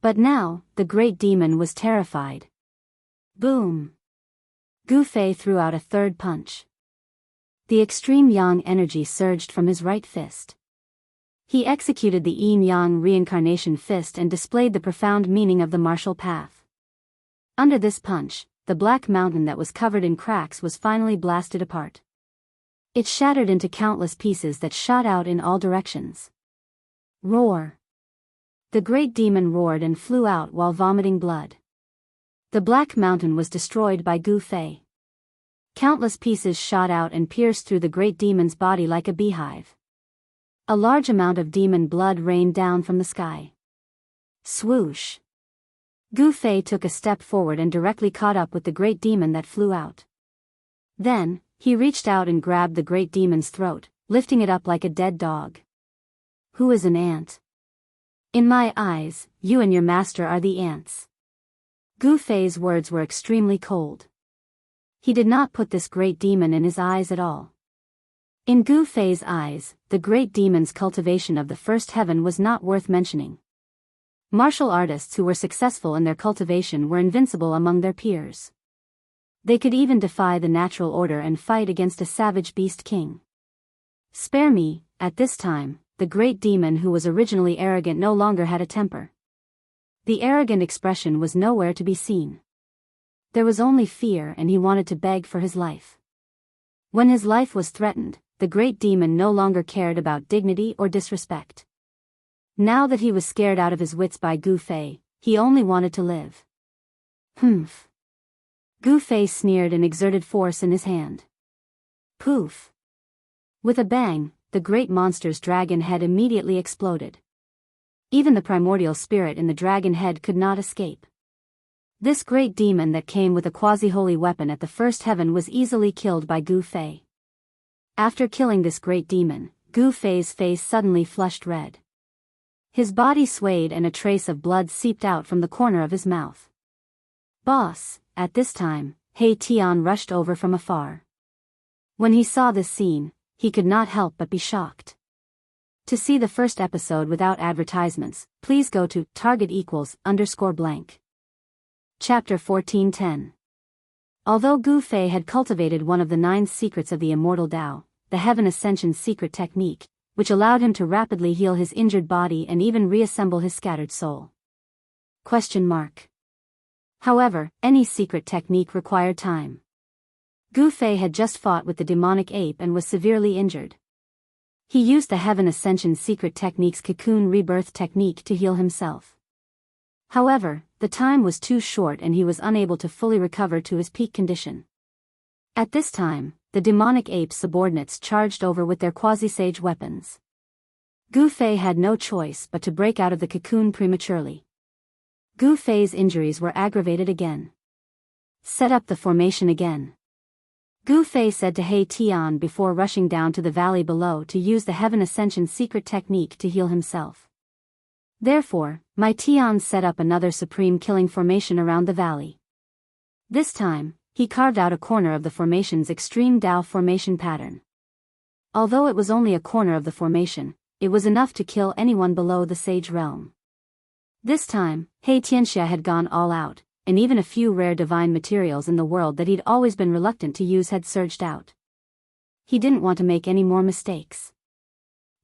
But now, the great demon was terrified. Boom! Gu Fei threw out a third punch. The extreme yang energy surged from his right fist. He executed the yin-yang reincarnation fist and displayed the profound meaning of the martial path. Under this punch, the Black Mountain that was covered in cracks was finally blasted apart. It shattered into countless pieces that shot out in all directions. Roar! The great demon roared and flew out while vomiting blood. The Black Mountain was destroyed by Gu Fei. Countless pieces shot out and pierced through the great demon's body like a beehive. A large amount of demon blood rained down from the sky. Swoosh! Gu Fei took a step forward and directly caught up with the great demon that flew out. Then, he reached out and grabbed the great demon's throat, lifting it up like a dead dog. Who is an ant? In my eyes, you and your master are the ants. Gu Fei's words were extremely cold. He did not put this great demon in his eyes at all. In Gu Fei's eyes, the great demon's cultivation of the first heaven was not worth mentioning. Martial artists who were successful in their cultivation were invincible among their peers. They could even defy the natural order and fight against a savage beast king. Spare me. At this time, the great demon who was originally arrogant no longer had a temper. The arrogant expression was nowhere to be seen. There was only fear, and he wanted to beg for his life. When his life was threatened, the great demon no longer cared about dignity or disrespect. Now that he was scared out of his wits by Gu Fei, he only wanted to live. Humph! Gu Fei sneered and exerted force in his hand. Poof! With a bang, the great monster's dragon head immediately exploded. Even the primordial spirit in the dragon head could not escape. This great demon that came with a quasi-holy weapon at the first heaven was easily killed by Gu Fei. After killing this great demon, Gu Fei's face suddenly flushed red. His body swayed and a trace of blood seeped out from the corner of his mouth. Boss! At this time, He Tian rushed over from afar. When he saw this scene, he could not help but be shocked. To see the first episode without advertisements, please go to target=_blank. Chapter 1410. Although Gu Fei had cultivated one of the 9 secrets of the Immortal Tao, the Heaven Ascension secret technique, which allowed him to rapidly heal his injured body and even reassemble his scattered soul. However, any secret technique required time. Gu Fei had just fought with the demonic ape and was severely injured. He used the Heaven Ascension secret technique's cocoon rebirth technique to heal himself. However, the time was too short and he was unable to fully recover to his peak condition. At this time, the demonic ape's subordinates charged over with their quasi-sage weapons. Gu Fei had no choice but to break out of the cocoon prematurely. Gu Fei's injuries were aggravated again. Set up the formation again. Gu Fei said to He Tian before rushing down to the valley below to use the Heaven Ascension secret technique to heal himself. Therefore, my Tian set up another supreme killing formation around the valley. This time, he carved out a corner of the formation's extreme Dao formation pattern. Although it was only a corner of the formation, it was enough to kill anyone below the Sage Realm. This time, He Tianxia had gone all out, and even a few rare divine materials in the world that he'd always been reluctant to use had surged out. He didn't want to make any more mistakes.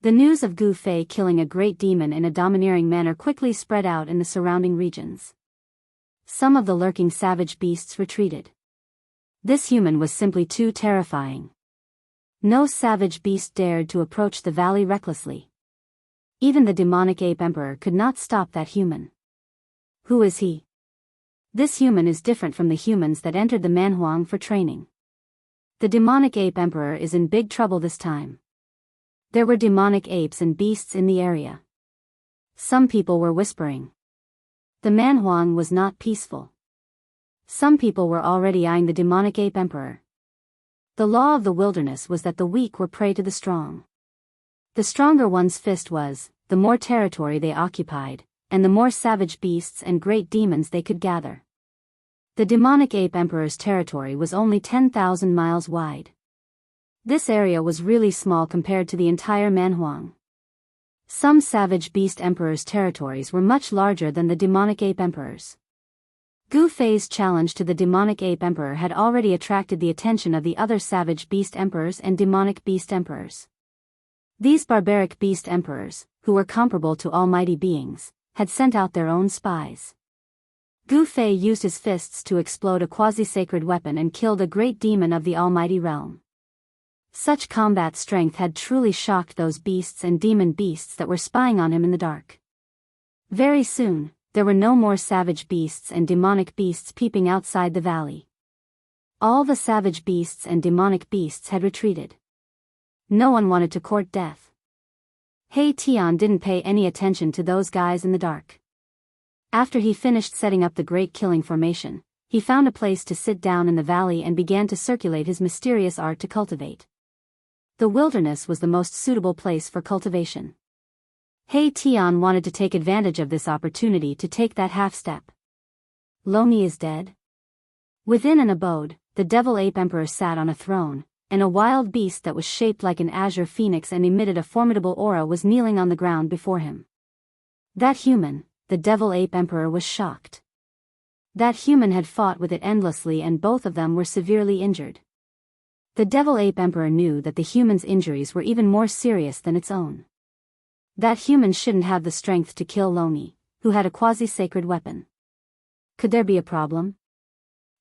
The news of Gu Fei killing a great demon in a domineering manner quickly spread out in the surrounding regions. Some of the lurking savage beasts retreated. This human was simply too terrifying. No savage beast dared to approach the valley recklessly. Even the demonic ape emperor could not stop that human. Who is he? This human is different from the humans that entered the Manhuang for training. The demonic ape emperor is in big trouble this time. There were demonic apes and beasts in the area. Some people were whispering. The Manhuang was not peaceful. Some people were already eyeing the demonic ape emperor. The law of the wilderness was that the weak were prey to the strong. The stronger one's fist was, the more territory they occupied, and the more savage beasts and great demons they could gather. The demonic ape emperor's territory was only 10,000 miles wide. This area was really small compared to the entire Manhuang. Some savage beast emperors' territories were much larger than the demonic ape emperor's. Gu Fei's challenge to the demonic ape emperor had already attracted the attention of the other savage beast emperors and demonic beast emperors. These barbaric beast emperors, who were comparable to almighty beings, had sent out their own spies. Gu Fei used his fists to explode a quasi-sacred weapon and killed a great demon of the almighty realm. Such combat strength had truly shocked those beasts and demon beasts that were spying on him in the dark. Very soon, there were no more savage beasts and demonic beasts peeping outside the valley. All the savage beasts and demonic beasts had retreated. No one wanted to court death. He Tian didn't pay any attention to those guys in the dark. After he finished setting up the great killing formation, he found a place to sit down in the valley and began to circulate his mysterious art to cultivate. The wilderness was the most suitable place for cultivation. He Tian wanted to take advantage of this opportunity to take that half step. Loni is dead. Within an abode, the devil ape emperor sat on a throne, and a wild beast that was shaped like an azure phoenix and emitted a formidable aura was kneeling on the ground before him. That human, the devil ape emperor, was shocked. That human had fought with it endlessly and both of them were severely injured. The devil ape emperor knew that the human's injuries were even more serious than its own. That human shouldn't have the strength to kill Loni, who had a quasi-sacred weapon. Could there be a problem?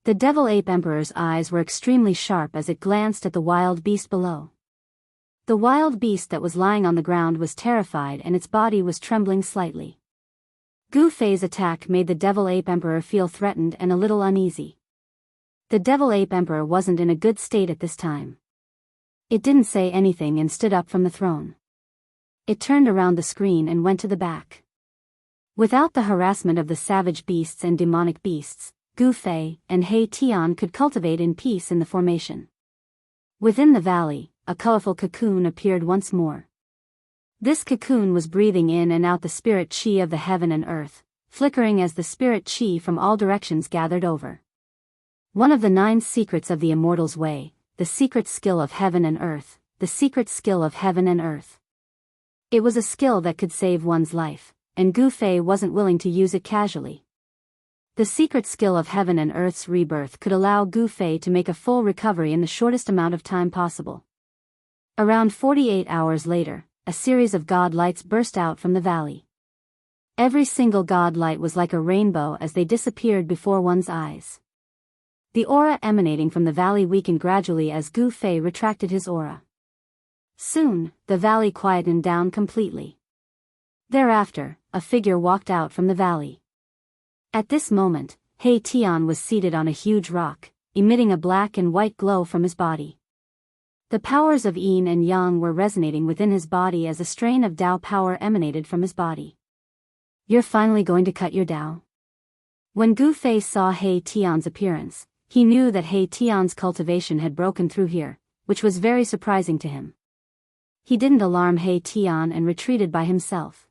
The devil ape emperor's eyes were extremely sharp as it glanced at the wild beast below. The wild beast that was lying on the ground was terrified and its body was trembling slightly. Gu Fei's attack made the devil ape emperor feel threatened and a little uneasy. The devil ape emperor wasn't in a good state at this time. It didn't say anything and stood up from the throne. It turned around the screen and went to the back. Without the harassment of the savage beasts and demonic beasts, Gu Fei and He Tian could cultivate in peace in the formation. Within the valley, a colorful cocoon appeared once more. This cocoon was breathing in and out the spirit chi of the heaven and earth, flickering as the spirit chi from all directions gathered over. One of the 9 secrets of the Immortal's way, the secret skill of heaven and earth, the secret skill of heaven and earth. It was a skill that could save one's life, and Gu Fei wasn't willing to use it casually. The secret skill of heaven and earth's rebirth could allow Gu Fei to make a full recovery in the shortest amount of time possible. Around 48 hours later, a series of god lights burst out from the valley. Every single god light was like a rainbow as they disappeared before one's eyes. The aura emanating from the valley weakened gradually as Gu Fei retracted his aura. Soon, the valley quietened down completely. Thereafter, a figure walked out from the valley. At this moment, He Tian was seated on a huge rock, emitting a black and white glow from his body. The powers of yin and yang were resonating within his body as a strain of Tao power emanated from his body. You're finally going to cut your Tao? When Gu Fei saw He Tian's appearance, he knew that He Tian's cultivation had broken through here, which was very surprising to him. He didn't alarm He Tian and retreated by himself.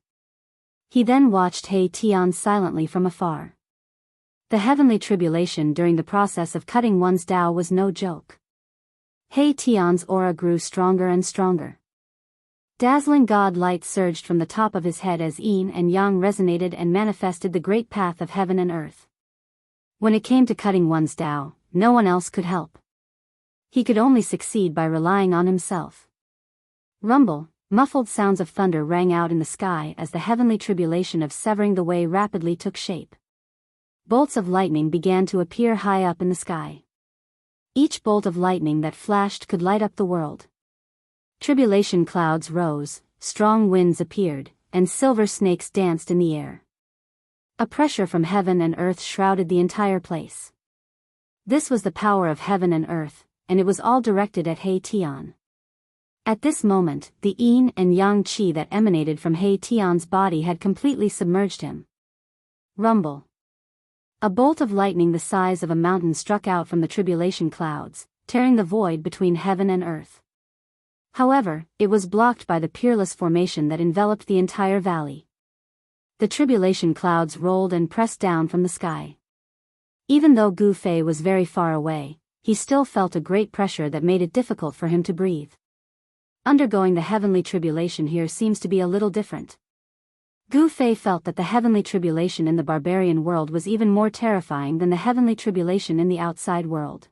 He then watched He Tian silently from afar. The heavenly tribulation during the process of cutting one's Tao was no joke. He Tian's aura grew stronger and stronger. Dazzling god light surged from the top of his head as yin and yang resonated and manifested the great path of heaven and earth. When it came to cutting one's Tao, no one else could help. He could only succeed by relying on himself. Rumble, muffled sounds of thunder rang out in the sky as the heavenly tribulation of severing the way rapidly took shape. Bolts of lightning began to appear high up in the sky. Each bolt of lightning that flashed could light up the world. Tribulation clouds rose, strong winds appeared, and silver snakes danced in the air. A pressure from heaven and earth shrouded the entire place. This was the power of heaven and earth, and it was all directed at He Tian. At this moment, the yin and yang qi that emanated from He Tian's body had completely submerged him. Rumble. A bolt of lightning the size of a mountain struck out from the tribulation clouds, tearing the void between heaven and earth. However, it was blocked by the peerless formation that enveloped the entire valley. The tribulation clouds rolled and pressed down from the sky. Even though Gu Fei was very far away, he still felt a great pressure that made it difficult for him to breathe. Undergoing the heavenly tribulation here seems to be a little different. Gu Fei felt that the heavenly tribulation in the barbarian world was even more terrifying than the heavenly tribulation in the outside world.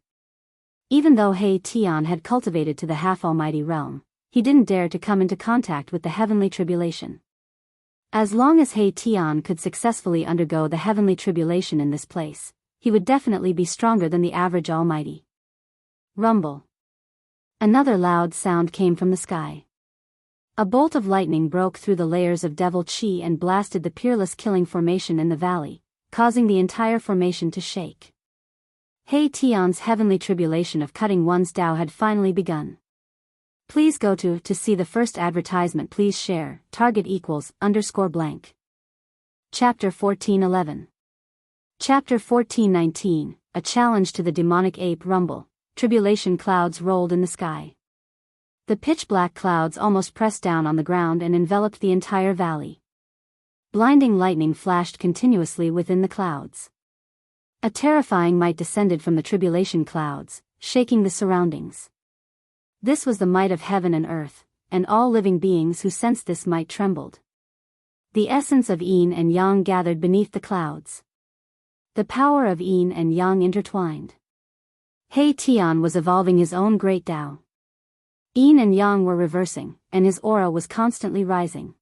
Even though He Tian had cultivated to the half-almighty realm, he didn't dare to come into contact with the heavenly tribulation. As long as He Tian could successfully undergo the heavenly tribulation in this place, he would definitely be stronger than the average almighty. Rumble. Another loud sound came from the sky. A bolt of lightning broke through the layers of devil chi and blasted the peerless killing formation in the valley, causing the entire formation to shake. He Tian's heavenly tribulation of cutting one's Tao had finally begun. Please go to see the first advertisement. Please share, target =_blank. Chapter 14:11. Chapter 14:19, a challenge to the demonic ape. Rumble, tribulation clouds rolled in the sky. The pitch-black clouds almost pressed down on the ground and enveloped the entire valley. Blinding lightning flashed continuously within the clouds. A terrifying might descended from the tribulation clouds, shaking the surroundings. This was the might of heaven and earth, and all living beings who sensed this might trembled. The essence of yin and yang gathered beneath the clouds. The power of yin and yang intertwined. He Tian was evolving his own great Tao. Yin and yang were reversing, and his aura was constantly rising.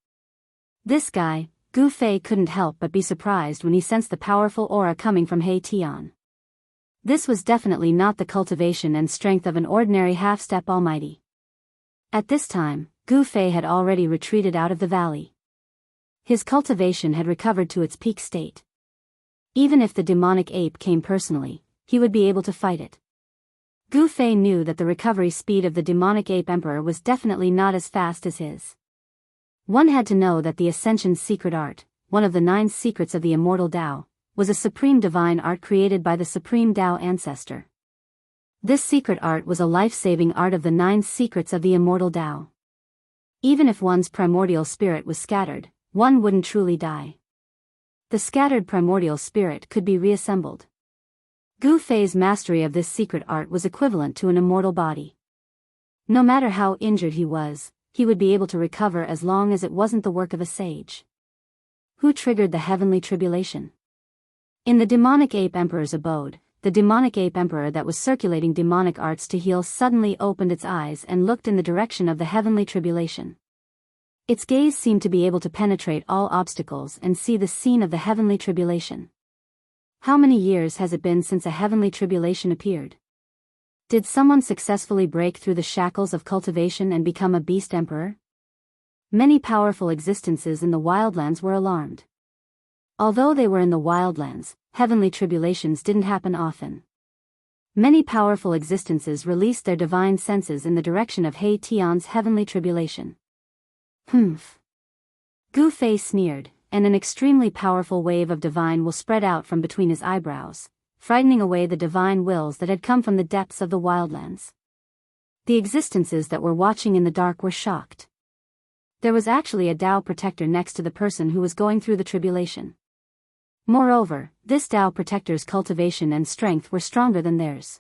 This guy, Gu Fei, couldn't help but be surprised when he sensed the powerful aura coming from He Tian. This was definitely not the cultivation and strength of an ordinary half-step almighty. At this time, Gu Fei had already retreated out of the valley. His cultivation had recovered to its peak state. Even if the demonic ape came personally, he would be able to fight it. Gu Fei knew that the recovery speed of the demonic ape emperor was definitely not as fast as his. One had to know that the Ascension's secret art, one of the 9 secrets of the Immortal Tao, was a supreme divine art created by the supreme Tao ancestor. This secret art was a life-saving art of the 9 secrets of the Immortal Tao. Even if one's primordial spirit was scattered, one wouldn't truly die. The scattered primordial spirit could be reassembled. Gu Fei's mastery of this secret art was equivalent to an immortal body. No matter how injured he was, he would be able to recover as long as it wasn't the work of a sage. Who triggered the heavenly tribulation? In the demonic ape emperor's abode, the demonic ape emperor that was circulating demonic arts to heal suddenly opened its eyes and looked in the direction of the heavenly tribulation. Its gaze seemed to be able to penetrate all obstacles and see the scene of the heavenly tribulation. How many years has it been since a heavenly tribulation appeared? Did someone successfully break through the shackles of cultivation and become a beast emperor? Many powerful existences in the wildlands were alarmed. Although they were in the wildlands, heavenly tribulations didn't happen often. Many powerful existences released their divine senses in the direction of He Tian's heavenly tribulation. Humph. Gu Fei sneered, and an extremely powerful wave of divine will spread out from between his eyebrows, frightening away the divine wills that had come from the depths of the wildlands. The existences that were watching in the dark were shocked. There was actually a Tao protector next to the person who was going through the tribulation. Moreover, this Tao protector's cultivation and strength were stronger than theirs.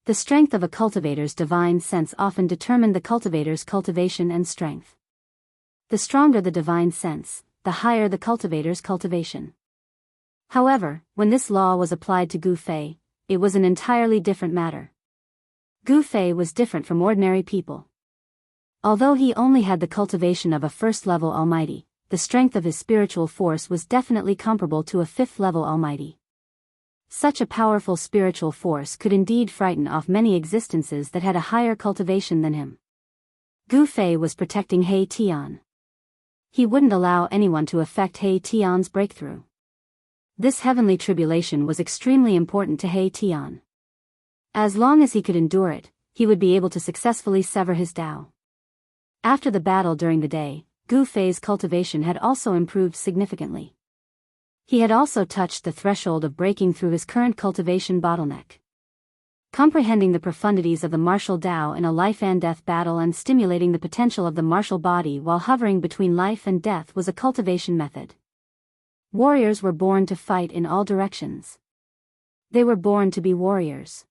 The strength of a cultivator's divine sense often determined the cultivator's cultivation and strength. The stronger the divine sense, the higher the cultivator's cultivation. However, when this law was applied to Gu Fei, it was an entirely different matter. Gu Fei was different from ordinary people. Although he only had the cultivation of a first-level almighty, the strength of his spiritual force was definitely comparable to a fifth-level almighty. Such a powerful spiritual force could indeed frighten off many existences that had a higher cultivation than him. Gu Fei was protecting He Tian. He wouldn't allow anyone to affect He Tian's breakthrough. This heavenly tribulation was extremely important to He Tian. As long as he could endure it, he would be able to successfully sever his Tao. After the battle during the day, Gu Fei's cultivation had also improved significantly. He had also touched the threshold of breaking through his current cultivation bottleneck. Comprehending the profundities of the martial Tao in a life and death battle and stimulating the potential of the martial body while hovering between life and death was a cultivation method. Warriors were born to fight in all directions. They were born to be warriors.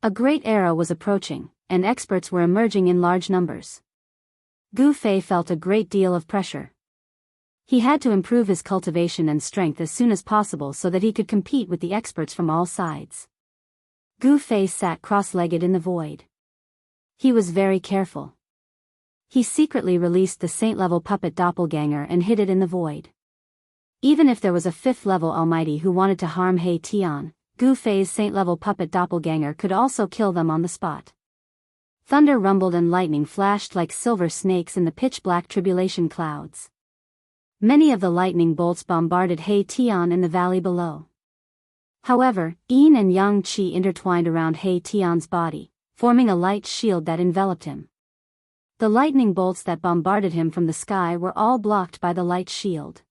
A great era was approaching, and experts were emerging in large numbers. Gu Fei felt a great deal of pressure. He had to improve his cultivation and strength as soon as possible so that he could compete with the experts from all sides. Gu Fei sat cross-legged in the void. He was very careful. He secretly released the saint-level puppet doppelganger and hid it in the void. Even if there was a fifth-level almighty who wanted to harm He Tian, Gu Fei's saint-level puppet doppelganger could also kill them on the spot. Thunder rumbled and lightning flashed like silver snakes in the pitch-black tribulation clouds. Many of the lightning bolts bombarded He Tian in the valley below. However, yin and yang qi intertwined around He Tian's body, forming a light shield that enveloped him. The lightning bolts that bombarded him from the sky were all blocked by the light shield.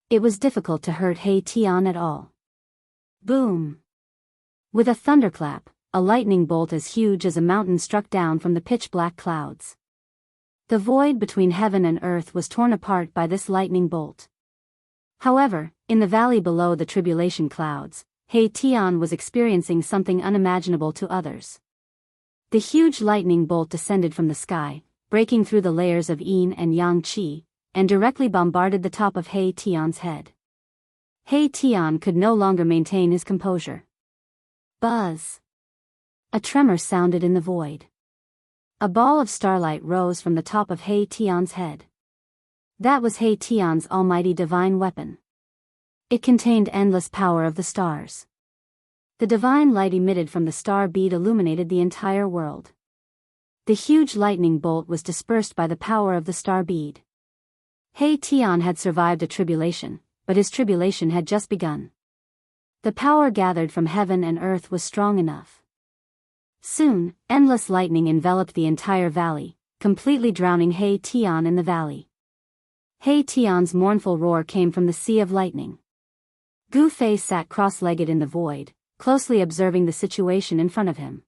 It was difficult to hurt He Tian at all. Boom! With a thunderclap, a lightning bolt as huge as a mountain struck down from the pitch-black clouds. The void between heaven and earth was torn apart by this lightning bolt. However, in the valley below the tribulation clouds, He Tian was experiencing something unimaginable to others. The huge lightning bolt descended from the sky, breaking through the layers of yin and yang qi, and directly bombarded the top of He Tian's head. He Tian could no longer maintain his composure. Buzz! A tremor sounded in the void. A ball of starlight rose from the top of He Tian's head. That was He Tian's almighty divine weapon. It contained endless power of the stars. The divine light emitted from the star bead illuminated the entire world. The huge lightning bolt was dispersed by the power of the star bead. He Tian had survived a tribulation, but his tribulation had just begun. The power gathered from heaven and earth was strong enough. Soon, endless lightning enveloped the entire valley, completely drowning He Tian in the valley. He Tian's mournful roar came from the sea of lightning. Gu Fei sat cross-legged in the void, closely observing the situation in front of him.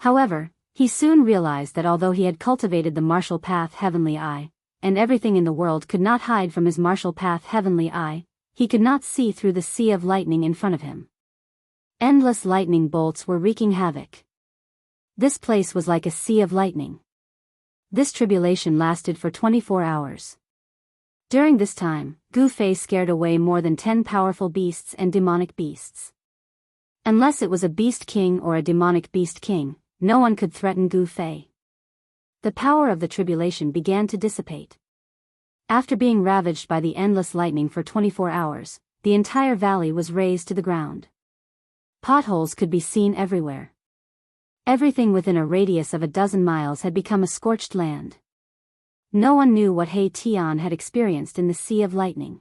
However, he soon realized that although he had cultivated the martial path heavenly eye, and everything in the world could not hide from his martial path heavenly eye, he could not see through the sea of lightning in front of him. Endless lightning bolts were wreaking havoc. This place was like a sea of lightning. This tribulation lasted for 24 hours. During this time, Gu Fei scared away more than 10 powerful beasts and demonic beasts. Unless it was a beast king or a demonic beast king, no one could threaten Gu Fei. The power of the tribulation began to dissipate. After being ravaged by the endless lightning for 24 hours, the entire valley was razed to the ground. Potholes could be seen everywhere. Everything within a radius of a dozen miles had become a scorched land. No one knew what He Tian had experienced in the sea of lightning.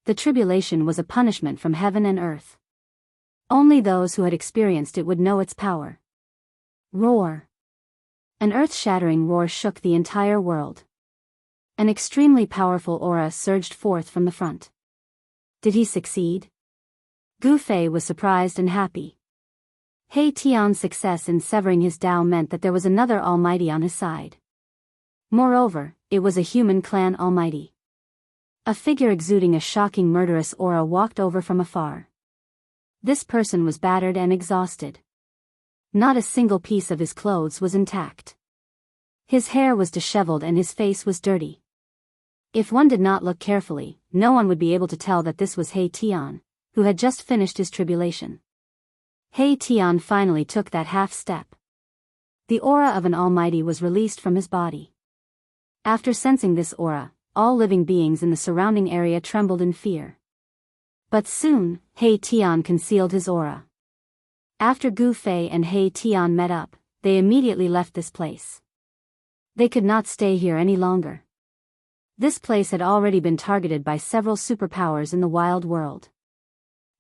The tribulation was a punishment from heaven and earth. Only those who had experienced it would know its power. Roar. An earth-shattering roar shook the entire world. An extremely powerful aura surged forth from the front. Did he succeed? Gu Fei was surprised and happy. He Tian's success in severing his Tao meant that there was another almighty on his side. Moreover, it was a human clan almighty. A figure exuding a shocking murderous aura walked over from afar. This person was battered and exhausted. Not a single piece of his clothes was intact. His hair was disheveled and his face was dirty. If one did not look carefully, no one would be able to tell that this was He Tian, who had just finished his tribulation. He Tian finally took that half step. The aura of an almighty was released from his body. After sensing this aura, all living beings in the surrounding area trembled in fear. But soon, He Tian concealed his aura. After Gu Fei and He Tian met up, they immediately left this place. They could not stay here any longer. This place had already been targeted by several superpowers in the wild world.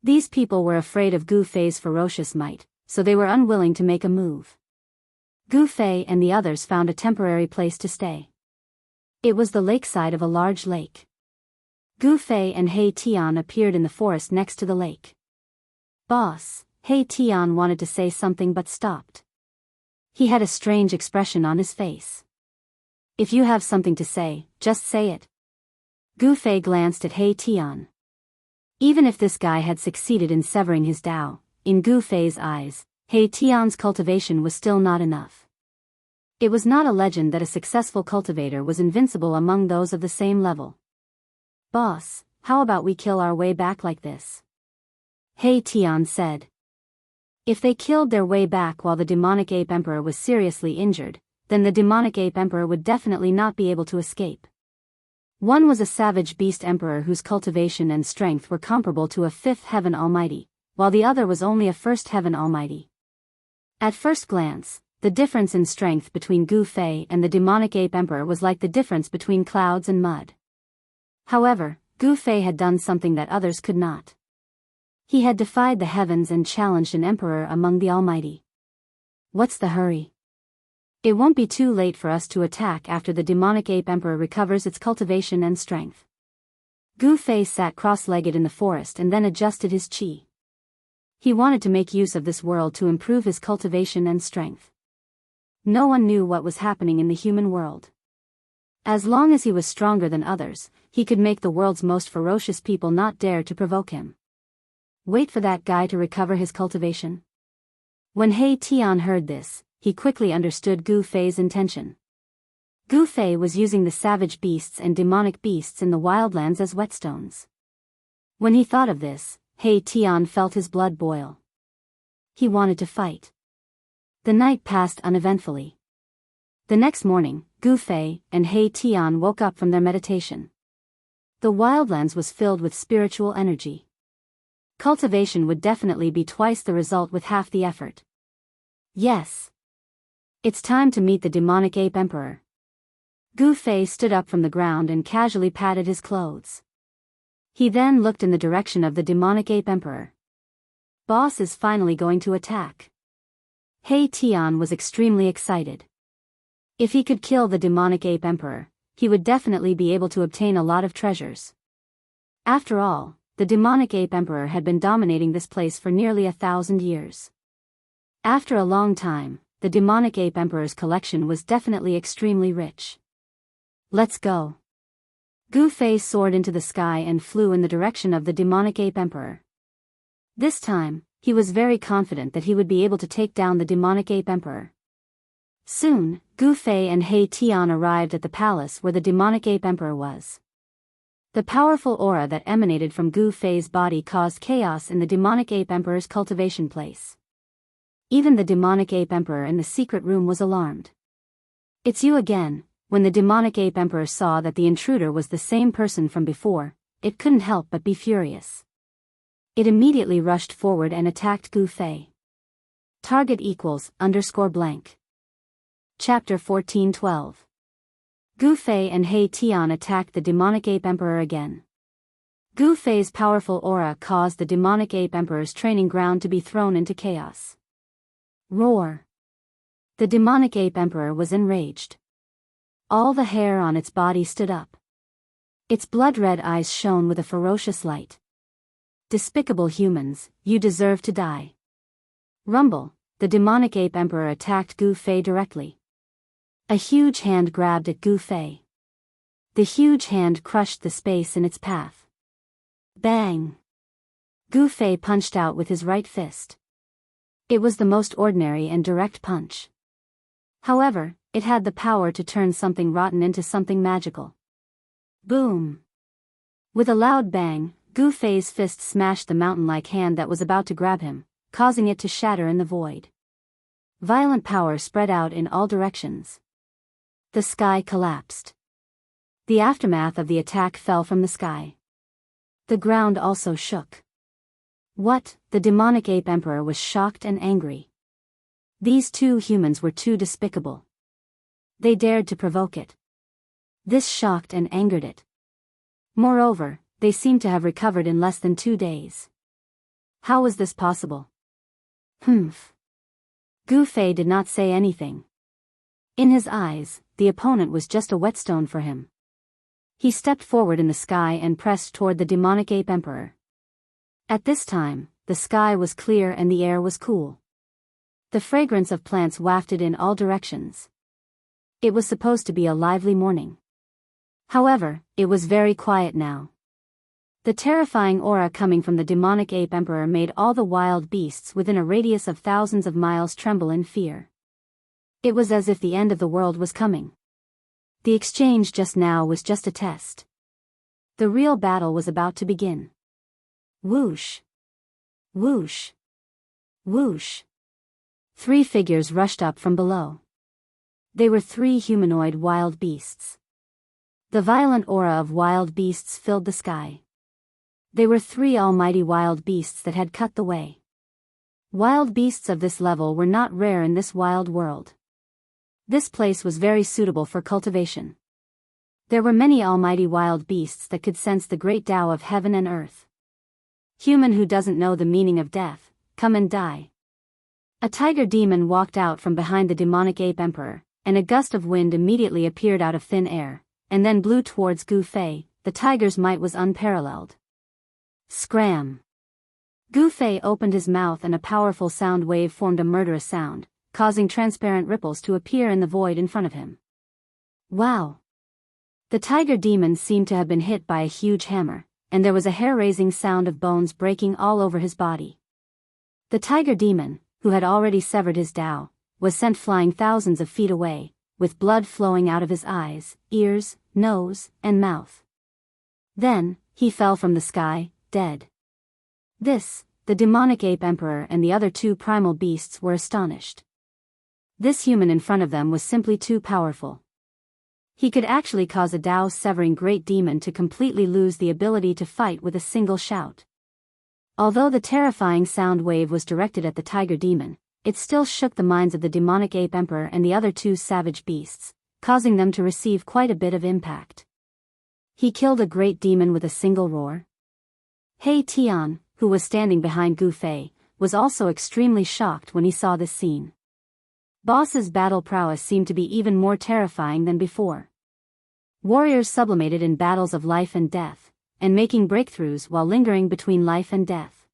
These people were afraid of Gu Fei's ferocious might, so they were unwilling to make a move. Gu Fei and the others found a temporary place to stay. It was the lakeside of a large lake. Gu Fei and He Tian appeared in the forest next to the lake. Boss, He Tian wanted to say something but stopped. He had a strange expression on his face. If you have something to say, just say it. Gu Fei glanced at He Tian. Even if this guy had succeeded in severing his Tao, in Gu Fei's eyes, He Tian's cultivation was still not enough. It was not a legend that a successful cultivator was invincible among those of the same level. Boss, how about we kill our way back like this? He Tian said. If they killed their way back while the demonic ape emperor was seriously injured, then the demonic ape emperor would definitely not be able to escape. One was a savage beast emperor whose cultivation and strength were comparable to a fifth heaven almighty, while the other was only a first heaven almighty. At first glance, the difference in strength between Gu Fei and the demonic ape emperor was like the difference between clouds and mud. However, Gu Fei had done something that others could not. He had defied the heavens and challenged an emperor among the almighty. What's the hurry? It won't be too late for us to attack after the demonic ape emperor recovers its cultivation and strength. Gu Fei sat cross-legged in the forest and then adjusted his qi. He wanted to make use of this world to improve his cultivation and strength. No one knew what was happening in the human world. As long as he was stronger than others, he could make the world's most ferocious people not dare to provoke him. Wait for that guy to recover his cultivation. When He Tian heard this, he quickly understood Gu Fei's intention. Gu Fei was using the savage beasts and demonic beasts in the wildlands as whetstones. When he thought of this, He Tian felt his blood boil. He wanted to fight. The night passed uneventfully. The next morning, Gu Fei and He Tian woke up from their meditation. The wildlands was filled with spiritual energy. Cultivation would definitely be twice the result with half the effort. Yes. It's time to meet the demonic ape emperor. Gu Fei stood up from the ground and casually patted his clothes. He then looked in the direction of the demonic ape emperor. Boss is finally going to attack. He Tian was extremely excited. If he could kill the demonic ape emperor, he would definitely be able to obtain a lot of treasures. After all, the demonic ape emperor had been dominating this place for nearly 1,000 years. After a long time, the demonic ape emperor's collection was definitely extremely rich. Let's go. Gu Fei soared into the sky and flew in the direction of the demonic ape emperor. This time, he was very confident that he would be able to take down the demonic ape emperor. Soon, Gu Fei and He Tian arrived at the palace where the demonic ape emperor was. The powerful aura that emanated from Gu Fei's body caused chaos in the demonic ape emperor's cultivation place. Even the demonic ape emperor in the secret room was alarmed. It's you again. When the demonic ape emperor saw that the intruder was the same person from before, it couldn't help but be furious. It immediately rushed forward and attacked Gu Fei. Target =_ blank. Chapter 14:12. Gu Fei and He Tian attacked the demonic ape emperor again. Gu Fei's powerful aura caused the demonic ape emperor's training ground to be thrown into chaos. Roar! The demonic ape emperor was enraged. All the hair on its body stood up. Its blood-red eyes shone with a ferocious light. Despicable humans, you deserve to die. Rumble! The demonic ape emperor attacked Gu Fei directly. A huge hand grabbed at Gu Fei. The huge hand crushed the space in its path. Bang! Gu Fei punched out with his right fist. It was the most ordinary and direct punch. However, it had the power to turn something rotten into something magical. Boom! With a loud bang, Gu Fei's fist smashed the mountain-like hand that was about to grab him, causing it to shatter in the void. Violent power spread out in all directions. The sky collapsed. The aftermath of the attack fell from the sky. The ground also shook. What? The demonic ape emperor was shocked and angry. These two humans were too despicable. They dared to provoke it. This shocked and angered it. Moreover, they seemed to have recovered in less than 2 days. How was this possible? Humph. Gu Fei did not say anything. In his eyes, the opponent was just a whetstone for him. He stepped forward in the sky and pressed toward the demonic ape emperor. At this time, the sky was clear and the air was cool. The fragrance of plants wafted in all directions. It was supposed to be a lively morning. However, it was very quiet now. The terrifying aura coming from the demonic ape emperor made all the wild beasts within a radius of thousands of miles tremble in fear. It was as if the end of the world was coming. The exchange just now was just a test. The real battle was about to begin. Whoosh! Whoosh! Whoosh! 3 figures rushed up from below. They were 3 humanoid wild beasts. The violent aura of wild beasts filled the sky. They were 3 almighty wild beasts that had cut the way. Wild beasts of this level were not rare in this wild world. This place was very suitable for cultivation. There were many almighty wild beasts that could sense the great Tao of heaven and earth. Human who doesn't know the meaning of death, come and die. A tiger demon walked out from behind the demonic ape emperor, and a gust of wind immediately appeared out of thin air, and then blew towards Gu Fei. The tiger's might was unparalleled. Scram! Gu Fei opened his mouth and a powerful sound wave formed a murderous sound, causing transparent ripples to appear in the void in front of him. Wow! The tiger demon seemed to have been hit by a huge hammer, and there was a hair-raising sound of bones breaking all over his body. The tiger demon, who had already severed his Tao, was sent flying thousands of feet away, with blood flowing out of his eyes, ears, nose, and mouth. Then, he fell from the sky, dead. The demonic ape emperor and the other 2 primal beasts were astonished. This human in front of them was simply too powerful. He could actually cause a Tao-severing great demon to completely lose the ability to fight with a single shout. Although the terrifying sound wave was directed at the tiger demon, it still shook the minds of the demonic ape emperor and the other 2 savage beasts, causing them to receive quite a bit of impact. He killed a great demon with a single roar. He Tian, who was standing behind Gu Fei, was also extremely shocked when he saw this scene. Boss's battle prowess seemed to be even more terrifying than before. Warriors sublimated in battles of life and death, and making breakthroughs while lingering between life and death.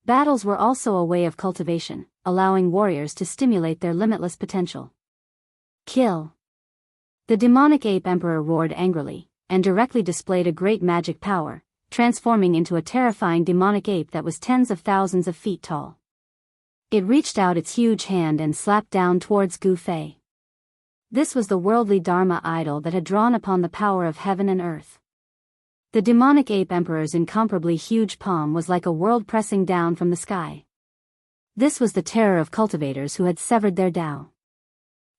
Battles were also a way of cultivation, allowing warriors to stimulate their limitless potential. Kill! The demonic ape emperor roared angrily, and directly displayed a great magic power, transforming into a terrifying demonic ape that was tens of thousands of feet tall. It reached out its huge hand and slapped down towards Gu Fei. This was the worldly Dharma idol that had drawn upon the power of heaven and earth. The demonic ape emperor's incomparably huge palm was like a world pressing down from the sky. This was the terror of cultivators who had severed their Tao.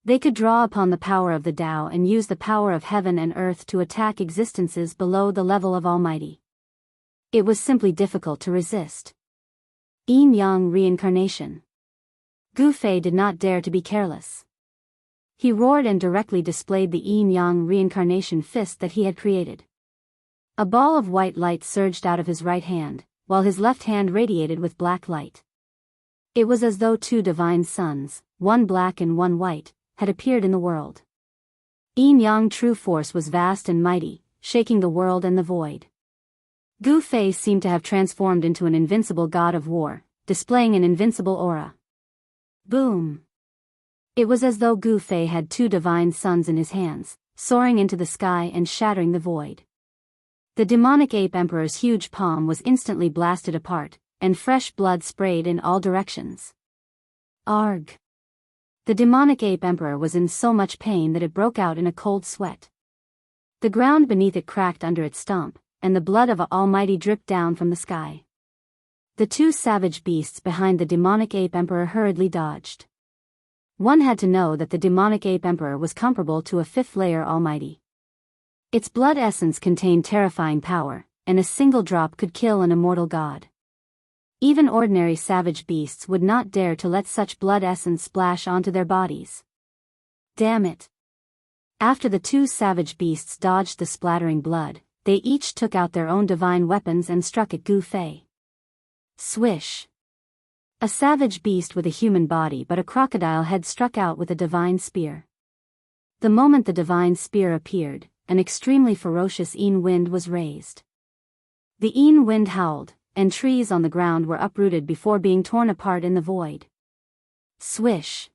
They could draw upon the power of the Tao and use the power of heaven and earth to attack existences below the level of Almighty. It was simply difficult to resist. Yin-Yang reincarnation. Gu Fei did not dare to be careless. He roared and directly displayed the Yin-Yang reincarnation fist that he had created. A ball of white light surged out of his right hand, while his left hand radiated with black light. It was as though two divine suns, one black and one white, had appeared in the world. Yin-yang true force was vast and mighty, shaking the world and the void. Gu Fei seemed to have transformed into an invincible god of war, displaying an invincible aura. Boom! It was as though Gu Fei had two divine suns in his hands, soaring into the sky and shattering the void. The demonic ape emperor's huge palm was instantly blasted apart, and fresh blood sprayed in all directions. Arg! The demonic ape emperor was in so much pain that it broke out in a cold sweat. The ground beneath it cracked under its stomp, and the blood of Almighty dripped down from the sky. The two savage beasts behind the demonic ape emperor hurriedly dodged. One had to know that the demonic ape emperor was comparable to a fifth-layer Almighty. Its blood essence contained terrifying power, and a single drop could kill an immortal god. Even ordinary savage beasts would not dare to let such blood essence splash onto their bodies. Damn it! After the two savage beasts dodged the splattering blood, they each took out their own divine weapons and struck at Gu Fei. Swish! A savage beast with a human body but a crocodile head struck out with a divine spear. The moment the divine spear appeared, an extremely ferocious Yin wind was raised. The Yin wind howled, and trees on the ground were uprooted before being torn apart in the void. Swish!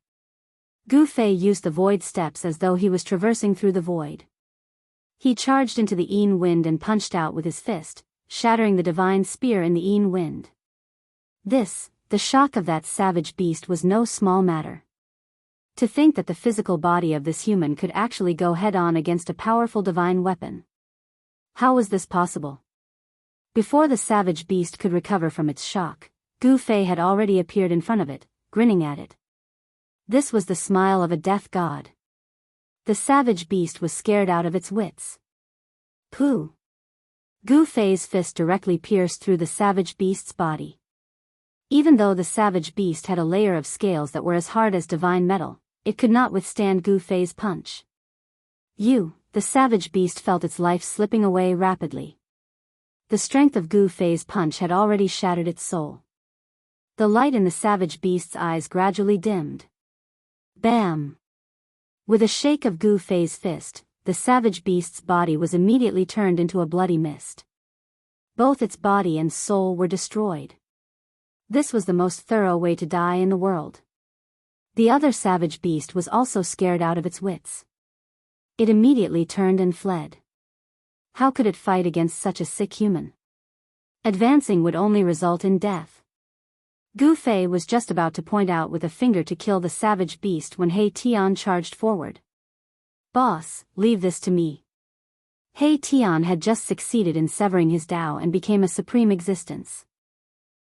Gu Fei used the void steps as though he was traversing through the void. He charged into the Yin wind and punched out with his fist, shattering the divine spear in the Yin wind. The shock of that savage beast was no small matter. To think that the physical body of this human could actually go head-on against a powerful divine weapon. How was this possible? Before the savage beast could recover from its shock, Gu Fei had already appeared in front of it, grinning at it. This was the smile of a death god. The savage beast was scared out of its wits. Pooh! Gu Fei's fist directly pierced through the savage beast's body. Even though the savage beast had a layer of scales that were as hard as divine metal, it could not withstand Gu Fei's punch. The savage beast felt its life slipping away rapidly. The strength of Gu Fei's punch had already shattered its soul. The light in the savage beast's eyes gradually dimmed. Bam! With a shake of Gu Fei's fist, the savage beast's body was immediately turned into a bloody mist. Both its body and soul were destroyed. This was the most thorough way to die in the world. The other savage beast was also scared out of its wits. It immediately turned and fled. How could it fight against such a sick human? Advancing would only result in death. Gu Fei was just about to point out with a finger to kill the savage beast when He Tian charged forward. Boss, leave this to me. He Tian had just succeeded in severing his Tao and became a supreme existence.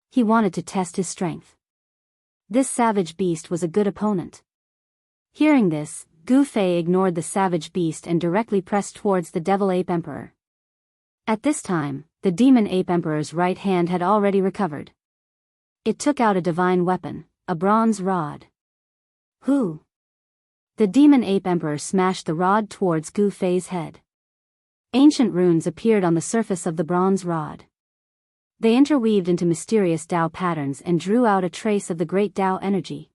He wanted to test his strength. This savage beast was a good opponent. Hearing this, Gu Fei ignored the savage beast and directly pressed towards the Devil Ape Emperor. At this time, the Demon Ape Emperor's right hand had already recovered. It took out a divine weapon, a bronze rod. Who? The Demon Ape Emperor smashed the rod towards Gu Fei's head. Ancient runes appeared on the surface of the bronze rod. They interweaved into mysterious Tao patterns and drew out a trace of the great Tao energy.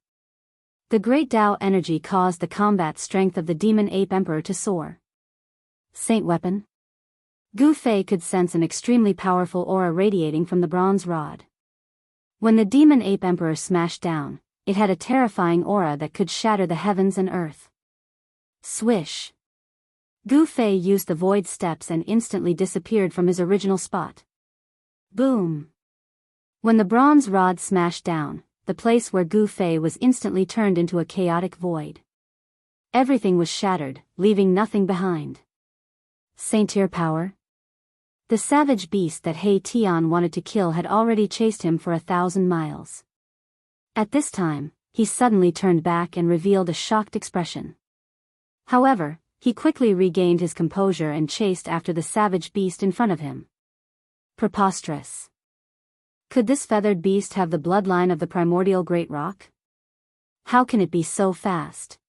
The great Tao energy caused the combat strength of the Demon Ape Emperor to soar. Saint weapon? Gu Fei could sense an extremely powerful aura radiating from the bronze rod. When the Demon Ape Emperor smashed down, it had a terrifying aura that could shatter the heavens and earth. Swish! Gu Fei used the void steps and instantly disappeared from his original spot. Boom! When the bronze rod smashed down, the place where Gu Fei was instantly turned into a chaotic void. Everything was shattered, leaving nothing behind. Saint-tier power? The savage beast that He Tian wanted to kill had already chased him for 1,000 miles. At this time, he suddenly turned back and revealed a shocked expression. However, he quickly regained his composure and chased after the savage beast in front of him. Preposterous. Could this feathered beast have the bloodline of the primordial great rock? How can it be so fast?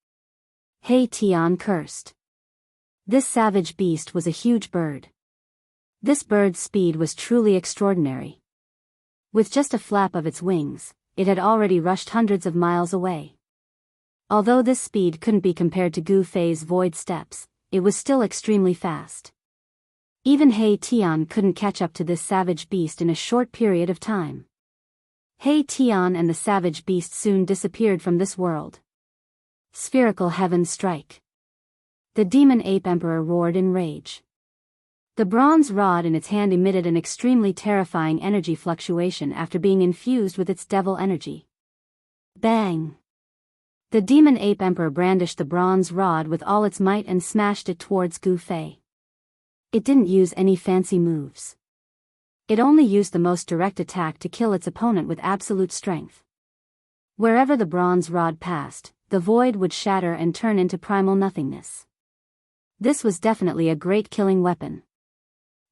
He Tian cursed. This savage beast was a huge bird. This bird's speed was truly extraordinary. With just a flap of its wings, it had already rushed hundreds of miles away. Although this speed couldn't be compared to Gu Fei's void steps, it was still extremely fast. Even He Tian couldn't catch up to this savage beast in a short period of time. He Tian and the savage beast soon disappeared from this world. Spherical heaven strike. The demon ape emperor roared in rage. The bronze rod in its hand emitted an extremely terrifying energy fluctuation after being infused with its devil energy. Bang! The demon ape emperor brandished the bronze rod with all its might and smashed it towards Gu Fei. It didn't use any fancy moves. It only used the most direct attack to kill its opponent with absolute strength. Wherever the bronze rod passed, the void would shatter and turn into primal nothingness. This was definitely a great killing weapon.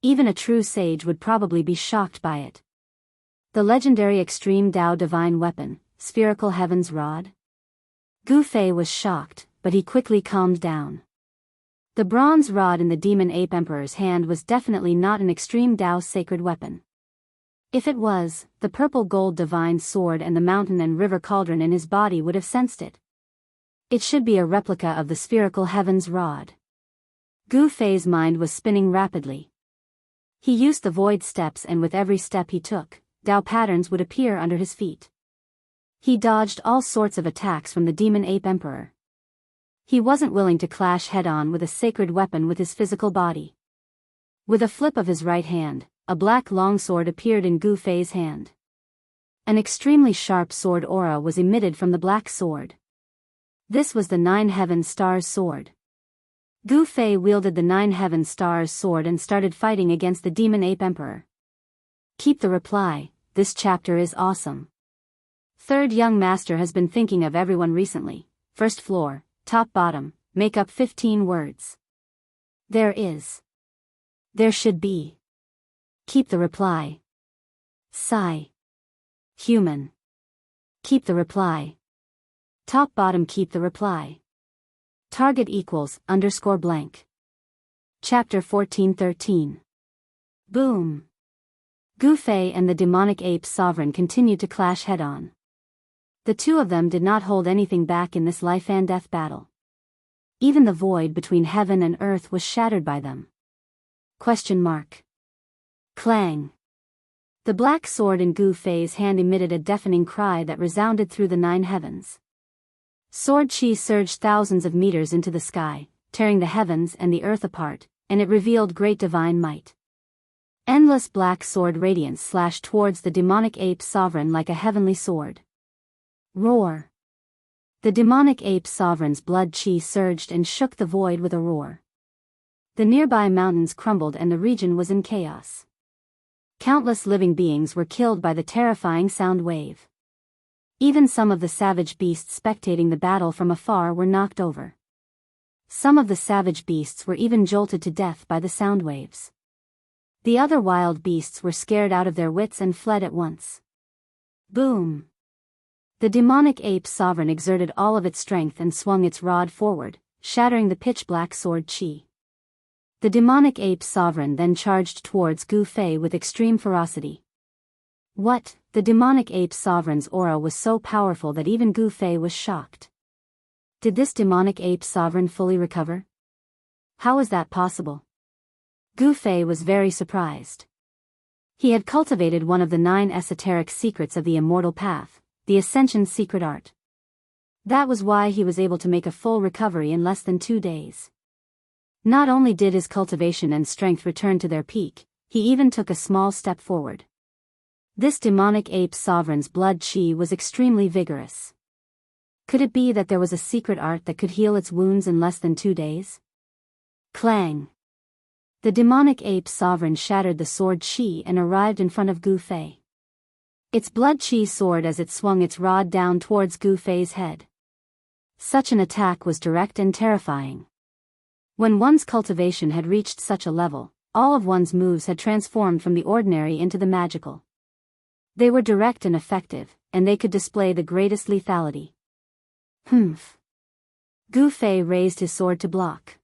Even a true sage would probably be shocked by it. The legendary Extreme Dao Divine Weapon, Spherical Heaven's Rod? Gu Fei was shocked, but he quickly calmed down. The bronze rod in the Demon Ape Emperor's hand was definitely not an Extreme Dao sacred weapon. If it was, the purple gold divine sword and the mountain and river cauldron in his body would have sensed it. It should be a replica of the Spherical Heaven's Rod. Gu Fei's mind was spinning rapidly. He used the void steps, and with every step he took, Dao patterns would appear under his feet. He dodged all sorts of attacks from the Demon Ape Emperor. He wasn't willing to clash head-on with a sacred weapon with his physical body. With a flip of his right hand, a black longsword appeared in Gu Fei's hand. An extremely sharp sword aura was emitted from the black sword. This was the Nine Heaven Stars sword. Gu Fei wielded the Nine Heaven Stars sword and started fighting against the Demon Ape Emperor. Keep the reply, this chapter is awesome. Third young master has been thinking of everyone recently. First floor, top bottom, make up 15 words. There is. There should be. Keep the reply. Sigh. Human. Keep the reply. Top bottom keep the reply. Target equals _ blank. Chapter 14:13. Boom. Gu Fei and the demonic ape sovereign continued to clash head-on. The two of them did not hold anything back in this life and death battle. Even the void between heaven and earth was shattered by them. Question mark. Clang. The black sword in Gu Fei's hand emitted a deafening cry that resounded through the 9 heavens. Sword chi surged thousands of meters into the sky, tearing the heavens and the earth apart, and it revealed great divine might. Endless black sword radiance slashed towards the demonic ape sovereign like a heavenly sword. Roar. The demonic ape sovereign's blood chi surged and shook the void with a roar. The nearby mountains crumbled and the region was in chaos. Countless living beings were killed by the terrifying sound wave. Even some of the savage beasts spectating the battle from afar were knocked over. Some of the savage beasts were even jolted to death by the sound waves. The other wild beasts were scared out of their wits and fled at once. Boom! The demonic ape sovereign exerted all of its strength and swung its rod forward, shattering the pitch-black sword chi. The demonic ape sovereign then charged towards Gu Fei with extreme ferocity. What? The demonic ape sovereign's aura was so powerful that even Gu Fei was shocked. Did this demonic ape sovereign fully recover? How was that possible? Gu Fei was very surprised. He had cultivated one of the 9 esoteric secrets of the immortal path, the Ascension secret art. That was why he was able to make a full recovery in less than 2 days. Not only did his cultivation and strength return to their peak, he even took a small step forward. This demonic ape sovereign's blood chi was extremely vigorous. Could it be that there was a secret art that could heal its wounds in less than 2 days? Clang! The demonic ape sovereign shattered the sword chi and arrived in front of Gu Fei. Its blood chi soared as it swung its rod down towards Gu Fei's head. Such an attack was direct and terrifying. When one's cultivation had reached such a level, all of one's moves had transformed from the ordinary into the magical. They were direct and effective, and they could display the greatest lethality. Humph. Gu Fei raised his sword to block.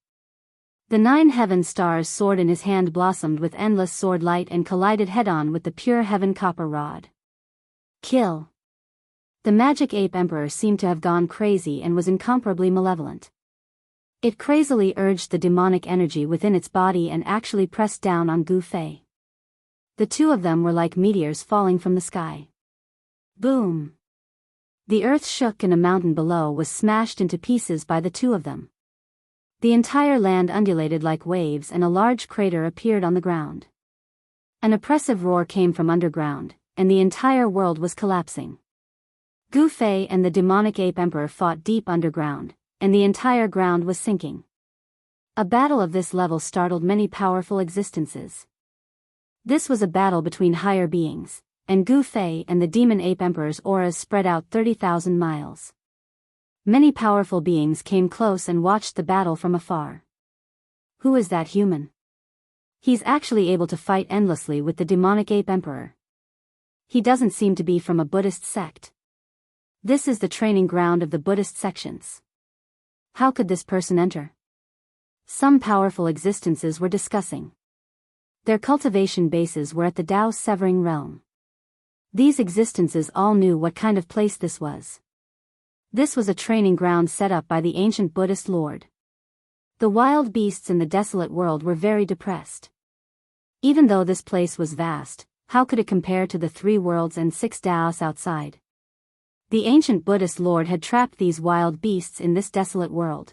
The 9 heaven stars' sword in his hand blossomed with endless sword light and collided head-on with the pure heaven copper rod. Kill. The magic ape emperor seemed to have gone crazy and was incomparably malevolent. It crazily urged the demonic energy within its body and actually pressed down on Gu Fei. The two of them were like meteors falling from the sky. Boom! The earth shook and a mountain below was smashed into pieces by the two of them. The entire land undulated like waves and a large crater appeared on the ground. An oppressive roar came from underground, and the entire world was collapsing. Gu Fei and the demonic ape emperor fought deep underground, and the entire ground was sinking. A battle of this level startled many powerful existences. This was a battle between higher beings, and Gu Fei and the demon ape emperor's auras spread out 30,000 miles. Many powerful beings came close and watched the battle from afar. Who is that human? He's actually able to fight endlessly with the demonic ape emperor. He doesn't seem to be from a Buddhist sect. This is the training ground of the Buddhist sections. How could this person enter? Some powerful existences were discussing. Their cultivation bases were at the Tao Severing Realm. These existences all knew what kind of place this was. This was a training ground set up by the ancient Buddhist lord. The wild beasts in the desolate world were very depressed. Even though this place was vast, how could it compare to the 3 worlds and 6 Taos outside? The ancient Buddhist lord had trapped these wild beasts in this desolate world.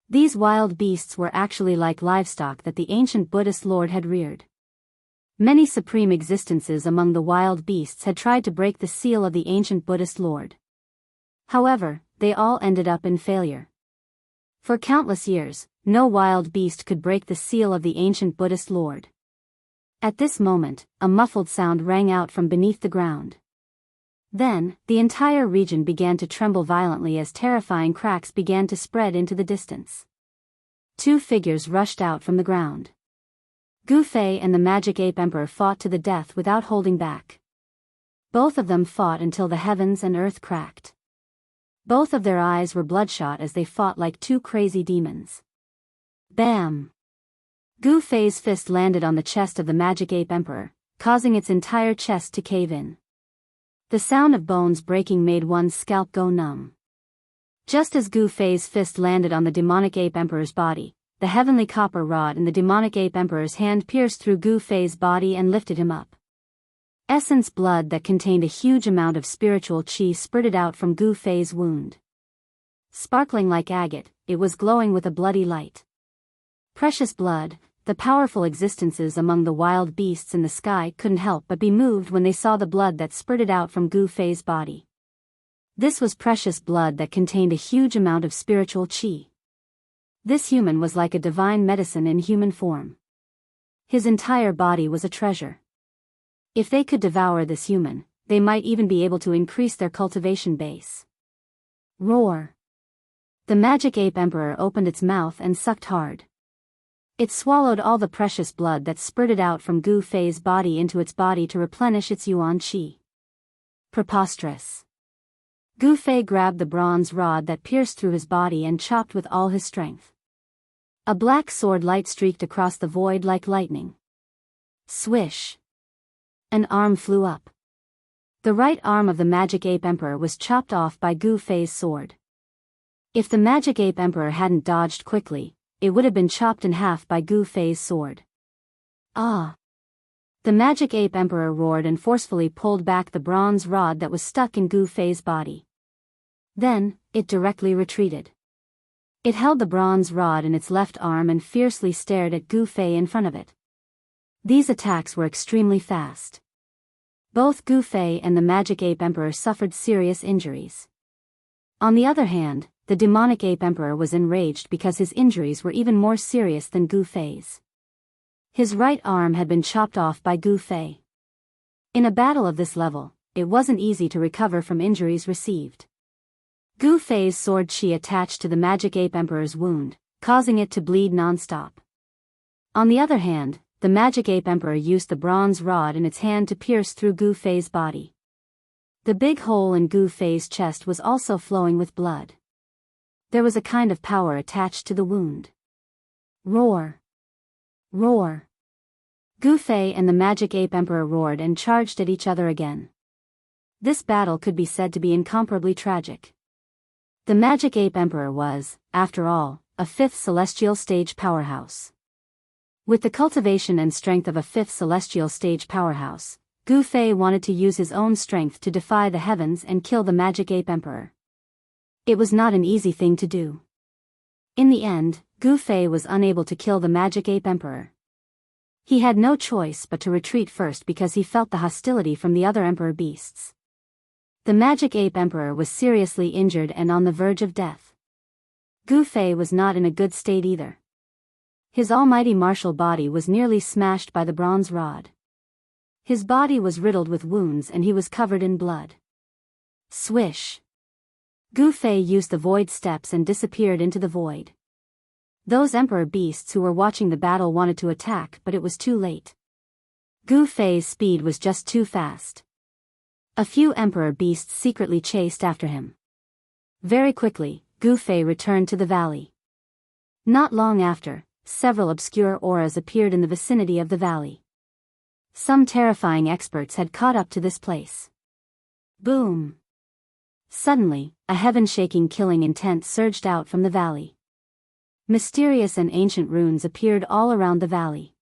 These wild beasts were actually like livestock that the ancient Buddhist lord had reared. Many supreme existences among the wild beasts had tried to break the seal of the ancient Buddhist lord. However, they all ended up in failure. For countless years, no wild beast could break the seal of the ancient Buddhist lord. At this moment, a muffled sound rang out from beneath the ground. Then, the entire region began to tremble violently as terrifying cracks began to spread into the distance. 2 figures rushed out from the ground. Gu Fei and the magic ape emperor fought to the death without holding back. Both of them fought until the heavens and earth cracked. Both of their eyes were bloodshot as they fought like 2 crazy demons. Bam! Gu Fei's fist landed on the chest of the magic ape emperor, causing its entire chest to cave in. The sound of bones breaking made one's scalp go numb. Just as Gu Fei's fist landed on the demonic ape emperor's body, the heavenly copper rod in the demonic ape emperor's hand pierced through Gu Fei's body and lifted him up. Essence blood that contained a huge amount of spiritual qi spurted out from Gu Fei's wound. Sparkling like agate, it was glowing with a bloody light. Precious blood, the powerful existences among the wild beasts in the sky couldn't help but be moved when they saw the blood that spurted out from Gu Fei's body. This was precious blood that contained a huge amount of spiritual qi. This human was like a divine medicine in human form. His entire body was a treasure. If they could devour this human, they might even be able to increase their cultivation base. Roar! The magic ape emperor opened its mouth and sucked hard. It swallowed all the precious blood that spurted out from Gu Fei's body into its body to replenish its yuan qi. Preposterous. Gu Fei grabbed the bronze rod that pierced through his body and chopped with all his strength. A black sword light streaked across the void like lightning. Swish! An arm flew up. The right arm of the magic ape emperor was chopped off by Gu Fei's sword. If the magic ape emperor hadn't dodged quickly, it would have been chopped in half by Gu Fei's sword. Ah! The magic ape emperor roared and forcefully pulled back the bronze rod that was stuck in Gu Fei's body. Then, it directly retreated. It held the bronze rod in its left arm and fiercely stared at Gu Fei in front of it. These attacks were extremely fast. Both Gu Fei and the magic ape emperor suffered serious injuries. On the other hand, the demonic ape emperor was enraged because his injuries were even more serious than Gu Fei's. His right arm had been chopped off by Gu Fei. In a battle of this level, it wasn't easy to recover from injuries received. Gu Fei's sword qi attached to the magic ape emperor's wound, causing it to bleed non-stop. On the other hand, the magic ape emperor used the bronze rod in its hand to pierce through Gu Fei's body. The big hole in Gu Fei's chest was also flowing with blood. There was a kind of power attached to the wound. Roar! Roar! Gu Fei and the Magic Ape Emperor roared and charged at each other again. This battle could be said to be incomparably tragic. The Magic Ape Emperor was, after all, a fifth celestial stage powerhouse. With the cultivation and strength of a fifth celestial stage powerhouse, Gu Fei wanted to use his own strength to defy the heavens and kill the Magic Ape Emperor. It was not an easy thing to do. In the end, Gu Fei was unable to kill the Magic Ape Emperor. He had no choice but to retreat first because he felt the hostility from the other Emperor beasts. The Magic Ape Emperor was seriously injured and on the verge of death. Gu Fei was not in a good state either. His almighty martial body was nearly smashed by the bronze rod. His body was riddled with wounds and he was covered in blood. Swish! Gu Fei used the void steps and disappeared into the void. Those Emperor beasts who were watching the battle wanted to attack, but it was too late. Gu Fei's speed was just too fast. A few Emperor beasts secretly chased after him. Very quickly, Gu Fei returned to the valley. Not long after, several obscure auras appeared in the vicinity of the valley. Some terrifying experts had caught up to this place. Boom! Suddenly, a heaven-shaking killing intent surged out from the valley. Mysterious and ancient runes appeared all around the valley.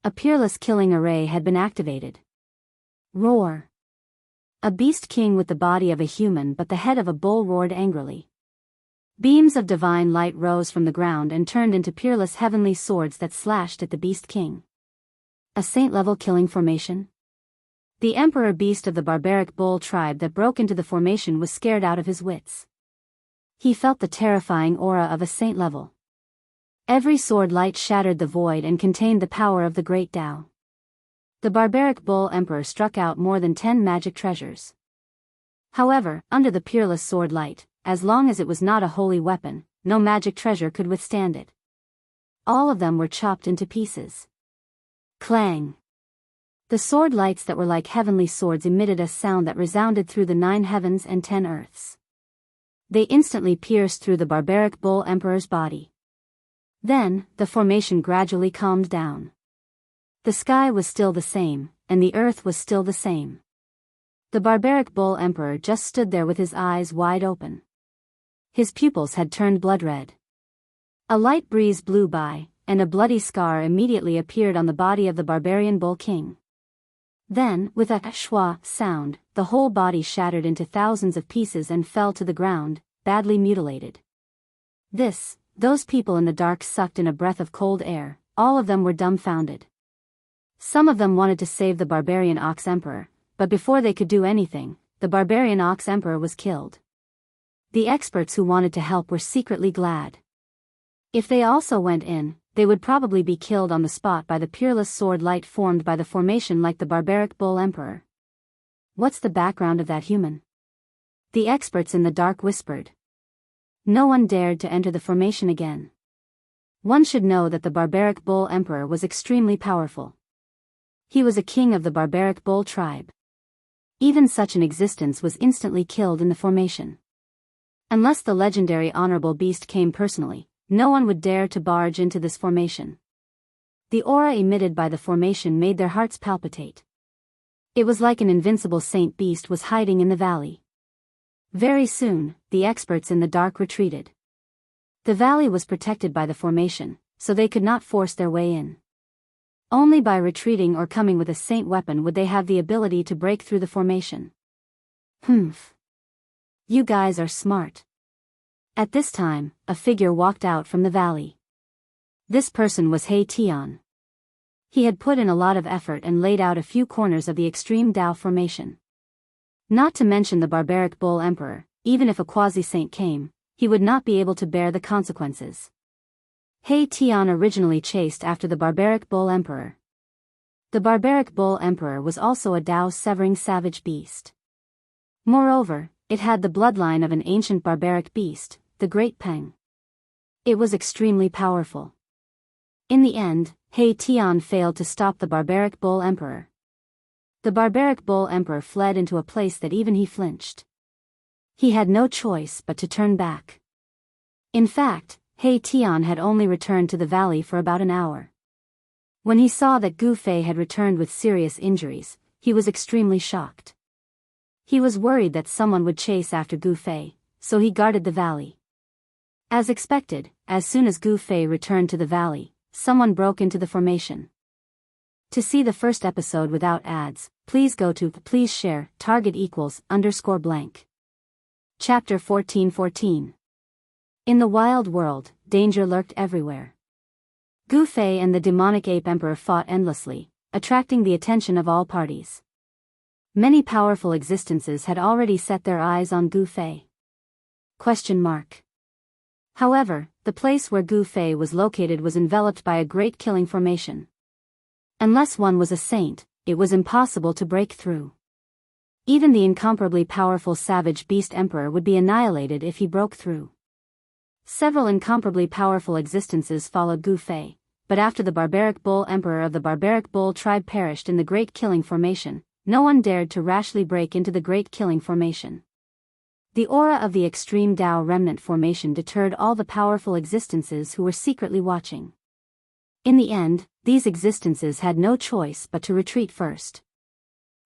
A peerless killing array had been activated. Roar! A beast king with the body of a human but the head of a bull roared angrily. Beams of divine light rose from the ground and turned into peerless heavenly swords that slashed at the beast king. A saint-level killing formation? The emperor beast of the barbaric bull tribe that broke into the formation was scared out of his wits. He felt the terrifying aura of a saint level. Every sword light shattered the void and contained the power of the great Tao. The barbaric bull emperor struck out more than 10 magic treasures. However, under the peerless sword light, as long as it was not a holy weapon, no magic treasure could withstand it. All of them were chopped into pieces. Clang! The sword lights that were like heavenly swords emitted a sound that resounded through the 9 heavens and 10 earths. They instantly pierced through the barbaric bull emperor's body. Then, the formation gradually calmed down. The sky was still the same, and the earth was still the same. The barbaric bull emperor just stood there with his eyes wide open. His pupils had turned blood red. A light breeze blew by, and a bloody scar immediately appeared on the body of the barbarian bull king. Then, with a schwa sound, the whole body shattered into thousands of pieces and fell to the ground, badly mutilated. Those people in the dark sucked in a breath of cold air. All of them were dumbfounded. Some of them wanted to save the barbarian ox emperor, but before they could do anything, the barbarian ox emperor was killed. The experts who wanted to help were secretly glad. If they also went in, they would probably be killed on the spot by the peerless sword light formed by the formation like the barbaric bull emperor. What's the background of that human? The experts in the dark whispered. No one dared to enter the formation again. One should know that the barbaric bull emperor was extremely powerful. He was a king of the barbaric bull tribe. Even such an existence was instantly killed in the formation. Unless the legendary honorable beast came personally, no one would dare to barge into this formation. The aura emitted by the formation made their hearts palpitate. It was like an invincible saint beast was hiding in the valley. Very soon, the experts in the dark retreated. The valley was protected by the formation, so they could not force their way in. Only by retreating or coming with a saint weapon would they have the ability to break through the formation. Humph. You guys are smart. At this time, a figure walked out from the valley. This person was He Tian. He had put in a lot of effort and laid out a few corners of the extreme Tao formation. Not to mention the barbaric bull emperor, even if a quasi-saint came, he would not be able to bear the consequences. He Tian originally chased after the barbaric bull emperor. The barbaric bull emperor was also a Tao-severing savage beast. Moreover, it had the bloodline of an ancient barbaric beast, the Great Peng. It was extremely powerful. In the end, He Tian failed to stop the barbaric bull emperor. The barbaric bull emperor fled into a place that even he flinched. He had no choice but to turn back. In fact, He Tian had only returned to the valley for about an hour. When he saw that Gu Fei had returned with serious injuries, he was extremely shocked. He was worried that someone would chase after Gu Fei, so he guarded the valley. As expected, as soon as Gu Fei returned to the valley, someone broke into the formation. To see the first episode without ads, please go to please share target =_blank. Chapter 14:14. In the wild world, danger lurked everywhere. Gu Fei and the demonic ape emperor fought endlessly, attracting the attention of all parties. Many powerful existences had already set their eyes on Gu Fei. However, the place where Gu Fei was located was enveloped by a great killing formation. Unless one was a saint, it was impossible to break through. Even the incomparably powerful savage beast emperor would be annihilated if he broke through. Several incomparably powerful existences followed Gu Fei, but after the barbaric bull emperor of the barbaric bull tribe perished in the great killing formation, no one dared to rashly break into the great killing formation. The aura of the extreme Tao remnant formation deterred all the powerful existences who were secretly watching. In the end, these existences had no choice but to retreat first.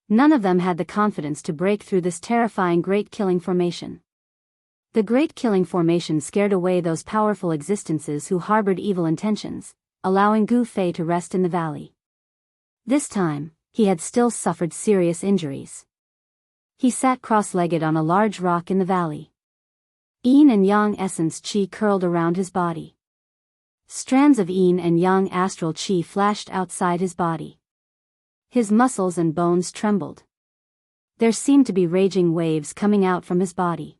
None of them had the confidence to break through this terrifying great killing formation. The great killing formation scared away those powerful existences who harbored evil intentions, allowing Gu Fei to rest in the valley. This time, he had still suffered serious injuries. He sat cross-legged on a large rock in the valley. Yin and Yang essence qi curled around his body. Strands of Yin and Yang astral qi flashed outside his body. His muscles and bones trembled. There seemed to be raging waves coming out from his body.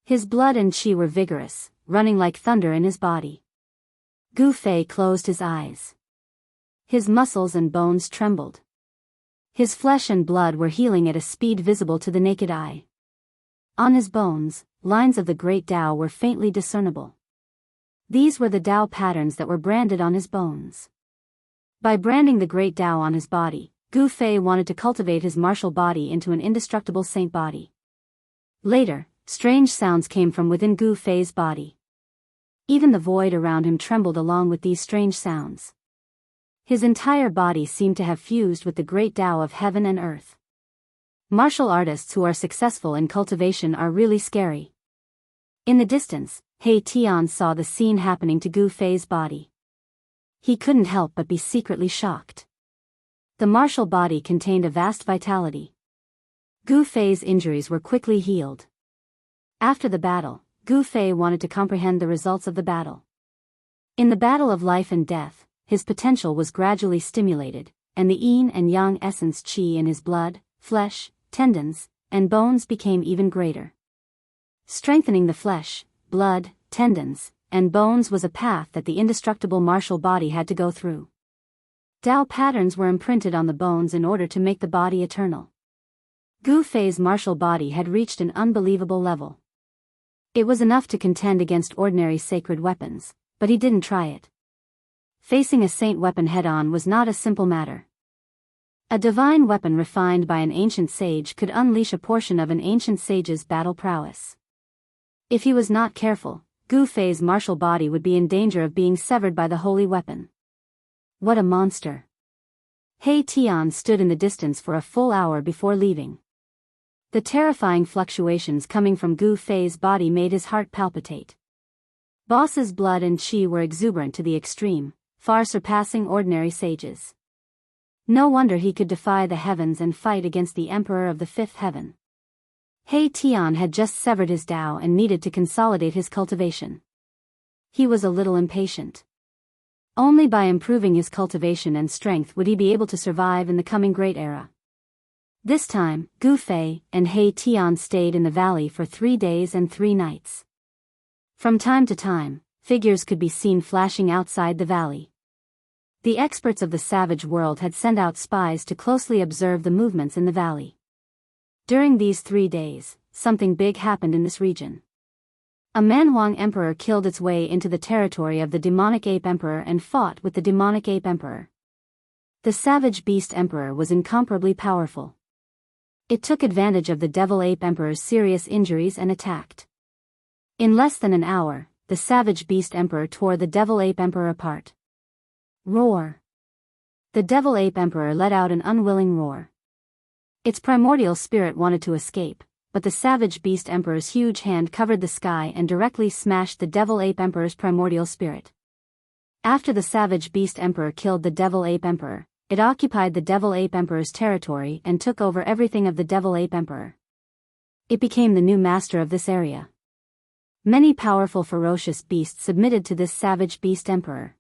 His blood and qi were vigorous, running like thunder in his body. Gu Fei closed his eyes. His muscles and bones trembled. His flesh and blood were healing at a speed visible to the naked eye. On his bones, lines of the great Tao were faintly discernible. These were the Tao patterns that were branded on his bones. By branding the great Tao on his body, Gu Fei wanted to cultivate his martial body into an indestructible saint body. Later, strange sounds came from within Gu Fei's body. Even the void around him trembled along with these strange sounds. His entire body seemed to have fused with the great Tao of heaven and earth. Martial artists who are successful in cultivation are really scary. In the distance, He Tian saw the scene happening to Gu Fei's body. He couldn't help but be secretly shocked. The martial body contained a vast vitality. Gu Fei's injuries were quickly healed. After the battle, Gu Fei wanted to comprehend the results of the battle. In the battle of life and death, his potential was gradually stimulated, and the Yin and Yang essence qi in his blood, flesh, tendons, and bones became even greater. Strengthening the flesh, blood, tendons, and bones was a path that the indestructible martial body had to go through. Tao patterns were imprinted on the bones in order to make the body eternal. Gu Fei's martial body had reached an unbelievable level. It was enough to contend against ordinary sacred weapons, but he didn't try it. Facing a saint weapon head-on was not a simple matter. A divine weapon refined by an ancient sage could unleash a portion of an ancient sage's battle prowess. If he was not careful, Gu Fei's martial body would be in danger of being severed by the holy weapon. What a monster! He Tian stood in the distance for a full hour before leaving. The terrifying fluctuations coming from Gu Fei's body made his heart palpitate. Boss's blood and qi were exuberant to the extreme, far surpassing ordinary sages. No wonder he could defy the heavens and fight against the Emperor of the Fifth Heaven. He Tian had just severed his Tao and needed to consolidate his cultivation. He was a little impatient. Only by improving his cultivation and strength would he be able to survive in the coming great era. This time, Gu Fei and He Tian stayed in the valley for 3 days and 3 nights. From time to time, figures could be seen flashing outside the valley. The experts of the savage world had sent out spies to closely observe the movements in the valley. During these 3 days, something big happened in this region. A Manhuang emperor killed its way into the territory of the demonic ape emperor and fought with the demonic ape emperor. The savage beast emperor was incomparably powerful. It took advantage of the devil ape emperor's serious injuries and attacked. In less than an hour, the savage beast emperor tore the devil ape emperor apart. Roar. The devil ape emperor let out an unwilling roar. Its primordial spirit wanted to escape, but the savage beast emperor's huge hand covered the sky and directly smashed the devil ape emperor's primordial spirit. After the savage beast emperor killed the devil ape emperor, it occupied the devil ape emperor's territory and took over everything of the devil ape emperor. It became the new master of this area. Many powerful ferocious beasts submitted to this savage beast emperor.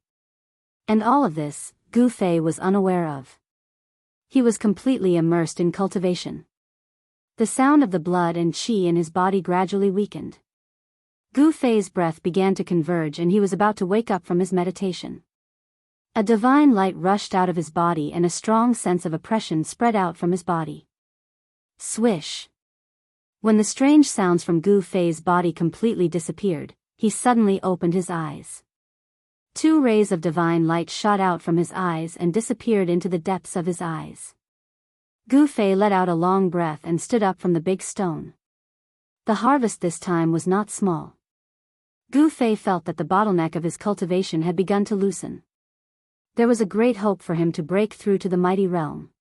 And all of this, Gu Fei was unaware of. He was completely immersed in cultivation. The sound of the blood and qi in his body gradually weakened. Gu Fei's breath began to converge and he was about to wake up from his meditation. A divine light rushed out of his body and a strong sense of oppression spread out from his body. Swish. When the strange sounds from Gu Fei's body completely disappeared, he suddenly opened his eyes. 2 rays of divine light shot out from his eyes and disappeared into the depths of his eyes. Gu Fei let out a long breath and stood up from the big stone. The harvest this time was not small. Gu Fei felt that the bottleneck of his cultivation had begun to loosen. There was a great hope for him to break through to the mighty realm.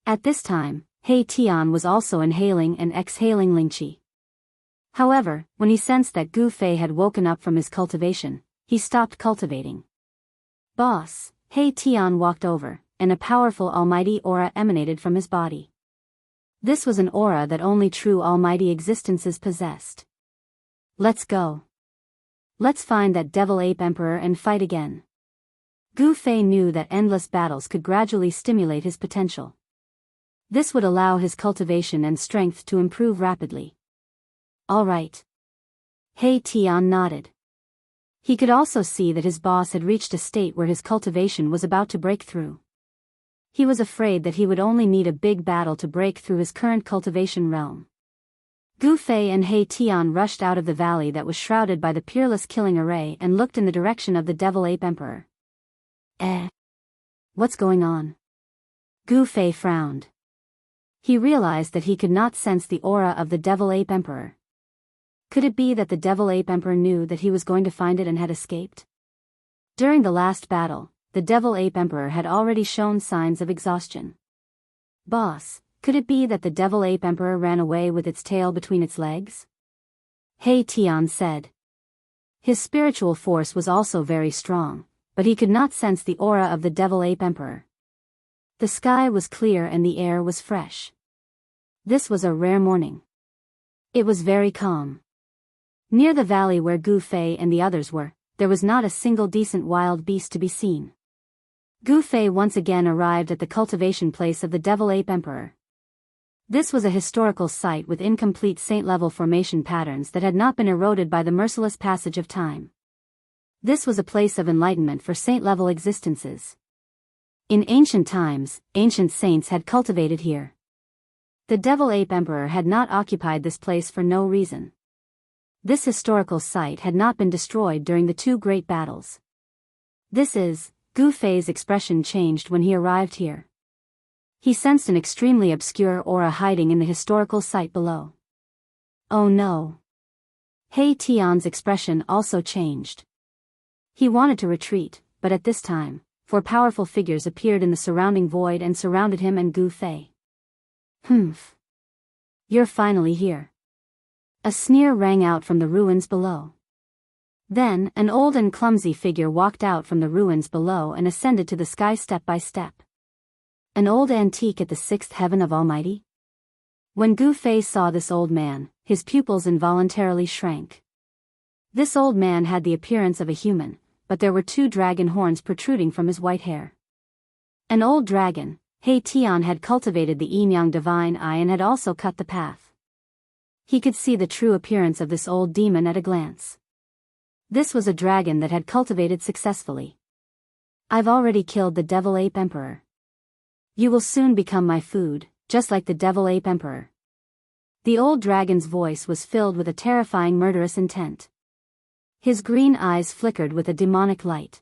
At this time, He Tian was also inhaling and exhaling Ling Qi. However, when he sensed that Gu Fei had woken up from his cultivation, he stopped cultivating. Boss, He Tian walked over, and a powerful almighty aura emanated from his body. This was an aura that only true almighty existences possessed. Let's go. Let's find that devil ape emperor and fight again. Gu Fei knew that endless battles could gradually stimulate his potential. This would allow his cultivation and strength to improve rapidly. All right. He Tian nodded. He could also see that his boss had reached a state where his cultivation was about to break through. He was afraid that he would only need a big battle to break through his current cultivation realm. Gu Fei and He Tian rushed out of the valley that was shrouded by the peerless killing array and looked in the direction of the devil ape emperor. What's going on? Gu Fei frowned. He realized that he could not sense the aura of the devil ape emperor. Could it be that the devil ape emperor knew that he was going to find it and had escaped? During the last battle, the devil ape emperor had already shown signs of exhaustion. Boss, could it be that the devil ape emperor ran away with its tail between its legs? He Tian said. His spiritual force was also very strong, but he could not sense the aura of the devil ape emperor. The sky was clear and the air was fresh. This was a rare morning. It was very calm. Near the valley where Gu Fei and the others were, there was not a single decent wild beast to be seen. Gu Fei once again arrived at the cultivation place of the devil ape emperor. This was a historical site with incomplete saint-level formation patterns that had not been eroded by the merciless passage of time. This was a place of enlightenment for saint-level existences. In ancient times, ancient saints had cultivated here. The devil ape emperor had not occupied this place for no reason. This historical site had not been destroyed during the 2 great battles. Gu Fei's expression changed when he arrived here. He sensed an extremely obscure aura hiding in the historical site below. Oh no. He Tian's expression also changed. He wanted to retreat, but at this time, 4 powerful figures appeared in the surrounding void and surrounded him and Gu Fei. Humph. You're finally here. A sneer rang out from the ruins below. Then, an old and clumsy figure walked out from the ruins below and ascended to the sky step by step. An old antique at the 6th heaven of Almighty? When Gu Fei saw this old man, his pupils involuntarily shrank. This old man had the appearance of a human, but there were 2 dragon horns protruding from his white hair. An old dragon, He Tian had cultivated the yin-yang divine eye and had also cut the path. He could see the true appearance of this old demon at a glance. This was a dragon that had cultivated successfully. I've already killed the devil ape emperor. You will soon become my food, just like the devil ape emperor. The old dragon's voice was filled with a terrifying murderous intent. His green eyes flickered with a demonic light.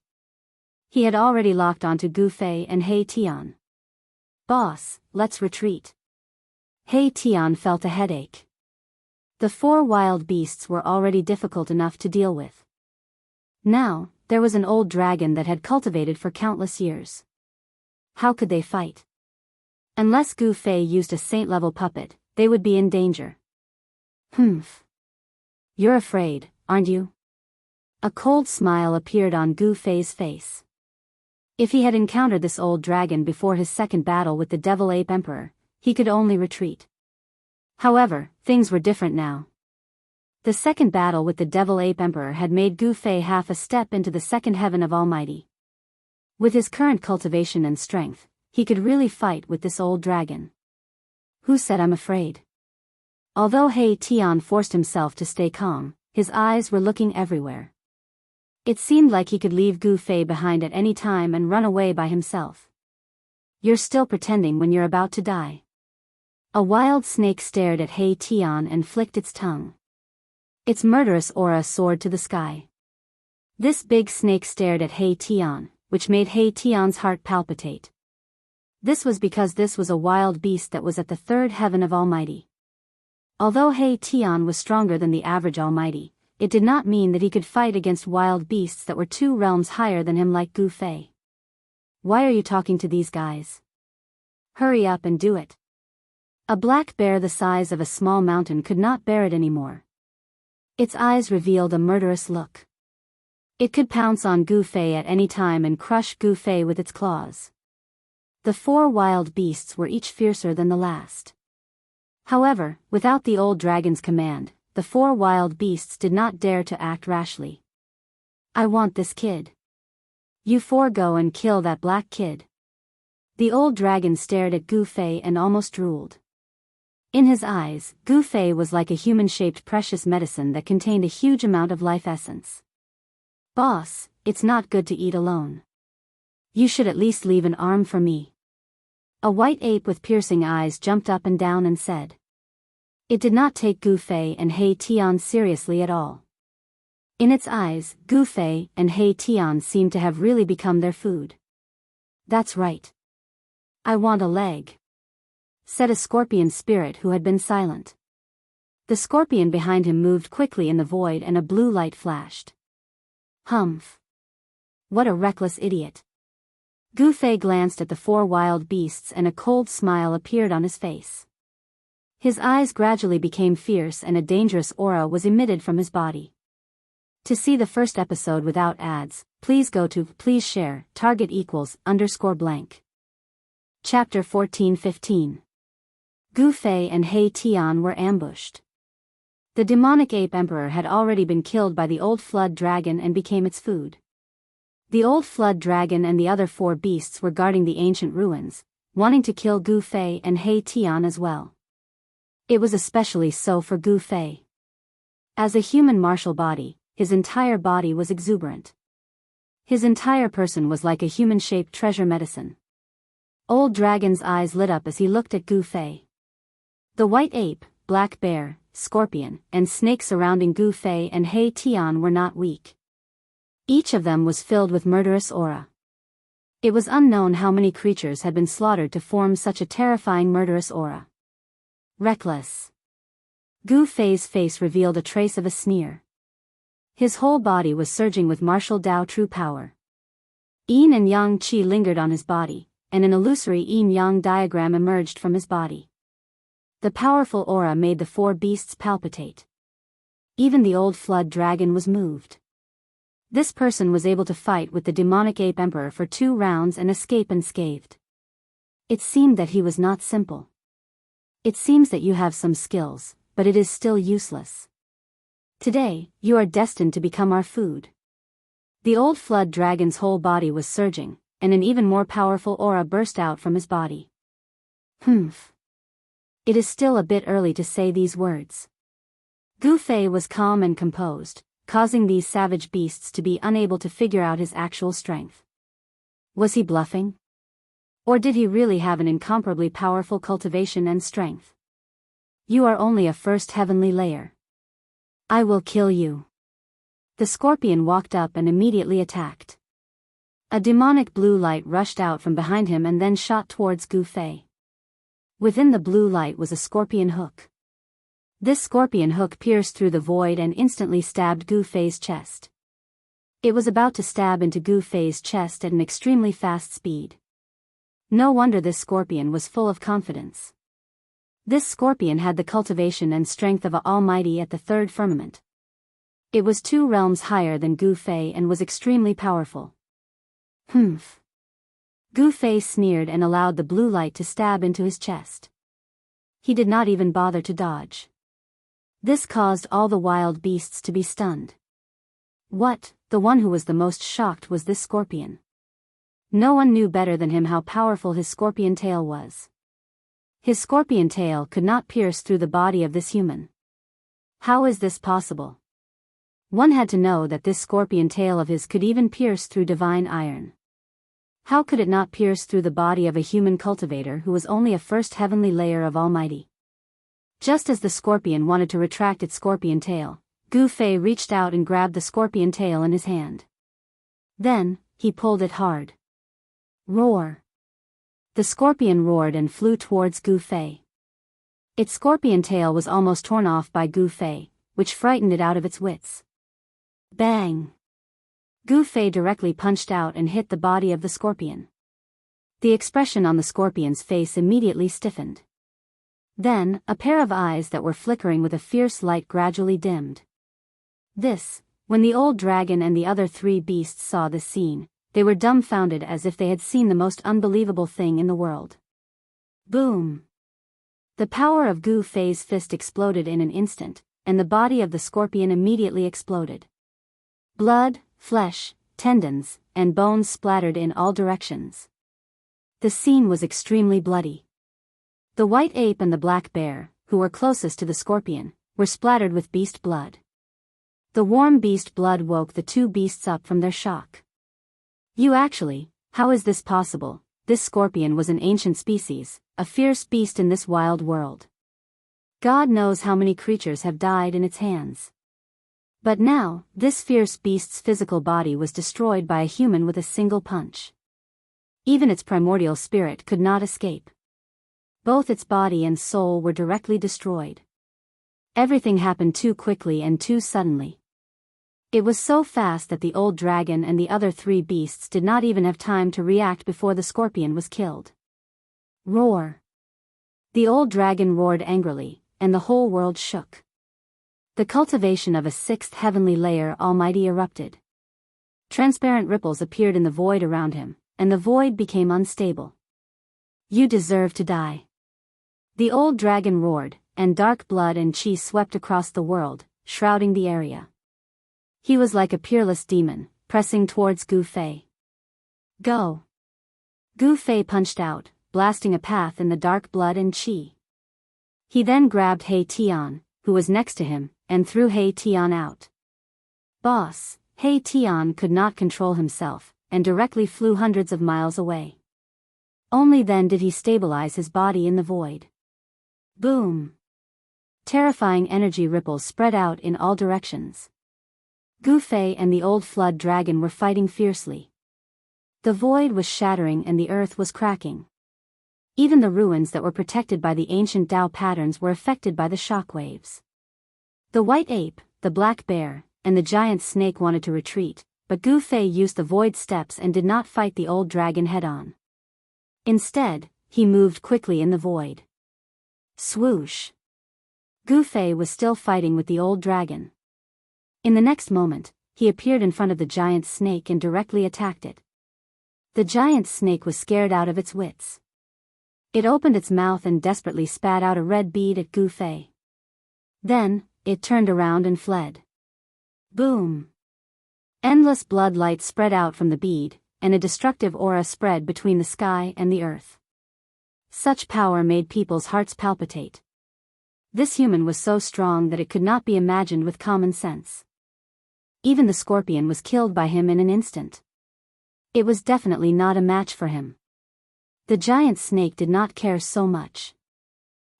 He had already locked onto Gu Fei and He Tian. Boss, let's retreat. He Tian felt a headache. The 4 wild beasts were already difficult enough to deal with. Now, there was an old dragon that had cultivated for countless years. How could they fight? Unless Gu Fei used a saint-level puppet, they would be in danger. Humph. You're afraid, aren't you? A cold smile appeared on Gu Fei's face. If he had encountered this old dragon before his second battle with the Devil Ape Emperor, he could only retreat. However, things were different now. The second battle with the Devil Ape Emperor had made Gu Fei half a step into the second heaven of Almighty. With his current cultivation and strength, he could really fight with this old dragon. Who said I'm afraid? Although He Tian forced himself to stay calm, his eyes were looking everywhere. It seemed like he could leave Gu Fei behind at any time and run away by himself. You're still pretending when you're about to die. A wild snake stared at He Tian and flicked its tongue. Its murderous aura soared to the sky. This big snake stared at He Tian, which made He Tian's heart palpitate. This was because this was a wild beast that was at the third heaven of Almighty. Although He Tian was stronger than the average Almighty, it did not mean that he could fight against wild beasts that were 2 realms higher than him like Gu Fei. Why are you talking to these guys? Hurry up and do it. A black bear the size of a small mountain could not bear it anymore. Its eyes revealed a murderous look. It could pounce on Gu Fei at any time and crush Gu Fei with its claws. The 4 wild beasts were each fiercer than the last. However, without the old dragon's command, the 4 wild beasts did not dare to act rashly. I want this kid. You 4 go and kill that black kid. The old dragon stared at Gu Fei and almost drooled. In his eyes, Gu Fei was like a human-shaped precious medicine that contained a huge amount of life essence. Boss, it's not good to eat alone. You should at least leave an arm for me. A white ape with piercing eyes jumped up and down and said. It did not take Gu Fei and He Tian seriously at all. In its eyes, Gu Fei and He Tian seemed to have really become their food. That's right. I want a leg, said a scorpion spirit who had been silent. The scorpion behind him moved quickly in the void and a blue light flashed. Humph. What a reckless idiot. Gu Fei glanced at the 4 wild beasts and a cold smile appeared on his face. His eyes gradually became fierce and a dangerous aura was emitted from his body. To see the first episode without ads, please go to please share target =_ blank. Chapter 14-15. Gu Fei and He Tian were ambushed. The demonic ape emperor had already been killed by the old flood dragon and became its food. The old flood dragon and the other 4 beasts were guarding the ancient ruins, wanting to kill Gu Fei and He Tian as well. It was especially so for Gu Fei. As a human martial body, his entire body was exuberant. His entire person was like a human-shaped treasure medicine. Old Dragon's eyes lit up as he looked at Gu Fei. The white ape, black bear, scorpion, and snake surrounding Gu Fei and He Tian were not weak. Each of them was filled with murderous aura. It was unknown how many creatures had been slaughtered to form such a terrifying murderous aura. Reckless. Gu Fei's face revealed a trace of a sneer. His whole body was surging with martial Dao true power. Yin and Yang Qi lingered on his body, and an illusory yin-yang diagram emerged from his body. The powerful aura made the 4 beasts palpitate. Even the old flood dragon was moved. This person was able to fight with the demonic ape emperor for 2 rounds and escape unscathed. It seemed that he was not simple. It seems that you have some skills, but it is still useless. Today, you are destined to become our food. The old flood dragon's whole body was surging, and an even more powerful aura burst out from his body. Humph. It is still a bit early to say these words. Gu Fei was calm and composed, causing these savage beasts to be unable to figure out his actual strength. Was he bluffing? Or did he really have an incomparably powerful cultivation and strength? You are only a first heavenly layer. I will kill you. The scorpion walked up and immediately attacked. A demonic blue light rushed out from behind him and then shot towards Gu Fei. Within the blue light was a scorpion hook. This scorpion hook pierced through the void and instantly stabbed Gu Fei's chest. It was about to stab into Gu Fei's chest at an extremely fast speed. No wonder this scorpion was full of confidence. This scorpion had the cultivation and strength of an almighty at the third firmament. It was 2 realms higher than Gu Fei and was extremely powerful. Humph. Gu Fei sneered and allowed the blue light to stab into his chest. He did not even bother to dodge. This caused all the wild beasts to be stunned. What? The one who was the most shocked was this scorpion. No one knew better than him how powerful his scorpion tail was. His scorpion tail could not pierce through the body of this human. How is this possible? One had to know that this scorpion tail of his could even pierce through divine iron. How could it not pierce through the body of a human cultivator who was only a first heavenly layer of Almighty? Just as the scorpion wanted to retract its scorpion tail, Gu Fei reached out and grabbed the scorpion tail in his hand. Then, he pulled it hard. Roar! The scorpion roared and flew towards Gu Fei. Its scorpion tail was almost torn off by Gu Fei, which frightened it out of its wits. Bang! Gu Fei directly punched out and hit the body of the scorpion. The expression on the scorpion's face immediately stiffened. Then, a pair of eyes that were flickering with a fierce light gradually dimmed. When the old dragon and the other 3 beasts saw this scene, they were dumbfounded as if they had seen the most unbelievable thing in the world. Boom! The power of Gu Fei's fist exploded in an instant, and the body of the scorpion immediately exploded. Blood, flesh, tendons, and bones splattered in all directions. The scene was extremely bloody. The white ape and the black bear, who were closest to the scorpion, were splattered with beast blood. The warm beast blood woke the 2 beasts up from their shock. How is this possible? This scorpion was an ancient species, a fierce beast in this wild world. God knows how many creatures have died in its hands. But now, this fierce beast's physical body was destroyed by a human with a single punch. Even its primordial spirit could not escape. Both its body and soul were directly destroyed. Everything happened too quickly and too suddenly. It was so fast that the old dragon and the other 3 beasts did not even have time to react before the scorpion was killed. Roar! The old dragon roared angrily, and the whole world shook. The cultivation of a 6th heavenly layer almighty erupted. Transparent ripples appeared in the void around him, and the void became unstable. You deserve to die. The old dragon roared, and dark blood and chi swept across the world, shrouding the area. He was like a peerless demon, pressing towards Gu Fei. Go! Gu Fei punched out, blasting a path in the dark blood and chi. He then grabbed He Tian, who was next to him, and threw He Tian out. Boss, He Tian could not control himself, and directly flew hundreds of miles away. Only then did he stabilize his body in the void. Boom! Terrifying energy ripples spread out in all directions. Gu Fei and the old flood dragon were fighting fiercely. The void was shattering and the earth was cracking. Even the ruins that were protected by the ancient Tao patterns were affected by the shockwaves. The white ape, the black bear, and the giant snake wanted to retreat, but Gu Fei used the void steps and did not fight the old dragon head-on. Instead, he moved quickly in the void. Swoosh! Gu Fei was still fighting with the old dragon. In the next moment, he appeared in front of the giant snake and directly attacked it. The giant snake was scared out of its wits. It opened its mouth and desperately spat out a red bead at Gu Fei. Then, it turned around and fled. Boom! Endless blood light spread out from the bead, and a destructive aura spread between the sky and the earth. Such power made people's hearts palpitate. This human was so strong that it could not be imagined with common sense. Even the scorpion was killed by him in an instant. It was definitely not a match for him. The giant snake did not care so much.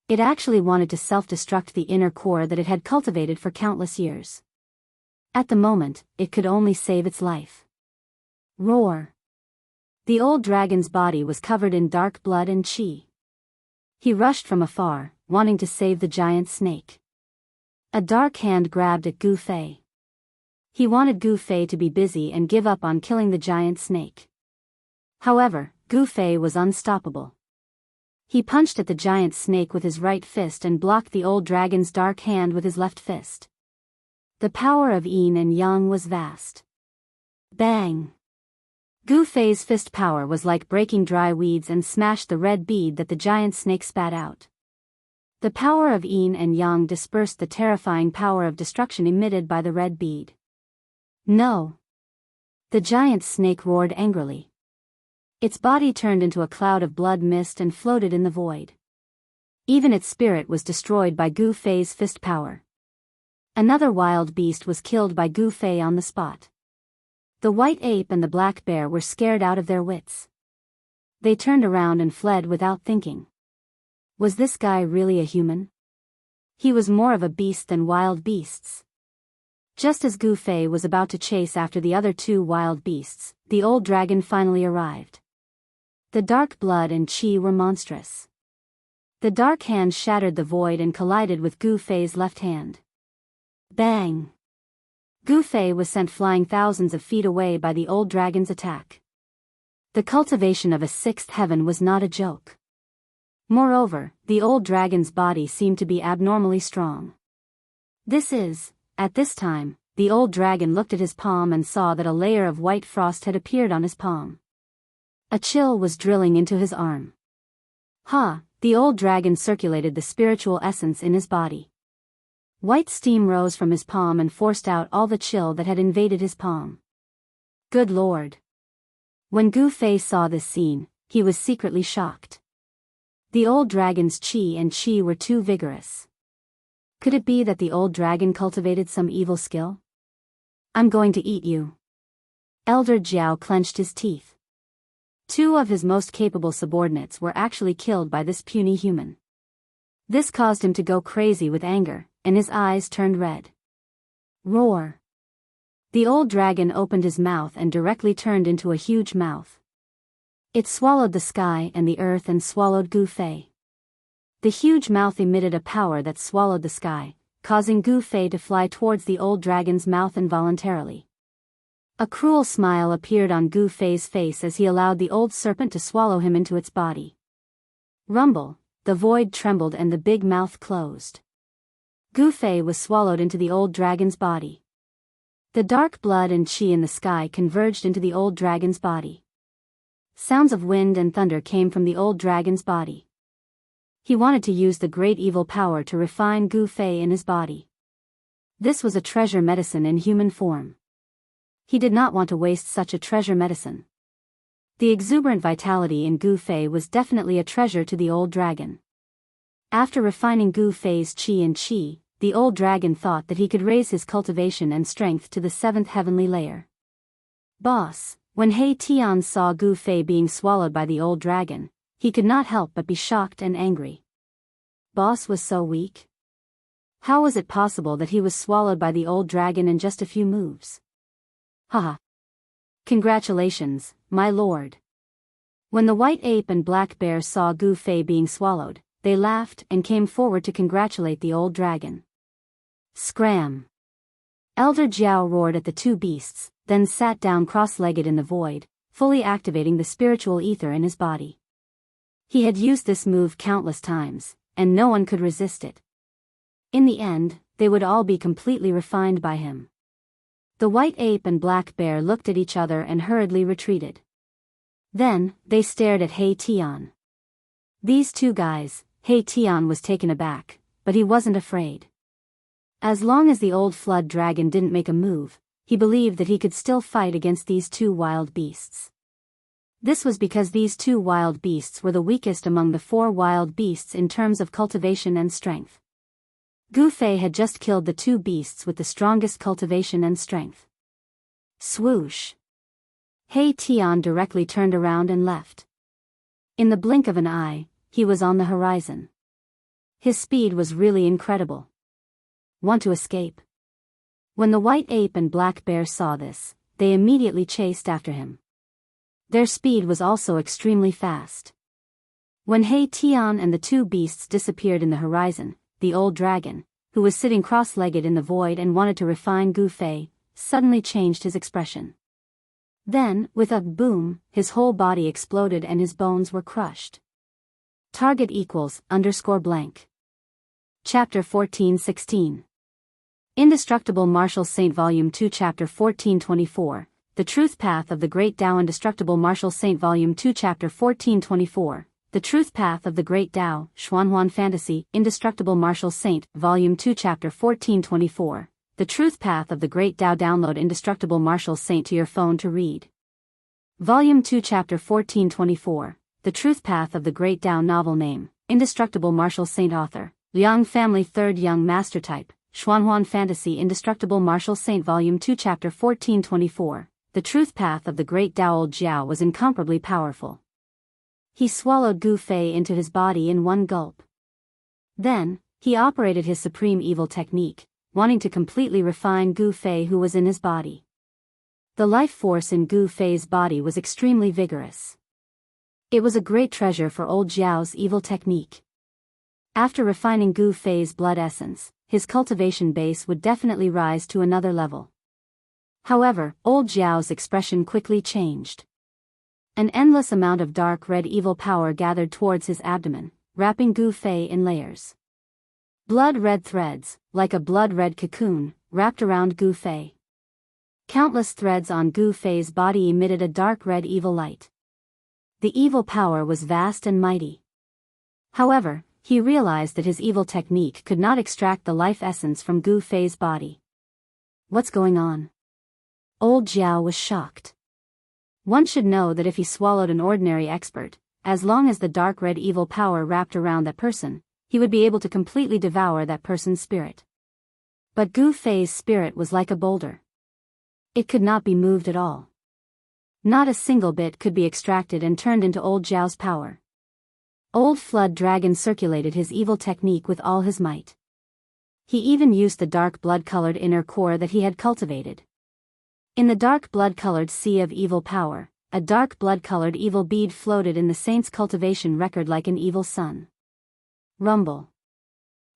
It actually wanted to self-destruct the inner core that it had cultivated for countless years. At the moment, it could only save its life. Roar! The old dragon's body was covered in dark blood and chi. He rushed from afar, wanting to save the giant snake. A dark hand grabbed at Gu Fei. He wanted Gu Fei to be busy and give up on killing the giant snake. However, Gu Fei was unstoppable. He punched at the giant snake with his right fist and blocked the old dragon's dark hand with his left fist. The power of yin and yang was vast. Bang! Gu Fei's fist power was like breaking dry weeds and smashed the red bead that the giant snake spat out. The power of yin and yang dispersed the terrifying power of destruction emitted by the red bead. No! The giant snake roared angrily. Its body turned into a cloud of blood mist and floated in the void. Even its spirit was destroyed by Gu Fei's fist power. Another wild beast was killed by Gu Fei on the spot. The white ape and the black bear were scared out of their wits. They turned around and fled without thinking. Was this guy really a human? He was more of a beast than wild beasts. Just as Gu Fei was about to chase after the other two wild beasts, the old dragon finally arrived. The dark blood and qi were monstrous. The dark hand shattered the void and collided with Gu Fei's left hand. Bang! Gu Fei was sent flying thousands of feet away by the old dragon's attack. The cultivation of a sixth heaven was not a joke. Moreover, the old dragon's body seemed to be abnormally strong. At this time, the old dragon looked at his palm and saw that a layer of white frost had appeared on his palm. A chill was drilling into his arm. The old dragon circulated the spiritual essence in his body. White steam rose from his palm and forced out all the chill that had invaded his palm. Good Lord! When Gu Fei saw this scene, he was secretly shocked. The old dragon's qi were too vigorous. Could it be that the old dragon cultivated some evil skill? I'm going to eat you. Elder Jiao clenched his teeth. Two of his most capable subordinates were actually killed by this puny human. This caused him to go crazy with anger, and his eyes turned red. Roar! The old dragon opened his mouth and directly turned into a huge mouth. It swallowed the sky and the earth and swallowed Gu Fei. The huge mouth emitted a power that swallowed the sky, causing Gu Fei to fly towards the old dragon's mouth involuntarily. A cruel smile appeared on Gu Fei's face as he allowed the old serpent to swallow him into its body. Rumble, the void trembled and the big mouth closed. Gu Fei was swallowed into the old dragon's body. The dark blood and qi in the sky converged into the old dragon's body. Sounds of wind and thunder came from the old dragon's body. He wanted to use the great evil power to refine Gu Fei in his body. This was a treasure medicine in human form. He did not want to waste such a treasure medicine. The exuberant vitality in Gu Fei was definitely a treasure to the old dragon. After refining Gu Fei's qi, the old dragon thought that he could raise his cultivation and strength to the 7th heavenly layer. Boss, when He Tian saw Gu Fei being swallowed by the old dragon, he could not help but be shocked and angry. Boss was so weak. How was it possible that he was swallowed by the old dragon in just a few moves? Haha. Congratulations, my lord. When the white ape and black bear saw Gu Fei being swallowed, they laughed and came forward to congratulate the old dragon. Scram! Elder Jiao roared at the two beasts, then sat down cross-legged in the void, fully activating the spiritual ether in his body. He had used this move countless times, and no one could resist it. In the end, they would all be completely refined by him. The white ape and black bear looked at each other and hurriedly retreated. Then, they stared at He Tian. These two guys, He Tian was taken aback, but he wasn't afraid. As long as the old flood dragon didn't make a move, he believed that he could still fight against these two wild beasts. This was because these two wild beasts were the weakest among the 4 wild beasts in terms of cultivation and strength. Gu Fei had just killed the 2 beasts with the strongest cultivation and strength. Swoosh! He Tian directly turned around and left. In the blink of an eye, he was on the horizon. His speed was really incredible. Want to escape? When the white ape and black bear saw this, they immediately chased after him. Their speed was also extremely fast. When He Tian and the 2 beasts disappeared in the horizon, the old dragon, who was sitting cross-legged in the void and wanted to refine Gu Fei, suddenly changed his expression. Then, with a boom, his whole body exploded and his bones were crushed. Target equals _blank. Chapter 14:16. Indestructible Martial Saint Volume 2 Chapter 14:24. The Truth Path of the Great Tao. Indestructible Martial Saint Volume 2 Chapter 14:24. The Truth Path of the Great Tao. Xuanhuan Fantasy. Indestructible Martial Saint Volume 2 Chapter 14:24. The Truth Path of the Great Tao. Download Indestructible Martial Saint to your phone to read. Volume 2 Chapter 14:24. The Truth Path of the Great Tao. Novel name, Indestructible Martial Saint. Author, Liang Family. Third Young Master Type, Xuanhuan Fantasy. Indestructible Martial Saint Volume 2 Chapter 14:24. The Truth Path of the Great Tao. Old Jiao was incomparably powerful. He swallowed Gu Fei into his body in one gulp. Then, he operated his supreme evil technique, wanting to completely refine Gu Fei who was in his body. The life force in Gu Fei's body was extremely vigorous. It was a great treasure for old Jiao's evil technique. After refining Gu Fei's blood essence, his cultivation base would definitely rise to another level. However, old Jiao's expression quickly changed. An endless amount of dark red evil power gathered towards his abdomen, wrapping Gu Fei in layers. Blood-red threads, like a blood-red cocoon, wrapped around Gu Fei. Countless threads on Gu Fei's body emitted a dark red evil light. The evil power was vast and mighty. However, he realized that his evil technique could not extract the life essence from Gu Fei's body. What's going on? Old Jiao was shocked. One should know that if he swallowed an ordinary expert, as long as the dark red evil power wrapped around that person, he would be able to completely devour that person's spirit. But Gu Fei's spirit was like a boulder. It could not be moved at all. Not a single bit could be extracted and turned into old Jiao's power. Old Flood Dragon circulated his evil technique with all his might. He even used the dark blood-colored inner core that he had cultivated. In the dark blood-colored sea of evil power, a dark blood-colored evil bead floated in the saint's cultivation record like an evil sun. Rumble.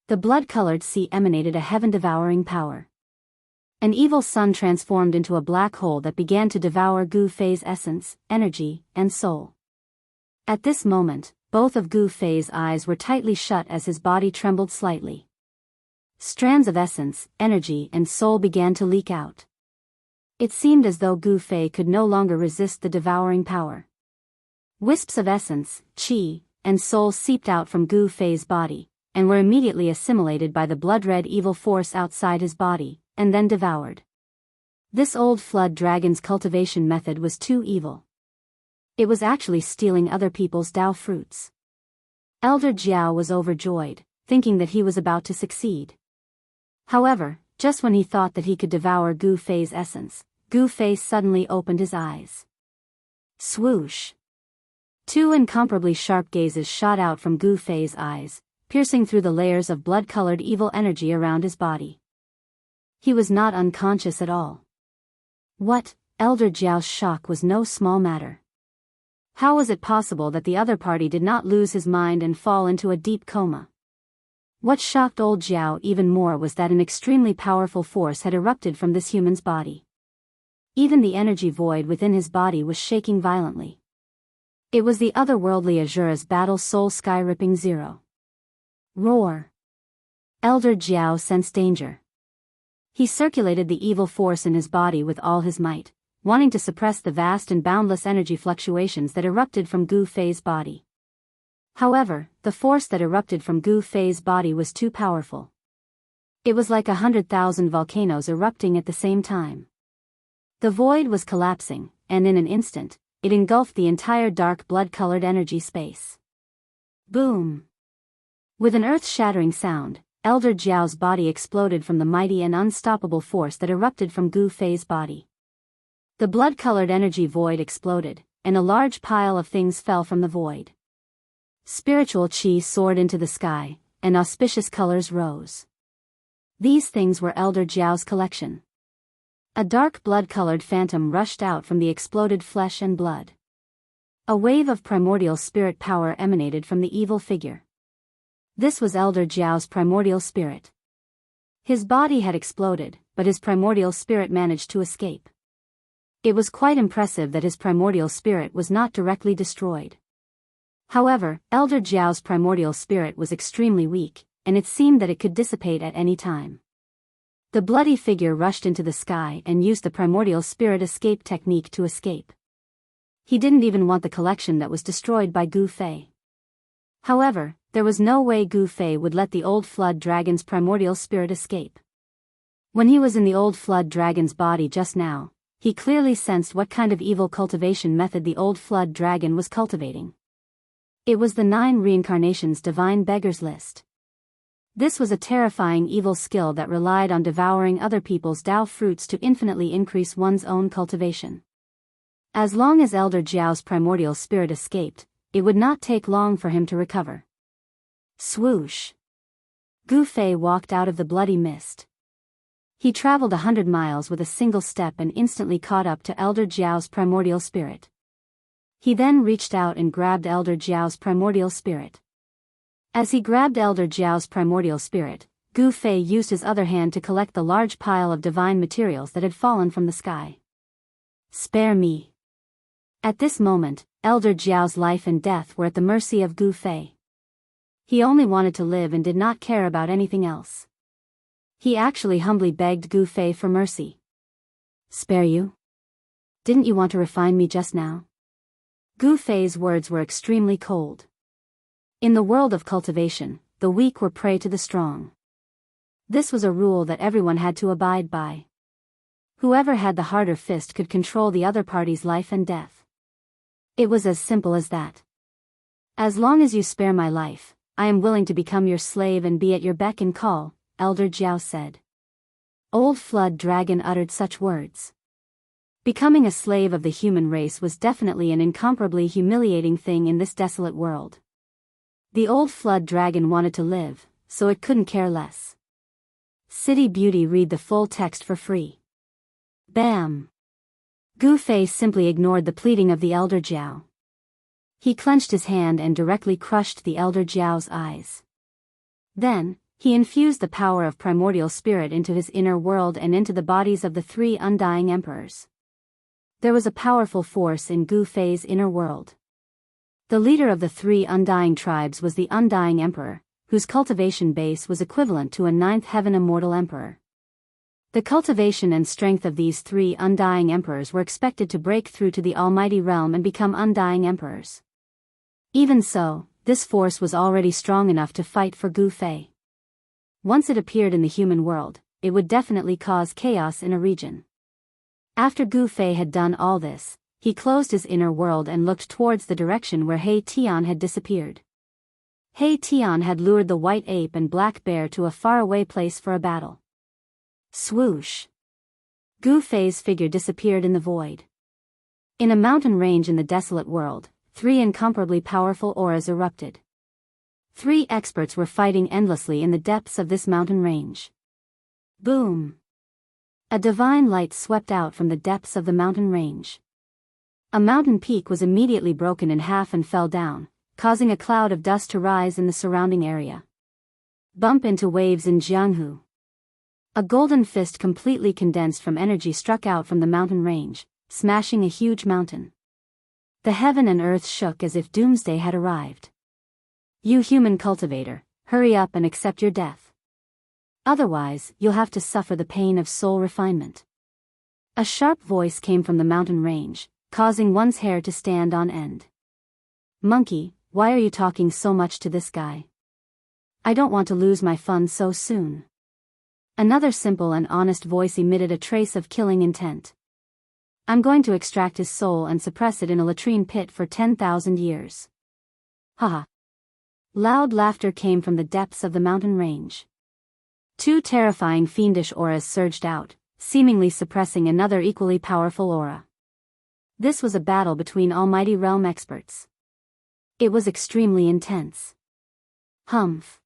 The blood-colored sea emanated a heaven-devouring power. An evil sun transformed into a black hole that began to devour Gu Fei's essence, energy, and soul. At this moment, both of Gu Fei's eyes were tightly shut as his body trembled slightly. Strands of essence, energy, and soul began to leak out. It seemed as though Gu Fei could no longer resist the devouring power. Wisps of essence, qi, and soul seeped out from Gu Fei's body, and were immediately assimilated by the blood-red evil force outside his body, and then devoured. This old flood dragon's cultivation method was too evil. It was actually stealing other people's Tao fruits. Elder Jiao was overjoyed, thinking that he was about to succeed. However, just when he thought that he could devour Gu Fei's essence, Gu Fei suddenly opened his eyes. Swoosh! Two incomparably sharp gazes shot out from Gu Fei's eyes, piercing through the layers of blood-colored evil energy around his body. He was not unconscious at all. What? Elder Jiao's shock was no small matter. How was it possible that the other party did not lose his mind and fall into a deep coma? What shocked old Jiao even more was that an extremely powerful force had erupted from this human's body. Even the energy void within his body was shaking violently. It was the otherworldly Azura's battle soul sky-ripping zero. Roar! Elder Jiao sensed danger. He circulated the evil force in his body with all his might, wanting to suppress the vast and boundless energy fluctuations that erupted from Gu Fei's body. However, the force that erupted from Gu Fei's body was too powerful. It was like 100,000 volcanoes erupting at the same time. The void was collapsing, and in an instant, it engulfed the entire dark blood-colored energy space. Boom! With an earth-shattering sound, Elder Jiao's body exploded from the mighty and unstoppable force that erupted from Gu Fei's body. The blood-colored energy void exploded, and a large pile of things fell from the void. Spiritual qi soared into the sky, and auspicious colors rose. These things were Elder Jiao's collection. A dark blood-colored phantom rushed out from the exploded flesh and blood. A wave of primordial spirit power emanated from the evil figure. This was Elder Jiao's primordial spirit. His body had exploded, but his primordial spirit managed to escape. It was quite impressive that his primordial spirit was not directly destroyed. However, Elder Jiao's primordial spirit was extremely weak, and it seemed that it could dissipate at any time. The bloody figure rushed into the sky and used the primordial spirit escape technique to escape. He didn't even want the collection that was destroyed by Gu Fei. However, there was no way Gu Fei would let the old flood dragon's primordial spirit escape. When he was in the old flood dragon's body just now, he clearly sensed what kind of evil cultivation method the old flood dragon was cultivating. It was the 9 reincarnations divine beggars list. This was a terrifying evil skill that relied on devouring other people's Dao fruits to infinitely increase one's own cultivation. As long as Elder Jiao's primordial spirit escaped, it would not take long for him to recover. Swoosh! Gu Fei walked out of the bloody mist. He traveled 100 miles with a single step and instantly caught up to Elder Jiao's primordial spirit. He then reached out and grabbed Elder Jiao's primordial spirit. As he grabbed Elder Jiao's primordial spirit, Gu Fei used his other hand to collect the large pile of divine materials that had fallen from the sky. Spare me. At this moment, Elder Jiao's life and death were at the mercy of Gu Fei. He only wanted to live and did not care about anything else. He actually humbly begged Gu Fei for mercy. Spare you? Didn't you want to refine me just now? Gu Fei's words were extremely cold. In the world of cultivation, the weak were prey to the strong. This was a rule that everyone had to abide by. Whoever had the harder fist could control the other party's life and death. It was as simple as that. As long as you spare my life, I am willing to become your slave and be at your beck and call, Elder Jiao said. Old Flood Dragon uttered such words. Becoming a slave of the human race was definitely an incomparably humiliating thing in this desolate world. The old Flood Dragon wanted to live, so it couldn't care less. City Beauty read the full text for free. Bam! Gu Fei simply ignored the pleading of the Elder Jiao. He clenched his hand and directly crushed the Elder Jiao's eyes. Then, he infused the power of primordial spirit into his inner world and into the bodies of the 3 undying emperors. There was a powerful force in Gu Fei's inner world. The leader of the 3 undying tribes was the Undying Emperor, whose cultivation base was equivalent to a 9th heaven immortal emperor. The cultivation and strength of these 3 undying emperors were expected to break through to the almighty realm and become undying emperors. Even so, this force was already strong enough to fight for Gu Fei. Once it appeared in the human world, it would definitely cause chaos in a region. After Gu Fei had done all this, he closed his inner world and looked towards the direction where He Tian had disappeared. He Tian had lured the white ape and black bear to a faraway place for a battle. Swoosh! Gu Fei's figure disappeared in the void. In a mountain range in the desolate world, 3 incomparably powerful auras erupted. 3 experts were fighting endlessly in the depths of this mountain range. Boom! A divine light swept out from the depths of the mountain range. A mountain peak was immediately broken in half and fell down, causing a cloud of dust to rise in the surrounding area. Bump into waves in Jianghu. A golden fist completely condensed from energy struck out from the mountain range, smashing a huge mountain. The heaven and earth shook as if doomsday had arrived. You human cultivator, hurry up and accept your death. Otherwise, you'll have to suffer the pain of soul refinement. A sharp voice came from the mountain range, causing one's hair to stand on end. Monkey, why are you talking so much to this guy? I don't want to lose my fun so soon. Another simple and honest voice emitted a trace of killing intent. I'm going to extract his soul and suppress it in a latrine pit for 10,000 years. Haha. Loud laughter came from the depths of the mountain range. 2 terrifying fiendish auras surged out, seemingly suppressing another equally powerful aura. This was a battle between almighty realm experts. It was extremely intense. Humph.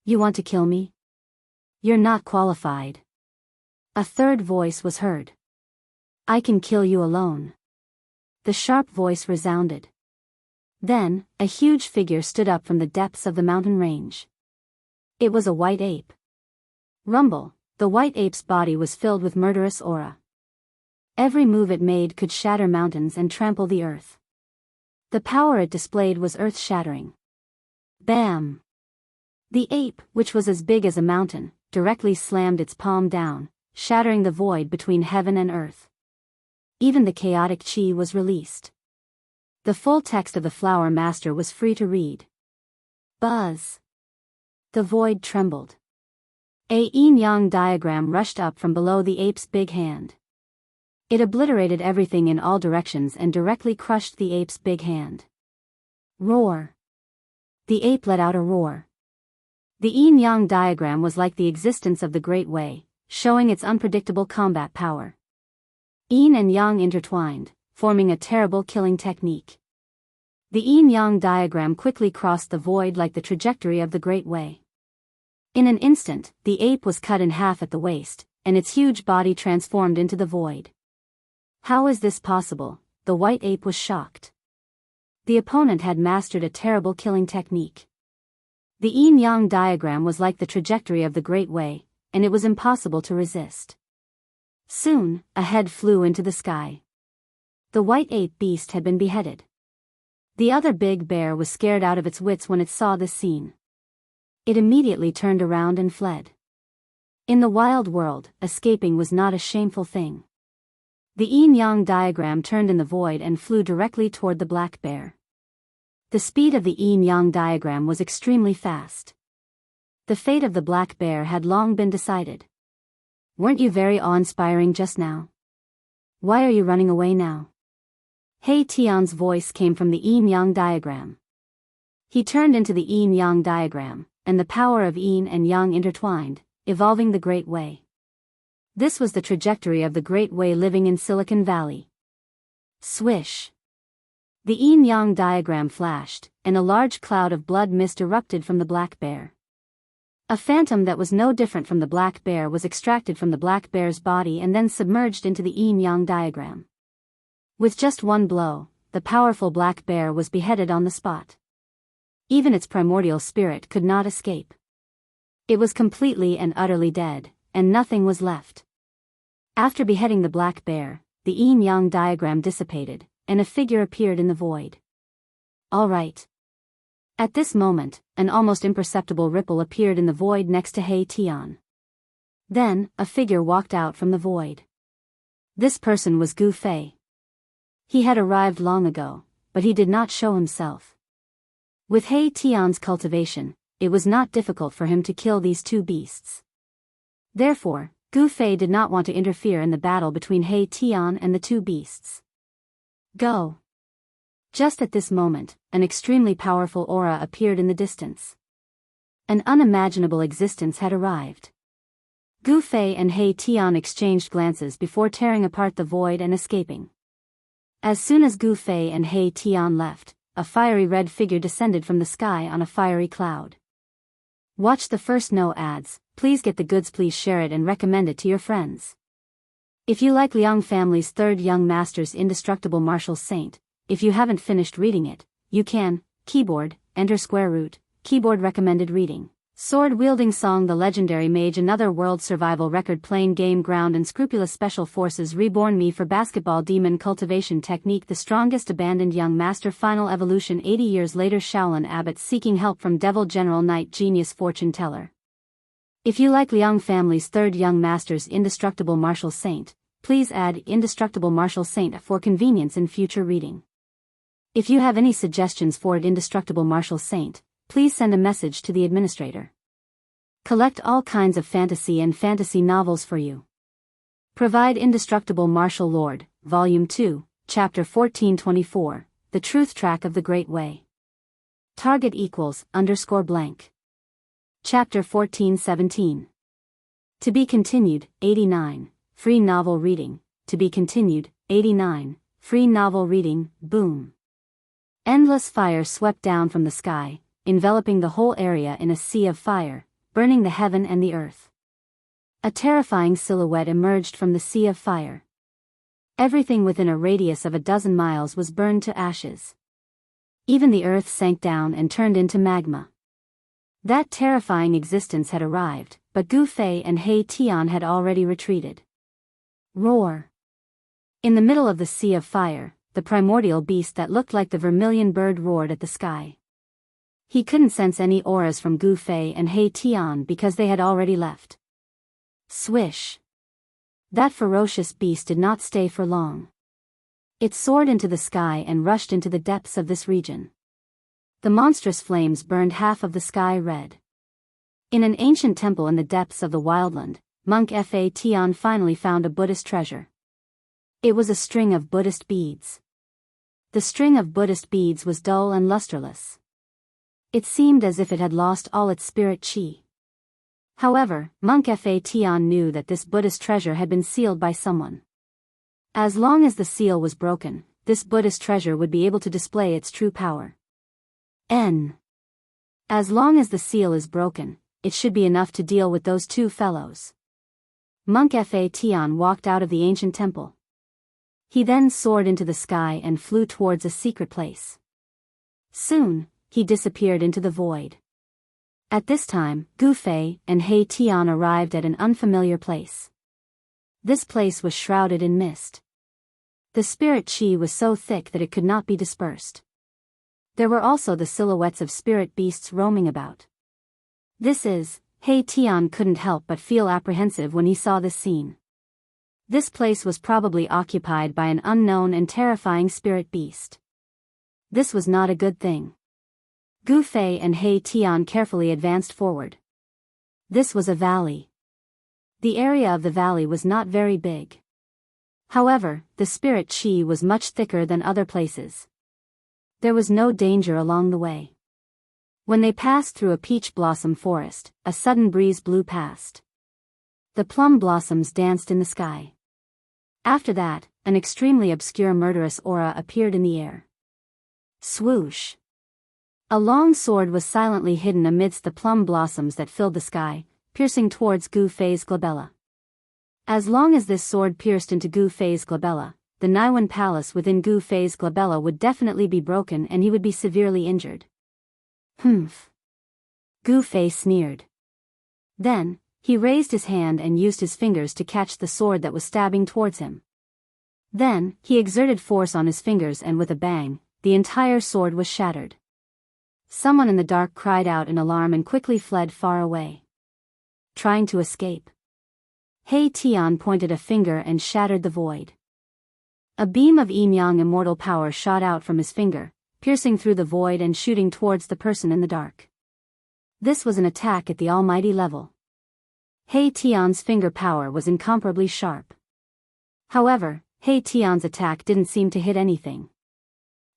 You want to kill me? You're not qualified. A third voice was heard. I can kill you alone. The sharp voice resounded. Then, a huge figure stood up from the depths of the mountain range. It was a white ape. Rumble, The white ape's body was filled with murderous aura. Every move it made could shatter mountains and trample the earth. The power it displayed was earth-shattering. Bam! The ape, which was as big as a mountain, directly slammed its palm down, shattering the void between heaven and earth. Even the chaotic chi was released. The full text of the Flower Master was free to read. Buzz! The void trembled. A yin-yang diagram rushed up from below the ape's big hand. It obliterated everything in all directions and directly crushed the ape's big hand. Roar! The ape let out a roar. The yin-yang diagram was like the existence of the Great Way, showing its unpredictable combat power. Yin and yang intertwined, forming a terrible killing technique. The yin-yang diagram quickly crossed the void like the trajectory of the Great Way. In an instant, the ape was cut in half at the waist, and its huge body transformed into the void. How is this possible? The white ape was shocked. The opponent had mastered a terrible killing technique. The yin-yang diagram was like the trajectory of the Great Way, and it was impossible to resist. Soon, a head flew into the sky. The white ape beast had been beheaded. The other big bear was scared out of its wits when it saw this scene. It immediately turned around and fled. In the wild world, escaping was not a shameful thing. The yin-yang diagram turned in the void and flew directly toward the black bear. The speed of the yin-yang diagram was extremely fast. The fate of the black bear had long been decided. Weren't you very awe-inspiring just now? Why are you running away now? He Tian's voice came from the yin-yang diagram. He turned into the yin-yang diagram, and the power of yin and yang intertwined, evolving the Great Way. This was the trajectory of the Great Way living in Silicon Valley. Swish! The yin-yang diagram flashed, and a large cloud of blood mist erupted from the black bear. A phantom that was no different from the black bear was extracted from the black bear's body and then submerged into the yin-yang diagram. With just one blow, the powerful black bear was beheaded on the spot. Even its primordial spirit could not escape. It was completely and utterly dead, and nothing was left. After beheading the black bear, the yin-yang diagram dissipated, and a figure appeared in the void. All right. At this moment, an almost imperceptible ripple appeared in the void next to He Tian. Then, a figure walked out from the void. This person was Gu Fei. He had arrived long ago, but he did not show himself. With He Tian's cultivation, it was not difficult for him to kill these two beasts. Therefore, Gu Fei did not want to interfere in the battle between He Tian and the two beasts. Go! Just at this moment, an extremely powerful aura appeared in the distance. An unimaginable existence had arrived. Gu Fei and He Tian exchanged glances before tearing apart the void and escaping. As soon as Gu Fei and He Tian left, a fiery red figure descended from the sky on a fiery cloud. Watch the first no ads, please get the goods, please share it and recommend it to your friends. If you like Liang family's third Young Master's Indestructible Martial Saint, if you haven't finished reading it, you can, keyboard, enter square root, keyboard recommended reading. Sword-wielding song The Legendary Mage Another World Survival Record Playing Game Ground Unscrupulous Special Forces Reborn Me for Basketball Demon Cultivation Technique The Strongest Abandoned Young Master Final Evolution 80 years later Shaolin Abbot Seeking Help from Devil General Knight Genius Fortune Teller. If you like Liang family's third Young Master's Indestructible Martial Saint, please add Indestructible Martial Saint for convenience in future reading. If you have any suggestions for Indestructible Martial Saint, please send a message to the administrator. Collect all kinds of fantasy and fantasy novels for you. Provide Indestructible Martial Lord, Volume 2, Chapter 1424, The Truth Track of the Great Way. Target equals _blank. Chapter 1417. To be continued, 89, free novel reading, to be continued, 89, free novel reading, boom. Endless fire swept down from the sky, enveloping the whole area in a sea of fire, burning the heaven and the earth. A terrifying silhouette emerged from the sea of fire. Everything within a radius of 12 miles was burned to ashes. Even the earth sank down and turned into magma. That terrifying existence had arrived, but Gu Fei and He Tian had already retreated. Roar! In the middle of the sea of fire, the primordial beast that looked like the vermilion bird roared at the sky. He couldn't sense any auras from Gu Fei and He Tian because they had already left. Swish! That ferocious beast did not stay for long. It soared into the sky and rushed into the depths of this region. The monstrous flames burned half of the sky red. In an ancient temple in the depths of the wildland, monk Fa Tian finally found a Buddhist treasure. It was a string of Buddhist beads. The string of Buddhist beads was dull and lusterless. It seemed as if it had lost all its spirit qi. However, monk Fa Tian knew that this Buddhist treasure had been sealed by someone. As long as the seal was broken, this Buddhist treasure would be able to display its true power. As long as the seal is broken, it should be enough to deal with those two fellows. Monk Fa Tian walked out of the ancient temple. He then soared into the sky and flew towards a secret place. Soon, he disappeared into the void. At this time, Gu Fei and He Tian arrived at an unfamiliar place. This place was shrouded in mist. The spirit qi was so thick that it could not be dispersed. There were also the silhouettes of spirit beasts roaming about. He Tian couldn't help but feel apprehensive when he saw this scene. This place was probably occupied by an unknown and terrifying spirit beast. This was not a good thing. Gu Fei and He Tian carefully advanced forward. This was a valley. The area of the valley was not very big. However, the spirit qi was much thicker than other places. There was no danger along the way. When they passed through a peach blossom forest, a sudden breeze blew past. The plum blossoms danced in the sky. After that, an extremely obscure murderous aura appeared in the air. Swoosh! A long sword was silently hidden amidst the plum blossoms that filled the sky, piercing towards Gu Fei's glabella. As long as this sword pierced into Gu Fei's glabella, the Naiwan palace within Gu Fei's glabella would definitely be broken and he would be severely injured. Humph! Gu Fei sneered. Then, he raised his hand and used his fingers to catch the sword that was stabbing towards him. Then, he exerted force on his fingers and with a bang, the entire sword was shattered. Someone in the dark cried out in alarm and quickly fled far away. Trying to escape. He Tian pointed a finger and shattered the void. A beam of yin-yang immortal power shot out from his finger, piercing through the void and shooting towards the person in the dark. This was an attack at the almighty level. He Tian's finger power was incomparably sharp. However, He Tian's attack didn't seem to hit anything.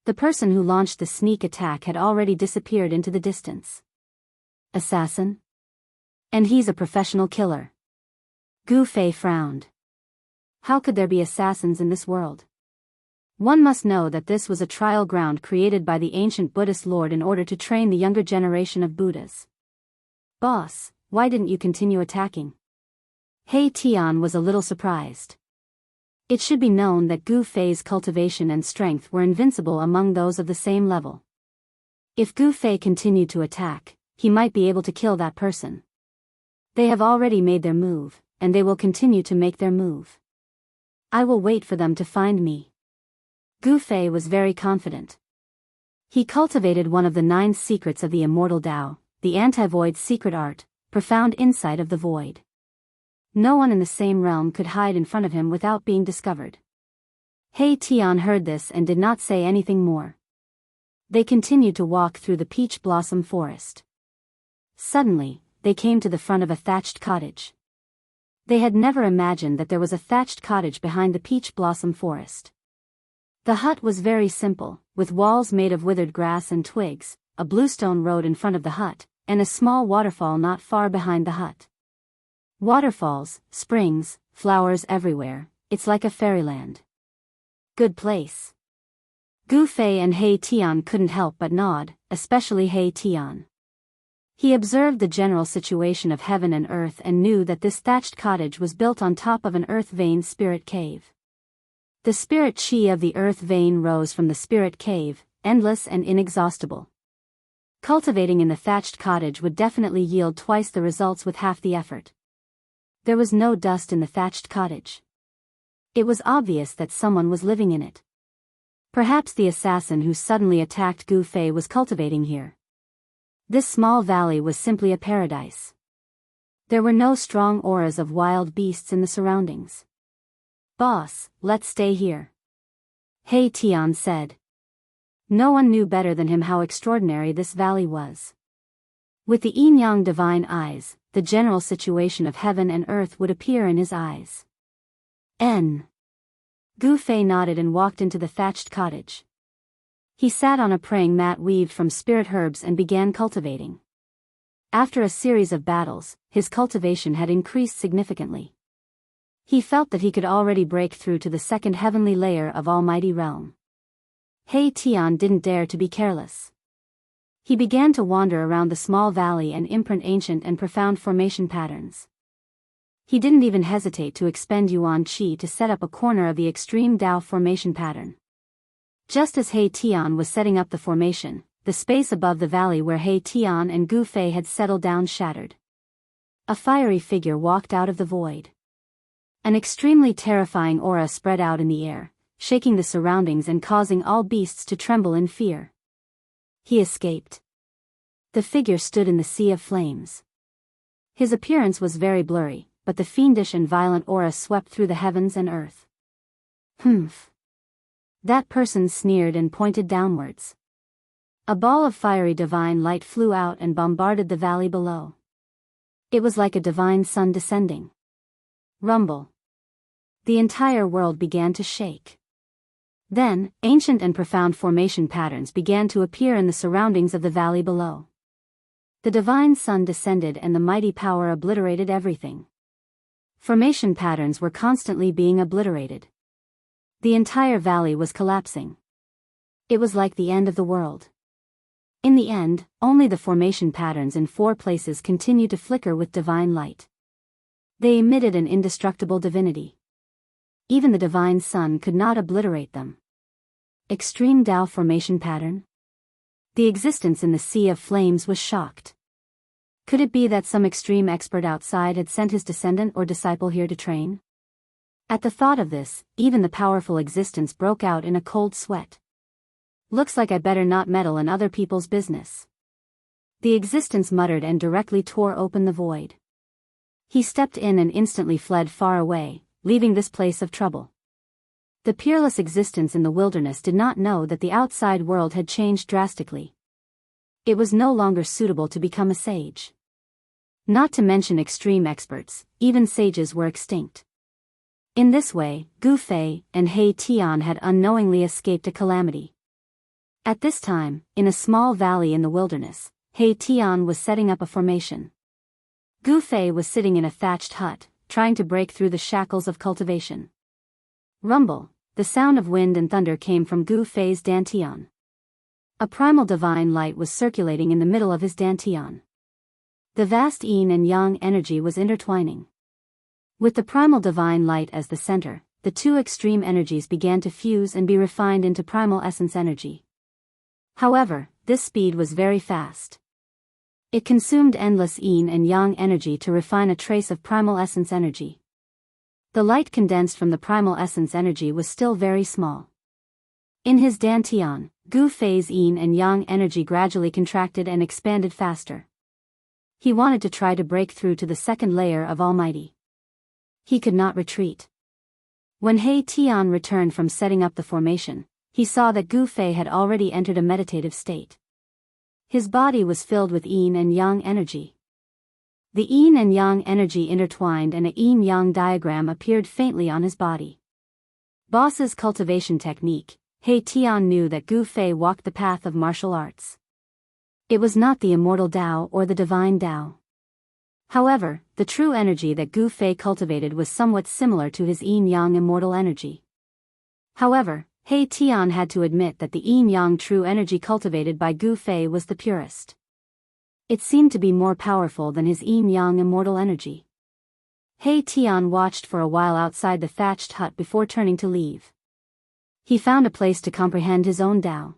The person who launched the sneak attack had already disappeared into the distance. Assassin? And he's a professional killer. Gu Fei frowned. How could there be assassins in this world? One must know that this was a trial ground created by the ancient Buddhist lord in order to train the younger generation of Buddhas. Boss, why didn't you continue attacking? He Tian was a little surprised. It should be known that Gu Fei's cultivation and strength were invincible among those of the same level. If Gu Fei continued to attack, he might be able to kill that person. They have already made their move, and they will continue to make their move. I will wait for them to find me. Gu Fei was very confident. He cultivated one of the 9 secrets of the Immortal Tao, the anti-void secret art, profound insight of the void. No one in the same realm could hide in front of him without being discovered. He Tian heard this and did not say anything more. They continued to walk through the peach blossom forest. Suddenly, they came to the front of a thatched cottage. They had never imagined that there was a thatched cottage behind the peach blossom forest. The hut was very simple, with walls made of withered grass and twigs, a bluestone road in front of the hut, and a small waterfall not far behind the hut. Waterfalls, springs, flowers everywhere, it's like a fairyland. Good place. Gu Fei and He Tian couldn't help but nod, especially He Tian. He observed the general situation of heaven and earth and knew that this thatched cottage was built on top of an earth vein spirit cave. The spirit qi of the earth vein rose from the spirit cave, endless and inexhaustible. Cultivating in the thatched cottage would definitely yield twice the results with half the effort. There was no dust in the thatched cottage. It was obvious that someone was living in it. Perhaps the assassin who suddenly attacked Gu Fei was cultivating here. This small valley was simply a paradise. There were no strong auras of wild beasts in the surroundings. "Boss, let's stay here," He Tian said. No one knew better than him how extraordinary this valley was. With the yin-yang divine eyes, the general situation of heaven and earth would appear in his eyes. Gu Fei nodded and walked into the thatched cottage. He sat on a praying mat weaved from spirit herbs and began cultivating. After a series of battles, his cultivation had increased significantly. He felt that he could already break through to the second heavenly layer of Almighty Realm. He Tian didn't dare to be careless. He began to wander around the small valley and imprint ancient and profound formation patterns. He didn't even hesitate to expend Yuan Qi to set up a corner of the extreme Dao formation pattern. Just as He Tian was setting up the formation, the space above the valley where He Tian and Gu Fei had settled down shattered. A fiery figure walked out of the void. An extremely terrifying aura spread out in the air, shaking the surroundings and causing all beasts to tremble in fear. He escaped. The figure stood in the sea of flames. His appearance was very blurry, but the fiendish and violent aura swept through the heavens and earth. "Humph." That person sneered and pointed downwards. A ball of fiery divine light flew out and bombarded the valley below. It was like a divine sun descending. Rumble. The entire world began to shake. Then, ancient and profound formation patterns began to appear in the surroundings of the valley below. The divine sun descended and the mighty power obliterated everything. Formation patterns were constantly being obliterated. The entire valley was collapsing. It was like the end of the world. In the end, only the formation patterns in 4 places continued to flicker with divine light. They emitted an indestructible divinity. Even the divine sun could not obliterate them. Extreme Dao formation pattern? The existence in the sea of flames was shocked. Could it be that some extreme expert outside had sent his descendant or disciple here to train? At the thought of this, even the powerful existence broke out in a cold sweat. "Looks like I better not meddle in other people's business." The existence muttered and directly tore open the void. He stepped in and instantly fled far away, leaving this place of trouble. The peerless existence in the wilderness did not know that the outside world had changed drastically. It was no longer suitable to become a sage. Not to mention extreme experts, even sages were extinct. In this way, Gu Fei and He Tian had unknowingly escaped a calamity. At this time, in a small valley in the wilderness, He Tian was setting up a formation. Gu Fei was sitting in a thatched hut, trying to break through the shackles of cultivation. Rumble, the sound of wind and thunder came from Gu Fei's dantian. A primal divine light was circulating in the middle of his dantian. The vast yin and yang energy was intertwining. With the primal divine light as the center, the 2 extreme energies began to fuse and be refined into primal essence energy. However, this speed was very fast. It consumed endless yin and yang energy to refine a trace of primal essence energy. The light condensed from the primal essence energy was still very small. In his dantian, Gu Fei's yin and yang energy gradually contracted and expanded faster. He wanted to try to break through to the second layer of Almighty. He could not retreat. When He Tian returned from setting up the formation, he saw that Gu Fei had already entered a meditative state. His body was filled with yin and yang energy. The yin and yang energy intertwined and a yin-yang diagram appeared faintly on his body. Boss's cultivation technique, He Tian knew that Gu Fei walked the path of martial arts. It was not the immortal Dao or the divine Dao. However, the true energy that Gu Fei cultivated was somewhat similar to his yin-yang immortal energy. However, He Tian had to admit that the yin-yang true energy cultivated by Gu Fei was the purest. It seemed to be more powerful than his yin-yang immortal energy. He Tian watched for a while outside the thatched hut before turning to leave. He found a place to comprehend his own Dao.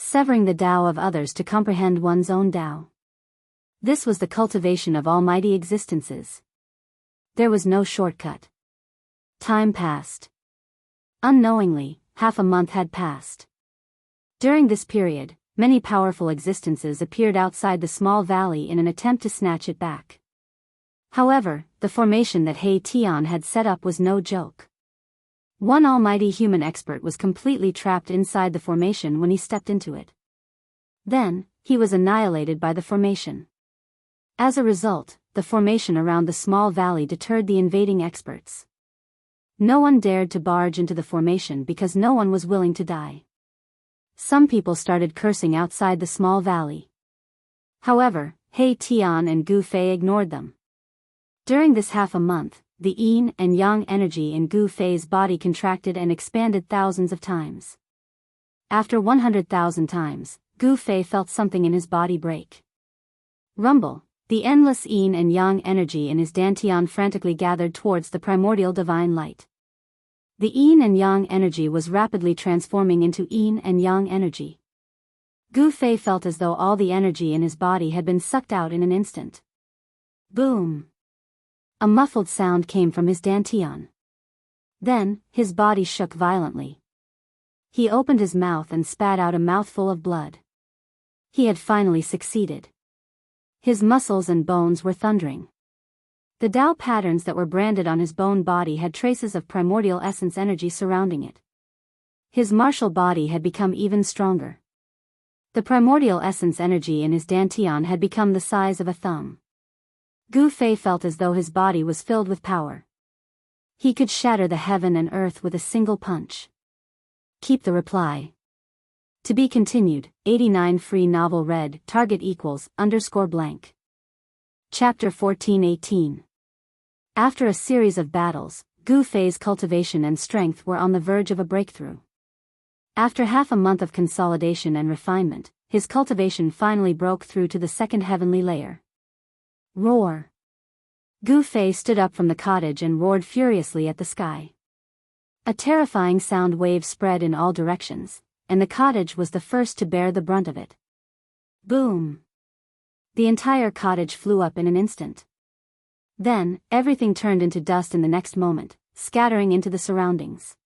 severing the Tao of others to comprehend one's own Tao. This was the cultivation of almighty existences. There was no shortcut. Time passed. Unknowingly, half a month had passed. During this period, many powerful existences appeared outside the small valley in an attempt to snatch it back. However, the formation that He Tian had set up was no joke. One almighty human expert was completely trapped inside the formation when he stepped into it. Then, he was annihilated by the formation. As a result, the formation around the small valley deterred the invading experts. No one dared to barge into the formation because no one was willing to die. Some people started cursing outside the small valley. However, He Tian and Gu Fei ignored them. During this half a month, the yin and yang energy in Gu Fei's body contracted and expanded thousands of times. After 100,000 times, Gu Fei felt something in his body break. Rumble. The endless yin and yang energy in his dantian frantically gathered towards the primordial divine light. The yin and yang energy was rapidly transforming into yin and yang energy. Gu Fei felt as though all the energy in his body had been sucked out in an instant. Boom! A muffled sound came from his dantian. Then, his body shook violently. He opened his mouth and spat out a mouthful of blood. He had finally succeeded. His muscles and bones were thundering. The Tao patterns that were branded on his bone body had traces of primordial essence energy surrounding it. His martial body had become even stronger. The primordial essence energy in his dantian had become the size of a thumb. Gu Fei felt as though his body was filled with power. He could shatter the heaven and earth with a single punch. Keep the reply. To be continued. 89 Free novel read target =_blank. Chapter 14:18. After a series of battles, Gu Fei's cultivation and strength were on the verge of a breakthrough. After half a month of consolidation and refinement, his cultivation finally broke through to the second heavenly layer. Roar! Gu Fei stood up from the cottage and roared furiously at the sky. A terrifying sound wave spread in all directions, and the cottage was the first to bear the brunt of it. Boom! The entire cottage flew up in an instant. Then, everything turned into dust in the next moment, scattering into the surroundings.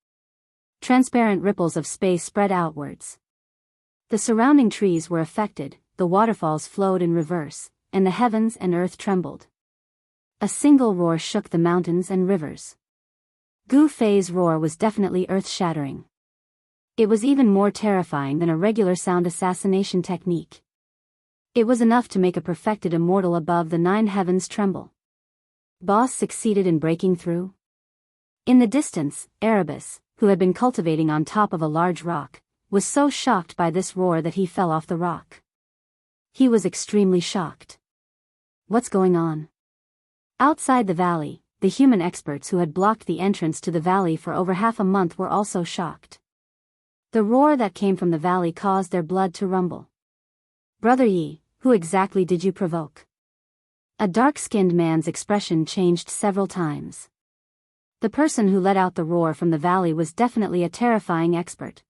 Transparent ripples of space spread outwards. The surrounding trees were affected, the waterfalls flowed in reverse, and the heavens and earth trembled. A single roar shook the mountains and rivers. Gu Fei's roar was definitely earth-shattering. It was even more terrifying than a regular sound assassination technique. It was enough to make a perfected immortal above the 9 heavens tremble. Boss succeeded in breaking through? In the distance, Erebus, who had been cultivating on top of a large rock, was so shocked by this roar that he fell off the rock. He was extremely shocked. What's going on? Outside the valley, the human experts who had blocked the entrance to the valley for over half a month were also shocked. The roar that came from the valley caused their blood to rumble. Brother Yi, who exactly did you provoke? A dark-skinned man's expression changed several times. The person who let out the roar from the valley was definitely a terrifying expert.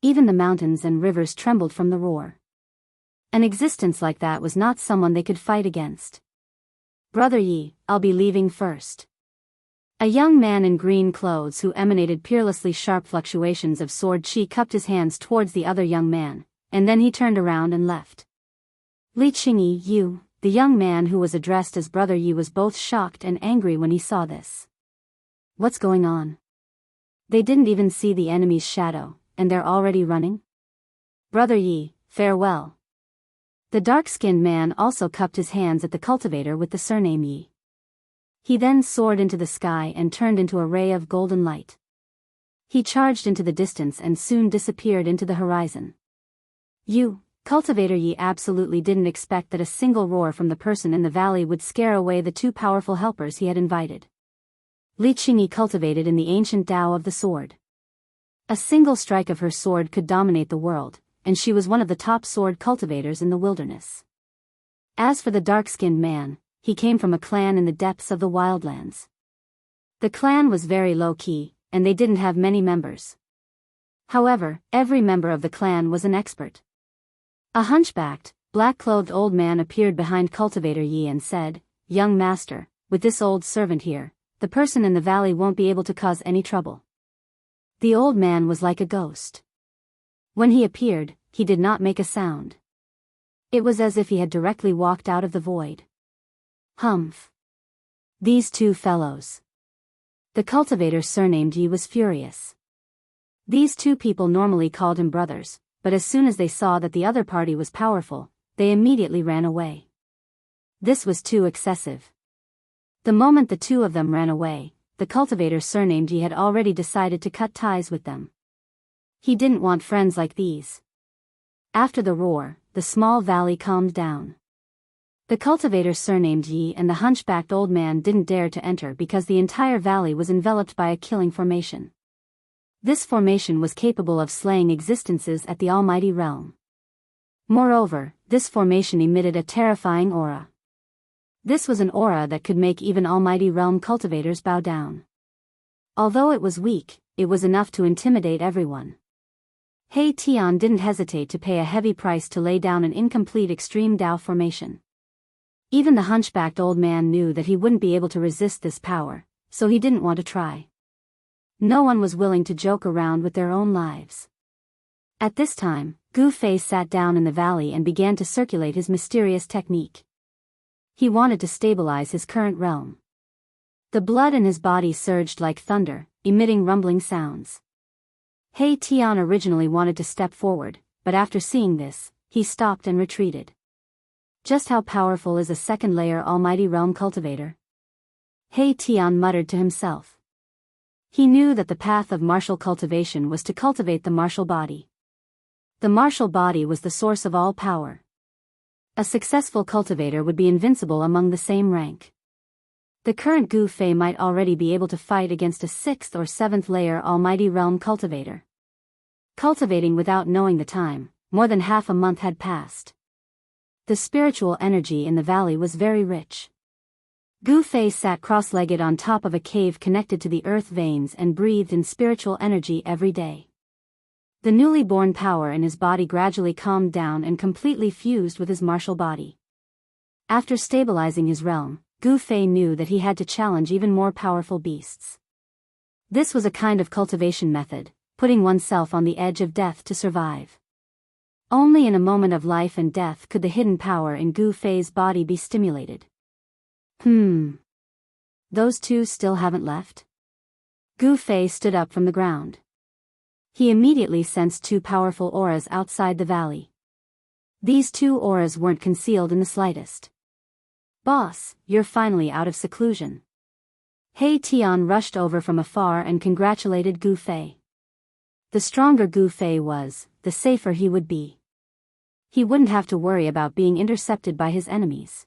Even the mountains and rivers trembled from the roar. An existence like that was not someone they could fight against. Brother Yi, I'll be leaving first. A young man in green clothes who emanated peerlessly sharp fluctuations of sword chi cupped his hands towards the other young man, and then he turned around and left. Li Qingyi, you, the young man who was addressed as Brother Yi, was both shocked and angry when he saw this. What's going on? They didn't even see the enemy's shadow, and they're already running? Brother Yi, farewell. The dark-skinned man also cupped his hands at the cultivator with the surname Yi. He then soared into the sky and turned into a ray of golden light. He charged into the distance and soon disappeared into the horizon. You, cultivator Yi, absolutely didn't expect that a single roar from the person in the valley would scare away the 2 powerful helpers he had invited. Li Qingyi cultivated in the ancient Tao of the sword. A single strike of her sword could dominate the world, and she was one of the top sword cultivators in the wilderness. As for the dark-skinned man, he came from a clan in the depths of the wildlands. The clan was very low-key, and they didn't have many members. However, every member of the clan was an expert. A hunchbacked, black-clothed old man appeared behind Cultivator Yi and said, "Young master, with this old servant here, the person in the valley won't be able to cause any trouble." The old man was like a ghost. When he appeared, he did not make a sound. It was as if he had directly walked out of the void. Humph. These two fellows. The cultivator surnamed Yi was furious. These two people normally called him brothers, but as soon as they saw that the other party was powerful, they immediately ran away. This was too excessive. The moment the two of them ran away, the cultivator surnamed Yi had already decided to cut ties with them. He didn't want friends like these. After the roar, the small valley calmed down. The cultivator surnamed Yi and the hunchbacked old man didn't dare to enter because the entire valley was enveloped by a killing formation. This formation was capable of slaying existences at the almighty realm. Moreover, this formation emitted a terrifying aura. This was an aura that could make even almighty realm cultivators bow down. Although it was weak, it was enough to intimidate everyone. He Tian didn't hesitate to pay a heavy price to lay down an incomplete extreme Dao formation. Even the hunchbacked old man knew that he wouldn't be able to resist this power, so he didn't want to try. No one was willing to joke around with their own lives. At this time, Gu Fei sat down in the valley and began to circulate his mysterious technique. He wanted to stabilize his current realm. The blood in his body surged like thunder, emitting rumbling sounds. He Tian originally wanted to step forward, but after seeing this, he stopped and retreated. Just how powerful is a second-layer almighty realm cultivator? He Tian muttered to himself. He knew that the path of martial cultivation was to cultivate the martial body. The martial body was the source of all power. A successful cultivator would be invincible among the same rank. The current Gu Fei might already be able to fight against a 6th or 7th layer almighty realm cultivator. Cultivating without knowing the time, more than half a month had passed. The spiritual energy in the valley was very rich. Gu Fei sat cross-legged on top of a cave connected to the earth veins and breathed in spiritual energy every day. The newly born power in his body gradually calmed down and completely fused with his martial body. After stabilizing his realm, Gu Fei knew that he had to challenge even more powerful beasts. This was a kind of cultivation method, putting oneself on the edge of death to survive. Only in a moment of life and death could the hidden power in Gu Fei's body be stimulated. Those two still haven't left? Gu Fei stood up from the ground. He immediately sensed two powerful auras outside the valley. These two auras weren't concealed in the slightest. "Boss, you're finally out of seclusion." He Tian rushed over from afar and congratulated Gu Fei. The stronger Gu Fei was, the safer he would be. He wouldn't have to worry about being intercepted by his enemies.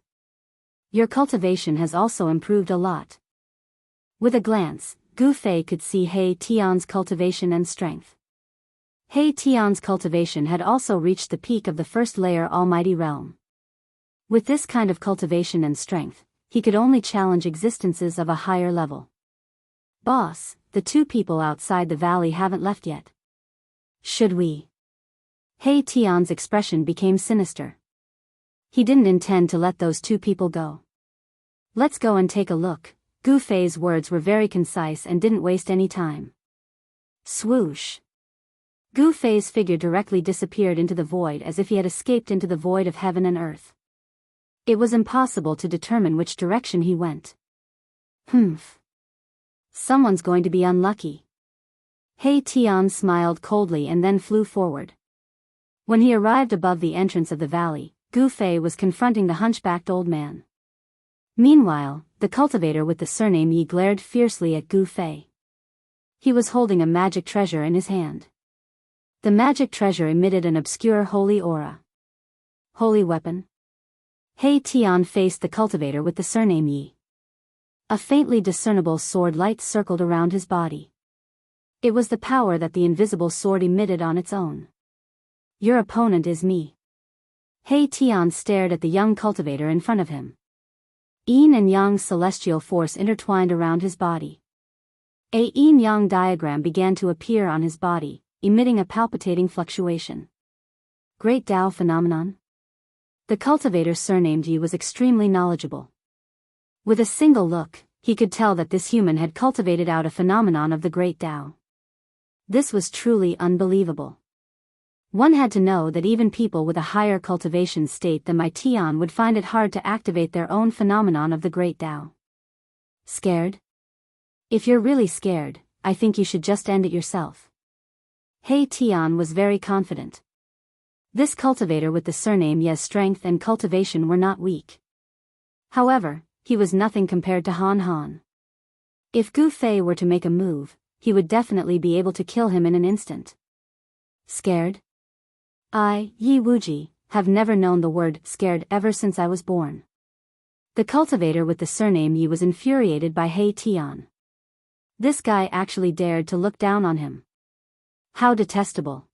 "Your cultivation has also improved a lot." With a glance, Gu Fei could see He Tian's cultivation and strength. He Tian's cultivation had also reached the peak of the first layer almighty realm. With this kind of cultivation and strength, he could only challenge existences of a higher level. "Boss, the two people outside the valley haven't left yet. Should we?" He Tian's expression became sinister. He didn't intend to let those two people go. "Let's go and take a look." Gu Fei's words were very concise and didn't waste any time. Swoosh. Gu Fei's figure directly disappeared into the void as if he had escaped into the void of heaven and earth. It was impossible to determine which direction he went. Someone's going to be unlucky. He Tian smiled coldly and then flew forward. When he arrived above the entrance of the valley, Gu Fei was confronting the hunchbacked old man. Meanwhile, the cultivator with the surname Yi glared fiercely at Gu Fei. He was holding a magic treasure in his hand. The magic treasure emitted an obscure holy aura. Holy weapon? He Tian faced the cultivator with the surname Yi. A faintly discernible sword light circled around his body. It was the power that the invisible sword emitted on its own. "Your opponent is me." He Tian stared at the young cultivator in front of him. Yin and Yang celestial force intertwined around his body. A yin-yang diagram began to appear on his body, emitting a palpitating fluctuation. Great Tao phenomenon? The cultivator surnamed Yi was extremely knowledgeable. With a single look, he could tell that this human had cultivated out a phenomenon of the Great Tao. This was truly unbelievable. One had to know that even people with a higher cultivation state than my Tian would find it hard to activate their own phenomenon of the Great Tao. Scared? If you're really scared, I think you should just end it yourself. He Tian was very confident. This cultivator with the surname Ye's strength and cultivation were not weak. However, he was nothing compared to Han Han. If Gu Fei were to make a move, he would definitely be able to kill him in an instant. Scared? I, Yi Wuji, have never known the word scared ever since I was born. The cultivator with the surname Yi was infuriated by He Tian. This guy actually dared to look down on him. How detestable.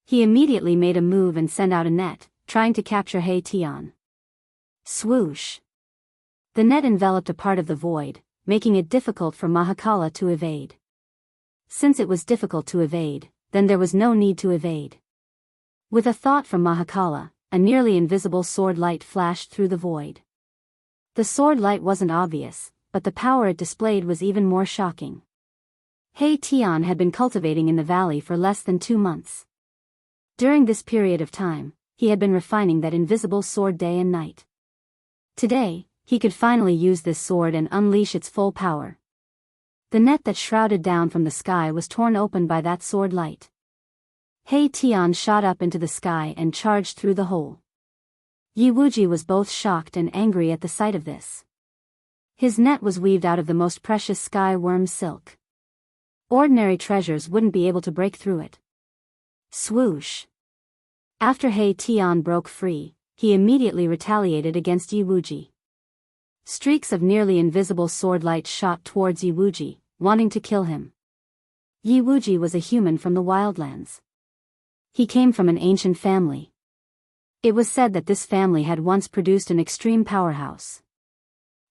He immediately made a move and sent out a net, trying to capture He Tian. Swoosh. The net enveloped a part of the void, making it difficult for Mahakala to evade. Since it was difficult to evade, then there was no need to evade. With a thought from Mahakala, a nearly invisible sword light flashed through the void. The sword light wasn't obvious, but the power it displayed was even more shocking. He Tian had been cultivating in the valley for less than 2 months. During this period of time, he had been refining that invisible sword day and night. Today, he could finally use this sword and unleash its full power. The net that shrouded down from the sky was torn open by that sword light. He Tian shot up into the sky and charged through the hole. Yi Wuji was both shocked and angry at the sight of this. His net was weaved out of the most precious sky worm silk. Ordinary treasures wouldn't be able to break through it. Swoosh. After He Tian broke free, he immediately retaliated against Yi Wuji. Streaks of nearly invisible sword light shot towards Yi Wuji, wanting to kill him. Yi Wuji was a human from the wildlands. He came from an ancient family. It was said that this family had once produced an extreme powerhouse.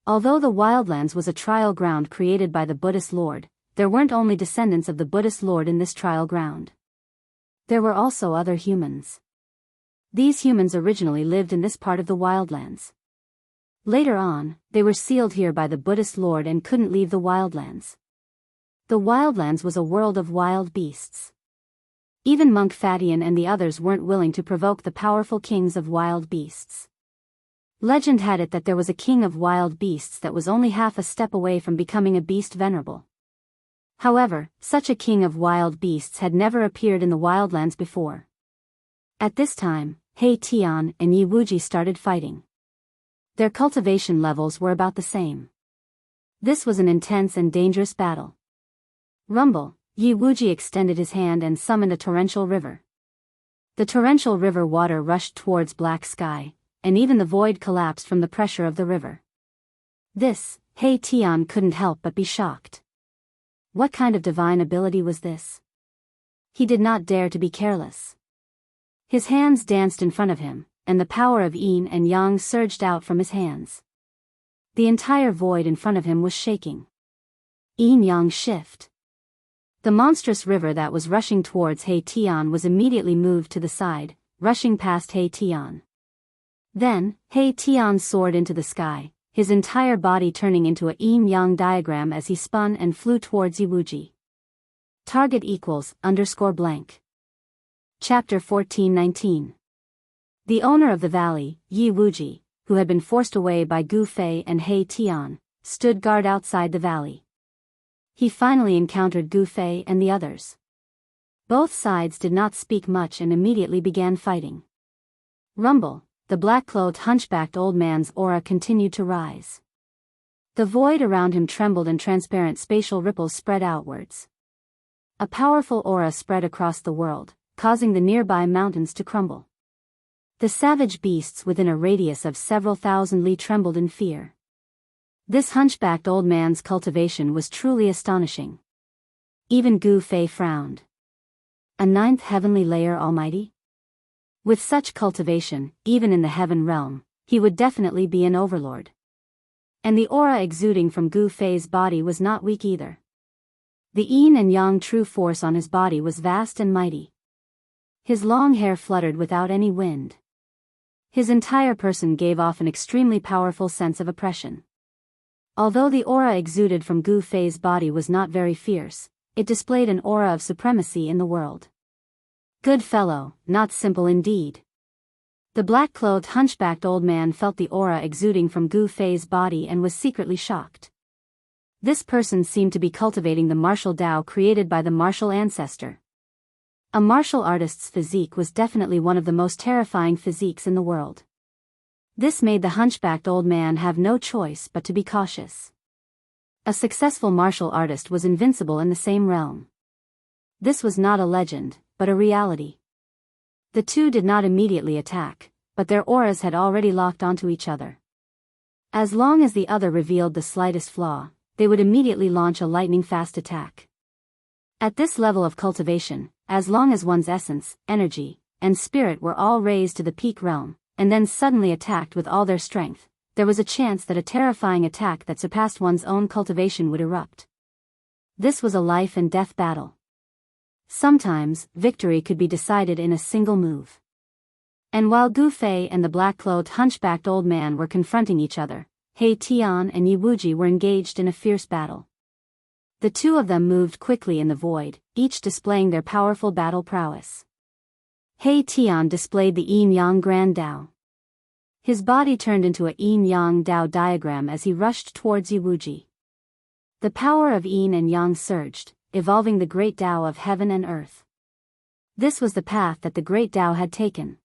Although the wildlands was a trial ground created by the Buddhist Lord, there weren't only descendants of the Buddhist Lord in this trial ground. There were also other humans. These humans originally lived in this part of the wildlands. Later on, they were sealed here by the Buddhist Lord and couldn't leave the wildlands. The wildlands was a world of wild beasts. Even Monk Fatian and the others weren't willing to provoke the powerful kings of wild beasts. Legend had it that there was a king of wild beasts that was only half a step away from becoming a beast venerable. However, such a king of wild beasts had never appeared in the wildlands before. At this time, He Tian and Yi Wuji started fighting. Their cultivation levels were about the same. This was an intense and dangerous battle. Rumble, Yi Wuji extended his hand and summoned a torrential river. The torrential river water rushed towards black sky, and even the void collapsed from the pressure of the river. This, He Tian couldn't help but be shocked. What kind of divine ability was this? He did not dare to be careless. His hands danced in front of him, and the power of yin and yang surged out from his hands. The entire void in front of him was shaking. Yin-yang shift. The monstrous river that was rushing towards He Tian was immediately moved to the side, rushing past He Tian. Then, He Tian soared into the sky, his entire body turning into a yin-yang diagram as he spun and flew towards Yi Wuji. Target equals _blank. Chapter 14:19. The owner of the valley, Yi Wuji, who had been forced away by Gu Fei and He Tian, stood guard outside the valley. He finally encountered Gu Fei and the others. Both sides did not speak much and immediately began fighting. Rumble, the black-clothed hunchbacked old man's aura continued to rise. The void around him trembled and transparent spatial ripples spread outwards. A powerful aura spread across the world, causing the nearby mountains to crumble. The savage beasts within a radius of several thousand li trembled in fear. This hunchbacked old man's cultivation was truly astonishing. Even Gu Fei frowned. A 9th heavenly layer almighty? With such cultivation, even in the heaven realm, he would definitely be an overlord. And the aura exuding from Gu Fei's body was not weak either. The yin and yang true force on his body was vast and mighty. His long hair fluttered without any wind. His entire person gave off an extremely powerful sense of oppression. Although the aura exuded from Gu Fei's body was not very fierce, it displayed an aura of supremacy in the world. Good fellow, not simple indeed. The black-clothed hunchbacked old man felt the aura exuding from Gu Fei's body and was secretly shocked. This person seemed to be cultivating the martial Tao created by the martial ancestor. A martial artist's physique was definitely one of the most terrifying physiques in the world. This made the hunchbacked old man have no choice but to be cautious. A successful martial artist was invincible in the same realm. This was not a legend, but a reality. The two did not immediately attack, but their auras had already locked onto each other. As long as the other revealed the slightest flaw, they would immediately launch a lightning-fast attack. At this level of cultivation, as long as one's essence, energy, and spirit were all raised to the peak realm, and then suddenly attacked with all their strength, there was a chance that a terrifying attack that surpassed one's own cultivation would erupt. This was a life and death battle. Sometimes, victory could be decided in a single move. And while Gu Fei and the black-clothed hunchbacked old man were confronting each other, He Tian and Yi Wuji were engaged in a fierce battle. The two of them moved quickly in the void, each displaying their powerful battle prowess. He Tian displayed the yin-yang grand Tao. His body turned into a yin-yang Tao diagram as he rushed towards Yi Wuji. The power of yin and yang surged, evolving the great Tao of heaven and earth. This was the path that the great Tao had taken.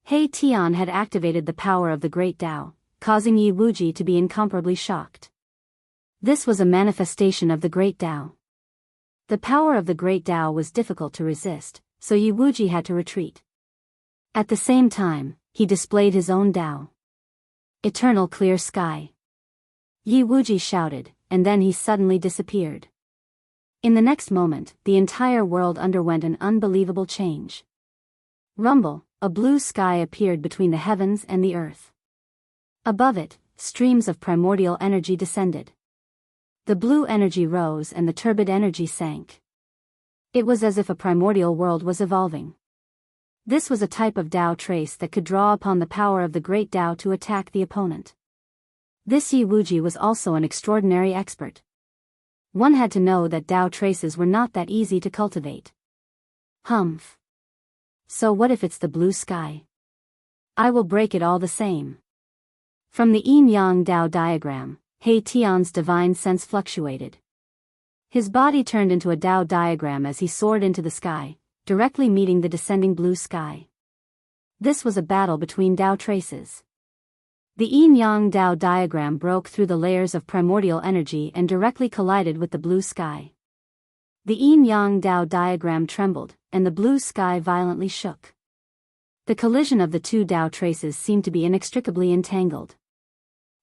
He Tian had activated the power of the great Tao, causing Yi Wuji to be incomparably shocked. This was a manifestation of the great Tao. The power of the great Tao was difficult to resist, so Yi Wuji had to retreat. At the same time, he displayed his own Tao. Eternal clear sky. Yi Wuji shouted, and then he suddenly disappeared. In the next moment, the entire world underwent an unbelievable change. Rumble, a blue sky appeared between the heavens and the earth. Above it, streams of primordial energy descended. The blue energy rose and the turbid energy sank. It was as if a primordial world was evolving. This was a type of Tao trace that could draw upon the power of the great Tao to attack the opponent. This Yi Wuji was also an extraordinary expert. One had to know that Tao traces were not that easy to cultivate. Humph. So what if it's the blue sky? I will break it all the same. From the yin-yang Tao diagram, He Tian's divine sense fluctuated. His body turned into a Tao diagram as he soared into the sky, directly meeting the descending blue sky. This was a battle between Tao traces. The yin-yang Tao diagram broke through the layers of primordial energy and directly collided with the blue sky. The yin-yang Tao diagram trembled, and the blue sky violently shook. The collision of the two Tao traces seemed to be inextricably entangled.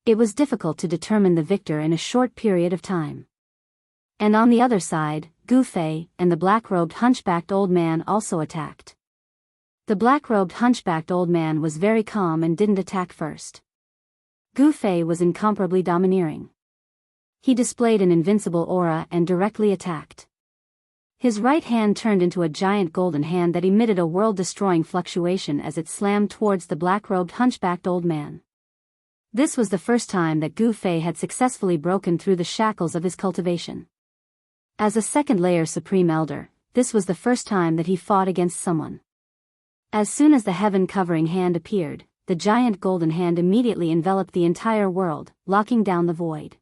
It was difficult to determine the victor in a short period of time. And on the other side, Gu Fei and the black-robed hunchbacked old man also attacked. The black-robed hunchbacked old man was very calm and didn't attack first. Gu Fei was incomparably domineering. He displayed an invincible aura and directly attacked. His right hand turned into a giant golden hand that emitted a world-destroying fluctuation as it slammed towards the black-robed hunchbacked old man. This was the first time that Gu Fei had successfully broken through the shackles of his cultivation. As a second-layer Supreme Elder, this was the first time that he fought against someone. As soon as the heaven-covering hand appeared, the giant golden hand immediately enveloped the entire world, locking down the void.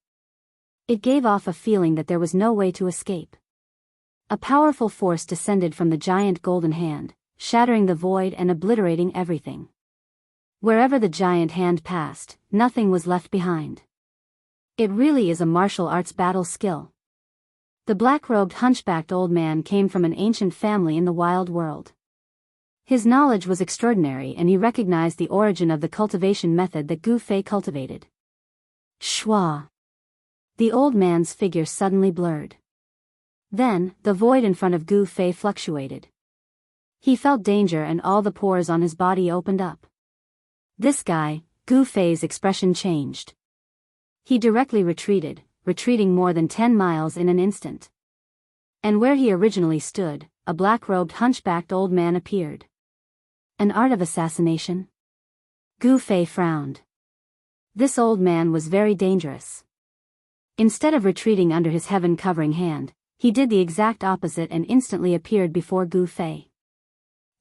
It gave off a feeling that there was no way to escape. A powerful force descended from the giant golden hand, shattering the void and obliterating everything. Wherever the giant hand passed, nothing was left behind. It really is a martial arts battle skill. The black-robed hunchbacked old man came from an ancient family in the wild world. His knowledge was extraordinary and he recognized the origin of the cultivation method that Gu Fei cultivated. Shwa! The old man's figure suddenly blurred. Then, the void in front of Gu Fei fluctuated. He felt danger and all the pores on his body opened up. This guy, Gu Fei's expression changed. He directly retreating more than 10 miles in an instant. And where he originally stood, a black-robed hunchbacked old man appeared. An art of assassination? Gu Fei frowned. This old man was very dangerous. Instead of retreating under his heaven-covering hand, he did the exact opposite and instantly appeared before Gu Fei.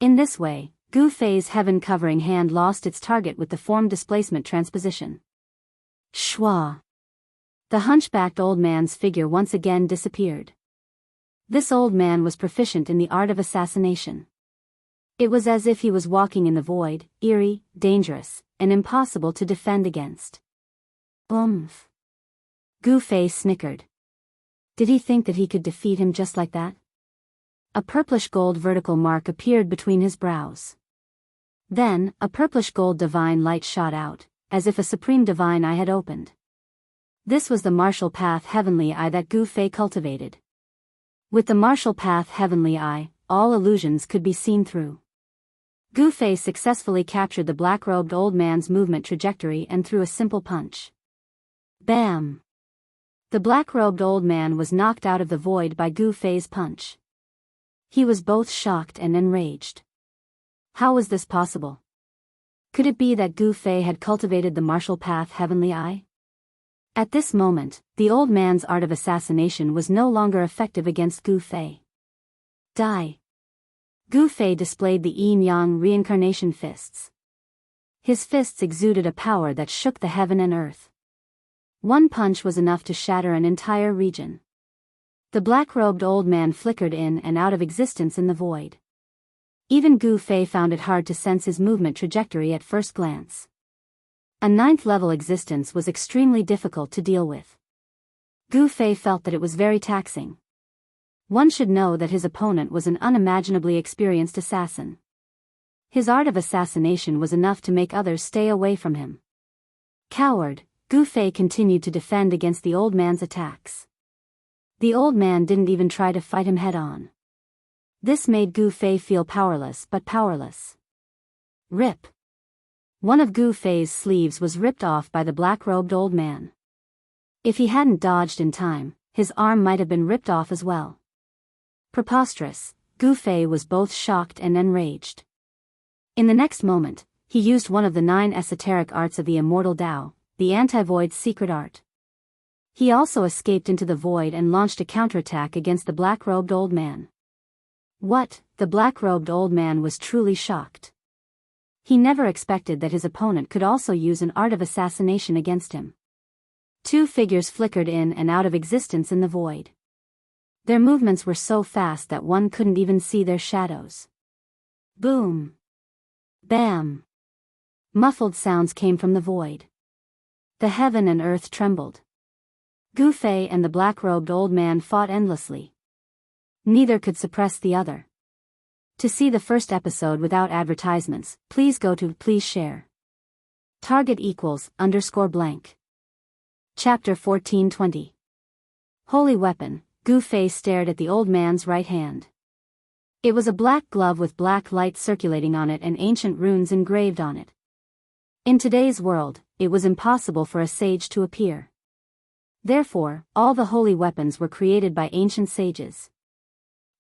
In this way, Gu Fei's heaven-covering hand lost its target with the form displacement transposition. Shwa! The hunchbacked old man's figure once again disappeared. This old man was proficient in the art of assassination. It was as if he was walking in the void, eerie, dangerous, and impossible to defend against. Oomph! Gu Fei snickered. Did he think that he could defeat him just like that? A purplish-gold vertical mark appeared between his brows. Then, a purplish-gold divine light shot out, as if a supreme divine eye had opened. This was the martial path heavenly eye that Gu Fei cultivated. With the martial path heavenly eye, all illusions could be seen through. Gu Fei successfully captured the black-robed old man's movement trajectory and threw a simple punch. Bam! The black-robed old man was knocked out of the void by Gu Fei's punch. He was both shocked and enraged. How was this possible? Could it be that Gu Fei had cultivated the martial path heavenly eye? At this moment, the old man's art of assassination was no longer effective against Gu Fei. Die! Gu Fei displayed the yin-yang reincarnation fists. His fists exuded a power that shook the heaven and earth. One punch was enough to shatter an entire region. The black-robed old man flickered in and out of existence in the void. Even Gu Fei found it hard to sense his movement trajectory at first glance. A ninth-level existence was extremely difficult to deal with. Gu Fei felt that it was very taxing. One should know that his opponent was an unimaginably experienced assassin. His art of assassination was enough to make others stay away from him. Coward, Gu Fei continued to defend against the old man's attacks. The old man didn't even try to fight him head-on. This made Gu Fei feel powerless but powerless. Rip! One of Gu Fei's sleeves was ripped off by the black-robed old man. If he hadn't dodged in time, his arm might have been ripped off as well. Preposterous, Gu Fei was both shocked and enraged. In the next moment, he used one of the 9 esoteric arts of the Immortal Tao, the anti-void's secret art. He also escaped into the void and launched a counterattack against the black-robed old man. What? The black-robed old man was truly shocked. He never expected that his opponent could also use an art of assassination against him. 2 figures flickered in and out of existence in the void. Their movements were so fast that one couldn't even see their shadows. Boom! Bam! Muffled sounds came from the void. The heaven and earth trembled. Gu Fei and the black-robed old man fought endlessly. Neither could suppress the other. To see the first episode without advertisements, please go to Please Share. Target =_ blank. Chapter 1420. Holy Weapon. Gu Fei stared at the old man's right hand. It was a black glove with black light circulating on it and ancient runes engraved on it. In today's world, it was impossible for a sage to appear. Therefore, all the holy weapons were created by ancient sages.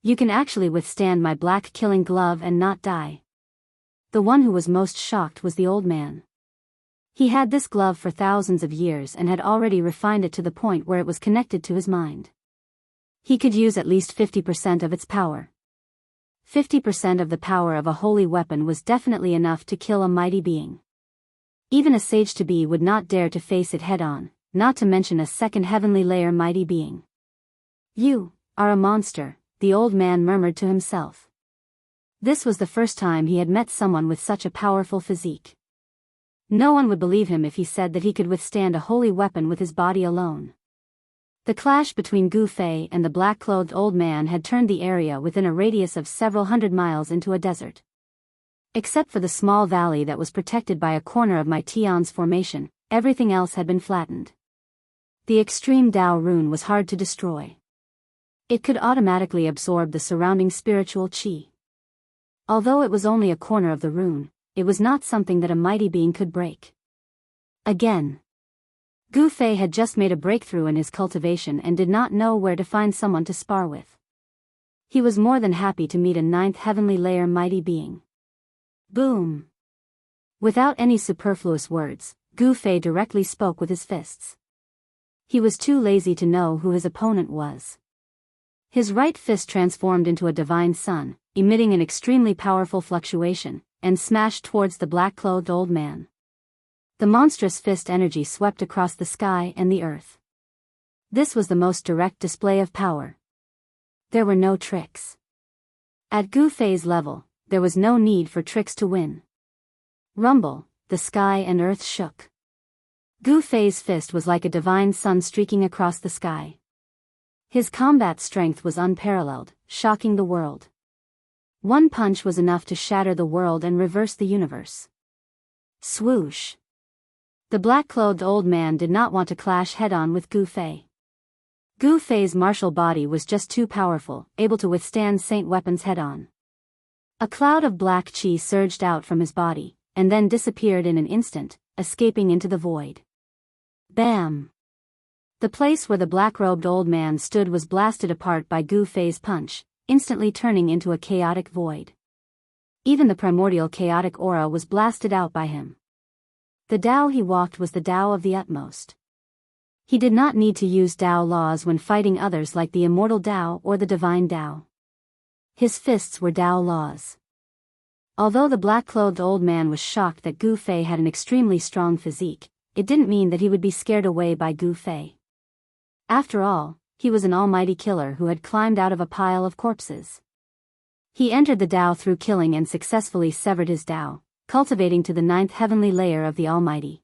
You can actually withstand my black killing glove and not die. The one who was most shocked was the old man. He had this glove for thousands of years and had already refined it to the point where it was connected to his mind. He could use at least 50% of its power. 50% of the power of a holy weapon was definitely enough to kill a mighty being. Even a sage-to-be would not dare to face it head-on, not to mention a second heavenly layer mighty being. You are a monster, the old man murmured to himself. This was the first time he had met someone with such a powerful physique. No one would believe him if he said that he could withstand a holy weapon with his body alone. The clash between Gu Fei and the black-clothed old man had turned the area within a radius of several hundred miles into a desert. Except for the small valley that was protected by a corner of my Tian's formation, everything else had been flattened. The extreme Tao rune was hard to destroy. It could automatically absorb the surrounding spiritual qi. Although it was only a corner of the rune, it was not something that a mighty being could break. Again. Gu Fei had just made a breakthrough in his cultivation and did not know where to find someone to spar with. He was more than happy to meet a ninth heavenly layer mighty being. Boom! Without any superfluous words, Gu Fei directly spoke with his fists. He was too lazy to know who his opponent was. His right fist transformed into a divine sun, emitting an extremely powerful fluctuation, and smashed towards the black-clothed old man. The monstrous fist energy swept across the sky and the earth. This was the most direct display of power. There were no tricks. At Gu Fei's level, there was no need for tricks to win. Rumble, the sky and earth shook. Gu Fei's fist was like a divine sun streaking across the sky. His combat strength was unparalleled, shocking the world. One punch was enough to shatter the world and reverse the universe. Swoosh! The black-clothed old man did not want to clash head-on with Gu Fei. Gu Fei's martial body was just too powerful, able to withstand Saint weapons head-on. A cloud of black chi surged out from his body, and then disappeared in an instant, escaping into the void. Bam! The place where the black-robed old man stood was blasted apart by Gu Fei's punch, instantly turning into a chaotic void. Even the primordial chaotic aura was blasted out by him. The Tao he walked was the Tao of the utmost. He did not need to use Tao laws when fighting others like the Immortal Tao or the Divine Tao. His fists were Tao laws. Although the black-clothed old man was shocked that Gu Fei had an extremely strong physique, it didn't mean that he would be scared away by Gu Fei. After all, he was an almighty killer who had climbed out of a pile of corpses. He entered the Tao through killing and successfully severed his Tao, cultivating to the ninth heavenly layer of the Almighty.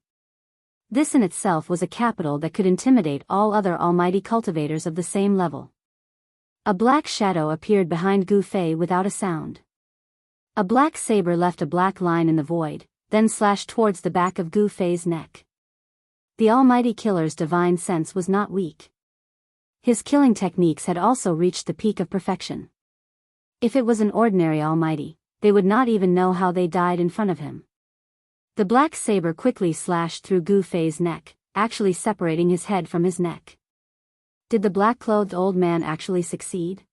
This in itself was a capital that could intimidate all other almighty cultivators of the same level. A black shadow appeared behind Gu Fei without a sound. A black saber left a black line in the void, then slashed towards the back of Gu Fei's neck. The almighty killer's divine sense was not weak. His killing techniques had also reached the peak of perfection. If it was an ordinary almighty, they would not even know how they died in front of him. The black saber quickly slashed through Gu Fei's neck, actually separating his head from his neck. Did the black-clothed old man actually succeed?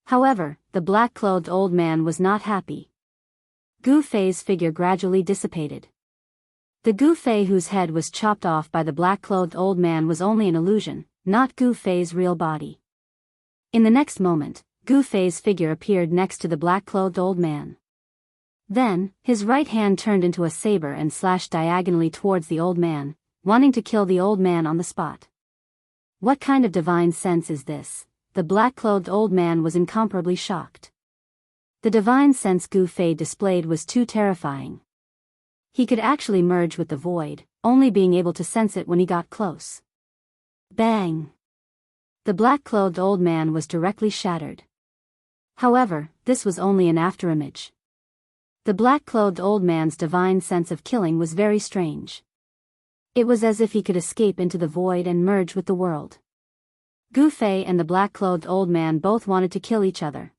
However, the black-clothed old man was not happy. Gu Fei's figure gradually dissipated. The Gu Fei whose head was chopped off by the black-clothed old man was only an illusion, not Gu Fei's real body. In the next moment, Gu Fei's figure appeared next to the black-clothed old man. Then, his right hand turned into a saber and slashed diagonally towards the old man, wanting to kill the old man on the spot. What kind of divine sense is this? The black-clothed old man was incomparably shocked. The divine sense Gu Fei displayed was too terrifying. He could actually merge with the void, only being able to sense it when he got close. Bang! The black-clothed old man was directly shattered. However, this was only an afterimage. The black-clothed old man's divine sense of killing was very strange. It was as if he could escape into the void and merge with the world. Gu Fei and the black-clothed old man both wanted to kill each other.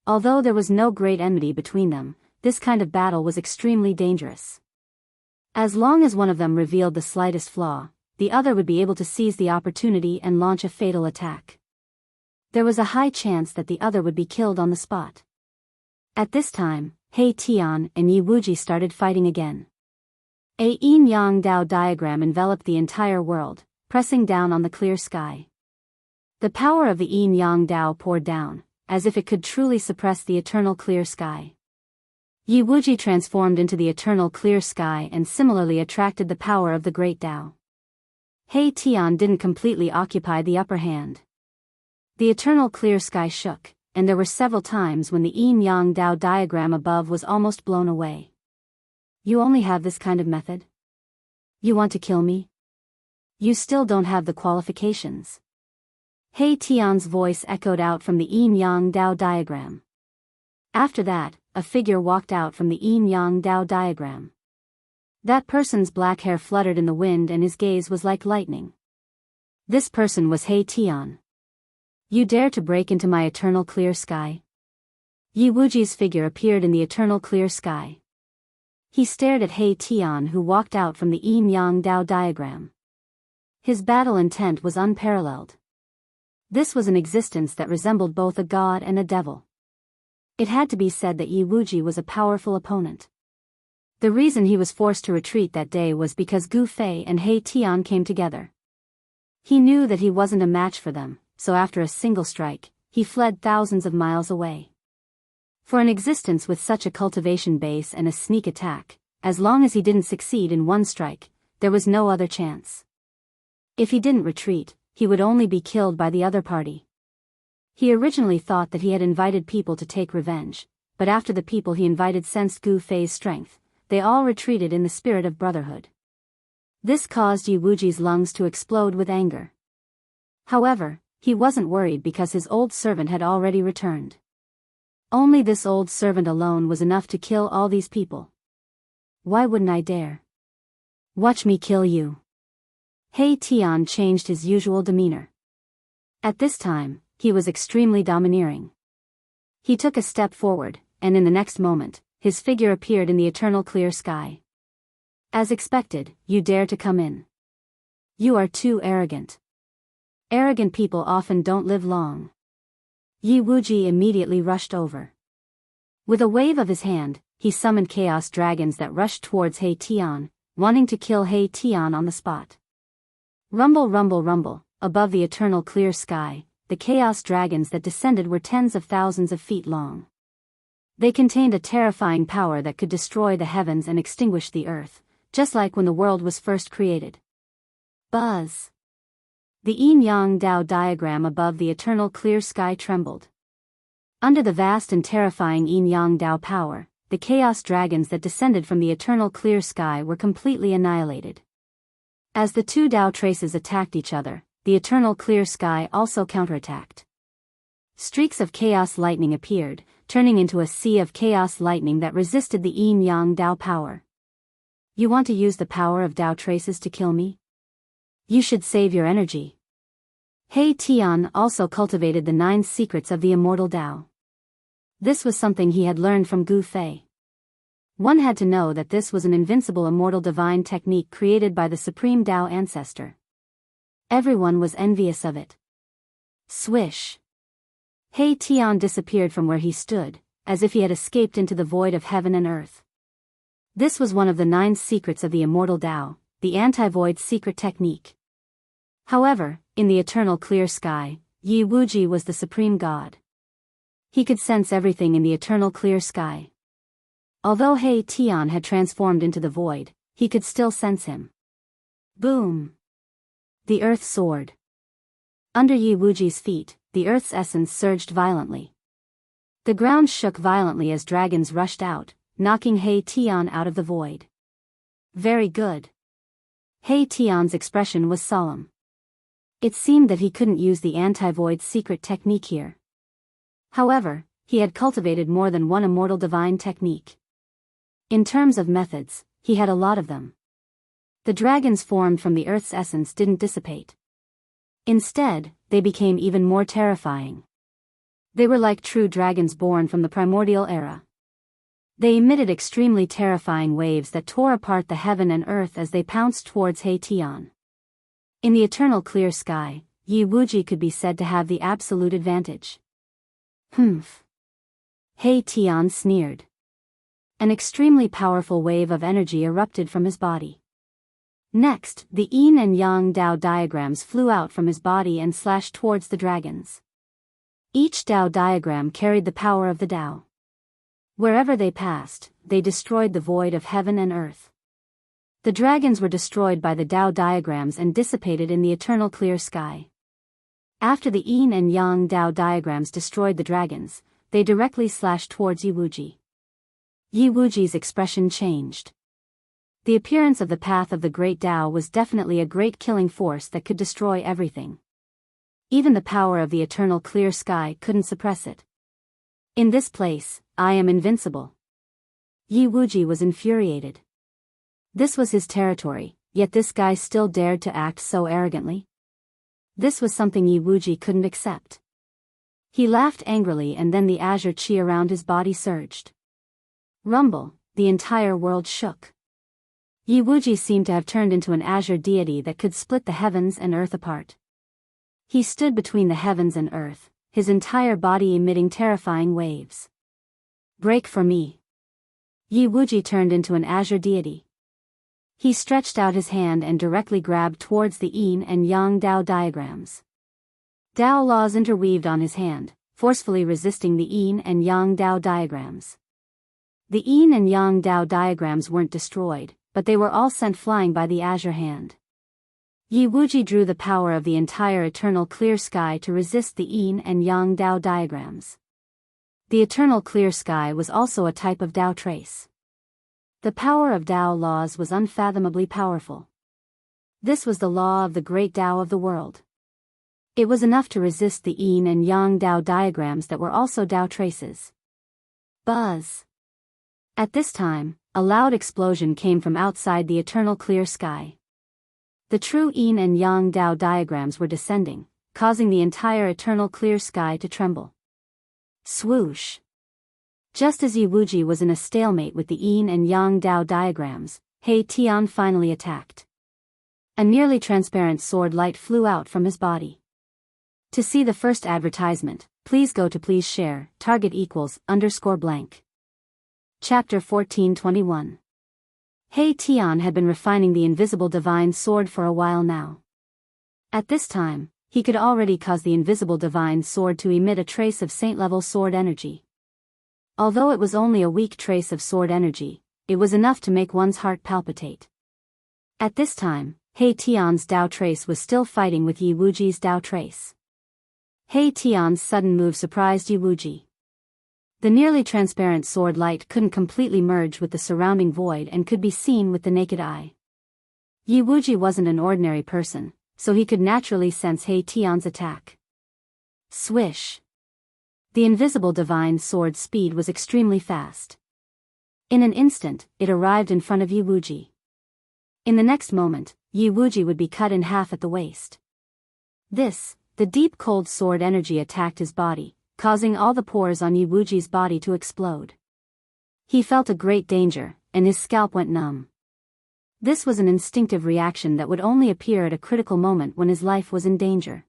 Although there was no great enmity between them, this kind of battle was extremely dangerous. As long as one of them revealed the slightest flaw, the other would be able to seize the opportunity and launch a fatal attack. There was a high chance that the other would be killed on the spot. At this time, He Tian and Yi Wuji started fighting again. A yin-yang Dao diagram enveloped the entire world, pressing down on the clear sky. The power of the yin-yang Dao poured down, as if it could truly suppress the eternal clear sky. Yi Wuji transformed into the eternal clear sky and similarly attracted the power of the great Dao. He Tian didn't completely occupy the upper hand. The eternal clear sky shook, and there were several times when the yin-yang Dao diagram above was almost blown away. You only have this kind of method? You want to kill me? You still don't have the qualifications. He Tian's voice echoed out from the yin-yang Dao diagram. After that, a figure walked out from the yin-yang Dao diagram. That person's black hair fluttered in the wind and his gaze was like lightning. This person was He Tian. You dare to break into my eternal clear sky? Yi Wuji's figure appeared in the eternal clear sky. He stared at He Tian who walked out from the yin-yang Dao diagram. His battle intent was unparalleled. This was an existence that resembled both a god and a devil. It had to be said that Yi Wuji was a powerful opponent. The reason he was forced to retreat that day was because Gu Fei and He Tian came together. He knew that he wasn't a match for them, so after a single strike, he fled thousands of miles away. For an existence with such a cultivation base and a sneak attack, as long as he didn't succeed in one strike, there was no other chance. If he didn't retreat, he would only be killed by the other party. He originally thought that he had invited people to take revenge, but after the people he invited sensed Gu Fei's strength, they all retreated in the spirit of brotherhood. This caused Yi Wuji's lungs to explode with anger. However, he wasn't worried because his old servant had already returned. Only this old servant alone was enough to kill all these people. Why wouldn't I dare? Watch me kill you. He Tian changed his usual demeanor. At this time, he was extremely domineering. He took a step forward, and in the next moment, his figure appeared in the eternal clear sky. As expected, you dare to come in. You are too arrogant. Arrogant people often don't live long. Yi Wuji immediately rushed over. With a wave of his hand, he summoned chaos dragons that rushed towards He Tian, wanting to kill He Tian on the spot. Rumble, rumble, rumble, above the eternal clear sky, the chaos dragons that descended were tens of thousands of feet long. They contained a terrifying power that could destroy the heavens and extinguish the earth, just like when the world was first created. Buzz! The yin-yang Dao diagram above the eternal clear sky trembled. Under the vast and terrifying yin-yang Dao power, the chaos dragons that descended from the eternal clear sky were completely annihilated. As the two Dao traces attacked each other, the eternal clear sky also counterattacked. Streaks of chaos lightning appeared, turning into a sea of chaos lightning that resisted the yin-yang Dao power. You want to use the power of Dao traces to kill me? You should save your energy. He Tian also cultivated the 9 secrets of the Immortal Dao. This was something he had learned from Gu Fei. One had to know that this was an invincible immortal divine technique created by the Supreme Dao ancestor. Everyone was envious of it. Swish! He Tian disappeared from where he stood, as if he had escaped into the void of heaven and earth. This was one of the 9 secrets of the Immortal Dao, the anti-void secret technique. However, in the eternal clear sky, Yi Wuji was the supreme god. He could sense everything in the eternal clear sky. Although He Tian had transformed into the void, he could still sense him. Boom! The earth soared. Under Yi Wuji's feet, the earth's essence surged violently. The ground shook violently as dragons rushed out, knocking He Tian out of the void. Very good. He Tian's expression was solemn. It seemed that he couldn't use the anti-void secret technique here. However, he had cultivated more than one immortal divine technique. In terms of methods, he had a lot of them. The dragons formed from the earth's essence didn't dissipate. Instead, they became even more terrifying. They were like true dragons born from the primordial era. They emitted extremely terrifying waves that tore apart the heaven and earth as they pounced towards He Tian. In the eternal clear sky, Yi Wuji could be said to have the absolute advantage. Humph! He Tian sneered. An extremely powerful wave of energy erupted from his body. Next, the yin and yang Dao diagrams flew out from his body and slashed towards the dragons. Each Dao diagram carried the power of the Dao. Wherever they passed, they destroyed the void of heaven and earth. The dragons were destroyed by the Dao diagrams and dissipated in the eternal clear sky. After the yin and yang Dao diagrams destroyed the dragons, they directly slashed towards Yi Wuji. Yi Wuji's expression changed. The appearance of the path of the great Dao was definitely a great killing force that could destroy everything. Even the power of the eternal clear sky couldn't suppress it. In this place, I am invincible. Yi Wuji was infuriated. This was his territory, yet this guy still dared to act so arrogantly. This was something Yi Wuji couldn't accept. He laughed angrily and then the azure chi around his body surged. Rumble, the entire world shook. Yi Wuji seemed to have turned into an azure deity that could split the heavens and earth apart. He stood between the heavens and earth, his entire body emitting terrifying waves. Break for me. Yi Wuji turned into an azure deity. He stretched out his hand and directly grabbed towards the yin and yang Dao diagrams. Dao laws interweaved on his hand, forcefully resisting the yin and yang Dao diagrams. The yin and yang Dao diagrams weren't destroyed, but they were all sent flying by the azure hand. Yi Wuji drew the power of the entire eternal clear sky to resist the yin and yang Dao diagrams. The eternal clear sky was also a type of Dao trace. The power of Dao laws was unfathomably powerful. This was the law of the great Dao of the world. It was enough to resist the yin and yang Dao diagrams that were also Dao traces. Buzz. At this time, a loud explosion came from outside the eternal clear sky. The true yin and yang Dao diagrams were descending, causing the entire eternal clear sky to tremble. Swoosh. Just as Yi Wuji was in a stalemate with the yin and yang Dao diagrams, He Tian finally attacked. A nearly transparent sword light flew out from his body. To see the first advertisement, please go to please share, target equals _blank. Chapter 1421. He Tian had been refining the invisible divine sword for a while now. At this time, he could already cause the invisible divine sword to emit a trace of saint-level sword energy. Although it was only a weak trace of sword energy, it was enough to make one's heart palpitate. At this time, He Tian's Dao trace was still fighting with Yi Wuji's Dao trace. He Tian's sudden move surprised Yi Wuji. The nearly transparent sword light couldn't completely merge with the surrounding void and could be seen with the naked eye. Yi Wuji wasn't an ordinary person, so he could naturally sense He Tian's attack. Swish. The invisible divine sword's speed was extremely fast. In an instant, it arrived in front of Yi Wuji. In the next moment, Yi Wuji would be cut in half at the waist. The deep cold sword energy attacked his body, causing all the pores on Yi Wuji's body to explode. He felt a great danger, and his scalp went numb. This was an instinctive reaction that would only appear at a critical moment when his life was in danger.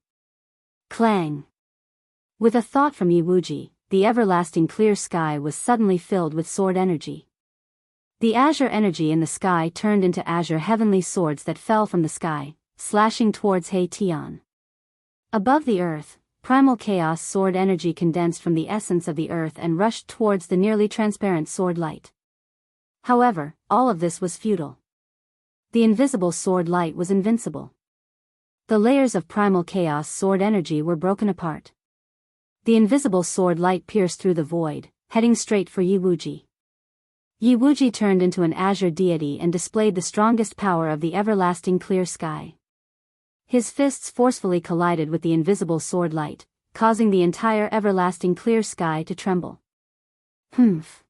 Clang! With a thought from Yi Wuji, the everlasting clear sky was suddenly filled with sword energy. The azure energy in the sky turned into azure heavenly swords that fell from the sky, slashing towards He Tian. Above the earth, primal chaos sword energy condensed from the essence of the earth and rushed towards the nearly transparent sword light. However, all of this was futile. The invisible sword light was invincible. The layers of primal chaos sword energy were broken apart. The invisible sword light pierced through the void, heading straight for Yi Wuji. Yi Wuji turned into an azure deity and displayed the strongest power of the everlasting clear sky. His fists forcefully collided with the invisible sword light, causing the entire everlasting clear sky to tremble. Humph!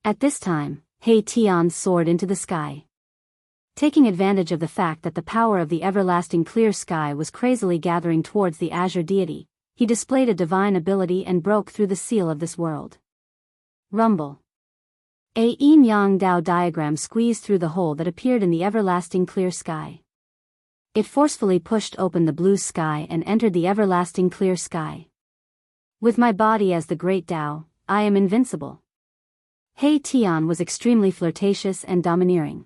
At this time, He Tian soared into the sky. Taking advantage of the fact that the power of the everlasting clear sky was crazily gathering towards the azure deity, he displayed a divine ability and broke through the seal of this world. Rumble. A yin-yang Dao diagram squeezed through the hole that appeared in the everlasting clear sky. It forcefully pushed open the blue sky and entered the everlasting clear sky. With my body as the great Dao, I am invincible. He Tian was extremely flirtatious and domineering.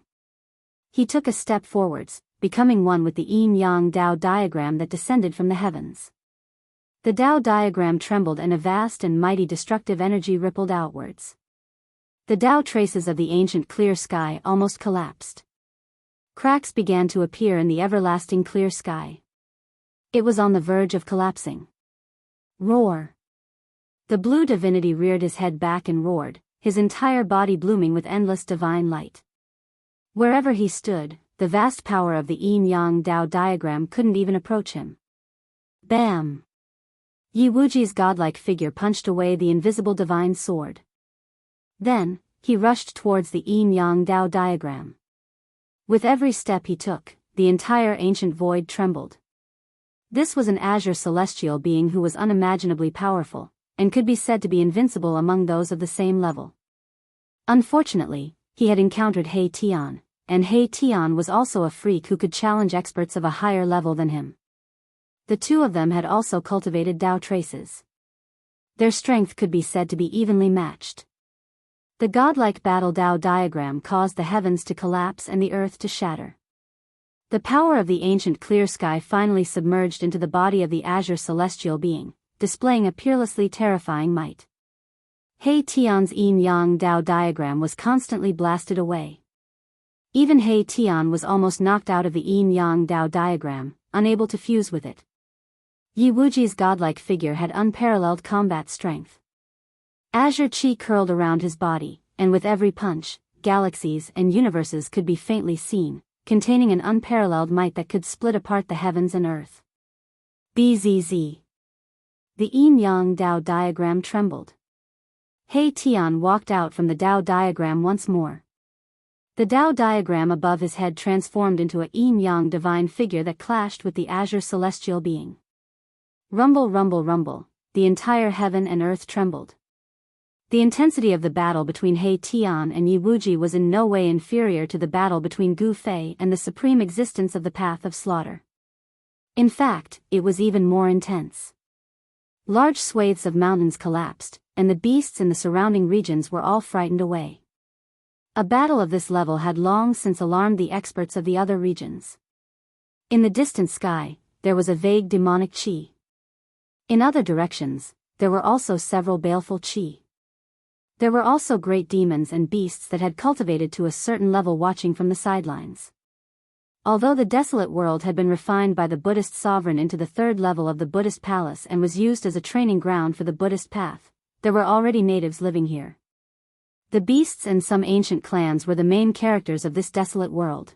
He took a step forwards, becoming one with the yin-yang Dao diagram that descended from the heavens. The Dao diagram trembled and a vast and mighty destructive energy rippled outwards. The Dao traces of the ancient clear sky almost collapsed. Cracks began to appear in the everlasting clear sky. It was on the verge of collapsing. Roar! The blue divinity reared his head back and roared, his entire body blooming with endless divine light. Wherever he stood, the vast power of the yin-yang Dao diagram couldn't even approach him. Bam! Yi Wuji's godlike figure punched away the invisible divine sword. Then, he rushed towards the yin-yang Dao diagram. With every step he took, the entire ancient void trembled. This was an azure celestial being who was unimaginably powerful, and could be said to be invincible among those of the same level. Unfortunately, he had encountered He Tian, and He Tian was also a freak who could challenge experts of a higher level than him. The two of them had also cultivated Tao traces. Their strength could be said to be evenly matched. The godlike battle Tao diagram caused the heavens to collapse and the earth to shatter. The power of the ancient clear sky finally submerged into the body of the azure celestial being, displaying a peerlessly terrifying might. He Tian's yin-yang Tao diagram was constantly blasted away. Even He Tian was almost knocked out of the yin-yang Tao diagram, unable to fuse with it. Yi Wuji's godlike figure had unparalleled combat strength. Azure chi curled around his body, and with every punch, galaxies and universes could be faintly seen, containing an unparalleled might that could split apart the heavens and earth. Bzz. The yin-yang Tao diagram trembled. He Tian walked out from the Tao diagram once more. The Tao diagram above his head transformed into a yin-yang divine figure that clashed with the azure celestial being. Rumble, rumble, rumble, the entire heaven and earth trembled. The intensity of the battle between He Tian and Yi Wuji was in no way inferior to the battle between Gu Fei and the supreme existence of the path of slaughter. In fact, it was even more intense. Large swathes of mountains collapsed, and the beasts in the surrounding regions were all frightened away. A battle of this level had long since alarmed the experts of the other regions. In the distant sky, there was a vague demonic qi. In other directions, there were also several baleful qi. There were also great demons and beasts that had cultivated to a certain level watching from the sidelines. Although the desolate world had been refined by the Buddhist sovereign into the third level of the Buddhist palace and was used as a training ground for the Buddhist path, there were already natives living here. The beasts and some ancient clans were the main characters of this desolate world.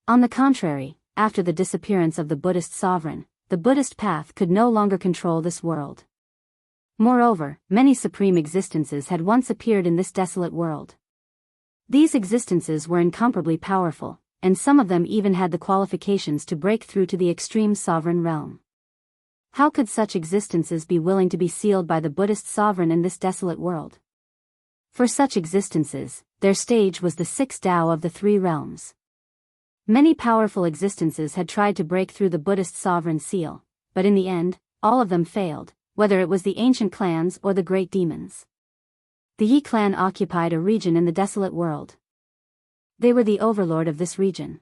On the contrary, after the disappearance of the Buddhist sovereign, the Buddhist path could no longer control this world. Moreover, many supreme existences had once appeared in this desolate world. These existences were incomparably powerful, and some of them even had the qualifications to break through to the extreme sovereign realm. How could such existences be willing to be sealed by the Buddhist sovereign in this desolate world? For such existences, their stage was the sixth Tao of the three realms. Many powerful existences had tried to break through the Buddhist sovereign seal, but in the end, all of them failed, whether it was the ancient clans or the great demons. The Yi clan occupied a region in the desolate world. They were the overlord of this region.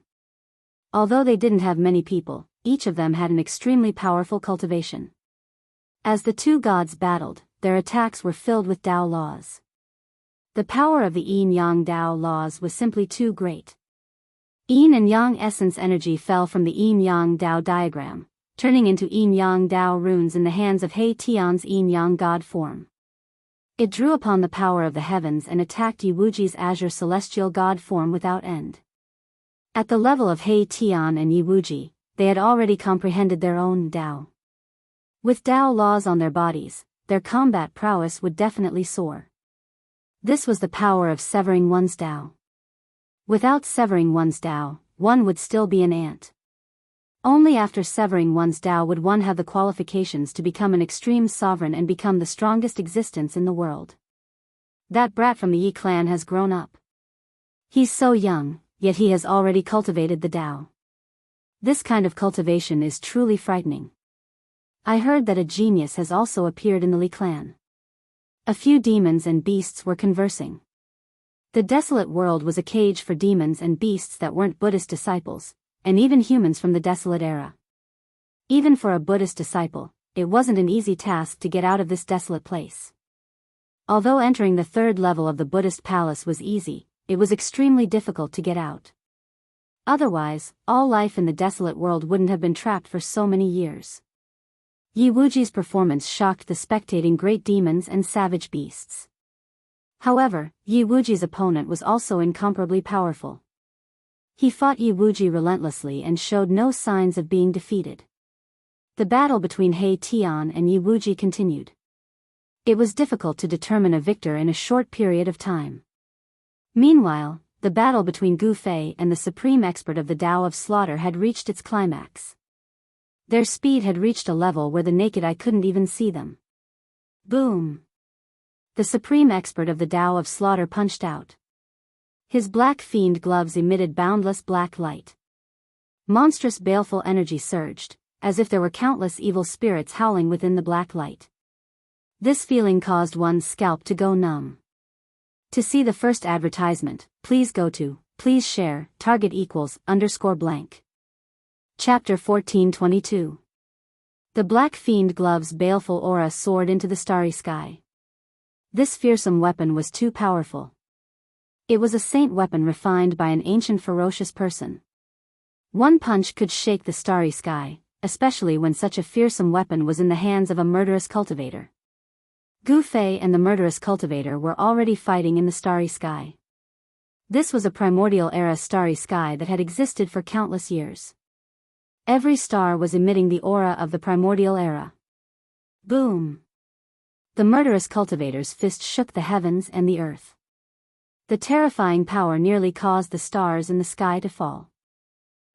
Although they didn't have many people, each of them had an extremely powerful cultivation. As the two gods battled, their attacks were filled with Tao laws. The power of the yin-yang Tao laws was simply too great. Yin and yang essence energy fell from the yin-yang Tao diagram, turning into yin-yang Tao runes in the hands of He Tian's yin-yang god form. It drew upon the power of the heavens and attacked Yi Wuji's azure celestial god form without end. At the level of He Tian and Yi Wuji, they had already comprehended their own Tao. With Tao laws on their bodies, their combat prowess would definitely soar. This was the power of severing one's Tao. Without severing one's Tao, one would still be an ant. Only after severing one's Tao would one have the qualifications to become an extreme sovereign and become the strongest existence in the world. That brat from the Yi clan has grown up. He's so young, yet he has already cultivated the Tao. This kind of cultivation is truly frightening. I heard that a genius has also appeared in the Li clan. A few demons and beasts were conversing. The desolate world was a cage for demons and beasts that weren't Buddhist disciples, and even humans from the desolate era. Even for a Buddhist disciple, it wasn't an easy task to get out of this desolate place. Although entering the third level of the Buddhist palace was easy, it was extremely difficult to get out. Otherwise, all life in the desolate world wouldn't have been trapped for so many years. Yi Wuji's performance shocked the spectating great demons and savage beasts. However, Yi Wuji's opponent was also incomparably powerful. He fought Yi Wuji relentlessly and showed no signs of being defeated. The battle between He Tian and Yi Wuji continued. It was difficult to determine a victor in a short period of time. Meanwhile, the battle between Gu Fei and the supreme expert of the Tao of slaughter had reached its climax. Their speed had reached a level where the naked eye couldn't even see them. Boom! The supreme expert of the Tao of slaughter punched out. His black fiend gloves emitted boundless black light. Monstrous baleful energy surged, as if there were countless evil spirits howling within the black light. This feeling caused one's scalp to go numb. To see the first advertisement, please go to, please share, target equals, _blank. Chapter 1422. The Black Fiend Glove's baleful aura soared into the starry sky. This fearsome weapon was too powerful. It was a saint weapon refined by an ancient ferocious person. One punch could shake the starry sky, especially when such a fearsome weapon was in the hands of a murderous cultivator. Gu Fei and the murderous cultivator were already fighting in the starry sky. This was a primordial era starry sky that had existed for countless years. Every star was emitting the aura of the primordial era. Boom! The murderous cultivator's fist shook the heavens and the earth. The terrifying power nearly caused the stars in the sky to fall.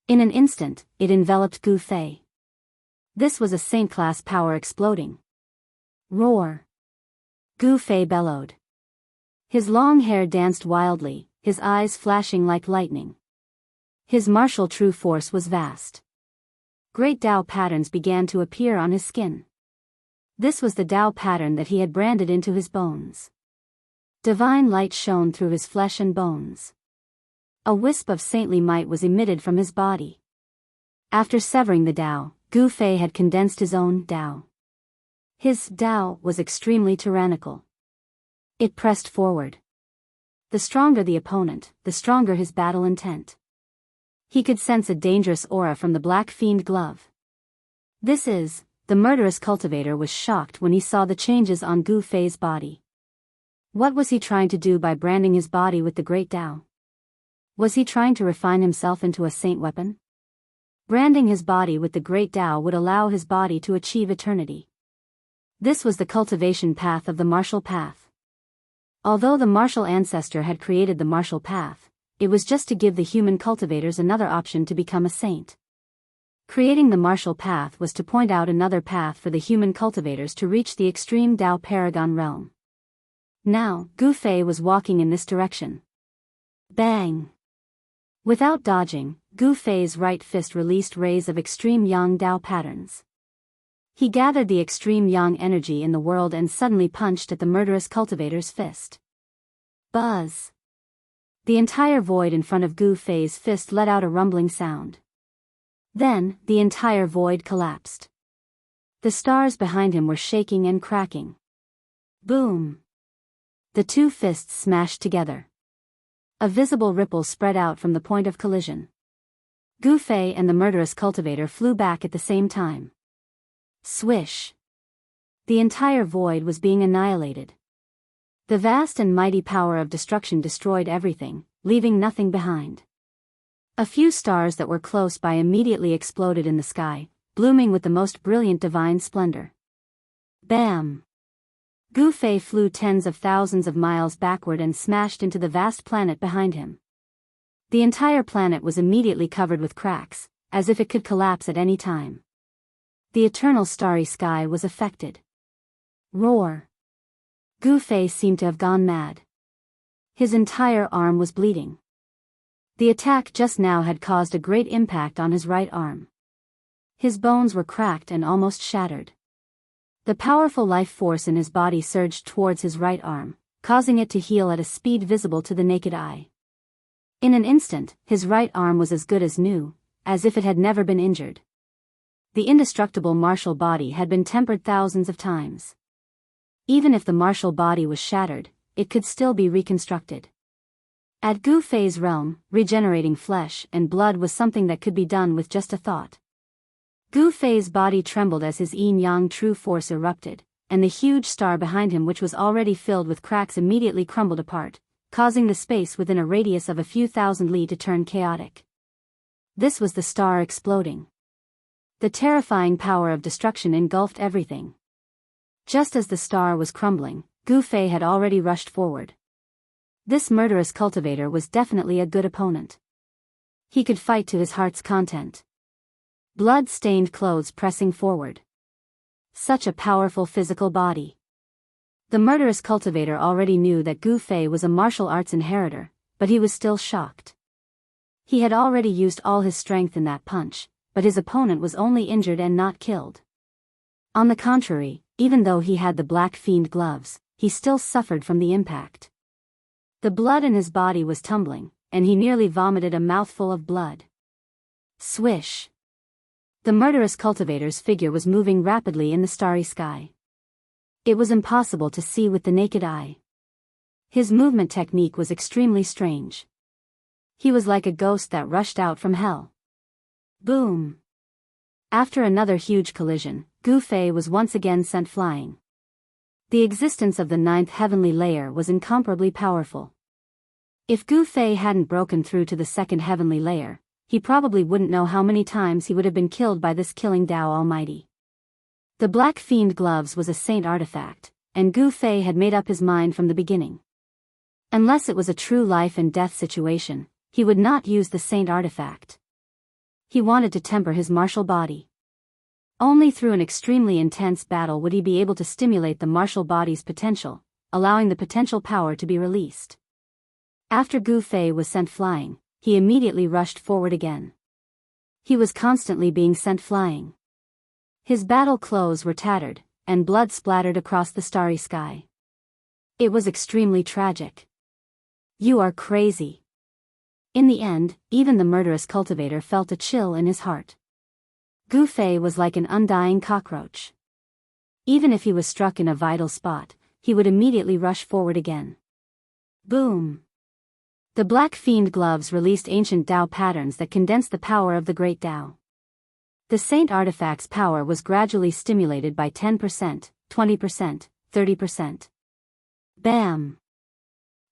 In an instant, it enveloped Gu Fei. This was a saint-class power exploding. Roar! Gu Fei bellowed. His long hair danced wildly, his eyes flashing like lightning. His martial true force was vast. Great Tao patterns began to appear on his skin. This was the Tao pattern that he had branded into his bones. Divine light shone through his flesh and bones. A wisp of saintly might was emitted from his body. After severing the Tao, Gu Fei had condensed his own Tao. His Tao was extremely tyrannical. It pressed forward. The stronger the opponent, the stronger his battle intent. He could sense a dangerous aura from the Black Fiend Glove. The murderous cultivator was shocked when he saw the changes on Gu Fei's body. What was he trying to do by branding his body with the Great Tao? Was he trying to refine himself into a saint weapon? Branding his body with the Great Tao would allow his body to achieve eternity. This was the cultivation path of the martial path. Although the martial ancestor had created the martial path, it was just to give the human cultivators another option to become a saint. Creating the martial path was to point out another path for the human cultivators to reach the extreme Tao Paragon realm. Now, Gu Fei was walking in this direction. Bang! Without dodging, Gu Fei's right fist released rays of extreme Yang Tao patterns. He gathered the extreme Yang energy in the world and suddenly punched at the murderous cultivator's fist. Buzz! The entire void in front of Gu Fei's fist let out a rumbling sound. Then, the entire void collapsed. The stars behind him were shaking and cracking. Boom! The two fists smashed together. A visible ripple spread out from the point of collision. Gu Fei and the murderous cultivator flew back at the same time. Swish! The entire void was being annihilated. The vast and mighty power of destruction destroyed everything, leaving nothing behind. A few stars that were close by immediately exploded in the sky, blooming with the most brilliant divine splendor. Bam! Gu Fei flew tens of thousands of miles backward and smashed into the vast planet behind him. The entire planet was immediately covered with cracks, as if it could collapse at any time. The eternal starry sky was affected. Roar! Gu Fei seemed to have gone mad. His entire arm was bleeding. The attack just now had caused a great impact on his right arm. His bones were cracked and almost shattered. The powerful life force in his body surged towards his right arm, causing it to heal at a speed visible to the naked eye. In an instant, his right arm was as good as new, as if it had never been injured. The indestructible martial body had been tempered thousands of times. Even if the martial body was shattered, it could still be reconstructed. At Gu Fei's realm, regenerating flesh and blood was something that could be done with just a thought. Gu Fei's body trembled as his yin-yang true force erupted, and the huge star behind him, which was already filled with cracks, immediately crumbled apart, causing the space within a radius of a few thousand li to turn chaotic. This was the star exploding. The terrifying power of destruction engulfed everything. Just as the star was crumbling, Gu Fei had already rushed forward. This murderous cultivator was definitely a good opponent. He could fight to his heart's content. Blood-stained clothes pressing forward. Such a powerful physical body. The murderous cultivator already knew that Gu Fei was a martial arts inheritor, but he was still shocked. He had already used all his strength in that punch, but his opponent was only injured and not killed. On the contrary, even though he had the Black Fiend gloves, he still suffered from the impact. The blood in his body was tumbling, and he nearly vomited a mouthful of blood. Swish! The murderous cultivator's figure was moving rapidly in the starry sky. It was impossible to see with the naked eye. His movement technique was extremely strange. He was like a ghost that rushed out from hell. Boom! After another huge collision, Gu Fei was once again sent flying. The existence of the 9th heavenly layer was incomparably powerful. If Gu Fei hadn't broken through to the 2nd heavenly layer, he probably wouldn't know how many times he would have been killed by this killing Tao Almighty. The Black Fiend gloves was a saint artifact, and Gu Fei had made up his mind from the beginning. Unless it was a true life and death situation, he would not use the saint artifact. He wanted to temper his martial body. Only through an extremely intense battle would he be able to stimulate the martial body's potential, allowing the potential power to be released. After Gu Fei was sent flying, he immediately rushed forward again. He was constantly being sent flying. His battle clothes were tattered, and blood splattered across the starry sky. It was extremely tragic. You are crazy. In the end, even the murderous cultivator felt a chill in his heart. Gu Fei was like an undying cockroach. Even if he was struck in a vital spot, he would immediately rush forward again. Boom! The Black Fiend gloves released ancient Tao patterns that condensed the power of the Great Tao. The Saint Artifact's power was gradually stimulated by 10%, 20%, 30%. Bam!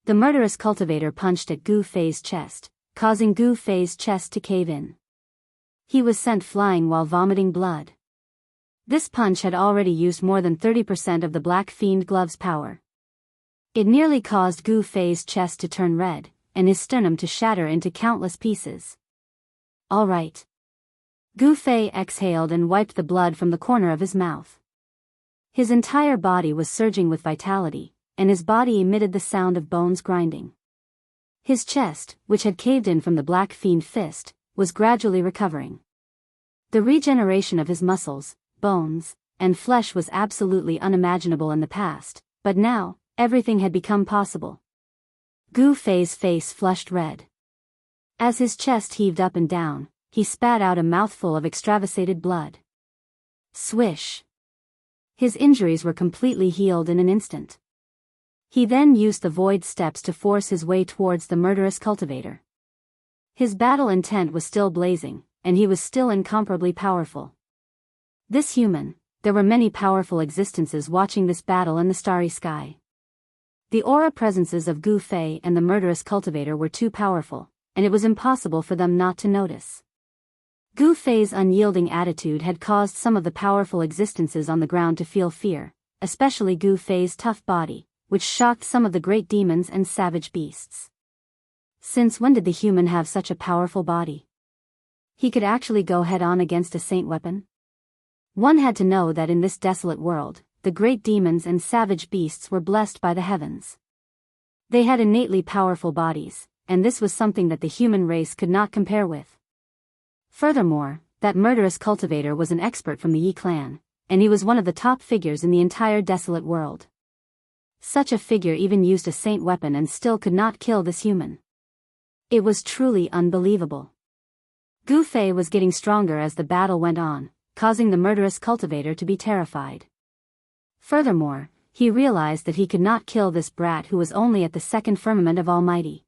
The murderous cultivator punched at Gu Fei's chest, causing Gu Fei's chest to cave in. He was sent flying while vomiting blood. This punch had already used more than 30% of the Black Fiend glove's power. It nearly caused Gu Fei's chest to turn red, and his sternum to shatter into countless pieces. All right. Gu Fei exhaled and wiped the blood from the corner of his mouth. His entire body was surging with vitality, and his body emitted the sound of bones grinding. His chest, which had caved in from the Black Fiend fist, was gradually recovering. The regeneration of his muscles, bones, and flesh was absolutely unimaginable in the past, but now, everything had become possible. Gu Fei's face flushed red. As his chest heaved up and down, he spat out a mouthful of extravasated blood. Swish! His injuries were completely healed in an instant. He then used the void steps to force his way towards the murderous cultivator. His battle intent was still blazing, and he was still incomparably powerful. This human, there were many powerful existences watching this battle in the starry sky. The aura presences of Gu Fei and the murderous cultivator were too powerful, and it was impossible for them not to notice. Gu Fei's unyielding attitude had caused some of the powerful existences on the ground to feel fear, especially Gu Fei's tough body, which shocked some of the great demons and savage beasts. Since when did the human have such a powerful body? He could actually go head-on against a saint weapon? One had to know that in this desolate world, the great demons and savage beasts were blessed by the heavens. They had innately powerful bodies, and this was something that the human race could not compare with. Furthermore, that murderous cultivator was an expert from the Yi clan, and he was one of the top figures in the entire desolate world. Such a figure even used a saint weapon and still could not kill this human. It was truly unbelievable. Gu Fei was getting stronger as the battle went on, causing the murderous cultivator to be terrified. Furthermore, he realized that he could not kill this brat who was only at the 2nd firmament of Almighty.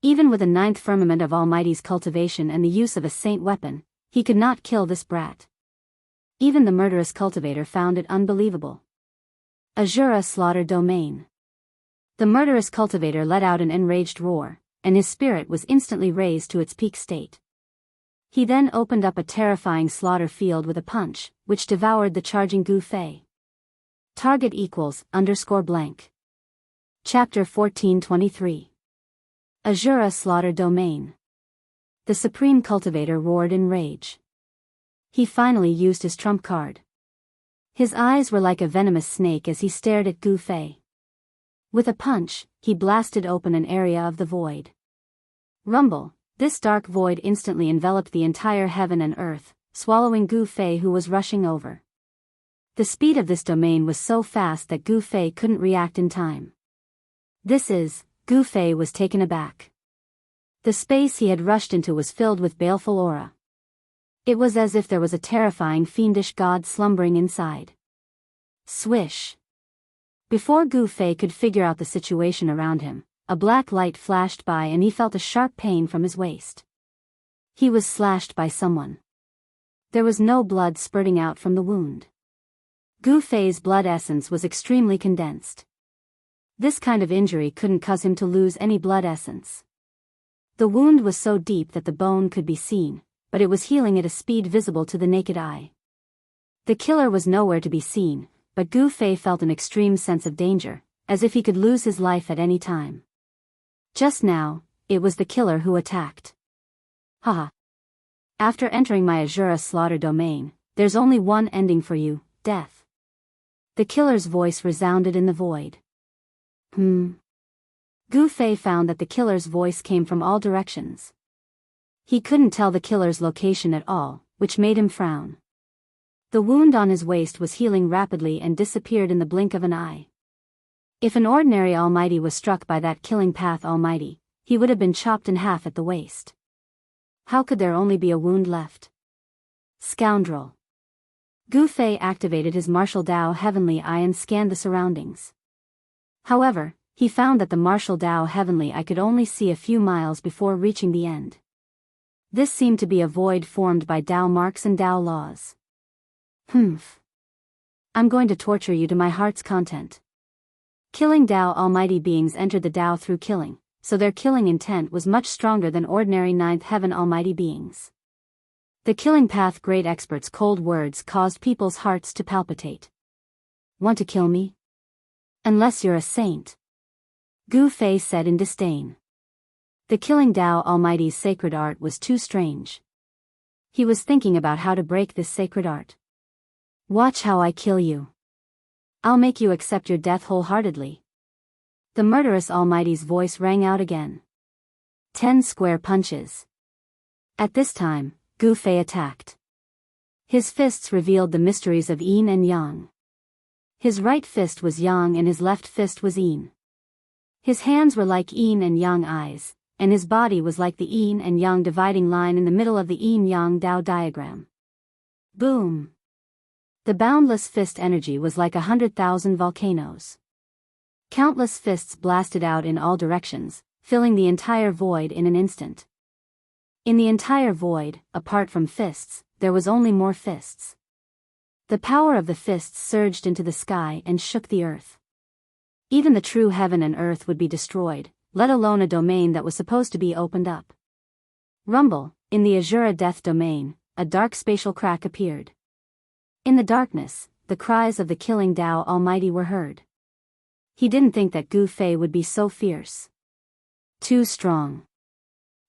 Even with a 9th firmament of Almighty's cultivation and the use of a saint weapon, he could not kill this brat. Even the murderous cultivator found it unbelievable. Azura slaughter domain. The murderous cultivator let out an enraged roar, and his spirit was instantly raised to its peak state. He then opened up a terrifying slaughter field with a punch, which devoured the charging Gu Fei. Target equals _blank. Chapter 1423. Azura slaughter domain. The supreme cultivator roared in rage. He finally used his trump card. His eyes were like a venomous snake as he stared at Gu Fei. With a punch, he blasted open an area of the void. Rumble, This dark void instantly enveloped the entire heaven and earth, swallowing Gu Fei, who was rushing over. The speed of this domain was so fast that Gu Fei couldn't react in time. Gu Fei was taken aback. The space he had rushed into was filled with baleful aura. It was as if there was a terrifying fiendish god slumbering inside. Swish! Before Gu Fei could figure out the situation around him, a black light flashed by and he felt a sharp pain from his waist. He was slashed by someone. There was no blood spurting out from the wound. Gu Fei's blood essence was extremely condensed. This kind of injury couldn't cause him to lose any blood essence. The wound was so deep that the bone could be seen, but it was healing at a speed visible to the naked eye. The killer was nowhere to be seen, but Gu Fei felt an extreme sense of danger, as if he could lose his life at any time. Just now, it was the killer who attacked. Haha. After entering my Azura slaughter domain, there's only one ending for you, death. The killer's voice resounded in the void. Gu Fei found that the killer's voice came from all directions. He couldn't tell the killer's location at all, which made him frown. The wound on his waist was healing rapidly and disappeared in the blink of an eye. If an ordinary almighty was struck by that killing path almighty, he would have been chopped in half at the waist. How could there only be a wound left? Scoundrel! Gu Fei activated his martial Dao Heavenly Eye and scanned the surroundings. However, he found that the martial Dao Heavenly Eye could only see a few miles before reaching the end. This seemed to be a void formed by Dao marks and Dao laws. I'm going to torture you to my heart's content. Killing Dao almighty beings entered the Dao through killing, so their killing intent was much stronger than ordinary ninth heaven almighty beings. The killing path great experts' cold words caused people's hearts to palpitate. Want to kill me? Unless you're a saint. Gu Fei said in disdain. The killing Dao almighty's sacred art was too strange. He was thinking about how to break this sacred art. Watch how I kill you. I'll make you accept your death wholeheartedly. The murderous almighty's voice rang out again. 10 square punches. At this time, Gu Fei attacked. His fists revealed the mysteries of yin and yang. His right fist was yang and his left fist was yin. His hands were like yin and yang eyes, and his body was like the yin and yang dividing line in the middle of the yin-yang Dao diagram. Boom! The boundless fist energy was like 100,000 volcanoes. Countless fists blasted out in all directions, filling the entire void in an instant. In the entire void, apart from fists, there was only more fists. The power of the fists surged into the sky and shook the earth. Even the true heaven and earth would be destroyed, let alone a domain that was supposed to be opened up. Rumble, in the Azura death domain, a dark spatial crack appeared. In the darkness, the cries of the killing Dao almighty were heard. He didn't think that Gu Fei would be so fierce. Too strong.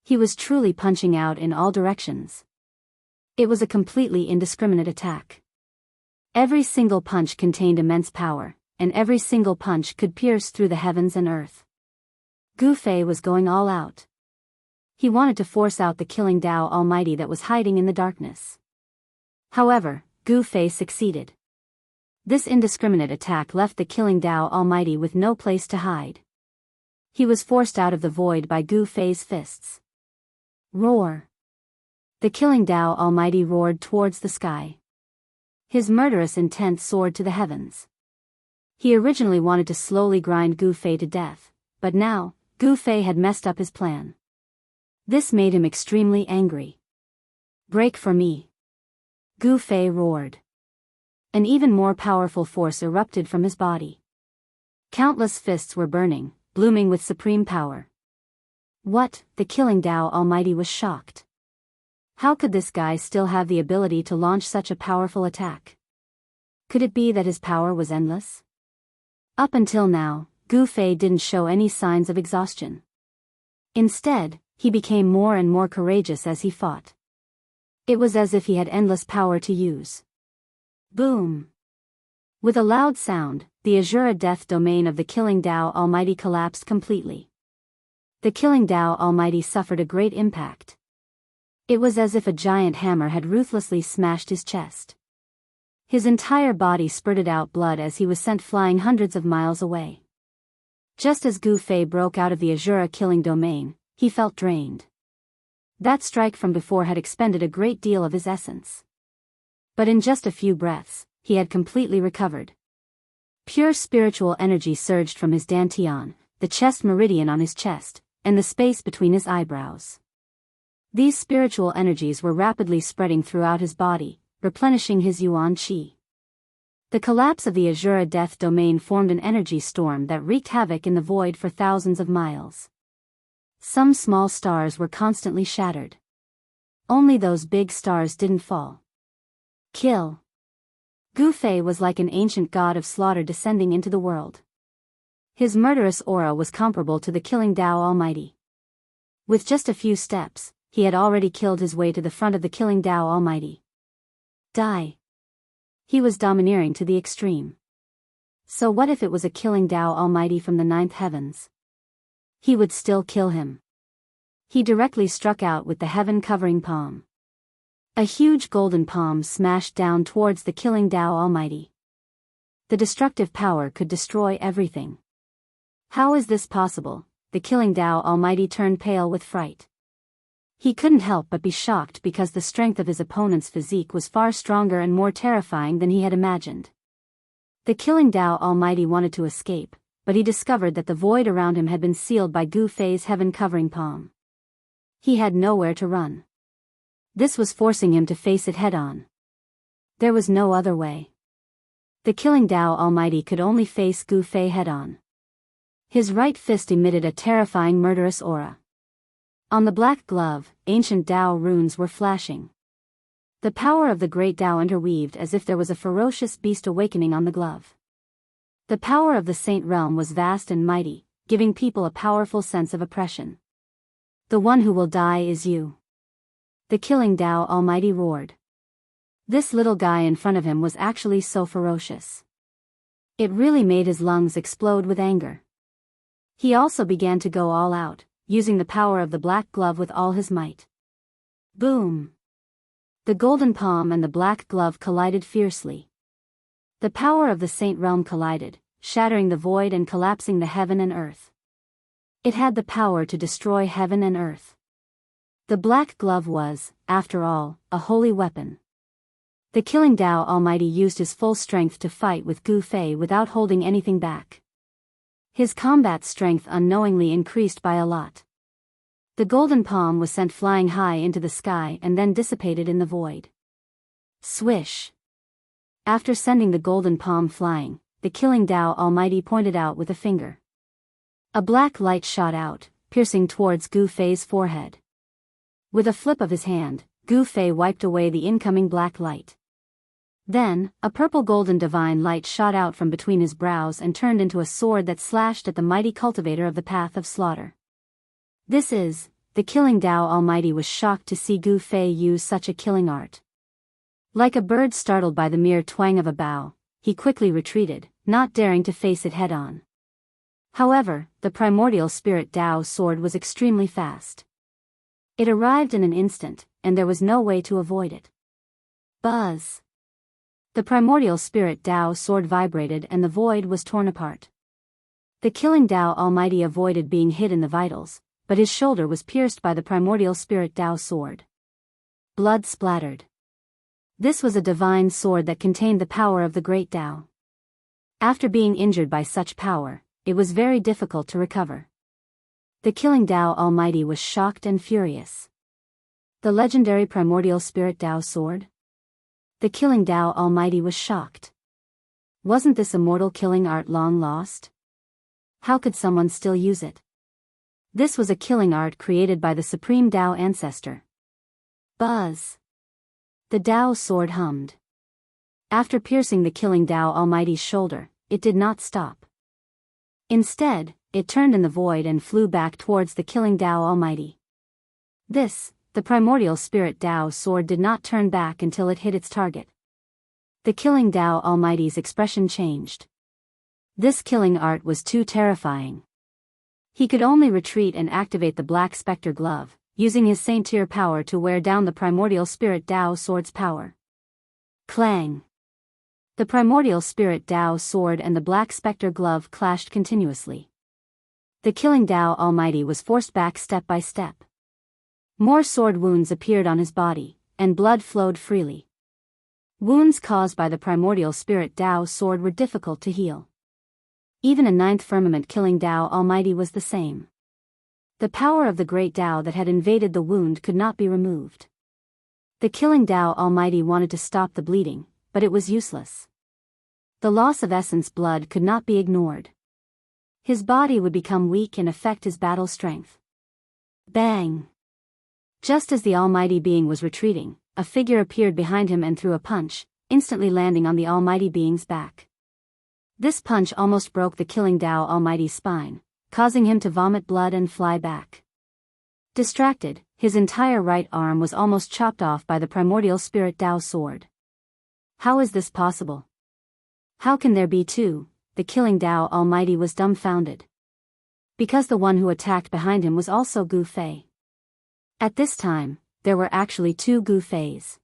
He was truly punching out in all directions. It was a completely indiscriminate attack. Every single punch contained immense power, and every single punch could pierce through the heavens and earth. Gu Fei was going all out. He wanted to force out the killing Dao almighty that was hiding in the darkness. However, Gu Fei succeeded. This indiscriminate attack left the killing Dao almighty with no place to hide. He was forced out of the void by Gu Fei's fists. Roar! The killing Dao almighty roared towards the sky. His murderous intent soared to the heavens. He originally wanted to slowly grind Gu Fei to death, but now, Gu Fei had messed up his plan. This made him extremely angry. Break for me! Gu Fei roared. An even more powerful force erupted from his body. Countless fists were burning, blooming with supreme power. What? The killing Dao almighty was shocked. How could this guy still have the ability to launch such a powerful attack? Could it be that his power was endless? Up until now, Gu Fei didn't show any signs of exhaustion. Instead, he became more and more courageous as he fought. It was as if he had endless power to use. Boom! With a loud sound, the Azura death domain of the killing Dao almighty collapsed completely. The killing Tao Almighty suffered a great impact. It was as if a giant hammer had ruthlessly smashed his chest. His entire body spurted out blood as he was sent flying hundreds of miles away. Just as Gu Fei broke out of the Azura killing domain, he felt drained. That strike from before had expended a great deal of his essence. But in just a few breaths, he had completely recovered. Pure spiritual energy surged from his dantian, the chest meridian on his chest, and the space between his eyebrows. These spiritual energies were rapidly spreading throughout his body, replenishing his yuan qi. The collapse of the Azura death domain formed an energy storm that wreaked havoc in the void for thousands of miles. Some small stars were constantly shattered. Only those big stars didn't fall. Kill. Gu Fei was like an ancient god of slaughter descending into the world. His murderous aura was comparable to the killing Tao Almighty. With just a few steps, he had already killed his way to the front of the killing Tao Almighty. Die. He was domineering to the extreme. So what if it was a killing Tao Almighty from the ninth heavens? He would still kill him. He directly struck out with the heaven-covering palm. A huge golden palm smashed down towards the killing Tao Almighty. The destructive power could destroy everything. How is this possible? The killing Tao Almighty turned pale with fright. He couldn't help but be shocked because the strength of his opponent's physique was far stronger and more terrifying than he had imagined. The killing Tao Almighty wanted to escape, but he discovered that the void around him had been sealed by Gu Fei's heaven-covering palm. He had nowhere to run. This was forcing him to face it head-on. There was no other way. The killing Tao Almighty could only face Gu Fei head-on. His right fist emitted a terrifying murderous aura. On the black glove, ancient Tao runes were flashing. The power of the great Tao interweaved as if there was a ferocious beast awakening on the glove. The power of the Saint Realm was vast and mighty, giving people a powerful sense of oppression. The one who will die is you. The killing Tao Almighty roared. This little guy in front of him was actually so ferocious. It really made his lungs explode with anger. He also began to go all out, using the power of the black glove with all his might. Boom! The golden palm and the black glove collided fiercely. The power of the Saint Realm collided, shattering the void and collapsing the heaven and earth. It had the power to destroy heaven and earth. The black glove was, after all, a holy weapon. The killing Tao Almighty used his full strength to fight with Gu Fei without holding anything back. His combat strength unknowingly increased by a lot. The golden palm was sent flying high into the sky and then dissipated in the void. Swish! After sending the golden palm flying, the killing Tao Almighty pointed out with a finger. A black light shot out, piercing towards Gu Fei's forehead. With a flip of his hand, Gu Fei wiped away the incoming black light. Then, a purple-golden divine light shot out from between his brows and turned into a sword that slashed at the mighty cultivator of the path of slaughter. The killing Tao Almighty was shocked to see Gu Fei use such a killing art. Like a bird startled by the mere twang of a bow, he quickly retreated, not daring to face it head-on. However, the primordial spirit Tao sword was extremely fast. It arrived in an instant, and there was no way to avoid it. Buzz! The primordial spirit Tao sword vibrated and the void was torn apart. The killing Tao Almighty avoided being hit in the vitals, but his shoulder was pierced by the primordial spirit Tao sword. Blood splattered. This was a divine sword that contained the power of the great Tao. After being injured by such power, it was very difficult to recover. The killing Tao Almighty was shocked and furious. The legendary primordial spirit Tao sword? The killing Tao Almighty was shocked. Wasn't this immortal killing art long lost? How could someone still use it? This was a killing art created by the supreme Tao ancestor. Buzz! The Tao sword hummed. After piercing the killing Tao Almighty's shoulder, it did not stop. Instead, it turned in the void and flew back towards the killing Tao Almighty. The primordial spirit Tao sword did not turn back until it hit its target. The killing Tao Almighty's expression changed. This killing art was too terrifying. He could only retreat and activate the Black Spectre Glove, using his Saint-Tier power to wear down the Primordial Spirit Dao Sword's power. Clang! The Primordial Spirit Dao Sword and the Black Spectre Glove clashed continuously. The killing Dao Almighty was forced back step by step. More sword wounds appeared on his body, and blood flowed freely. Wounds caused by the Primordial Spirit Dao Sword were difficult to heal. Even a ninth firmament killing Dao Almighty was the same. The power of the great Dao that had invaded the wound could not be removed. The killing Dao Almighty wanted to stop the bleeding, but it was useless. The loss of essence blood could not be ignored. His body would become weak and affect his battle strength. Bang! Just as the Almighty Being was retreating, a figure appeared behind him and threw a punch, instantly landing on the Almighty Being's back. This punch almost broke the killing Dao Almighty's spine, causing him to vomit blood and fly back. Distracted, his entire right arm was almost chopped off by the Primordial Spirit Dao Sword. How is this possible? How can there be two? The killing Dao Almighty was dumbfounded. Because the one who attacked behind him was also Gu Fei. At this time, there were actually two Gu Feis.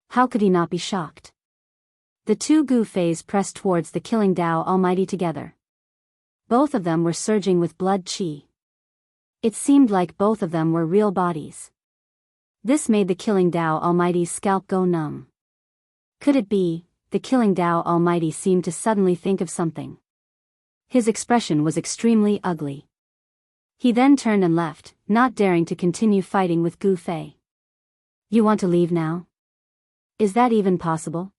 How could he not be shocked? The two Gu Feis pressed towards the killing Dao Almighty together. Both of them were surging with blood qi. It seemed like both of them were real bodies. This made the killing Dao Almighty's scalp go numb. Could it be? The killing Dao Almighty seemed to suddenly think of something. His expression was extremely ugly. He then turned and left, not daring to continue fighting with Gu Fei. You want to leave now? Is that even possible?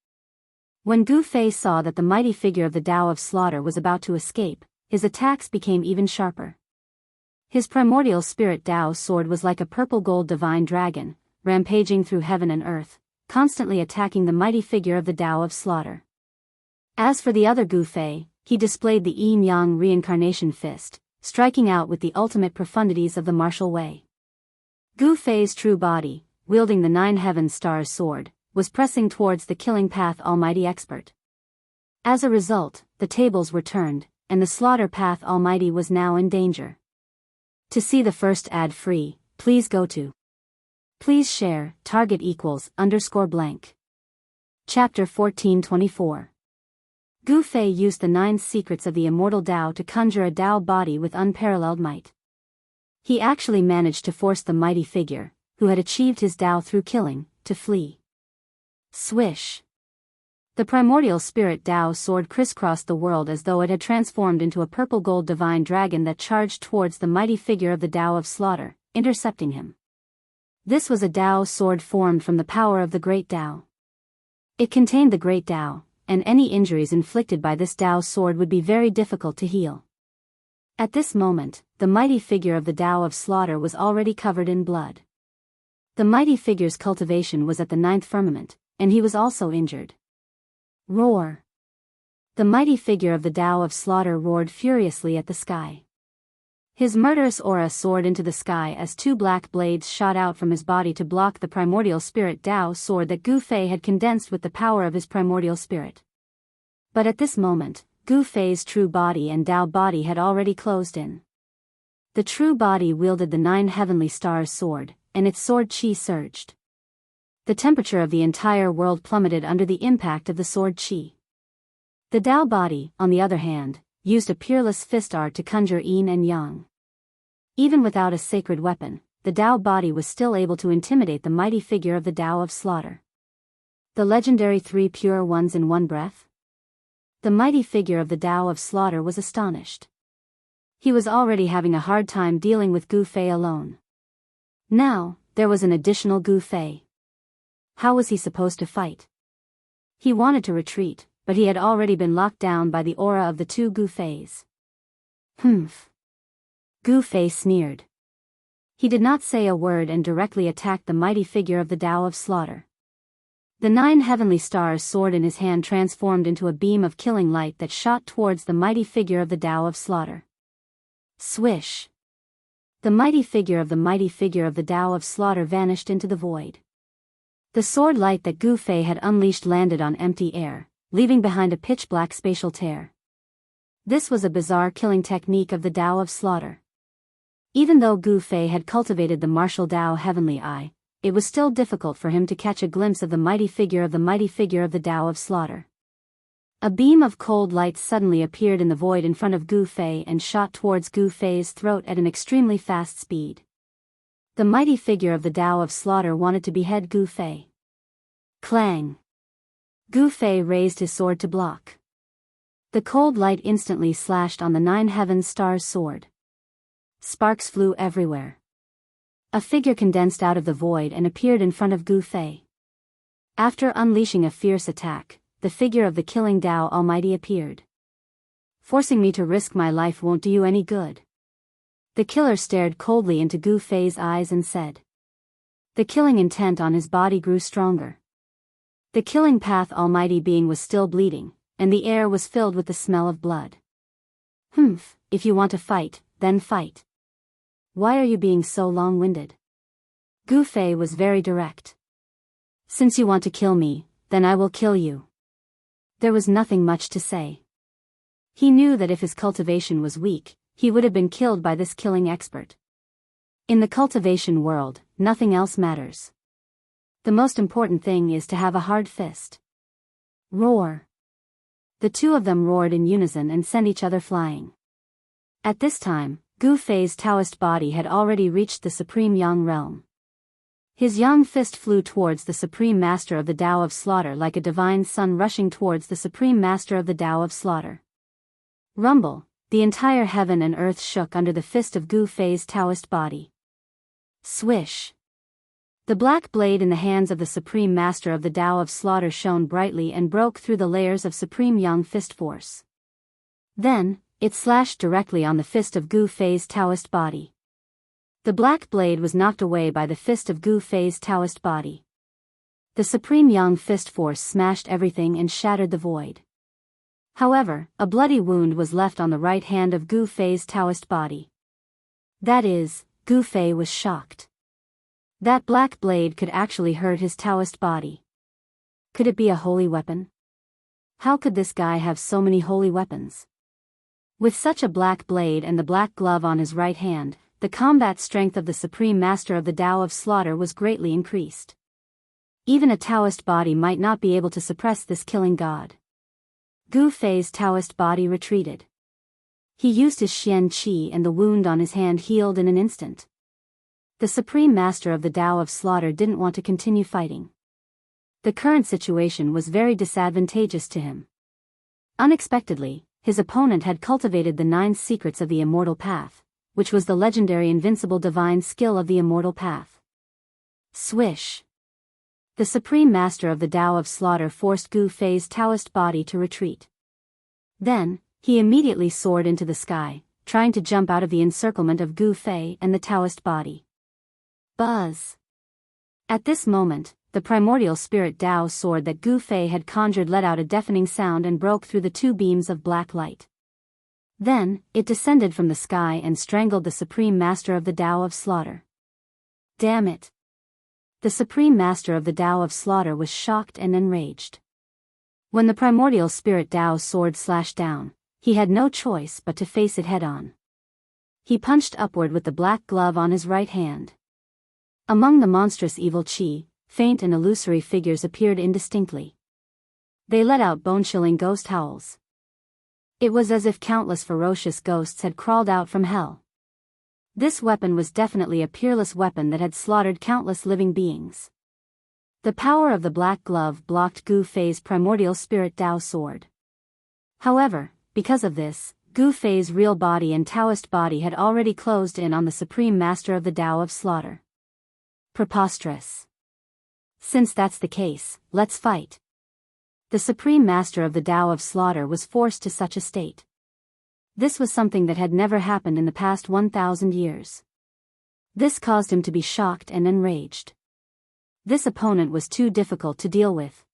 When Gu Fei saw that the mighty figure of the Dao of Slaughter was about to escape, his attacks became even sharper. His Primordial Spirit Dao Sword was like a purple-gold divine dragon, rampaging through heaven and earth, constantly attacking the mighty figure of the Dao of Slaughter. As for the other Gu Fei, he displayed the Yin-Yang Reincarnation Fist, striking out with the ultimate profundities of the martial way. Gu Fei's true body, wielding the Nine Heavens Stars sword, was pressing towards the killing path Almighty Expert. As a result, the tables were turned, and the Slaughter Path Almighty was now in danger. To see the first ad free, please go to Please share, target =_blank. Chapter 1424. Gu Fei used the 9 secrets of the Immortal Dao to conjure a Dao body with unparalleled might. He actually managed to force the mighty figure, who had achieved his Dao through killing, to flee. Swish! The Primordial Spirit Dao Sword crisscrossed the world as though it had transformed into a purple-gold divine dragon that charged towards the mighty figure of the Dao of Slaughter, intercepting him. This was a Dao sword formed from the power of the Great Dao. It contained the Great Dao, and any injuries inflicted by this Dao sword would be very difficult to heal. At this moment, the mighty figure of the Dao of Slaughter was already covered in blood. The mighty figure's cultivation was at the 9th firmament, and he was also injured. Roar! The mighty figure of the Dao of Slaughter roared furiously at the sky. His murderous aura soared into the sky as 2 black blades shot out from his body to block the Primordial Spirit Dao sword that Gu Fei had condensed with the power of his primordial spirit. But at this moment, Gu Fei's true body and Dao body had already closed in. The true body wielded the 9 heavenly stars sword, and its sword qi surged. The temperature of the entire world plummeted under the impact of the sword qi. The Dao body, on the other hand, used a peerless fist art to conjure yin and yang. Even without a sacred weapon, the Dao body was still able to intimidate the mighty figure of the Dao of Slaughter. The legendary 3 pure ones in one breath? The mighty figure of the Dao of Slaughter was astonished. He was already having a hard time dealing with Gu Fei alone. Now, there was an additional Gu Fei. How was he supposed to fight? He wanted to retreat, but he had already been locked down by the aura of the 2 Gu Feis. Humph. Gu Fei sneered. He did not say a word and directly attacked the mighty figure of the Dao of Slaughter. The 9 heavenly stars sword in his hand transformed into a beam of killing light that shot towards the mighty figure of the Dao of Slaughter. Swish! The mighty figure of the Dao of Slaughter vanished into the void. The sword light that Gu Fei had unleashed landed on empty air, leaving behind a pitch-black spatial tear. This was a bizarre killing technique of the Tao of Slaughter. Even though Gu Fei had cultivated the martial Tao Heavenly Eye, it was still difficult for him to catch a glimpse of the mighty figure of the Tao of Slaughter. A beam of cold light suddenly appeared in the void in front of Gu Fei and shot towards Gu Fei's throat at an extremely fast speed. The mighty figure of the Tao of Slaughter wanted to behead Gu Fei. Clang! Gu Fei raised his sword to block. The cold light instantly slashed on the 9 heaven stars sword. Sparks flew everywhere. A figure condensed out of the void and appeared in front of Gu Fei. After unleashing a fierce attack, the figure of the killing Tao Almighty appeared. Forcing me to risk my life won't do you any good. The killer stared coldly into Gu Fei's eyes and said. The killing intent on his body grew stronger. The killing path Almighty being was still bleeding, and the air was filled with the smell of blood. If you want to fight, then fight. Why are you being so long-winded? Gu Fei was very direct. Since you want to kill me, then I will kill you. There was nothing much to say. He knew that if his cultivation was weak, he would have been killed by this killing expert. In the cultivation world, nothing else matters. The most important thing is to have a hard fist. Roar! The two of them roared in unison and sent each other flying. At this time, Gu Fei's Taoist body had already reached the supreme Yang realm. His yang fist flew towards the Supreme Master of the Tao of Slaughter like a divine sun rushing towards the Supreme Master of the Tao of Slaughter. Rumble, the entire heaven and earth shook under the fist of Gu Fei's Taoist body. Swish! The black blade in the hands of the Supreme Master of the Tao of Slaughter shone brightly and broke through the layers of supreme yang fist force. Then, it slashed directly on the fist of Gu Fei's Taoist body. The black blade was knocked away by the fist of Gu Fei's Taoist body. The supreme yang fist force smashed everything and shattered the void. However, a bloody wound was left on the right hand of Gu Fei's Taoist body. That is, Gu Fei was shocked. That black blade could actually hurt his Taoist body. Could it be a holy weapon? How could this guy have so many holy weapons? With such a black blade and the black glove on his right hand, the combat strength of the Supreme Master of the Tao of Slaughter was greatly increased. Even a Taoist body might not be able to suppress this killing god. Gu Fei's Taoist body retreated. He used his Xian Qi and the wound on his hand healed in an instant. The Supreme Master of the Tao of Slaughter didn't want to continue fighting. The current situation was very disadvantageous to him. Unexpectedly, his opponent had cultivated the 9 secrets of the Immortal Path, which was the legendary invincible divine skill of the Immortal Path. Swish! The Supreme Master of the Tao of Slaughter forced Gu Fei's Taoist body to retreat. Then, he immediately soared into the sky, trying to jump out of the encirclement of Gu Fei and the Taoist body. Buzz! At this moment, the primordial spirit Tao sword that Gu Fei had conjured let out a deafening sound and broke through the 2 beams of black light. Then, it descended from the sky and strangled the Supreme Master of the Tao of Slaughter. Damn it! The Supreme Master of the Tao of Slaughter was shocked and enraged. When the primordial spirit Tao's sword slashed down, he had no choice but to face it head-on. He punched upward with the black glove on his right hand. Among the monstrous evil qi, faint and illusory figures appeared indistinctly. They let out bone-chilling ghost howls. It was as if countless ferocious ghosts had crawled out from hell. This weapon was definitely a peerless weapon that had slaughtered countless living beings. The power of the black glove blocked Gu Fei's primordial spirit Tao sword. However, because of this, Gu Fei's real body and Taoist body had already closed in on the Supreme Master of the Tao of Slaughter. Preposterous. Since that's the case, let's fight. The Supreme Master of the Tao of Slaughter was forced to such a state. This was something that had never happened in the past 1,000 years. This caused him to be shocked and enraged. This opponent was too difficult to deal with.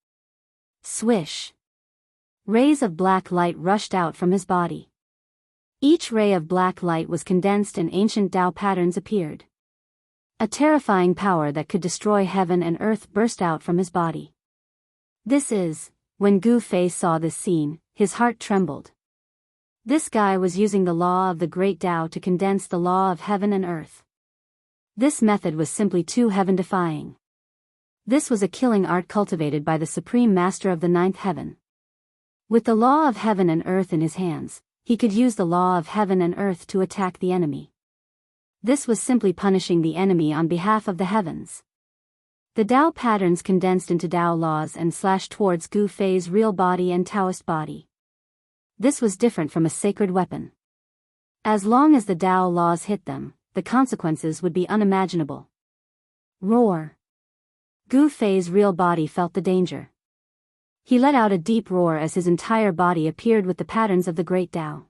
Swish! Rays of black light rushed out from his body. Each ray of black light was condensed and ancient Tao patterns appeared. A terrifying power that could destroy heaven and earth burst out from his body. When Gu Fei saw this scene, his heart trembled. This guy was using the law of the great Tao to condense the law of heaven and earth. This method was simply too heaven-defying. This was a killing art cultivated by the Supreme Master of the Ninth Heaven. With the law of heaven and earth in his hands, he could use the law of heaven and earth to attack the enemy. This was simply punishing the enemy on behalf of the heavens. The Tao patterns condensed into Tao laws and slashed towards Gu Fei's real body and Taoist body. This was different from a sacred weapon. As long as the Tao laws hit them, the consequences would be unimaginable. Roar. Gu Fei's real body felt the danger. He let out a deep roar as his entire body appeared with the patterns of the great Tao.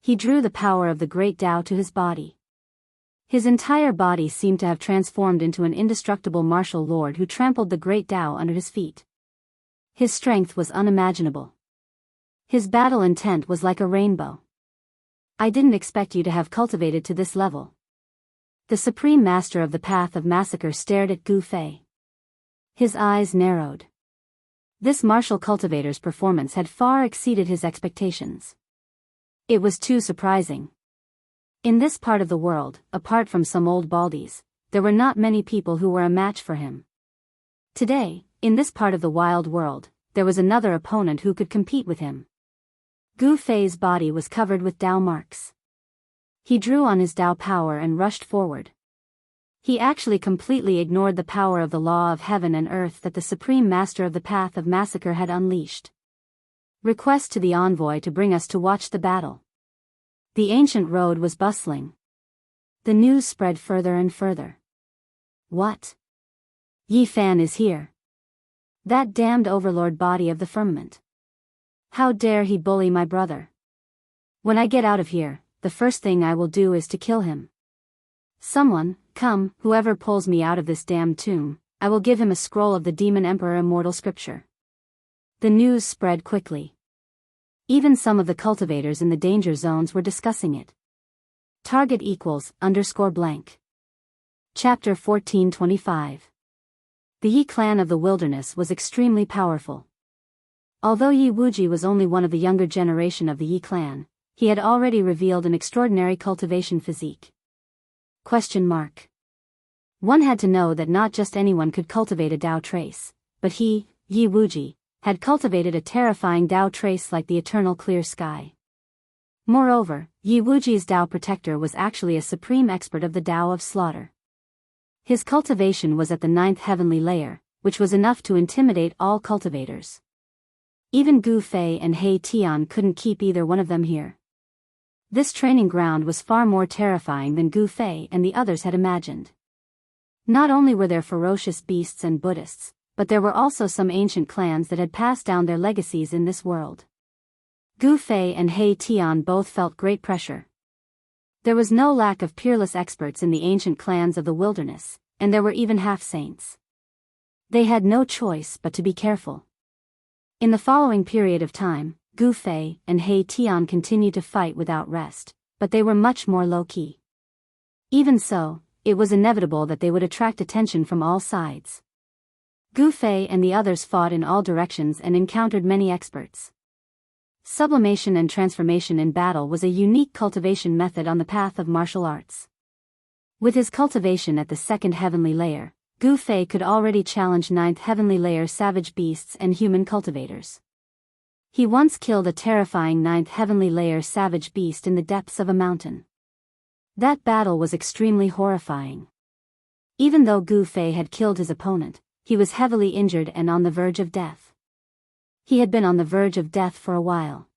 He drew the power of the great Tao to his body. His entire body seemed to have transformed into an indestructible martial lord who trampled the great Tao under his feet. His strength was unimaginable. His battle intent was like a rainbow. I didn't expect you to have cultivated to this level. The Supreme Master of the Path of Massacre stared at Gu Fei. His eyes narrowed. This martial cultivator's performance had far exceeded his expectations. It was too surprising. In this part of the world, apart from some old baldies, there were not many people who were a match for him. Today, in this part of the wild world, there was another opponent who could compete with him. Gu Fei's body was covered with Tao marks. He drew on his Tao power and rushed forward. He actually completely ignored the power of the law of heaven and earth that the Supreme Master of the Path of Massacre had unleashed. Request to the envoy to bring us to watch the battle. The ancient road was bustling. The news spread further and further. What? Yi Fan is here. That damned overlord body of the firmament. How dare he bully my brother? When I get out of here, the first thing I will do is to kill him. Someone, come, whoever pulls me out of this damned tomb, I will give him a scroll of the Demon Emperor Immortal scripture. The news spread quickly. Even some of the cultivators in the danger zones were discussing it. Target equals _blank. Chapter 1425. The Yi clan of the wilderness was extremely powerful. Although Yi Wuji was only one of the younger generation of the Yi clan, he had already revealed an extraordinary cultivation physique. One had to know that not just anyone could cultivate a Tao trace, but he, Yi Wuji, had cultivated a terrifying Tao trace like the eternal clear sky. Moreover, Yi Wuji's Tao protector was actually a supreme expert of the Tao of slaughter. His cultivation was at the 9th heavenly layer, which was enough to intimidate all cultivators. Even Gu Fei and He Tian couldn't keep either one of them here. This training ground was far more terrifying than Gu Fei and the others had imagined. Not only were there ferocious beasts and Buddhists, but there were also some ancient clans that had passed down their legacies in this world. Gu Fei and He Tian both felt great pressure. There was no lack of peerless experts in the ancient clans of the wilderness, and there were even half-saints. They had no choice but to be careful. In the following period of time, Gu Fei and He Tian continued to fight without rest, but they were much more low-key. Even so, it was inevitable that they would attract attention from all sides. Gu Fei and the others fought in all directions and encountered many experts. Sublimation and transformation in battle was a unique cultivation method on the path of martial arts. With his cultivation at the 2nd heavenly layer, Gu Fei could already challenge 9th heavenly layer savage beasts and human cultivators. He once killed a terrifying 9th heavenly layer savage beast in the depths of a mountain. That battle was extremely horrifying. Even though Gu Fei had killed his opponent, he was heavily injured and on the verge of death. He had been on the verge of death for a while.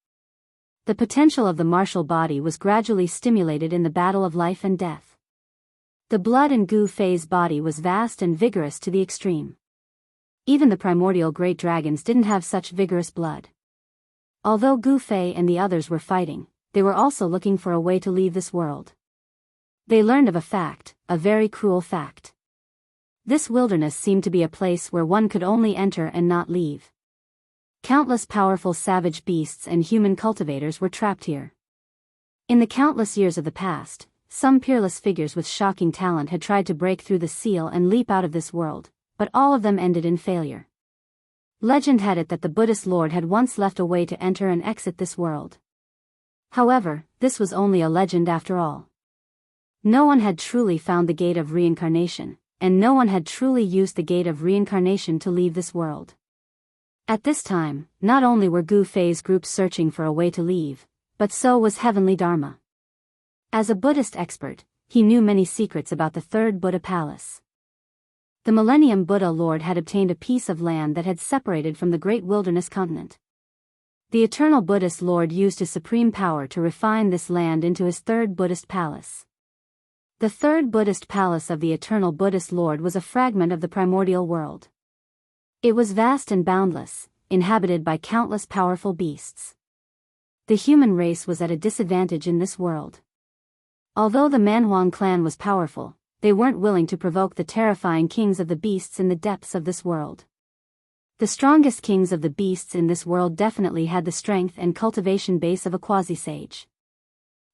The potential of the martial body was gradually stimulated in the battle of life and death. The blood in Gu Fei's body was vast and vigorous to the extreme. Even the primordial great dragons didn't have such vigorous blood. Although Gu Fei and the others were fighting, they were also looking for a way to leave this world. They learned of a fact, a very cruel fact. This wilderness seemed to be a place where one could only enter and not leave. Countless powerful savage beasts and human cultivators were trapped here. In the countless years of the past, some peerless figures with shocking talent had tried to break through the seal and leap out of this world, but all of them ended in failure. Legend had it that the Buddhist Lord had once left a way to enter and exit this world. However, this was only a legend after all. No one had truly found the gate of reincarnation, and no one had truly used the gate of reincarnation to leave this world. At this time, not only were Gu Fei's group searching for a way to leave, but so was Heavenly Dharma. As a Buddhist expert, he knew many secrets about the third Buddha palace. The Millennium Buddha Lord had obtained a piece of land that had separated from the great wilderness continent. The Eternal Buddhist Lord used his supreme power to refine this land into his third Buddhist palace. The third Buddhist palace of the Eternal Buddhist Lord was a fragment of the primordial world. It was vast and boundless, inhabited by countless powerful beasts. The human race was at a disadvantage in this world. Although the Manhuang clan was powerful, they weren't willing to provoke the terrifying kings of the beasts in the depths of this world. The strongest kings of the beasts in this world definitely had the strength and cultivation base of a quasi-sage.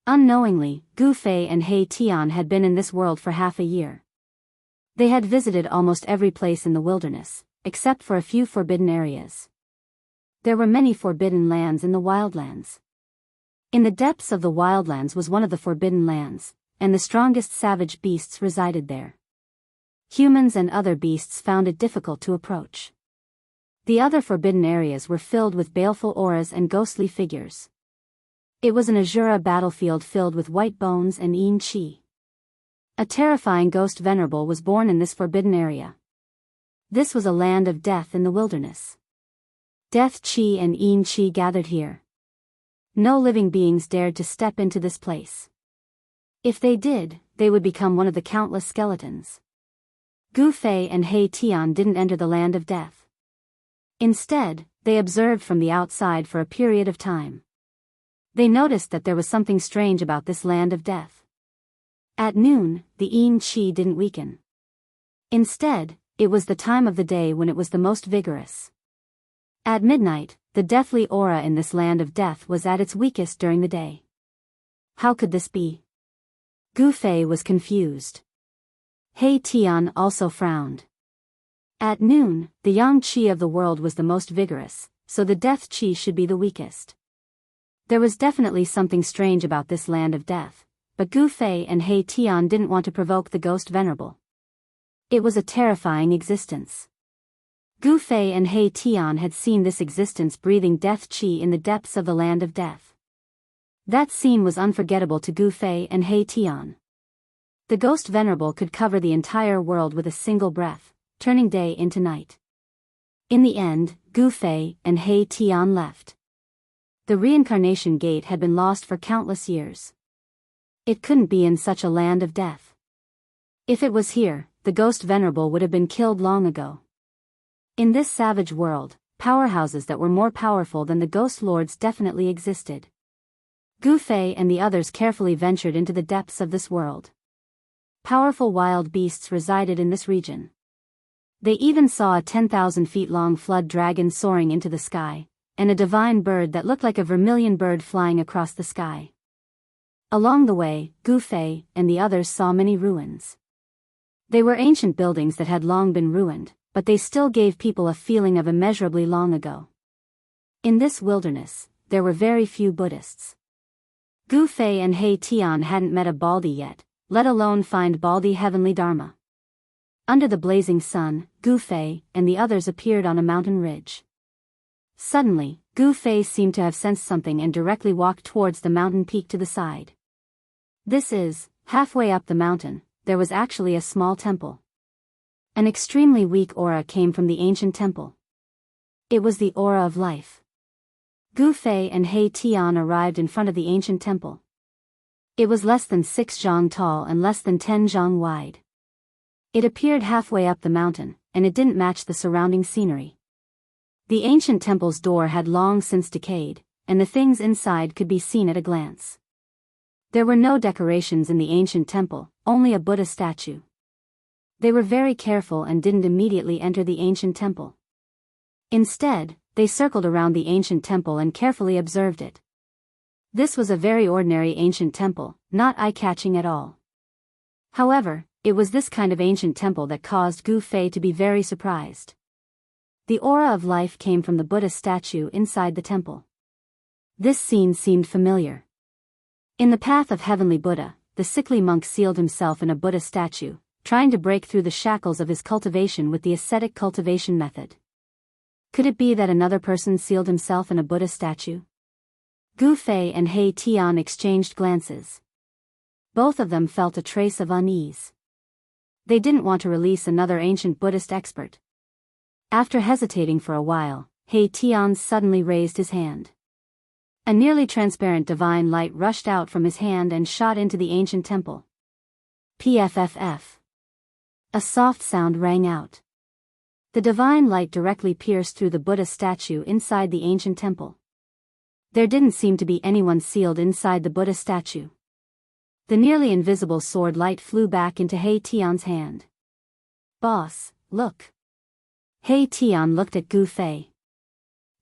Unknowingly, Gu Fei and He Tian had been in this world for half a year. They had visited almost every place in the wilderness, except for a few forbidden areas. There were many forbidden lands in the wildlands. In the depths of the wildlands was one of the forbidden lands, and the strongest savage beasts resided there. Humans and other beasts found it difficult to approach. The other forbidden areas were filled with baleful auras and ghostly figures. It was an Azura battlefield filled with white bones and Yin Qi. A terrifying ghost venerable was born in this forbidden area. This was a land of death in the wilderness. Death Qi and Yin Qi gathered here. No living beings dared to step into this place. If they did, they would become one of the countless skeletons. Gu Fei and He Tian didn't enter the land of death. Instead, they observed from the outside for a period of time. They noticed that there was something strange about this land of death. At noon, the Yin Qi didn't weaken. Instead, it was the time of the day when it was the most vigorous. At midnight, the deathly aura in this land of death was at its weakest during the day. How could this be? Gu Fei was confused. He Tian also frowned. At noon, the Yang Qi of the world was the most vigorous, so the Death Qi should be the weakest. There was definitely something strange about this land of death, but Gu Fei and He Tian didn't want to provoke the ghost venerable. It was a terrifying existence. Gu Fei and He Tian had seen this existence breathing Death Qi in the depths of the land of death. That scene was unforgettable to Gu Fei and He Tian. The ghost venerable could cover the entire world with a single breath, turning day into night. In the end, Gu Fei and He Tian left. The reincarnation gate had been lost for countless years. It couldn't be in such a land of death. If it was here, the ghost venerable would have been killed long ago. In this savage world, powerhouses that were more powerful than the ghost lords definitely existed. Gu Fei and the others carefully ventured into the depths of this world. Powerful wild beasts resided in this region. They even saw a 10,000 feet long flood dragon soaring into the sky, and a divine bird that looked like a vermilion bird flying across the sky. Along the way, Gu Fei and the others saw many ruins. They were ancient buildings that had long been ruined, but they still gave people a feeling of immeasurably long ago. In this wilderness, there were very few Buddhists. Gu Fei and He Tian hadn't met a Baldi yet, let alone find Baldi Heavenly Dharma. Under the blazing sun, Gu Fei and the others appeared on a mountain ridge. Suddenly, Gu Fei seemed to have sensed something and directly walked towards the mountain peak to the side. This is, halfway up the mountain, there was actually a small temple. An extremely weak aura came from the ancient temple. It was the aura of life. Gu Fei and He Tian arrived in front of the ancient temple. It was less than 6 zhang tall and less than 10 zhang wide. It appeared halfway up the mountain, and it didn't match the surrounding scenery. The ancient temple's door had long since decayed, and the things inside could be seen at a glance. There were no decorations in the ancient temple, only a Buddha statue. They were very careful and didn't immediately enter the ancient temple. Instead, they circled around the ancient temple and carefully observed it. This was a very ordinary ancient temple, not eye-catching at all. However, it was this kind of ancient temple that caused Gu Fei to be very surprised. The aura of life came from the Buddha statue inside the temple. This scene seemed familiar. In the path of Heavenly Buddha, the sickly monk sealed himself in a Buddha statue, trying to break through the shackles of his cultivation with the ascetic cultivation method. Could it be that another person sealed himself in a Buddha statue? Gu Fei and He Tian exchanged glances. Both of them felt a trace of unease. They didn't want to release another ancient Buddhist expert. After hesitating for a while, He Tian suddenly raised his hand. A nearly transparent divine light rushed out from his hand and shot into the ancient temple. PFFF. A soft sound rang out. The divine light directly pierced through the Buddha statue inside the ancient temple. There didn't seem to be anyone sealed inside the Buddha statue. The nearly invisible sword light flew back into He Tian's hand. "Boss, look." He Tian looked at Gu Fei.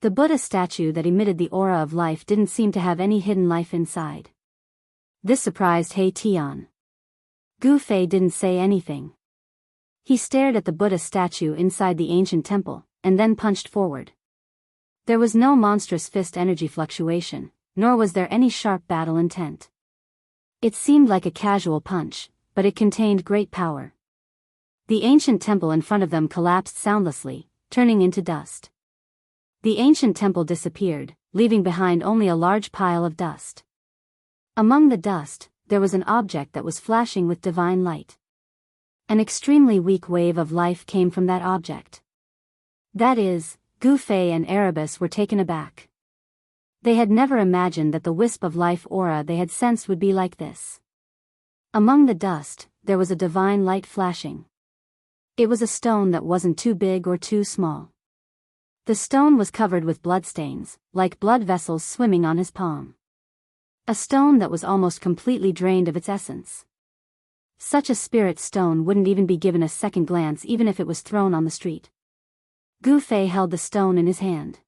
The Buddha statue that emitted the aura of life didn't seem to have any hidden life inside. This surprised He Tian. Gu Fei didn't say anything. He stared at the Buddha statue inside the ancient temple, and then punched forward. There was no monstrous fist energy fluctuation, nor was there any sharp battle intent. It seemed like a casual punch, but it contained great power. The ancient temple in front of them collapsed soundlessly, turning into dust. The ancient temple disappeared, leaving behind only a large pile of dust. Among the dust, there was an object that was flashing with divine light. An extremely weak wave of life came from that object. That is, Gu Fei and Erebus were taken aback. They had never imagined that the wisp of life aura they had sensed would be like this. Among the dust, there was a divine light flashing. It was a stone that wasn't too big or too small. The stone was covered with bloodstains, like blood vessels swimming on his palm. A stone that was almost completely drained of its essence. Such a spirit stone wouldn't even be given a second glance even if it was thrown on the street. Gu Fei held the stone in his hand.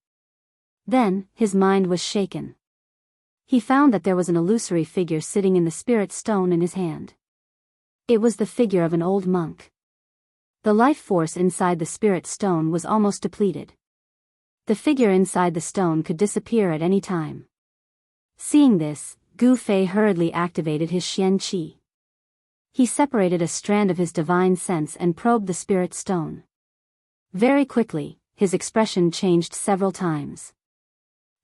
Then, his mind was shaken. He found that there was an illusory figure sitting in the spirit stone in his hand. It was the figure of an old monk. The life force inside the spirit stone was almost depleted. The figure inside the stone could disappear at any time. Seeing this, Gu Fei hurriedly activated his Xian Qi. He separated a strand of his divine sense and probed the spirit stone. Very quickly, his expression changed several times.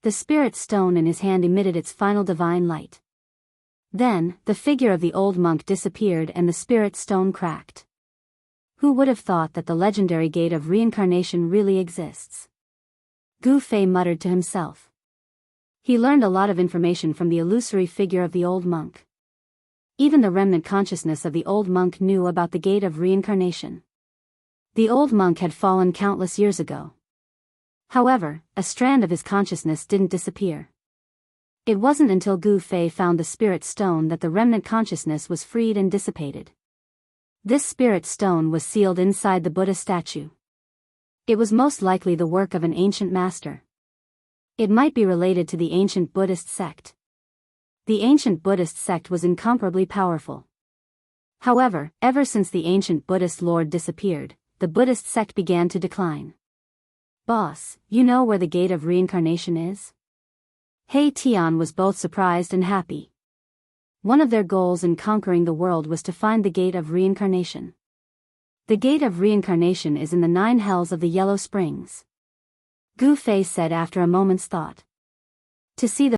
The spirit stone in his hand emitted its final divine light. Then, the figure of the old monk disappeared and the spirit stone cracked. Who would have thought that the legendary gate of reincarnation really exists? Gu Fei muttered to himself. He learned a lot of information from the illusory figure of the old monk. Even the remnant consciousness of the old monk knew about the gate of reincarnation. The old monk had fallen countless years ago. However, a strand of his consciousness didn't disappear. It wasn't until Gu Fei found the spirit stone that the remnant consciousness was freed and dissipated. This spirit stone was sealed inside the Buddha statue. It was most likely the work of an ancient master. It might be related to the ancient Buddhist sect. The ancient Buddhist sect was incomparably powerful. However, ever since the ancient Buddhist lord disappeared, the Buddhist sect began to decline. "Boss, you know where the gate of reincarnation is?" He Tian was both surprised and happy. One of their goals in conquering the world was to find the gate of reincarnation. The gate of reincarnation is in the 9 hells of the Yellow Springs. Gu Fei said after a moment's thought. To see the